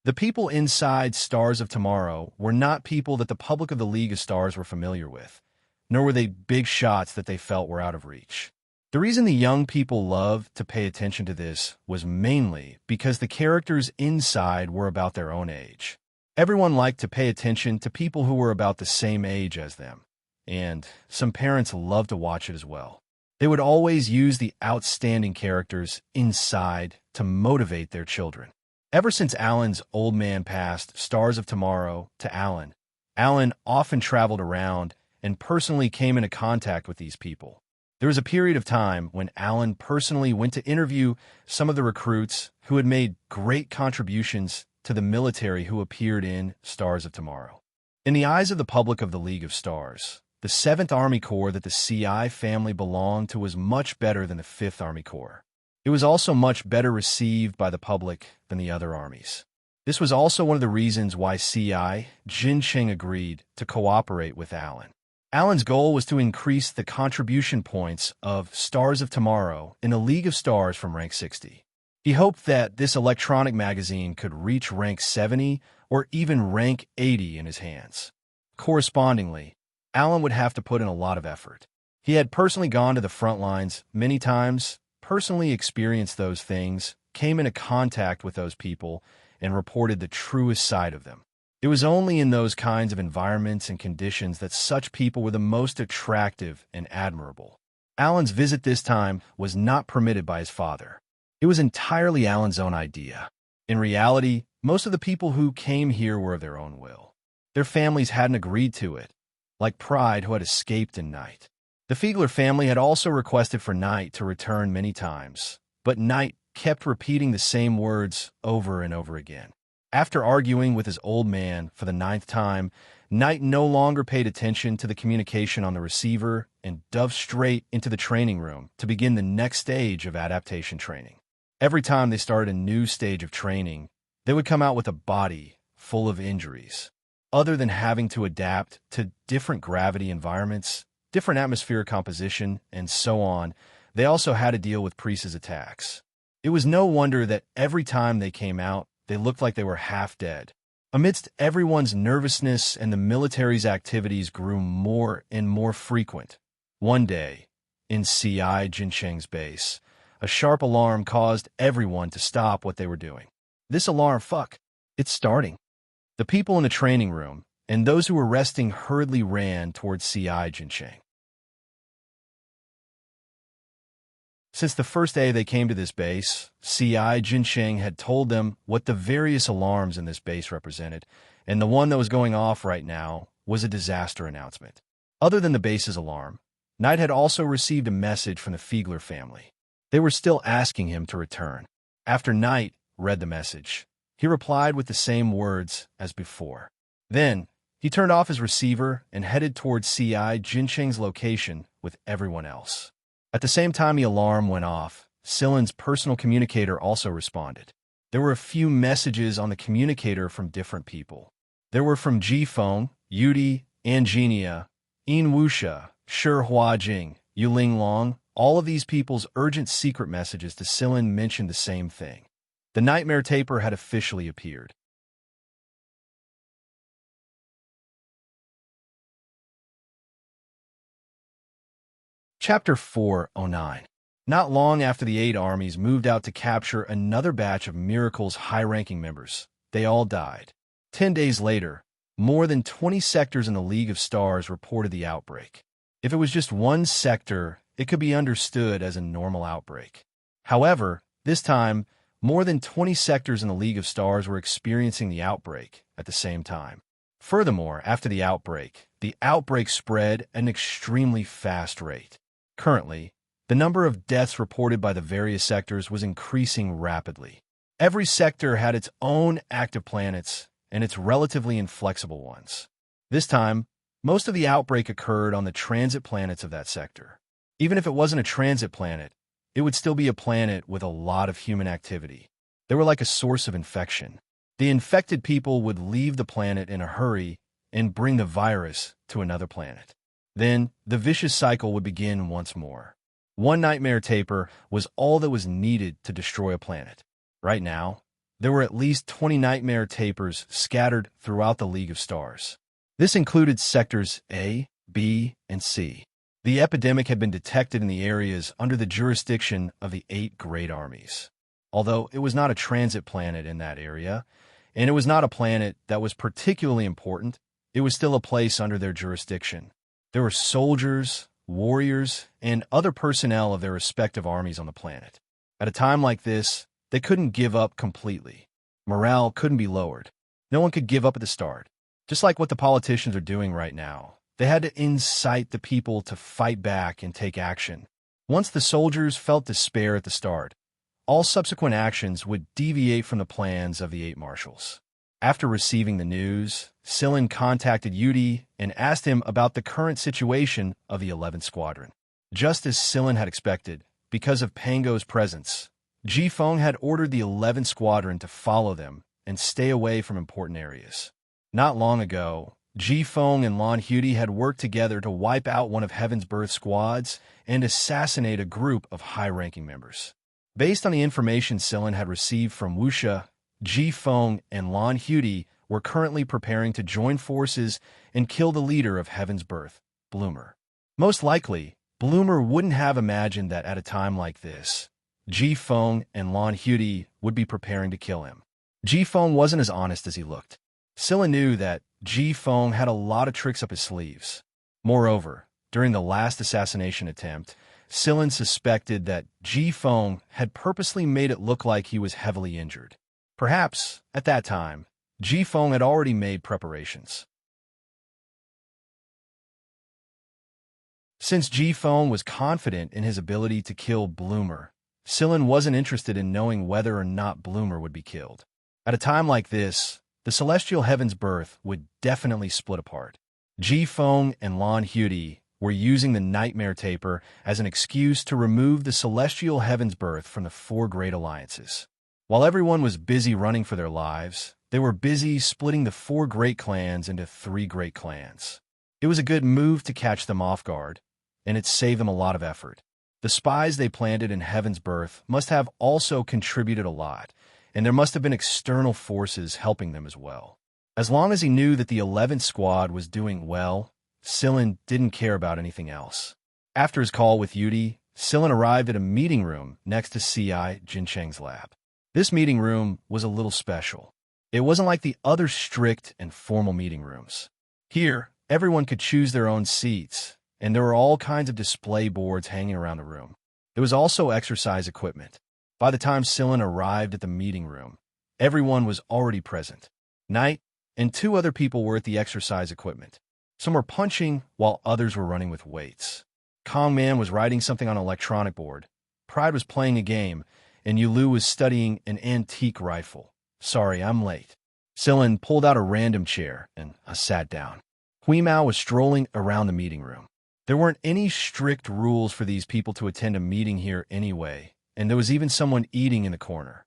The people inside Stars of Tomorrow were not people that the public of the League of Stars were familiar with, nor were they big shots that they felt were out of reach. The reason the young people loved to pay attention to this was mainly because the characters inside were about their own age. Everyone liked to pay attention to people who were about the same age as them, and some parents loved to watch it as well. They would always use the outstanding characters inside to motivate their children. Ever since Alan's old man passed Stars of Tomorrow to Alan, Alan often traveled around and personally came into contact with these people. There was a period of time when Alan personally went to interview some of the recruits who had made great contributions to the military who appeared in Stars of Tomorrow. In the eyes of the public of the League of Stars, the 7th Army Corps that the C.I. family belonged to was much better than the 5th Army Corps. It was also much better received by the public than the other armies. This was also one of the reasons why C.I. Jincheng agreed to cooperate with Alan. Alan's goal was to increase the contribution points of Stars of Tomorrow in the League of Stars from rank 60. He hoped that this electronic magazine could reach rank 70 or even rank 80 in his hands. Correspondingly, Alan would have to put in a lot of effort. He had personally gone to the front lines many times, personally experienced those things, came into contact with those people, and reported the truest side of them. It was only in those kinds of environments and conditions that such people were the most attractive and admirable. Alan's visit this time was not permitted by his father. It was entirely Alan's own idea. In reality, most of the people who came here were of their own will. Their families hadn't agreed to it, like Pride, who had escaped in Night. The Fiegler family had also requested for Night to return many times, but Night kept repeating the same words over and over again. After arguing with his old man for the 9th time, Knight no longer paid attention to the communication on the receiver and dove straight into the training room to begin the next stage of adaptation training. Every time they started a new stage of training, they would come out with a body full of injuries. Other than having to adapt to different gravity environments, different atmospheric composition, and so on, they also had to deal with Priest's attacks. It was no wonder that every time they came out, they looked like they were half dead. Amidst everyone's nervousness and the military's activities grew more and more frequent. One day, in Xianxia's base, a sharp alarm caused everyone to stop what they were doing. This alarm, it's starting. The people in the training room and those who were resting hurriedly ran towards Xianxia. Since the first day they came to this base, Xianxia had told them what the various alarms in this base represented, and the one that was going off right now was a disaster announcement. Other than the base's alarm, Knight had also received a message from the Fiegler family. They were still asking him to return. After Knight read the message, he replied with the same words as before. Then, he turned off his receiver and headed towards Xianxia's location with everyone else. At the same time the alarm went off, Silin's personal communicator also responded. There were a few messages on the communicator from different people. There were from Jifeng, Yudi, Anginia, Yin Wuxia, Shi Huajing, Yuling Long. All of these people's urgent secret messages to Silin mentioned the same thing. The nightmare taper had officially appeared. Chapter 409. Not long after the 8 armies moved out to capture another batch of Miracle's high-ranking members, they all died. 10 days later, more than 20 sectors in the League of Stars reported the outbreak. If it was just one sector, it could be understood as a normal outbreak. However, this time, more than 20 sectors in the League of Stars were experiencing the outbreak at the same time. Furthermore, after the outbreak spread at an extremely fast rate. Currently, the number of deaths reported by the various sectors was increasing rapidly. Every sector had its own active planets and its relatively inflexible ones. This time, most of the outbreak occurred on the transit planets of that sector. Even if it wasn't a transit planet, it would still be a planet with a lot of human activity. They were like a source of infection. The infected people would leave the planet in a hurry and bring the virus to another planet. Then, the vicious cycle would begin once more. One nightmare taper was all that was needed to destroy a planet. Right now, there were at least 20 nightmare tapers scattered throughout the League of Stars. This included sectors A, B, and C. The epidemic had been detected in the areas under the jurisdiction of the 8 great armies. Although it was not a transit planet in that area, and it was not a planet that was particularly important, it was still a place under their jurisdiction. There were soldiers, warriors, and other personnel of their respective armies on the planet. At a time like this, they couldn't give up completely. Morale couldn't be lowered. No one could give up at the start. Just like what the politicians are doing right now, they had to incite the people to fight back and take action. Once the soldiers felt despair at the start, all subsequent actions would deviate from the plans of the 8 marshals. After receiving the news, Silin contacted Yudi and asked him about the current situation of the 11th Squadron. Just as Silin had expected, because of Pango's presence, Jifeng had ordered the 11th Squadron to follow them and stay away from important areas. Not long ago, Jifeng and Lan Hudi had worked together to wipe out one of Heaven's Birth squads and assassinate a group of high-ranking members. Based on the information Silin had received from Wuxia, Jifeng and Lan Hudi were currently preparing to join forces and kill the leader of Heaven's Birth, Bloomer. Most likely, Bloomer wouldn't have imagined that at a time like this, Jifeng and Lan Hudi would be preparing to kill him. Jifeng wasn't as honest as he looked. Silin knew that Jifeng had a lot of tricks up his sleeves. Moreover, during the last assassination attempt, Silin suspected that Jifeng had purposely made it look like he was heavily injured. Perhaps, at that time, Jifeng had already made preparations. Since Jifeng was confident in his ability to kill Bloomer, Silin wasn't interested in knowing whether or not Bloomer would be killed. At a time like this, the celestial heaven's birth would definitely split apart. Ji Feng and Lan Huidi were using the Nightmare Taper as an excuse to remove the celestial heaven's birth from the four great alliances. While everyone was busy running for their lives, they were busy splitting the four great clans into three great clans. It was a good move to catch them off guard, and it saved them a lot of effort. The spies they planted in Heaven's Birth must have also contributed a lot, and there must have been external forces helping them as well. As long as he knew that the 11th squad was doing well, Sillin didn't care about anything else. After his call with Yudi, Sillin arrived at a meeting room next to C.I. Jincheng's lab. This meeting room was a little special. It wasn't like the other strict and formal meeting rooms. Here, everyone could choose their own seats, and there were all kinds of display boards hanging around the room. There was also exercise equipment. By the time Sillin arrived at the meeting room, everyone was already present. Knight and two other people were at the exercise equipment. Some were punching while others were running with weights. Kong Man was writing something on an electronic board. Pride was playing a game, and Yulu was studying an antique rifle. Sorry, I'm late. Sillin pulled out a random chair and sat down. Hui Mao was strolling around the meeting room. There weren't any strict rules for these people to attend a meeting here anyway, and there was even someone eating in the corner.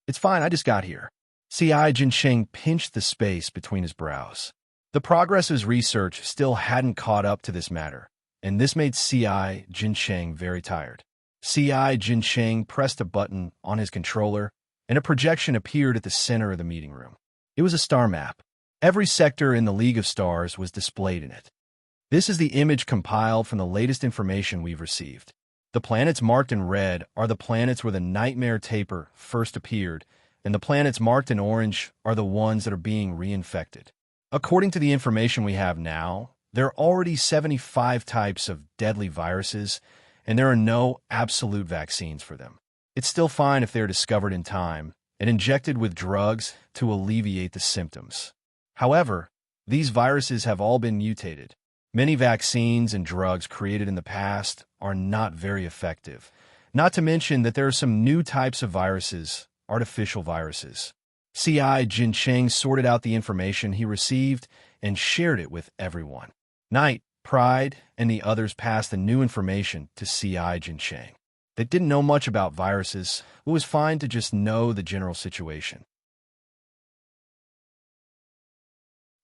It's fine, I just got here. C.I. Jincheng pinched the space between his brows. The progress of his research still hadn't caught up to this matter, and this made C.I. Jincheng very tired. C.I. Jincheng pressed a button on his controller, and a projection appeared at the center of the meeting room. It was a star map. Every sector in the League of Stars was displayed in it. This is the image compiled from the latest information we've received. The planets marked in red are the planets where the Nightmare Taper first appeared, and the planets marked in orange are the ones that are being reinfected. According to the information we have now, there are already 75 types of deadly viruses, and there are no absolute vaccines for them. It's still fine if they're discovered in time and injected with drugs to alleviate the symptoms. However, these viruses have all been mutated. Many vaccines and drugs created in the past are not very effective, not to mention that there are some new types of viruses, artificial viruses. C.I. Jincheng sorted out the information he received and shared it with everyone. Knight, Pride, and the others passed the new information to C.I. Jincheng. They didn't know much about viruses. It was fine to just know the general situation.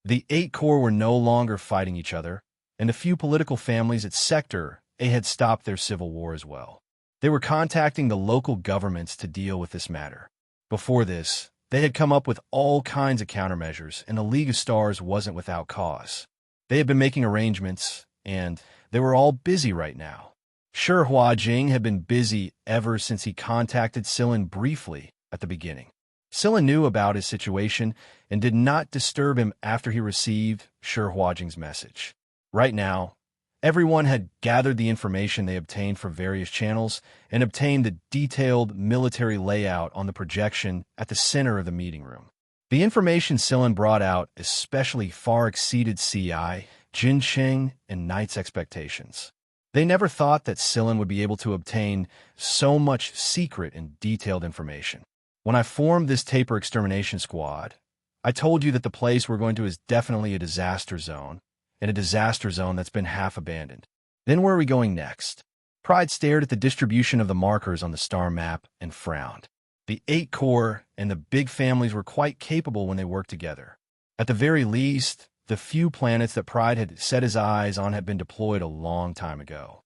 The 8 Corps were no longer fighting each other, and a few political families at Sector A had stopped their civil war as well. They were contacting the local governments to deal with this matter. Before this, they had come up with all kinds of countermeasures, and the League of Stars wasn't without cause. They had been making arrangements, and they were all busy right now. Sure, Huajing had been busy ever since he contacted Sillin briefly at the beginning. Sillin knew about his situation and did not disturb him after he received Sure Huajing's message. Right now, everyone had gathered the information they obtained from various channels and obtained the detailed military layout on the projection at the center of the meeting room. The information Sillin brought out especially far exceeded C.I., Jincheng, and Knight's expectations. They never thought that Sillin would be able to obtain so much secret and detailed information. When I formed this Taper Extermination Squad, I told you that the place we're going to is definitely a disaster zone, and a disaster zone that's been half abandoned. Then where are we going next? Pride stared at the distribution of the markers on the star map and frowned. The 8 Corps and the big families were quite capable when they worked together. At the very least, the few planets that Pride had set his eyes on had been deployed a long time ago.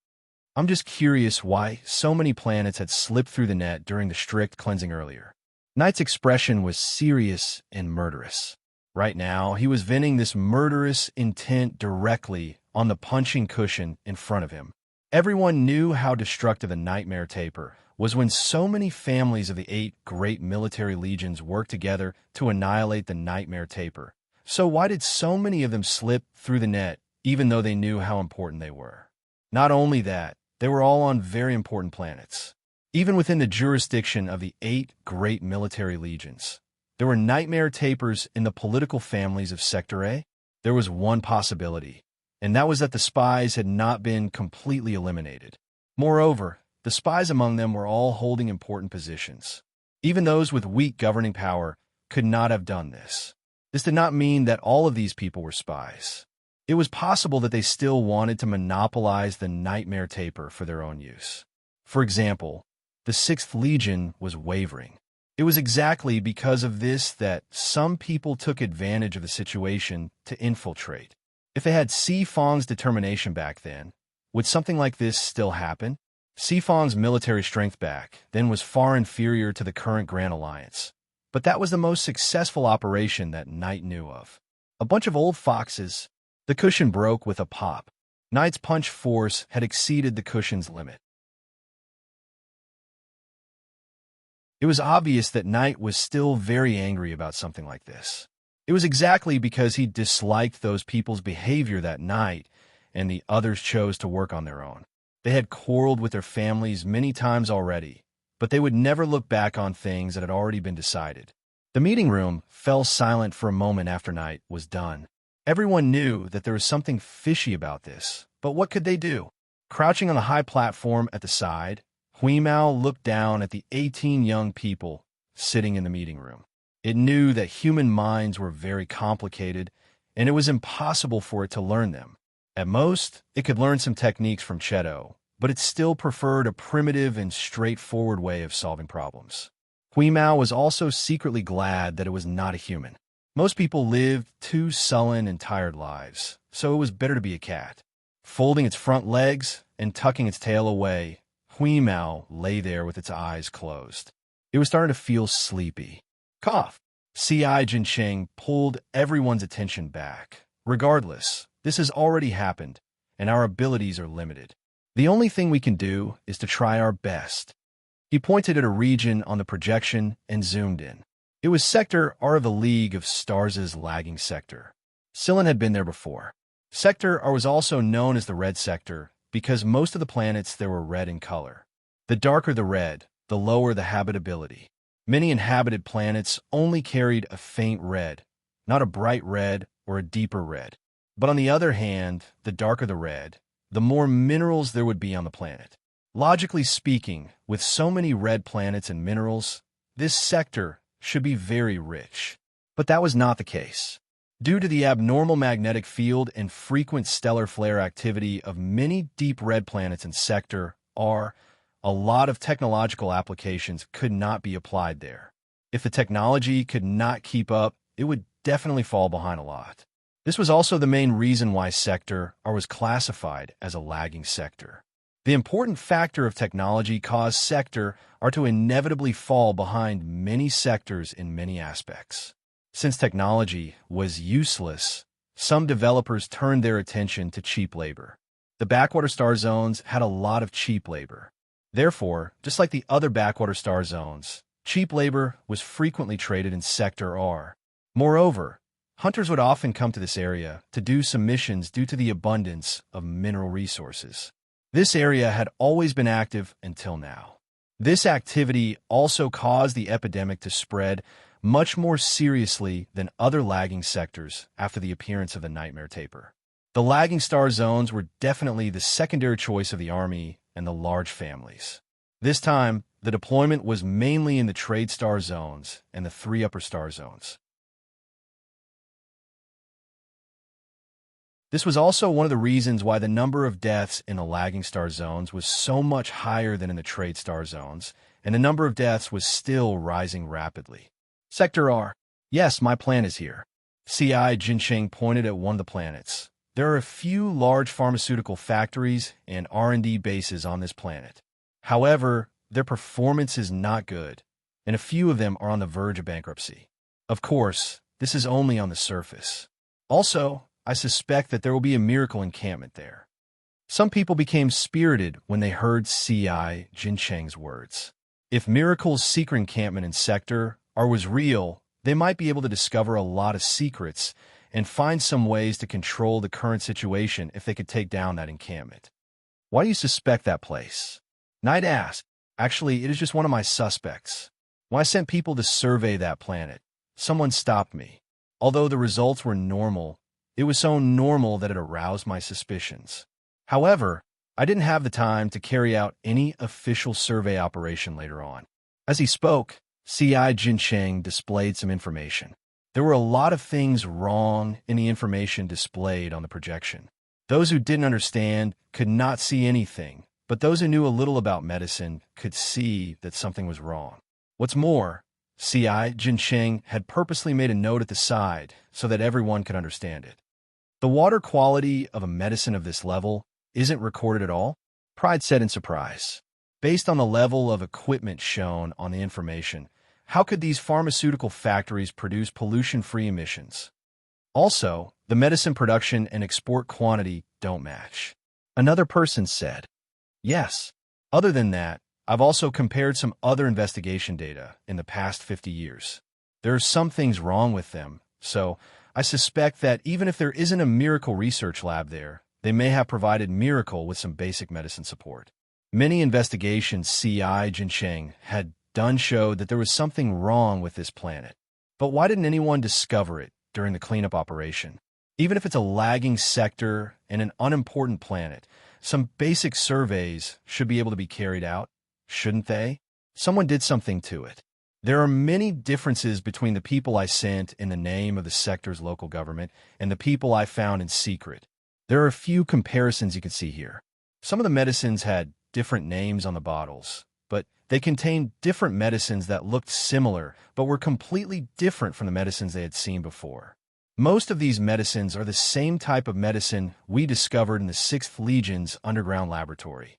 I'm just curious why so many planets had slipped through the net during the strict cleansing earlier. Knight's expression was serious and murderous. Right now, he was venting this murderous intent directly on the punching cushion in front of him. Everyone knew how destructive a Nightmare Taper was when so many families of the 8 great military legions worked together to annihilate the Nightmare Taper. So why did so many of them slip through the net, even though they knew how important they were? Not only that, they were all on very important planets. Even within the jurisdiction of the 8 great military legions, there were Nightmare Tapers in the political families of Sector A. There was one possibility, and that was that the spies had not been completely eliminated. Moreover, the spies among them were all holding important positions. Even those with weak governing power could not have done this. This did not mean that all of these people were spies. It was possible that they still wanted to monopolize the nightmare taper for their own use. For example, the 6th Legion was wavering. It was exactly because of this that some people took advantage of the situation to infiltrate. If they had Xifang's determination back then, would something like this still happen? Xifang's military strength back then was far inferior to the current Grand Alliance, but that was the most successful operation that Knight knew of. A bunch of old foxes. The cushion broke with a pop. Knight's punch force had exceeded the cushion's limit. It was obvious that Knight was still very angry about something like this. It was exactly because he disliked those people's behavior that night, and the others chose to work on their own. They had quarreled with their families many times already, but they would never look back on things that had already been decided. The meeting room fell silent for a moment after Knight was done. Everyone knew that there was something fishy about this, but what could they do? Crouching on the high platform at the side, Huimao looked down at the 18 young people sitting in the meeting room. It knew that human minds were very complicated, and it was impossible for it to learn them. At most, it could learn some techniques from Cheto, but it still preferred a primitive and straightforward way of solving problems. Huimao was also secretly glad that it was not a human. Most people lived too sullen and tired lives, so it was better to be a cat. Folding its front legs and tucking its tail away, Huimao lay there with its eyes closed. It was starting to feel sleepy. Cough! C.I. Jinsheng pulled everyone's attention back. Regardless, this has already happened, and our abilities are limited. The only thing we can do is to try our best. He pointed at a region on the projection and zoomed in. It was Sector R of the League of Stars' lagging sector. Sillin had been there before. Sector R was also known as the Red Sector because most of the planets there were red in color. The darker the red, the lower the habitability. Many inhabited planets only carried a faint red, not a bright red or a deeper red. But on the other hand, the darker the red, the more minerals there would be on the planet. Logically speaking, with so many red planets and minerals, this sector should be very rich. But that was not the case. Due to the abnormal magnetic field and frequent stellar flare activity of many deep red planets in Sector R, a lot of technological applications could not be applied there. If the technology could not keep up, it would definitely fall behind a lot. This was also the main reason why Sector R was classified as a lagging sector. The important factor of technology caused Sector R to inevitably fall behind many sectors in many aspects. Since technology was useless, some developers turned their attention to cheap labor. The backwater star zones had a lot of cheap labor. Therefore, just like the other backwater star zones, cheap labor was frequently traded in Sector R. Moreover, hunters would often come to this area to do some missions due to the abundance of mineral resources. This area had always been active until now. This activity also caused the epidemic to spread much more seriously than other lagging sectors after the appearance of the Nightmare Taper. The lagging star zones were definitely the secondary choice of the army and the large families. This time, the deployment was mainly in the trade star zones and the 3 upper star zones. This was also one of the reasons why the number of deaths in the lagging star zones was so much higher than in the trade star zones, and the number of deaths was still rising rapidly. Sector R. Yes, my plan is here. C.I. Jinsheng pointed at one of the planets. There are a few large pharmaceutical factories and R&D bases on this planet. However, their performance is not good, and a few of them are on the verge of bankruptcy. Of course, this is only on the surface. Also, I suspect that there will be a miracle encampment there. Some people became spirited when they heard C.I. Jinsheng's words. If Miracle's secret encampment in Sector R was real, they might be able to discover a lot of secrets and find some ways to control the current situation if they could take down that encampment. Why do you suspect that place? Knight asked. Actually, it is just one of my suspects. When I sent people to survey that planet, someone stopped me. Although the results were normal, it was so normal that it aroused my suspicions. However, I didn't have the time to carry out any official survey operation later on. As he spoke, C.I. Jinsheng displayed some information. There were a lot of things wrong in the information displayed on the projection. Those who didn't understand could not see anything, but those who knew a little about medicine could see that something was wrong. What's more, Xianxia had purposely made a note at the side so that everyone could understand it. The water quality of a medicine of this level isn't recorded at all, Pride said in surprise. Based on the level of equipment shown on the information, how could these pharmaceutical factories produce pollution-free emissions? Also, the medicine production and export quantity don't match. Another person said, yes. Other than that, I've also compared some other investigation data in the past 50 years. There are some things wrong with them, so I suspect that even if there isn't a miracle research lab there, they may have provided Miracle with some basic medicine support. Many investigations Xianxia had done showed that there was something wrong with this planet. But why didn't anyone discover it during the cleanup operation? Even if it's a lagging sector and an unimportant planet, some basic surveys should be able to be carried out, shouldn't they? Someone did something to it. There are many differences between the people I sent in the name of the sector's local government and the people I found in secret. There are a few comparisons you can see here. Some of the medicines had different names on the bottles, but they contained different medicines that looked similar but were completely different from the medicines they had seen before. Most of these medicines are the same type of medicine we discovered in the 6th Legion's underground laboratory.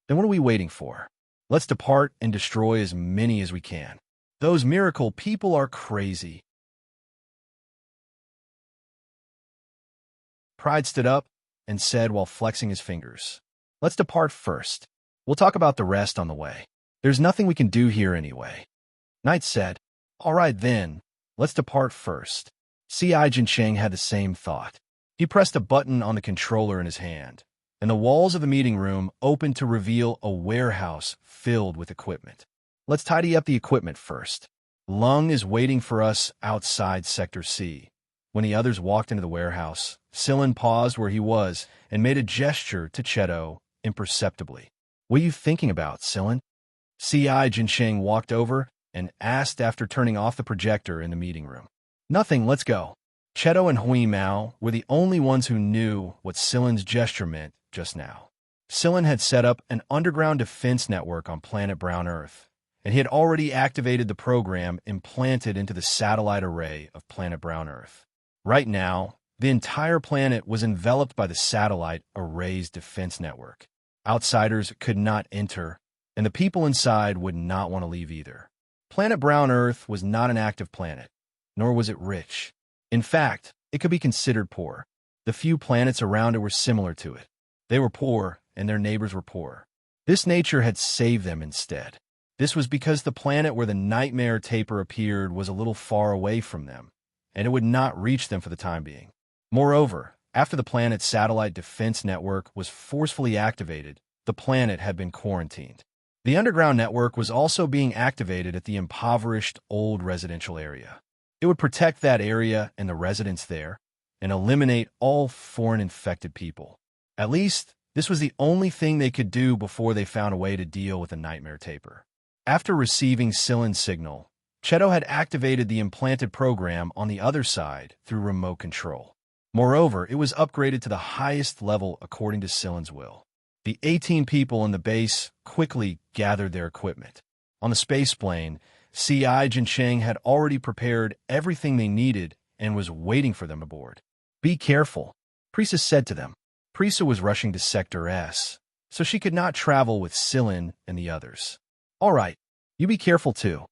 Then what are we waiting for? Let's depart and destroy as many as we can. Those miracle people are crazy. Pride stood up and said while flexing his fingers, let's depart first. We'll talk about the rest on the way. There's nothing we can do here anyway. Knight said, all right then, let's depart first. Xianxia had the same thought. He pressed a button on the controller in his hand, and the walls of the meeting room opened to reveal a warehouse filled with equipment. Let's tidy up the equipment first. Lung is waiting for us outside Sector C. When the others walked into the warehouse, Sillin paused where he was and made a gesture to Cheto imperceptibly. What are you thinking about, Sillin? Xianxia walked over and asked after turning off the projector in the meeting room. Nothing, let's go. Cheto and Hui Mao were the only ones who knew what Sillin's gesture meant just now. Sillin had set up an underground defense network on planet Brown Earth, and he had already activated the program implanted into the satellite array of planet Brown Earth. Right now, the entire planet was enveloped by the satellite array's defense network. Outsiders could not enter, and the people inside would not want to leave either. Planet Brown Earth was not an active planet, nor was it rich. In fact, it could be considered poor. The few planets around it were similar to it. They were poor, and their neighbors were poor. This nature had saved them instead. This was because the planet where the nightmare taper appeared was a little far away from them, and it would not reach them for the time being. Moreover, after the planet's satellite defense network was forcefully activated, the planet had been quarantined. The underground network was also being activated at the impoverished old residential area. It would protect that area and the residents there, and eliminate all foreign infected people. At least, this was the only thing they could do before they found a way to deal with the nightmare taper. After receiving Sillin's signal, Cheto had activated the implanted program on the other side through remote control. Moreover, it was upgraded to the highest level according to Sillin's will. The 18 people in the base quickly gathered their equipment. On the spaceplane, Xianxia had already prepared everything they needed and was waiting for them aboard. Be careful, Prisa said to them. Prisa was rushing to Sector S, so she could not travel with Sillin and the others. All right, you be careful too.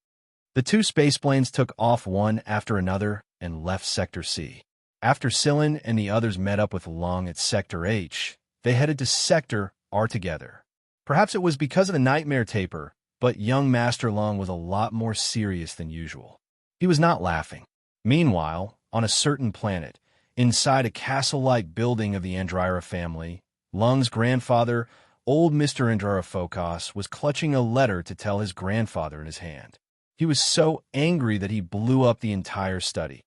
The two spaceplanes took off one after another and left Sector C. After Sillin and the others met up with Lung at Sector H, they headed to Sector R together. Perhaps it was because of the nightmare taper, but young Master Lung was a lot more serious than usual. He was not laughing. Meanwhile, on a certain planet, inside a castle-like building of the Andraira family, Lung's grandfather, old Mr. Andraira Focos, was clutching a letter to tell his grandfather in his hand. He was so angry that he blew up the entire study.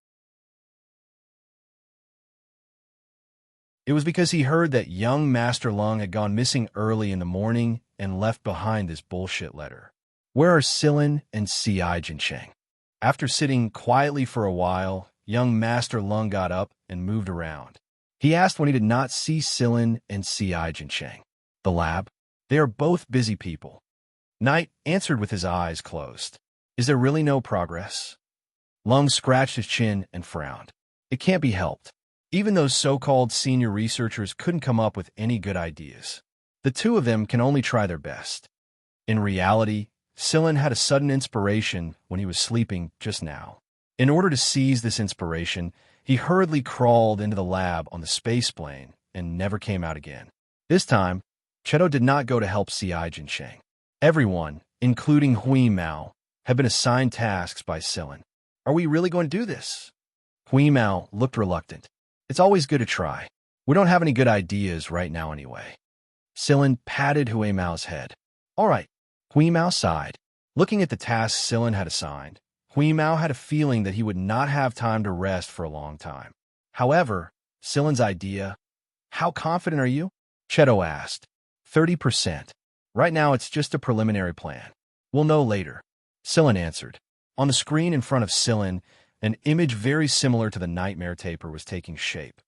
It was because he heard that young Master Lung had gone missing early in the morning and left behind this bullshit letter. Where are Sillin and Xianxia? After sitting quietly for a while, young Master Lung got up and moved around. He asked when he did not see Silin and see Xianxia. The lab? They are both busy people. Knight answered with his eyes closed. Is there really no progress? Lung scratched his chin and frowned. It can't be helped. Even those so-called senior researchers couldn't come up with any good ideas. The two of them can only try their best. In reality, Silin had a sudden inspiration when he was sleeping just now. In order to seize this inspiration, he hurriedly crawled into the lab on the space plane and never came out again. This time, Cheto did not go to help Xianxia. Everyone, including Hui Mao, had been assigned tasks by Silin. Are we really going to do this? Hui Mao looked reluctant. It's always good to try. We don't have any good ideas right now anyway. Silin patted Hui Mao's head. All right. Hui Mao sighed. Looking at the tasks Silin had assigned, Hui Mao had a feeling that he would not have time to rest for a long time. However, Silin's idea, how confident are you? Cheto asked. 30%. Right now it's just a preliminary plan. We'll know later. Silin answered. On the screen in front of Silin, an image very similar to the nightmare taper was taking shape.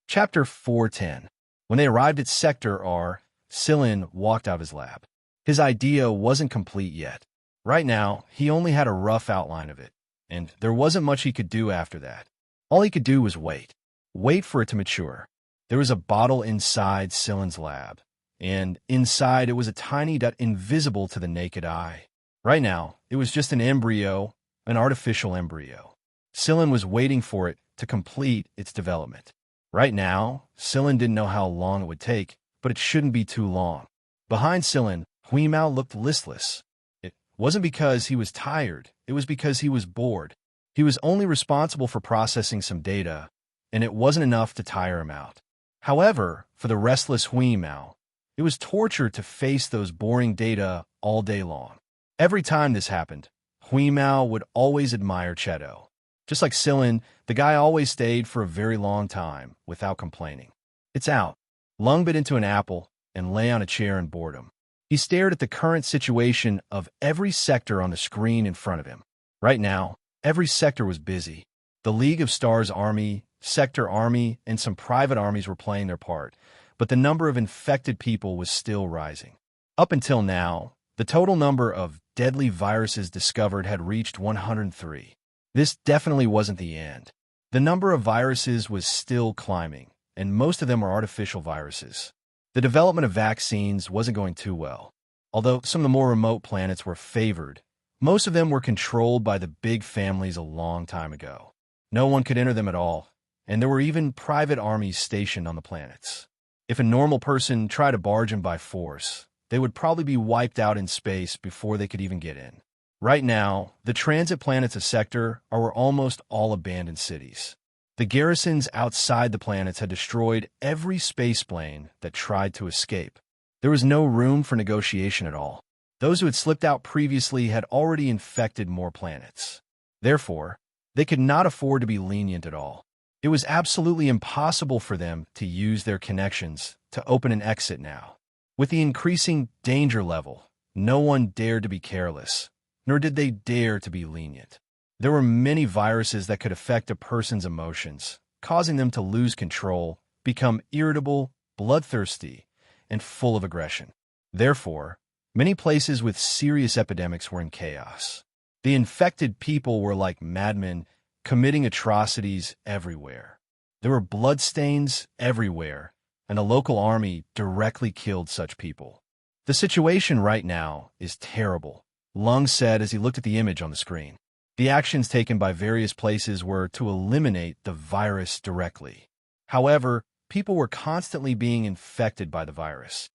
Chapter 410. When they arrived at Sector R, Silin walked out of his lab. His idea wasn't complete yet. Right now, he only had a rough outline of it, and there wasn't much he could do after that. All he could do was wait. Wait for it to mature. There was a bottle inside Silin's lab, and inside it was a tiny dot invisible to the naked eye. Right now, it was just an embryo, an artificial embryo. Silin was waiting for it to complete its development. Right now, Silin didn't know how long it would take, but it shouldn't be too long. Behind Silin, Hui Mao looked listless. It wasn't because he was tired, it was because he was bored. He was only responsible for processing some data, and it wasn't enough to tire him out. However, for the restless Hui Mao, it was torture to face those boring data all day long. Every time this happened, Hui Mao would always admire Cheto. Just like Silin, the guy always stayed for a very long time without complaining. It's out. Lung bit into an apple and lay on a chair in boredom. He stared at the current situation of every sector on the screen in front of him. Right now, every sector was busy. The League of Stars Army, Sector Army, and some private armies were playing their part, but the number of infected people was still rising. Up until now, the total number of deadly viruses discovered had reached 103. This definitely wasn't the end. The number of viruses was still climbing, and most of them were artificial viruses. The development of vaccines wasn't going too well. Although some of the more remote planets were favored, most of them were controlled by the big families a long time ago. No one could enter them at all, and there were even private armies stationed on the planets. If a normal person tried to barge in by force, they would probably be wiped out in space before they could even get in. Right now, the transit planets of Sector are almost all abandoned cities. The garrisons outside the planets had destroyed every spaceplane that tried to escape. There was no room for negotiation at all. Those who had slipped out previously had already infected more planets. Therefore, they could not afford to be lenient at all. It was absolutely impossible for them to use their connections to open an exit now. With the increasing danger level, no one dared to be careless, nor did they dare to be lenient. There were many viruses that could affect a person's emotions, causing them to lose control, become irritable, bloodthirsty, and full of aggression. Therefore, many places with serious epidemics were in chaos. The infected people were like madmen, committing atrocities everywhere. There were bloodstains everywhere, and a local army directly killed such people. The situation right now is terrible, Lung said as he looked at the image on the screen. The actions taken by various places were to eliminate the virus directly. However, people were constantly being infected by the virus.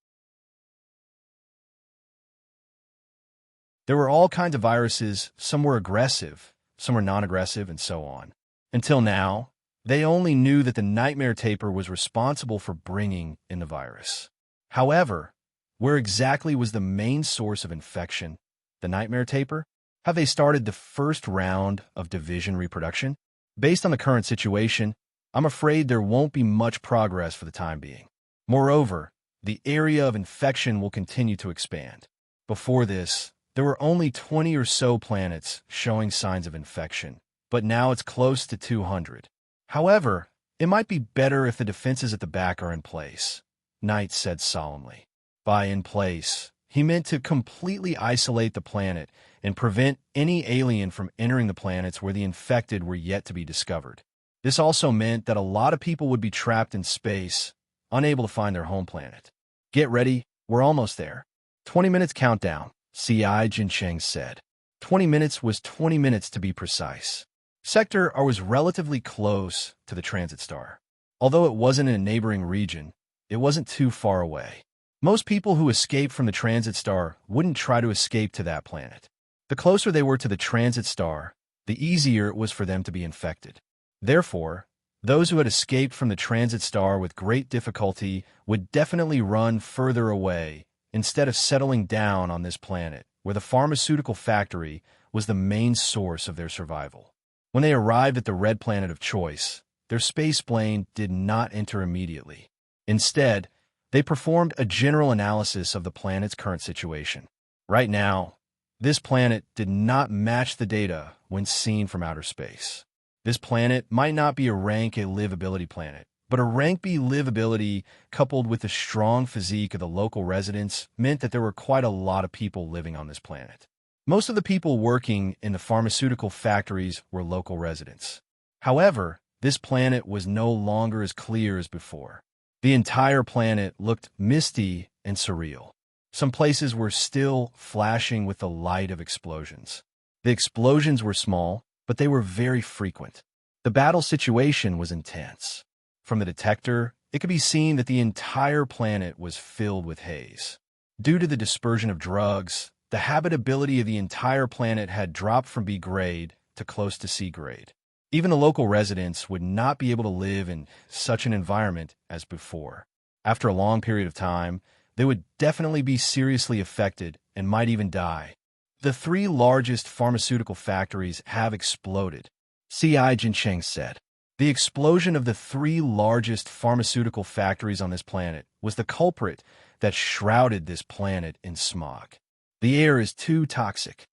There were all kinds of viruses, some were aggressive, some were non-aggressive, and so on. Until now, they only knew that the nightmare taper was responsible for bringing in the virus. However, where exactly was the main source of infection? The nightmare taper? Have they started the first round of division reproduction? Based on the current situation, I'm afraid there won't be much progress for the time being. Moreover, the area of infection will continue to expand. Before this, there were only 20 or so planets showing signs of infection, but now it's close to 200. However, it might be better if the defenses at the back are in place, Knight said solemnly. By in place, he meant to completely isolate the planet and prevent any alien from entering the planets where the infected were yet to be discovered. This also meant that a lot of people would be trapped in space, unable to find their home planet. Get ready, we're almost there. 20 minutes countdown, Xianxia said. 20 minutes was 20 minutes to be precise. Sector R was relatively close to the transit star. Although it wasn't in a neighboring region, it wasn't too far away. Most people who escaped from the transit star wouldn't try to escape to that planet. The closer they were to the transit star, the easier it was for them to be infected. Therefore, those who had escaped from the transit star with great difficulty would definitely run further away instead of settling down on this planet, where the pharmaceutical factory was the main source of their survival. When they arrived at the red planet of choice, their space plane did not enter immediately. Instead, they performed a general analysis of the planet's current situation. Right now, this planet did not match the data when seen from outer space. This planet might not be a rank A livability planet, but a rank B livability coupled with the strong physique of the local residents meant that there were quite a lot of people living on this planet. Most of the people working in the pharmaceutical factories were local residents. However, this planet was no longer as clear as before. The entire planet looked misty and surreal. Some places were still flashing with the light of explosions. The explosions were small, but they were very frequent. The battle situation was intense. From the detector, it could be seen that the entire planet was filled with haze. Due to the dispersion of drugs, the habitability of the entire planet had dropped from B grade to close to C grade. Even the local residents would not be able to live in such an environment as before. After a long period of time, they would definitely be seriously affected and might even die. The 3 largest pharmaceutical factories have exploded, Xianxia said. The explosion of the 3 largest pharmaceutical factories on this planet was the culprit that shrouded this planet in smog. The air is too toxic.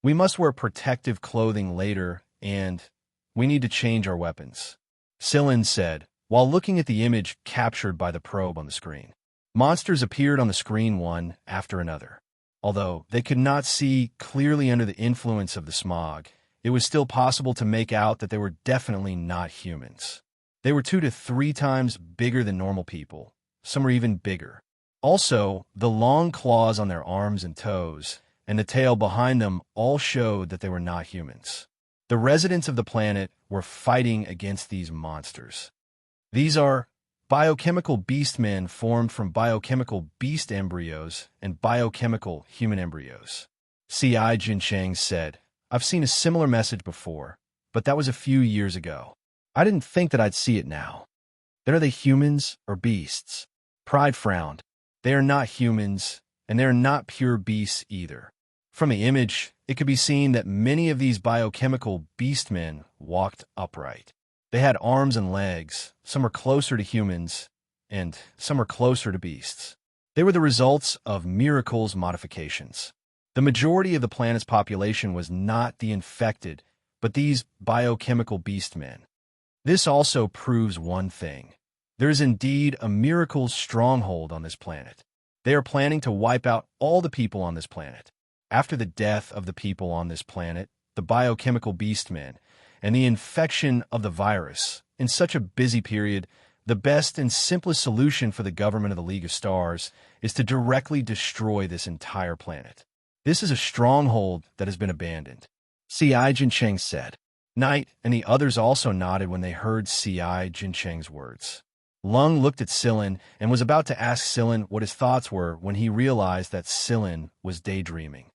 We must wear protective clothing later, and we need to change our weapons, Sillin said, while looking at the image captured by the probe on the screen. Monsters appeared on the screen one after another. Although they could not see clearly under the influence of the smog, it was still possible to make out that they were definitely not humans. They were 2 to 3 times bigger than normal people. Some were even bigger. Also, the long claws on their arms and toes, and the tail behind them all showed that they were not humans. The residents of the planet were fighting against these monsters. These are biochemical beastmen formed from biochemical beast embryos and biochemical human embryos. Xianxia said, I've seen a similar message before, but that was a few years ago. I didn't think that I'd see it now. Then are they humans or beasts? Pride frowned. They are not humans, and they are not pure beasts either. From the image, it could be seen that many of these biochemical beastmen walked upright. They had arms and legs, some are closer to humans, and some are closer to beasts. They were the results of miracles modifications. The majority of the planet's population was not the infected, but these biochemical beastmen. This also proves one thing. There is indeed a miracle stronghold on this planet. They are planning to wipe out all the people on this planet. After the death of the people on this planet, the biochemical beastmen, and the infection of the virus, in such a busy period, the best and simplest solution for the government of the League of Stars is to directly destroy this entire planet. This is a stronghold that has been abandoned, Xianxia said. Knight and the others also nodded when they heard Xianxia's words. Lung looked at Sillin and was about to ask Sillin what his thoughts were when he realized that Sillin was daydreaming.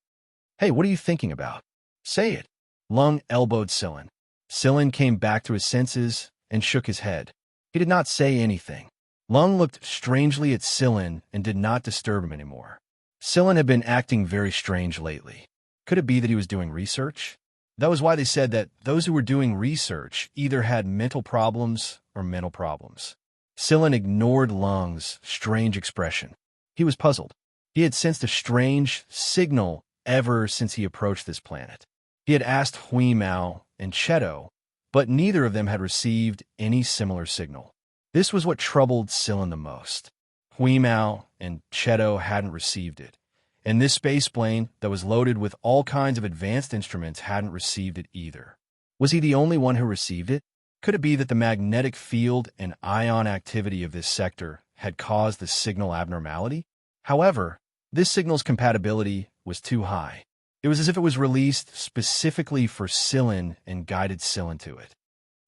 Hey, what are you thinking about? Say it. Lung elbowed Sillin. Sillin came back to his senses and shook his head. He did not say anything. Lung looked strangely at Sillin and did not disturb him anymore. Sillin had been acting very strange lately. Could it be that he was doing research? That was why they said that those who were doing research either had mental problems or mental problems. Sillin ignored Lung's strange expression. He was puzzled. He had sensed a strange signal ever since he approached this planet. He had asked Hui Mao and Cheto, but neither of them had received any similar signal. This was what troubled Sillin the most. Hui Mao and Cheto hadn't received it, and this space plane that was loaded with all kinds of advanced instruments hadn't received it either. Was he the only one who received it? Could it be that the magnetic field and ion activity of this sector had caused the signal abnormality? However, this signal's compatibility was too high. It was as if it was released specifically for Sillin and guided Sillin to it.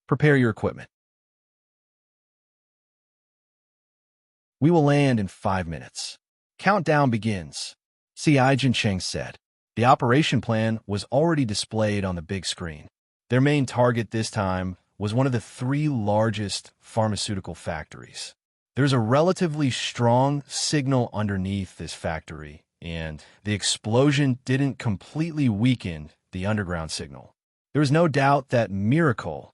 Prepare your equipment. We will land in 5 minutes. Countdown begins. Xianxia said. The operation plan was already displayed on the big screen. Their main target this time was one of the 3 largest pharmaceutical factories. There's a relatively strong signal underneath this factory, and the explosion didn't completely weaken the underground signal. There was no doubt that Miracle's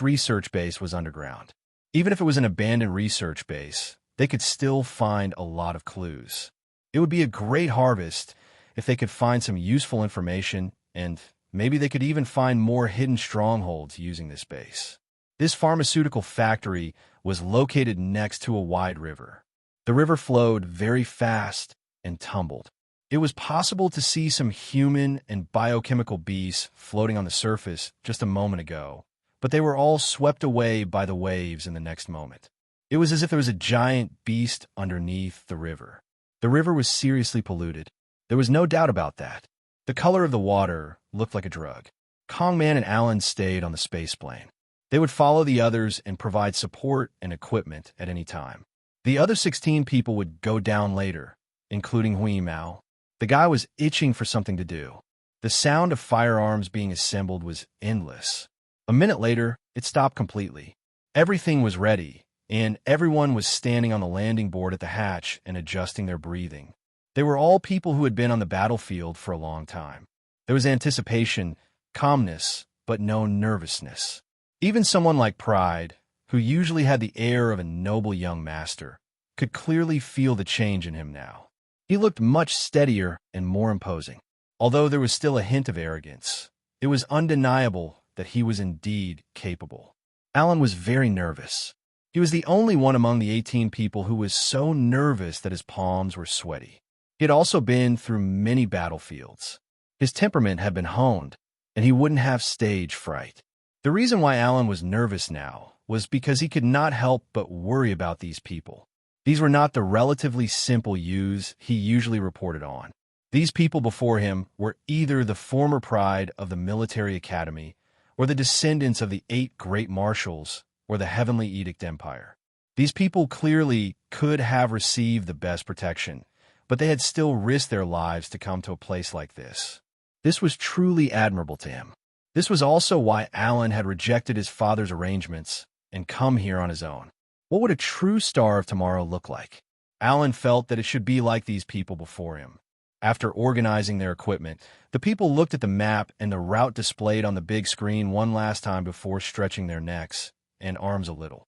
research base was underground. Even if it was an abandoned research base, they could still find a lot of clues. It would be a great harvest if they could find some useful information, and maybe they could even find more hidden strongholds using this base. This pharmaceutical factory was located next to a wide river. The river flowed very fast and tumbled. It was possible to see some human and biochemical beasts floating on the surface just a moment ago, but they were all swept away by the waves in the next moment. It was as if there was a giant beast underneath the river. The river was seriously polluted. There was no doubt about that. The color of the water looked like a drug. Kongman and Alan stayed on the space plane. They would follow the others and provide support and equipment at any time. The other 16 people would go down later, including Hui Mao. The guy was itching for something to do. The sound of firearms being assembled was endless. A minute later, it stopped completely. Everything was ready, and everyone was standing on the landing board at the hatch and adjusting their breathing. They were all people who had been on the battlefield for a long time. There was anticipation, calmness, but no nervousness. Even someone like Pride, who usually had the air of a noble young master, could clearly feel the change in him now. He looked much steadier and more imposing. Although there was still a hint of arrogance, it was undeniable that he was indeed capable. Alan was very nervous. He was the only one among the 18 people who was so nervous that his palms were sweaty. He had also been through many battlefields. His temperament had been honed, and he wouldn't have stage fright. The reason why Alan was nervous now was because he could not help but worry about these people. These were not the relatively simple youths he usually reported on. These people before him were either the former pride of the military academy or the descendants of the 8 great marshals or the Heavenly Edict Empire. These people clearly could have received the best protection, but they had still risked their lives to come to a place like this. This was truly admirable to him. This was also why Alan had rejected his father's arrangements and come here on his own. What would a true Star of Tomorrow look like? Alan felt that it should be like these people before him. After organizing their equipment, the people looked at the map and the route displayed on the big screen one last time before stretching their necks and arms a little.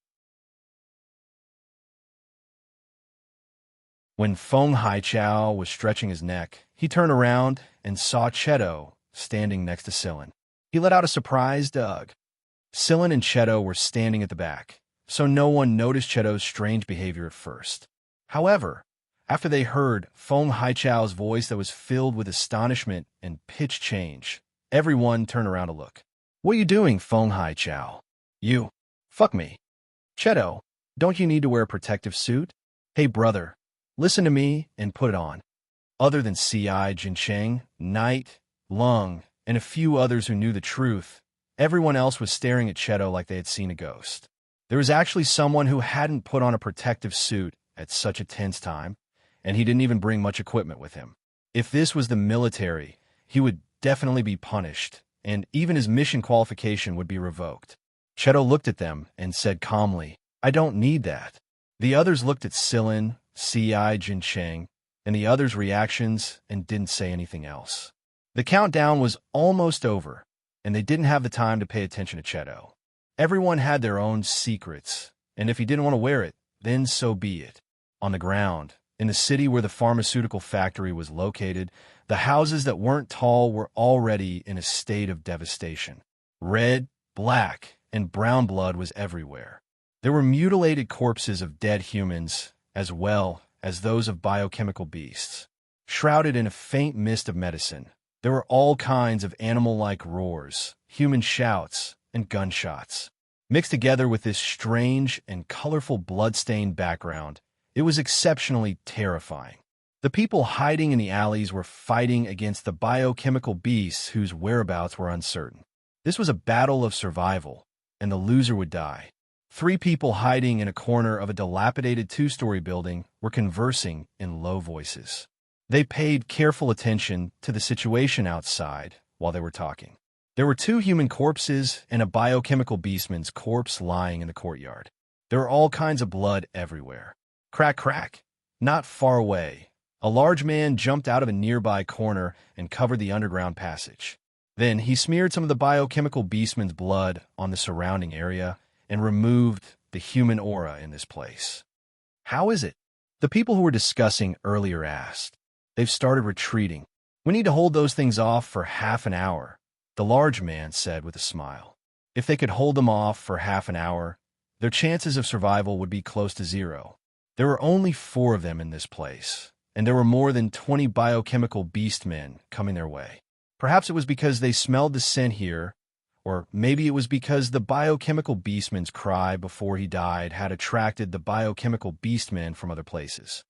When Feng Haichao was stretching his neck, he turned around and saw Cheto standing next to Sillin. He let out a surprised "Ugh." Sillin and Cheto were standing at the back, so no one noticed Cheto's strange behavior at first. However, after they heard Feng Haichao's voice that was filled with astonishment and pitch change, everyone turned around to look. "What are you doing, Feng Haichao?" "You. Fuck me." "Cheto, don't you need to wear a protective suit?" "Hey brother, listen to me and put it on." Other than Xianxia, Knight, Lung, and a few others who knew the truth, everyone else was staring at Cheto like they had seen a ghost. There was actually someone who hadn't put on a protective suit at such a tense time, and he didn't even bring much equipment with him. If this was the military, he would definitely be punished, and even his mission qualification would be revoked. Cheto looked at them and said calmly, "I don't need that." The others looked at Sillin, Xianxia, and the others' reactions and didn't say anything else. The countdown was almost over. and they didn't have the time to pay attention to Cheto. Everyone had their own secrets, and if he didn't want to wear it, then so be it. On the ground, in the city where the pharmaceutical factory was located, the houses that weren't tall were already in a state of devastation. Red, black, and brown blood was everywhere. There were mutilated corpses of dead humans, as well as those of biochemical beasts. Shrouded in a faint mist of medicine, there were all kinds of animal-like roars, human shouts, and gunshots. Mixed together with this strange and colorful blood-stained background, it was exceptionally terrifying. The people hiding in the alleys were fighting against the biochemical beasts whose whereabouts were uncertain. This was a battle of survival, and the loser would die. 3 people hiding in a corner of a dilapidated 2-story building were conversing in low voices. They paid careful attention to the situation outside while they were talking. There were 2 human corpses and a biochemical beastman's corpse lying in the courtyard. There were all kinds of blood everywhere. Crack, crack. Not far away, a large man jumped out of a nearby corner and covered the underground passage. Then he smeared some of the biochemical beastman's blood on the surrounding area and removed the human aura in this place. How is it? The people who were discussing earlier asked. They've started retreating. We need to hold those things off for half an hour, the large man said with a smile. If they could hold them off for half an hour, their chances of survival would be close to 0. There were only 4 of them in this place, and there were more than 20 biochemical beastmen coming their way. Perhaps it was because they smelled the scent here, or maybe it was because the biochemical beastman's cry before he died had attracted the biochemical beastmen from other places.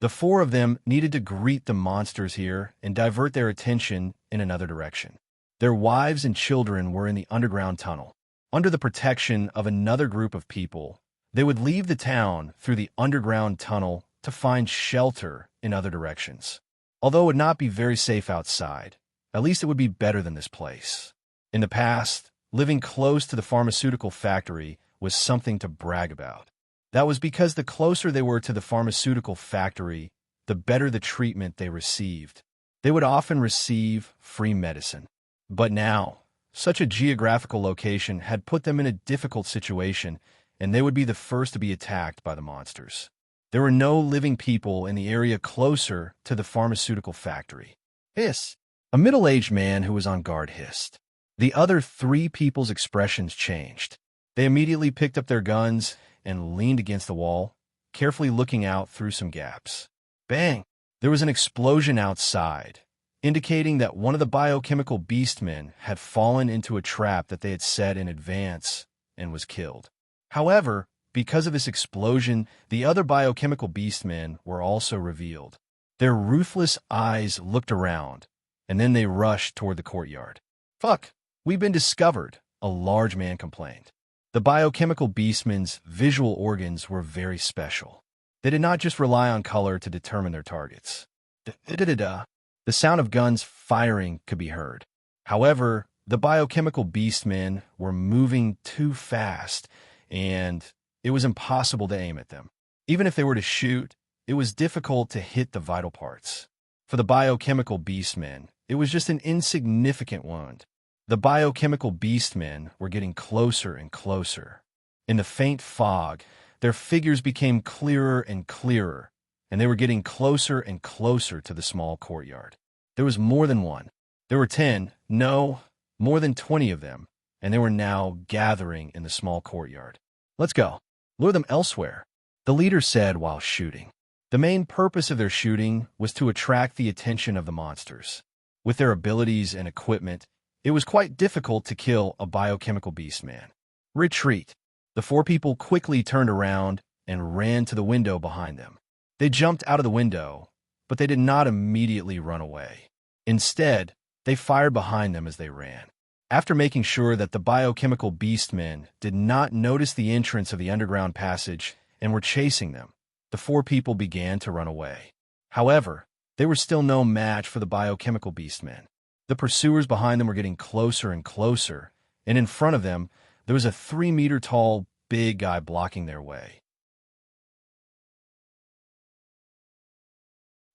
The 4 of them needed to greet the monsters here and divert their attention in another direction. Their wives and children were in the underground tunnel. Under the protection of another group of people, they would leave the town through the underground tunnel to find shelter in other directions. Although it would not be very safe outside, at least it would be better than this place. In the past, living close to the pharmaceutical factory was something to brag about. That was because the closer they were to the pharmaceutical factory, the better the treatment they received. They would often receive free medicine. But now, such a geographical location had put them in a difficult situation, and they would be the first to be attacked by the monsters. There were no living people in the area closer to the pharmaceutical factory. Hiss! A middle-aged man who was on guard hissed. The other 3 people's expressions changed. They immediately picked up their guns and leaned against the wall, carefully looking out through some gaps. Bang! There was an explosion outside, indicating that one of the biochemical beastmen had fallen into a trap that they had set in advance and was killed. However, because of this explosion, the other biochemical beastmen were also revealed. Their ruthless eyes looked around, and then they rushed toward the courtyard. Fuck! We've been discovered, a large man complained. The biochemical beastmen's visual organs were very special. They did not just rely on color to determine their targets. The sound of guns firing could be heard. However, the biochemical beastmen were moving too fast, and it was impossible to aim at them. Even if they were to shoot, it was difficult to hit the vital parts. For the biochemical beastmen, it was just an insignificant wound. The biochemical beastmen were getting closer and closer. In the faint fog, their figures became clearer and clearer, and they were getting closer and closer to the small courtyard. There was more than one. There were 10, no, more than 20 of them, and they were now gathering in the small courtyard. Let's go. Lure them elsewhere, the leader said while shooting. The main purpose of their shooting was to attract the attention of the monsters. With their abilities and equipment, it was quite difficult to kill a biochemical beastman. Retreat. The 4 people quickly turned around and ran to the window behind them. They jumped out of the window, but they did not immediately run away. Instead, they fired behind them as they ran. After making sure that the biochemical beastmen did not notice the entrance of the underground passage and were chasing them, the 4 people began to run away. However, they were still no match for the biochemical beastmen. The pursuers behind them were getting closer and closer, and in front of them, there was a 3-meter-tall big guy blocking their way.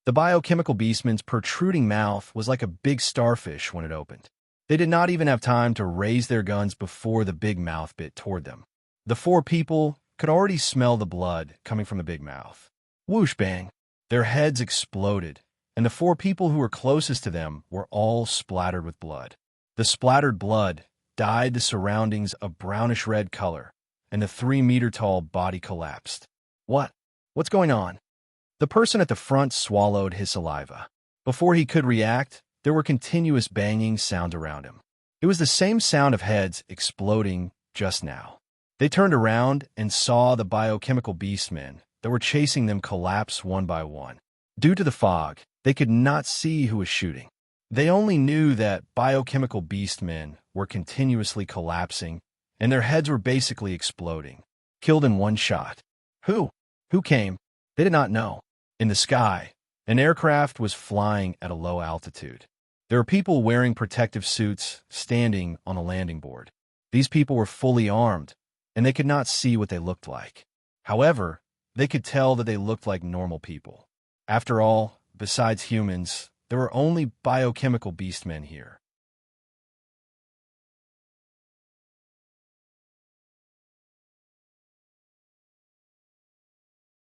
The biochemical beastman's protruding mouth was like a big starfish when it opened. They did not even have time to raise their guns before the big mouth bit toward them. The four people could already smell the blood coming from the big mouth. Whoosh bang! Their heads exploded, and the four people who were closest to them were all splattered with blood. The splattered blood dyed the surroundings a brownish-red color, and the 3-meter-tall body collapsed. What's going on? The person at the front swallowed his saliva. Before he could react, there were continuous banging sounds around him. It was the same sound of heads exploding just now. They turned around and saw the biochemical beastmen that were chasing them collapse one by one. Due to the fog, they could not see who was shooting. They only knew that biochemical beastmen were continuously collapsing, and their heads were basically exploding. Killed in one shot. Who? Who came? They did not know. In the sky, an aircraft was flying at a low altitude. There were people wearing protective suits standing on a landing board. These people were fully armed, and they could not see what they looked like. However, they could tell that they looked like normal people. After all, besides humans, there were only biochemical beastmen here.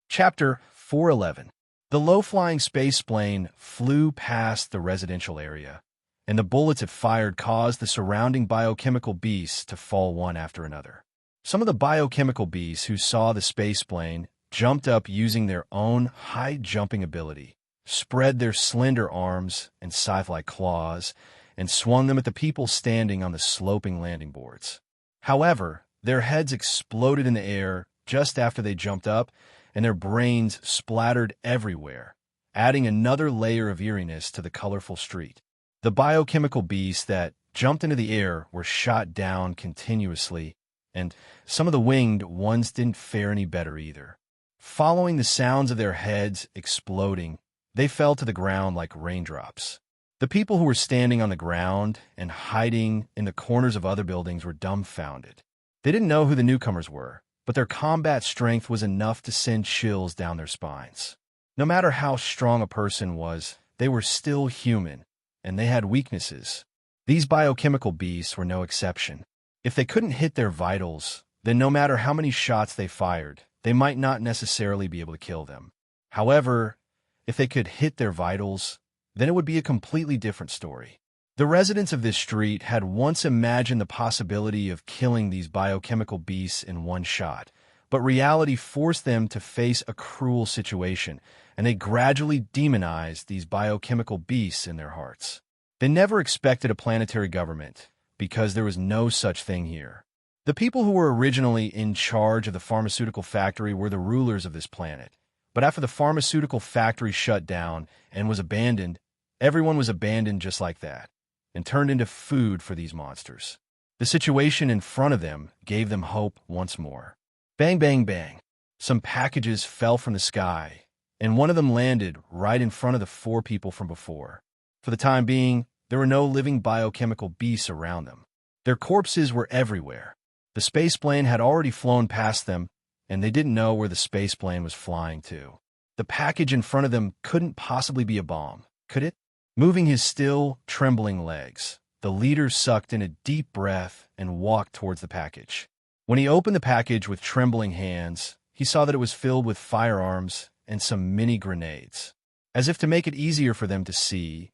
Chapter 411. The low-flying space plane flew past the residential area, and the bullets it fired caused the surrounding biochemical beasts to fall one after another. Some of the biochemical beasts who saw the space plane jumped up using their own high-jumping ability, spread their slender arms and scythe-like claws, and swung them at the people standing on the sloping landing boards. However, their heads exploded in the air just after they jumped up, and their brains splattered everywhere, adding another layer of eeriness to the colorful street. The biochemical beasts that jumped into the air were shot down continuously, and some of the winged ones didn't fare any better either. Following the sounds of their heads exploding, they fell to the ground like raindrops. The people who were standing on the ground and hiding in the corners of other buildings were dumbfounded. They didn't know who the newcomers were, but their combat strength was enough to send chills down their spines. No matter how strong a person was, they were still human, and they had weaknesses. These biochemical beasts were no exception. If they couldn't hit their vitals, then no matter how many shots they fired, they might not necessarily be able to kill them. However, if they could hit their vitals, then it would be a completely different story. The residents of this street had once imagined the possibility of killing these biochemical beasts in one shot, but reality forced them to face a cruel situation, and they gradually demonized these biochemical beasts in their hearts. They never expected a planetary government, because there was no such thing here. The people who were originally in charge of the pharmaceutical factory were the rulers of this planet, but after the pharmaceutical factory shut down and was abandoned, everyone was abandoned just like that, and turned into food for these monsters. The situation in front of them gave them hope once more. Bang, bang, bang. Some packages fell from the sky, and one of them landed right in front of the four people from before. For the time being, there were no living biochemical beasts around them. Their corpses were everywhere. The space plane had already flown past them, and they didn't know where the space plane was flying to. The package in front of them couldn't possibly be a bomb, could it? Moving his still, trembling legs, the leader sucked in a deep breath and walked towards the package. When he opened the package with trembling hands, he saw that it was filled with firearms and some mini grenades. As if to make it easier for them to see,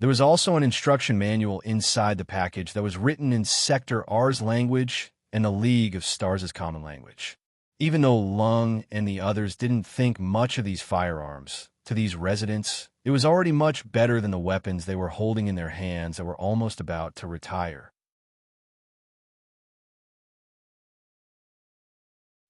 there was also an instruction manual inside the package that was written in Sector R's language and the League of Stars' common language. Even though Lung and the others didn't think much of these firearms, to these residents, it was already much better than the weapons they were holding in their hands that were almost about to retire.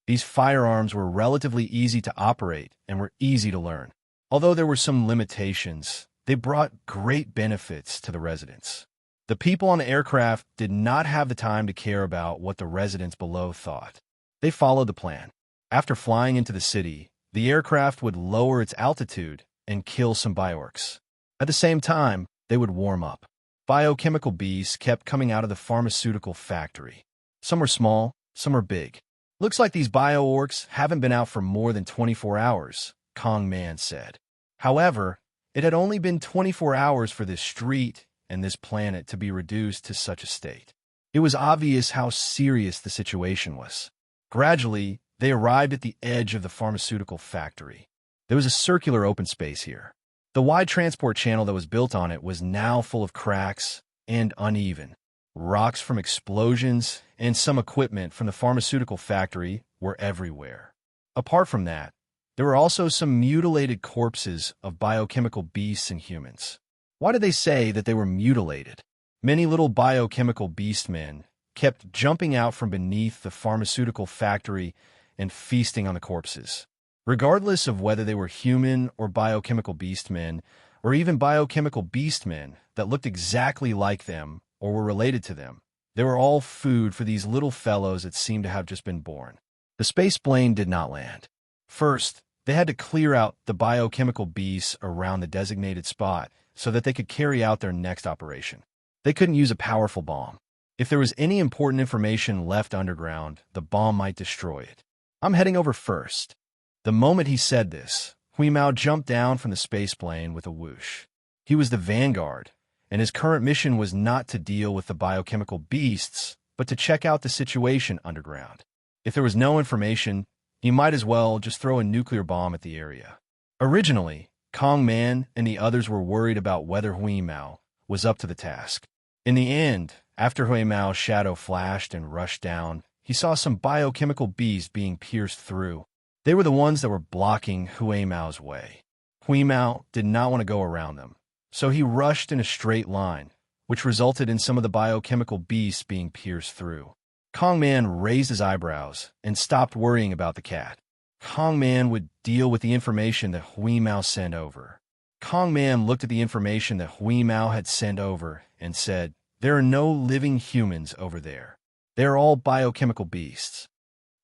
These firearms were relatively easy to operate and were easy to learn. Although there were some limitations, they brought great benefits to the residents. The people on the aircraft did not have the time to care about what the residents below thought. They followed the plan. After flying into the city, the aircraft would lower its altitude and kill some bioorcs. At the same time, they would warm up. Biochemical beasts kept coming out of the pharmaceutical factory. Some were small, some were big. Looks like these bioorcs haven't been out for more than 24 hours, Kong Man said. However, It had only been 24 hours for this street and this planet to be reduced to such a state. It was obvious how serious the situation was. Gradually, they arrived at the edge of the pharmaceutical factory. There was a circular open space here. The wide transport channel that was built on it was now full of cracks and uneven. Rocks from explosions and some equipment from the pharmaceutical factory were everywhere. Apart from that, there were also some mutilated corpses of biochemical beasts and humans. Why did they say that they were mutilated? Many little biochemical beastmen kept jumping out from beneath the pharmaceutical factory and feasting on the corpses. Regardless of whether they were human or biochemical beastmen, or even biochemical beastmen that looked exactly like them or were related to them, they were all food for these little fellows that seemed to have just been born. The space plane did not land. First, they had to clear out the biochemical beasts around the designated spot so that they could carry out their next operation. They couldn't use a powerful bomb. If there was any important information left underground, the bomb might destroy it. I'm heading over first. The moment he said this, Huimao jumped down from the space plane with a whoosh. He was the vanguard, and his current mission was not to deal with the biochemical beasts, but to check out the situation underground. If there was no information, he might as well just throw a nuclear bomb at the area. Originally, Kong Man and the others were worried about whether Huimao was up to the task. In the end, after Huimao's shadow flashed and rushed down, he saw some biochemical beasts being pierced through. They were the ones that were blocking Huimao's way. Huimao did not want to go around them, so he rushed in a straight line, which resulted in some of the biochemical beasts being pierced through. Kong Man raised his eyebrows and stopped worrying about the cat. Kong Man would deal with the information that Huimao sent over. Kong Man looked at the information that Huimao had sent over and said, "There are no living humans over there. They are all biochemical beasts."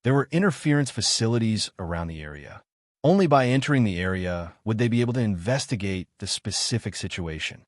There were interference facilities around the area. Only by entering the area would they be able to investigate the specific situation.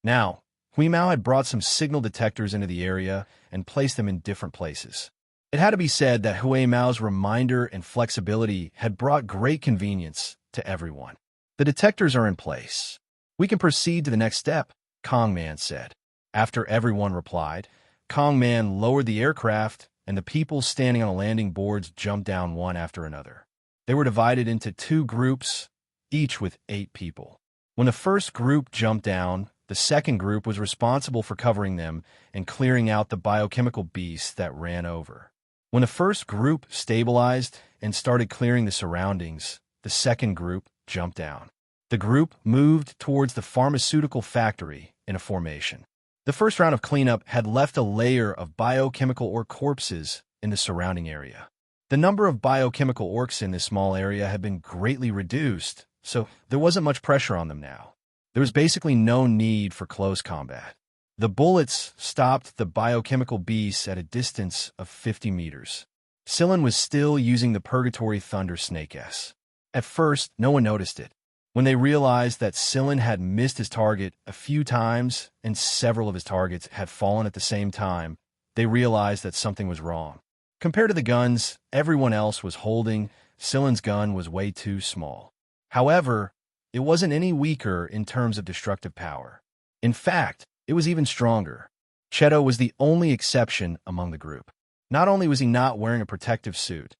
Now, Huimao had brought some signal detectors into the area and placed them in different places. It had to be said that Huimao's reminder and flexibility had brought great convenience to everyone. The detectors are in place. We can proceed to the next step, Kong Man said. After everyone replied, Kong Man lowered the aircraft, and the people standing on the landing boards jumped down one after another. They were divided into 2 groups, each with 8 people. When the first group jumped down, the second group was responsible for covering them and clearing out the biochemical beasts that ran over. When the first group stabilized and started clearing the surroundings, the second group jumped down. The group moved towards the pharmaceutical factory in a formation. The first round of cleanup had left a layer of biochemical orc corpses in the surrounding area. The number of biochemical orcs in this small area had been greatly reduced, so there wasn't much pressure on them now. There was basically no need for close combat. The bullets stopped the biochemical beasts at a distance of 50 meters. Sillin was still using the Purgatory Thunder Snake S. At first, no one noticed it. When they realized that Sillin had missed his target a few times and several of his targets had fallen at the same time, they realized that something was wrong. Compared to the guns everyone else was holding, Sillin's gun was way too small. However, it wasn't any weaker in terms of destructive power. In fact, it was even stronger. Cheto was the only exception among the group. Not only was he not wearing a protective suit,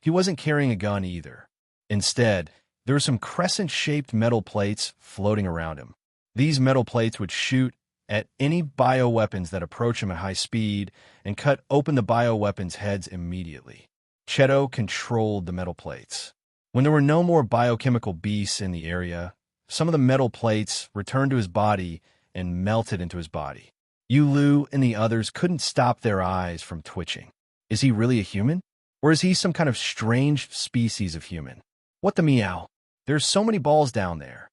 he wasn't carrying a gun either. Instead, there were some crescent-shaped metal plates floating around him. These metal plates would shoot at any bioweapons that approach him at high speed and cut open the bioweapons' heads immediately. Cheto controlled the metal plates. When there were no more biochemical beasts in the area, some of the metal plates returned to his body and melted into his body. Yulu and the others couldn't stop their eyes from twitching. Is he really a human? Or is he some kind of strange species of human? What the meow? There's so many balls down there.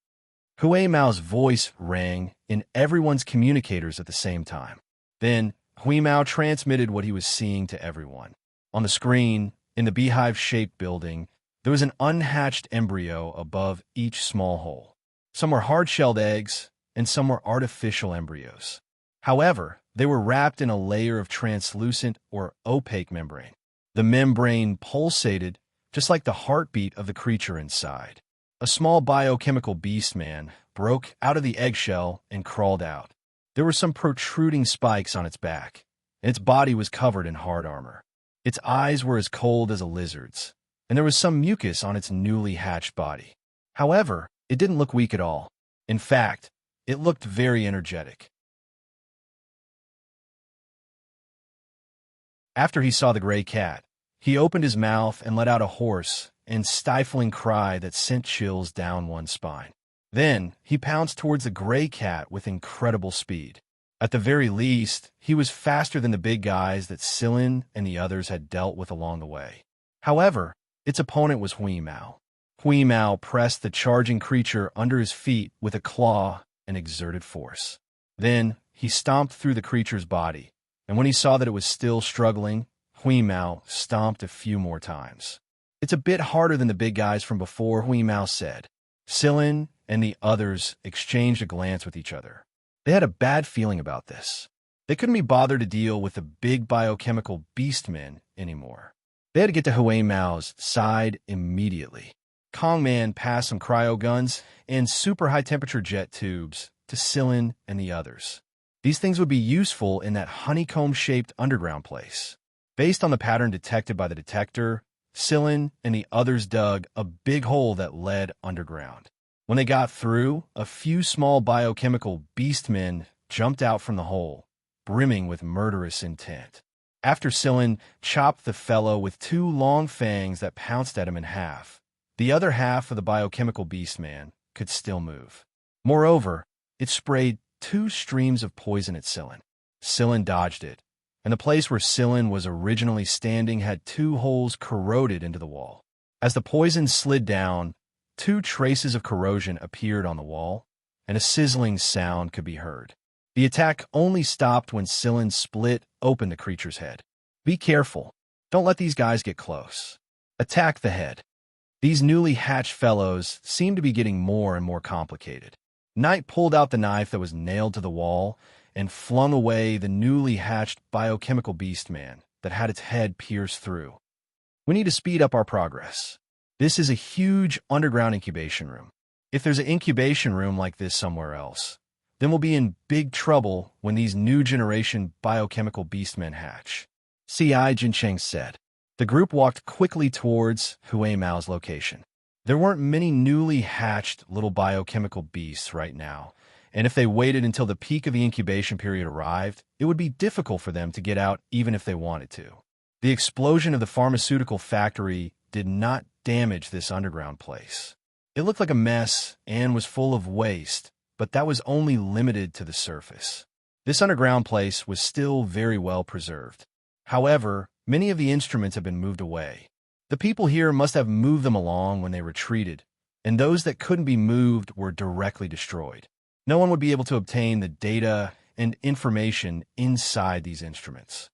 Huimao's voice rang in everyone's communicators at the same time. Then, Huimao transmitted what he was seeing to everyone. On the screen, in the beehive-shaped building, there was an unhatched embryo above each small hole. Some were hard-shelled eggs, and some were artificial embryos. However, they were wrapped in a layer of translucent or opaque membrane. The membrane pulsated just like the heartbeat of the creature inside. A small biochemical beast man broke out of the eggshell and crawled out. There were some protruding spikes on its back, and its body was covered in hard armor. Its eyes were as cold as a lizard's, and there was some mucus on its newly hatched body. However, it didn't look weak at all. In fact, it looked very energetic. After he saw the gray cat, he opened his mouth and let out a hoarse and stifling cry that sent chills down one's spine. Then, he pounced towards the gray cat with incredible speed. At the very least, he was faster than the big guys that Sillin and the others had dealt with along the way. However, its opponent was Hui Mao. Hui Mao pressed the charging creature under his feet with a claw and exerted force. Then, he stomped through the creature's body, and when he saw that it was still struggling, Hui Mao stomped a few more times. "It's a bit harder than the big guys from before," Hui Mao said. Sillin and the others exchanged a glance with each other. They had a bad feeling about this. They couldn't be bothered to deal with the big biochemical beastmen anymore. They had to get to Hui Mao's side immediately. Kong Man passed some cryo guns and super high-temperature jet tubes to Sillin and the others. These things would be useful in that honeycomb-shaped underground place. Based on the pattern detected by the detector, Sillin and the others dug a big hole that led underground. When they got through, a few small biochemical beastmen jumped out from the hole, brimming with murderous intent. After Sillin chopped the fellow with two long fangs that pounced at him in half, the other half of the biochemical beastman could still move. Moreover, it sprayed two streams of poison at Sillin. Sillin dodged it, and the place where Sillin was originally standing had two holes corroded into the wall. As the poison slid down, two traces of corrosion appeared on the wall, and a sizzling sound could be heard. The attack only stopped when Sillin split open the creature's head. "Be careful. Don't let these guys get close. Attack the head." These newly hatched fellows seemed to be getting more and more complicated. Knight pulled out the knife that was nailed to the wall and flung away the newly hatched biochemical beastman that had its head pierced through. "We need to speed up our progress. This is a huge underground incubation room. If there's an incubation room like this somewhere else, then we'll be in big trouble when these new generation biochemical beastmen hatch," Xianxia said. The group walked quickly towards Hui Mao's location. There weren't many newly hatched little biochemical beasts right now, and if they waited until the peak of the incubation period arrived, it would be difficult for them to get out even if they wanted to. The explosion of the pharmaceutical factory did not damage this underground place. It looked like a mess and was full of waste, but that was only limited to the surface. This underground place was still very well preserved. However, many of the instruments have been moved away. The people here must have moved them along when they retreated, and those that couldn't be moved were directly destroyed. No one would be able to obtain the data and information inside these instruments.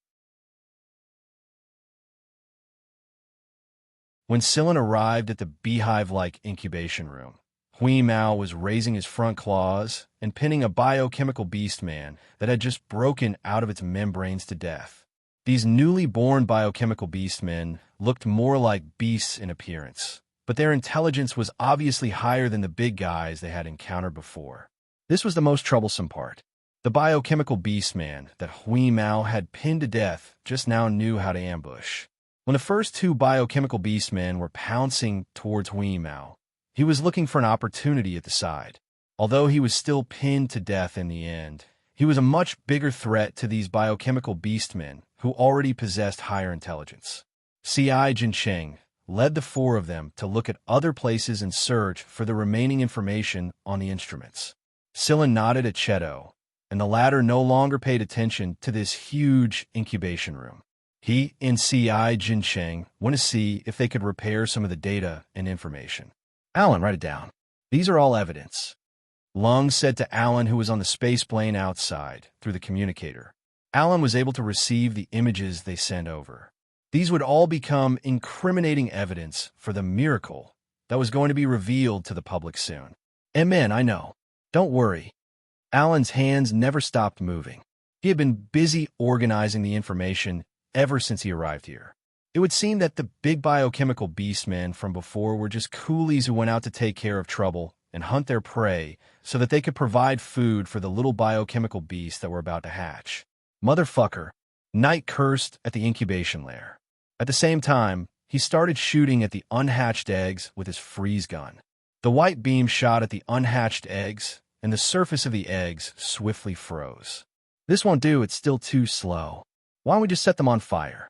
When Sillin arrived at the beehive-like incubation room, Hui Mao was raising his front claws and pinning a biochemical beastman that had just broken out of its membranes to death. These newly born biochemical beastmen looked more like beasts in appearance, but their intelligence was obviously higher than the big guys they had encountered before. This was the most troublesome part. The biochemical beastman that Hui Mao had pinned to death just now knew how to ambush. When the first two biochemical beastmen were pouncing towards Hui Mao, he was looking for an opportunity at the side. Although he was still pinned to death in the end, he was a much bigger threat to these biochemical beastmen who already possessed higher intelligence. Xianxia led the four of them to look at other places and search for the remaining information on the instruments. Sillin nodded at Cheto, and the latter no longer paid attention to this huge incubation room. He and Xianxia went to see if they could repair some of the data and information. "Alan, write it down. These are all evidence," Lung said to Alan, who was on the space plane outside, through the communicator. Alan was able to receive the images they sent over. These would all become incriminating evidence for the miracle that was going to be revealed to the public soon. "Amen, I know. Don't worry." Alan's hands never stopped moving. He had been busy organizing the information ever since he arrived here. It would seem that the big biochemical beastmen from before were just coolies who went out to take care of trouble and hunt their prey so that they could provide food for the little biochemical beasts that were about to hatch. Motherfucker. Knight cursed at the incubation lair. At the same time, he started shooting at the unhatched eggs with his freeze gun. The white beam shot at the unhatched eggs, and the surface of the eggs swiftly froze. This won't do, it's still too slow. Why don't we just set them on fire?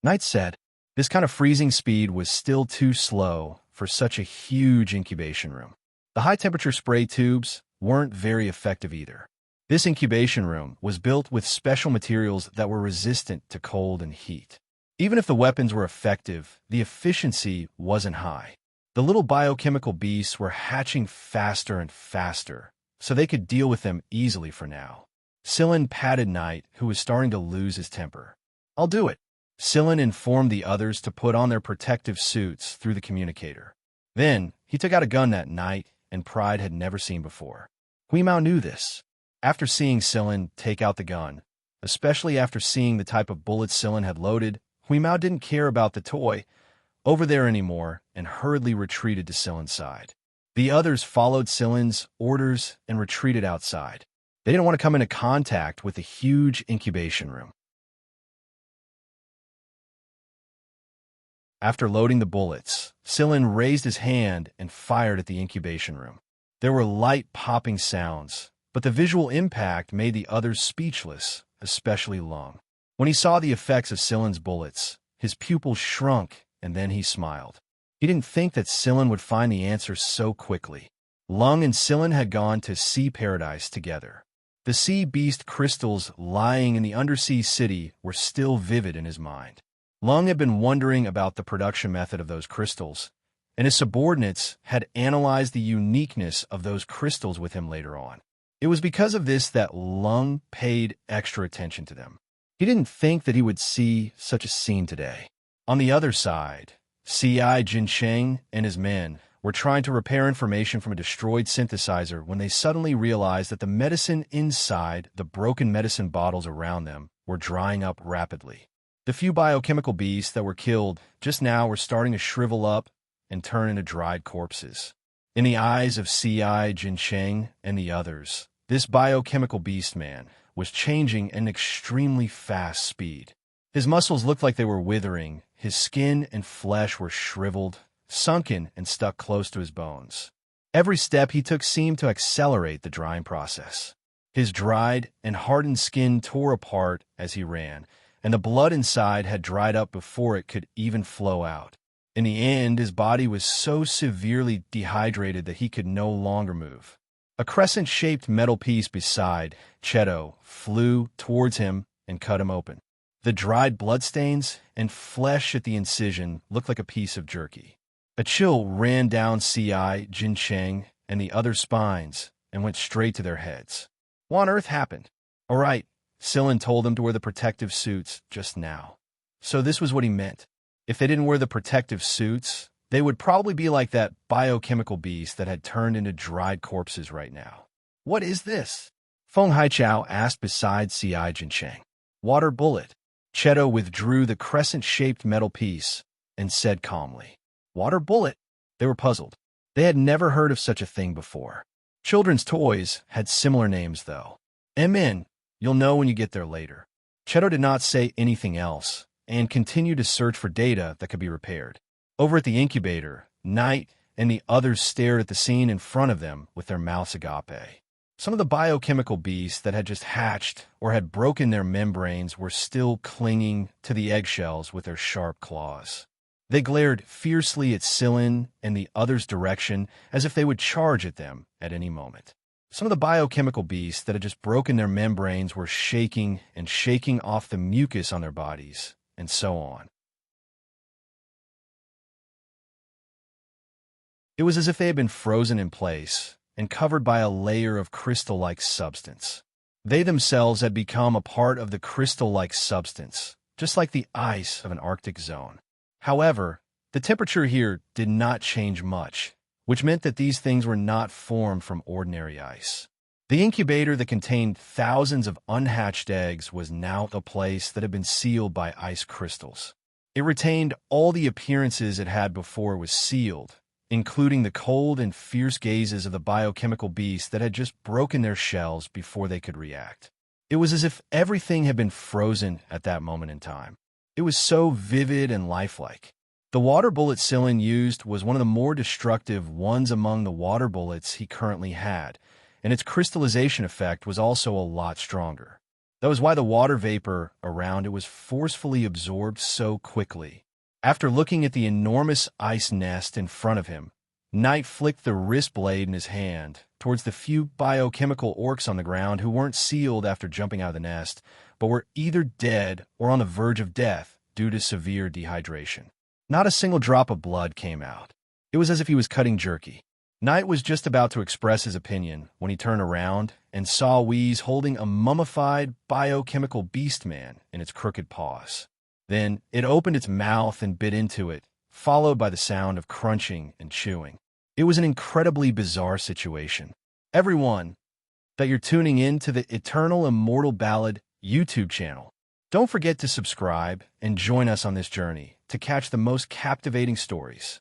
Knight said. This kind of freezing speed was still too slow for such a huge incubation room. The high-temperature spray tubes weren't very effective either. This incubation room was built with special materials that were resistant to cold and heat. Even if the weapons were effective, the efficiency wasn't high. The little biochemical beasts were hatching faster and faster, so they could deal with them easily for now. Sillin patted Knight, who was starting to lose his temper. I'll do it. Sillin informed the others to put on their protective suits through the communicator. Then, he took out a gun that Knight and Pride had never seen before. Huimao knew this. After seeing Sillin take out the gun, especially after seeing the type of bullets Sillin had loaded, Huimao didn't care about the toy over there anymore and hurriedly retreated to Sillin's side. The others followed Sillin's orders and retreated outside. They didn't want to come into contact with the huge incubation room. After loading the bullets, Sillin raised his hand and fired at the incubation room. There were light popping sounds, but the visual impact made the others speechless, especially Lung. When he saw the effects of Sillin's bullets, his pupils shrunk, and then he smiled. He didn't think that Sillin would find the answer so quickly. Lung and Sillin had gone to Sea Paradise together. The sea beast crystals lying in the undersea city were still vivid in his mind. Lung had been wondering about the production method of those crystals, and his subordinates had analyzed the uniqueness of those crystals with him later on. It was because of this that Lung paid extra attention to them. He didn't think that he would see such a scene today. On the other side, C.I. Jinsheng and his men were trying to repair information from a destroyed synthesizer when they suddenly realized that the medicine inside the broken medicine bottles around them were drying up rapidly. The few biochemical beasts that were killed just now were starting to shrivel up and turn into dried corpses. In the eyes of C.I. Jinsheng and the others, this biochemical beast man was changing at an extremely fast speed. His muscles looked like they were withering, his skin and flesh were shriveled, sunken and stuck close to his bones. Every step he took seemed to accelerate the drying process. His dried and hardened skin tore apart as he ran, and the blood inside had dried up before it could even flow out. In the end, his body was so severely dehydrated that he could no longer move. A crescent-shaped metal piece beside Cheto flew towards him and cut him open. The dried bloodstains and flesh at the incision looked like a piece of jerky. A chill ran down C.I. Jinsheng and the other spines and went straight to their heads. What on earth happened? All right, Sillin told them to wear the protective suits just now. So this was what he meant. If they didn't wear the protective suits, they would probably be like that biochemical beast that had turned into dried corpses right now. What is this? Feng Haichao asked beside C.I. Jinsheng. Water bullet. Cheto withdrew the crescent-shaped metal piece and said calmly, Water bullet? They were puzzled. They had never heard of such a thing before. Children's toys had similar names, though. MN, you'll know when you get there later. Cheto did not say anything else and continued to search for data that could be repaired. Over at the incubator, Knight and the others stared at the scene in front of them with their mouths agape. Some of the biochemical beasts that had just hatched or had broken their membranes were still clinging to the eggshells with their sharp claws. They glared fiercely at Sillin and the others' direction as if they would charge at them at any moment. Some of the biochemical beasts that had just broken their membranes were shaking and shaking off the mucus on their bodies, and so on. It was as if they had been frozen in place and covered by a layer of crystal-like substance. They themselves had become a part of the crystal-like substance, just like the ice of an Arctic zone. However, the temperature here did not change much, which meant that these things were not formed from ordinary ice. The incubator that contained thousands of unhatched eggs was now a place that had been sealed by ice crystals. It retained all the appearances it had before it was sealed, including the cold and fierce gazes of the biochemical beasts that had just broken their shells before they could react. It was as if everything had been frozen at that moment in time. It was so vivid and lifelike. The water bullet Sillin used was one of the more destructive ones among the water bullets he currently had, and its crystallization effect was also a lot stronger. That was why the water vapor around it was forcefully absorbed so quickly. After looking at the enormous ice nest in front of him, Knight flicked the wrist blade in his hand towards the few biochemical orcs on the ground who weren't sealed after jumping out of the nest, but were either dead or on the verge of death due to severe dehydration. Not a single drop of blood came out. It was as if he was cutting jerky. Knight was just about to express his opinion when he turned around and saw Wheeze holding a mummified biochemical beast man in its crooked paws. Then it opened its mouth and bit into it, followed by the sound of crunching and chewing. It was an incredibly bizarre situation. Everyone, that you're tuning in to the Eternal Immortal Ballad YouTube channel. Don't forget to subscribe and join us on this journey to catch the most captivating stories.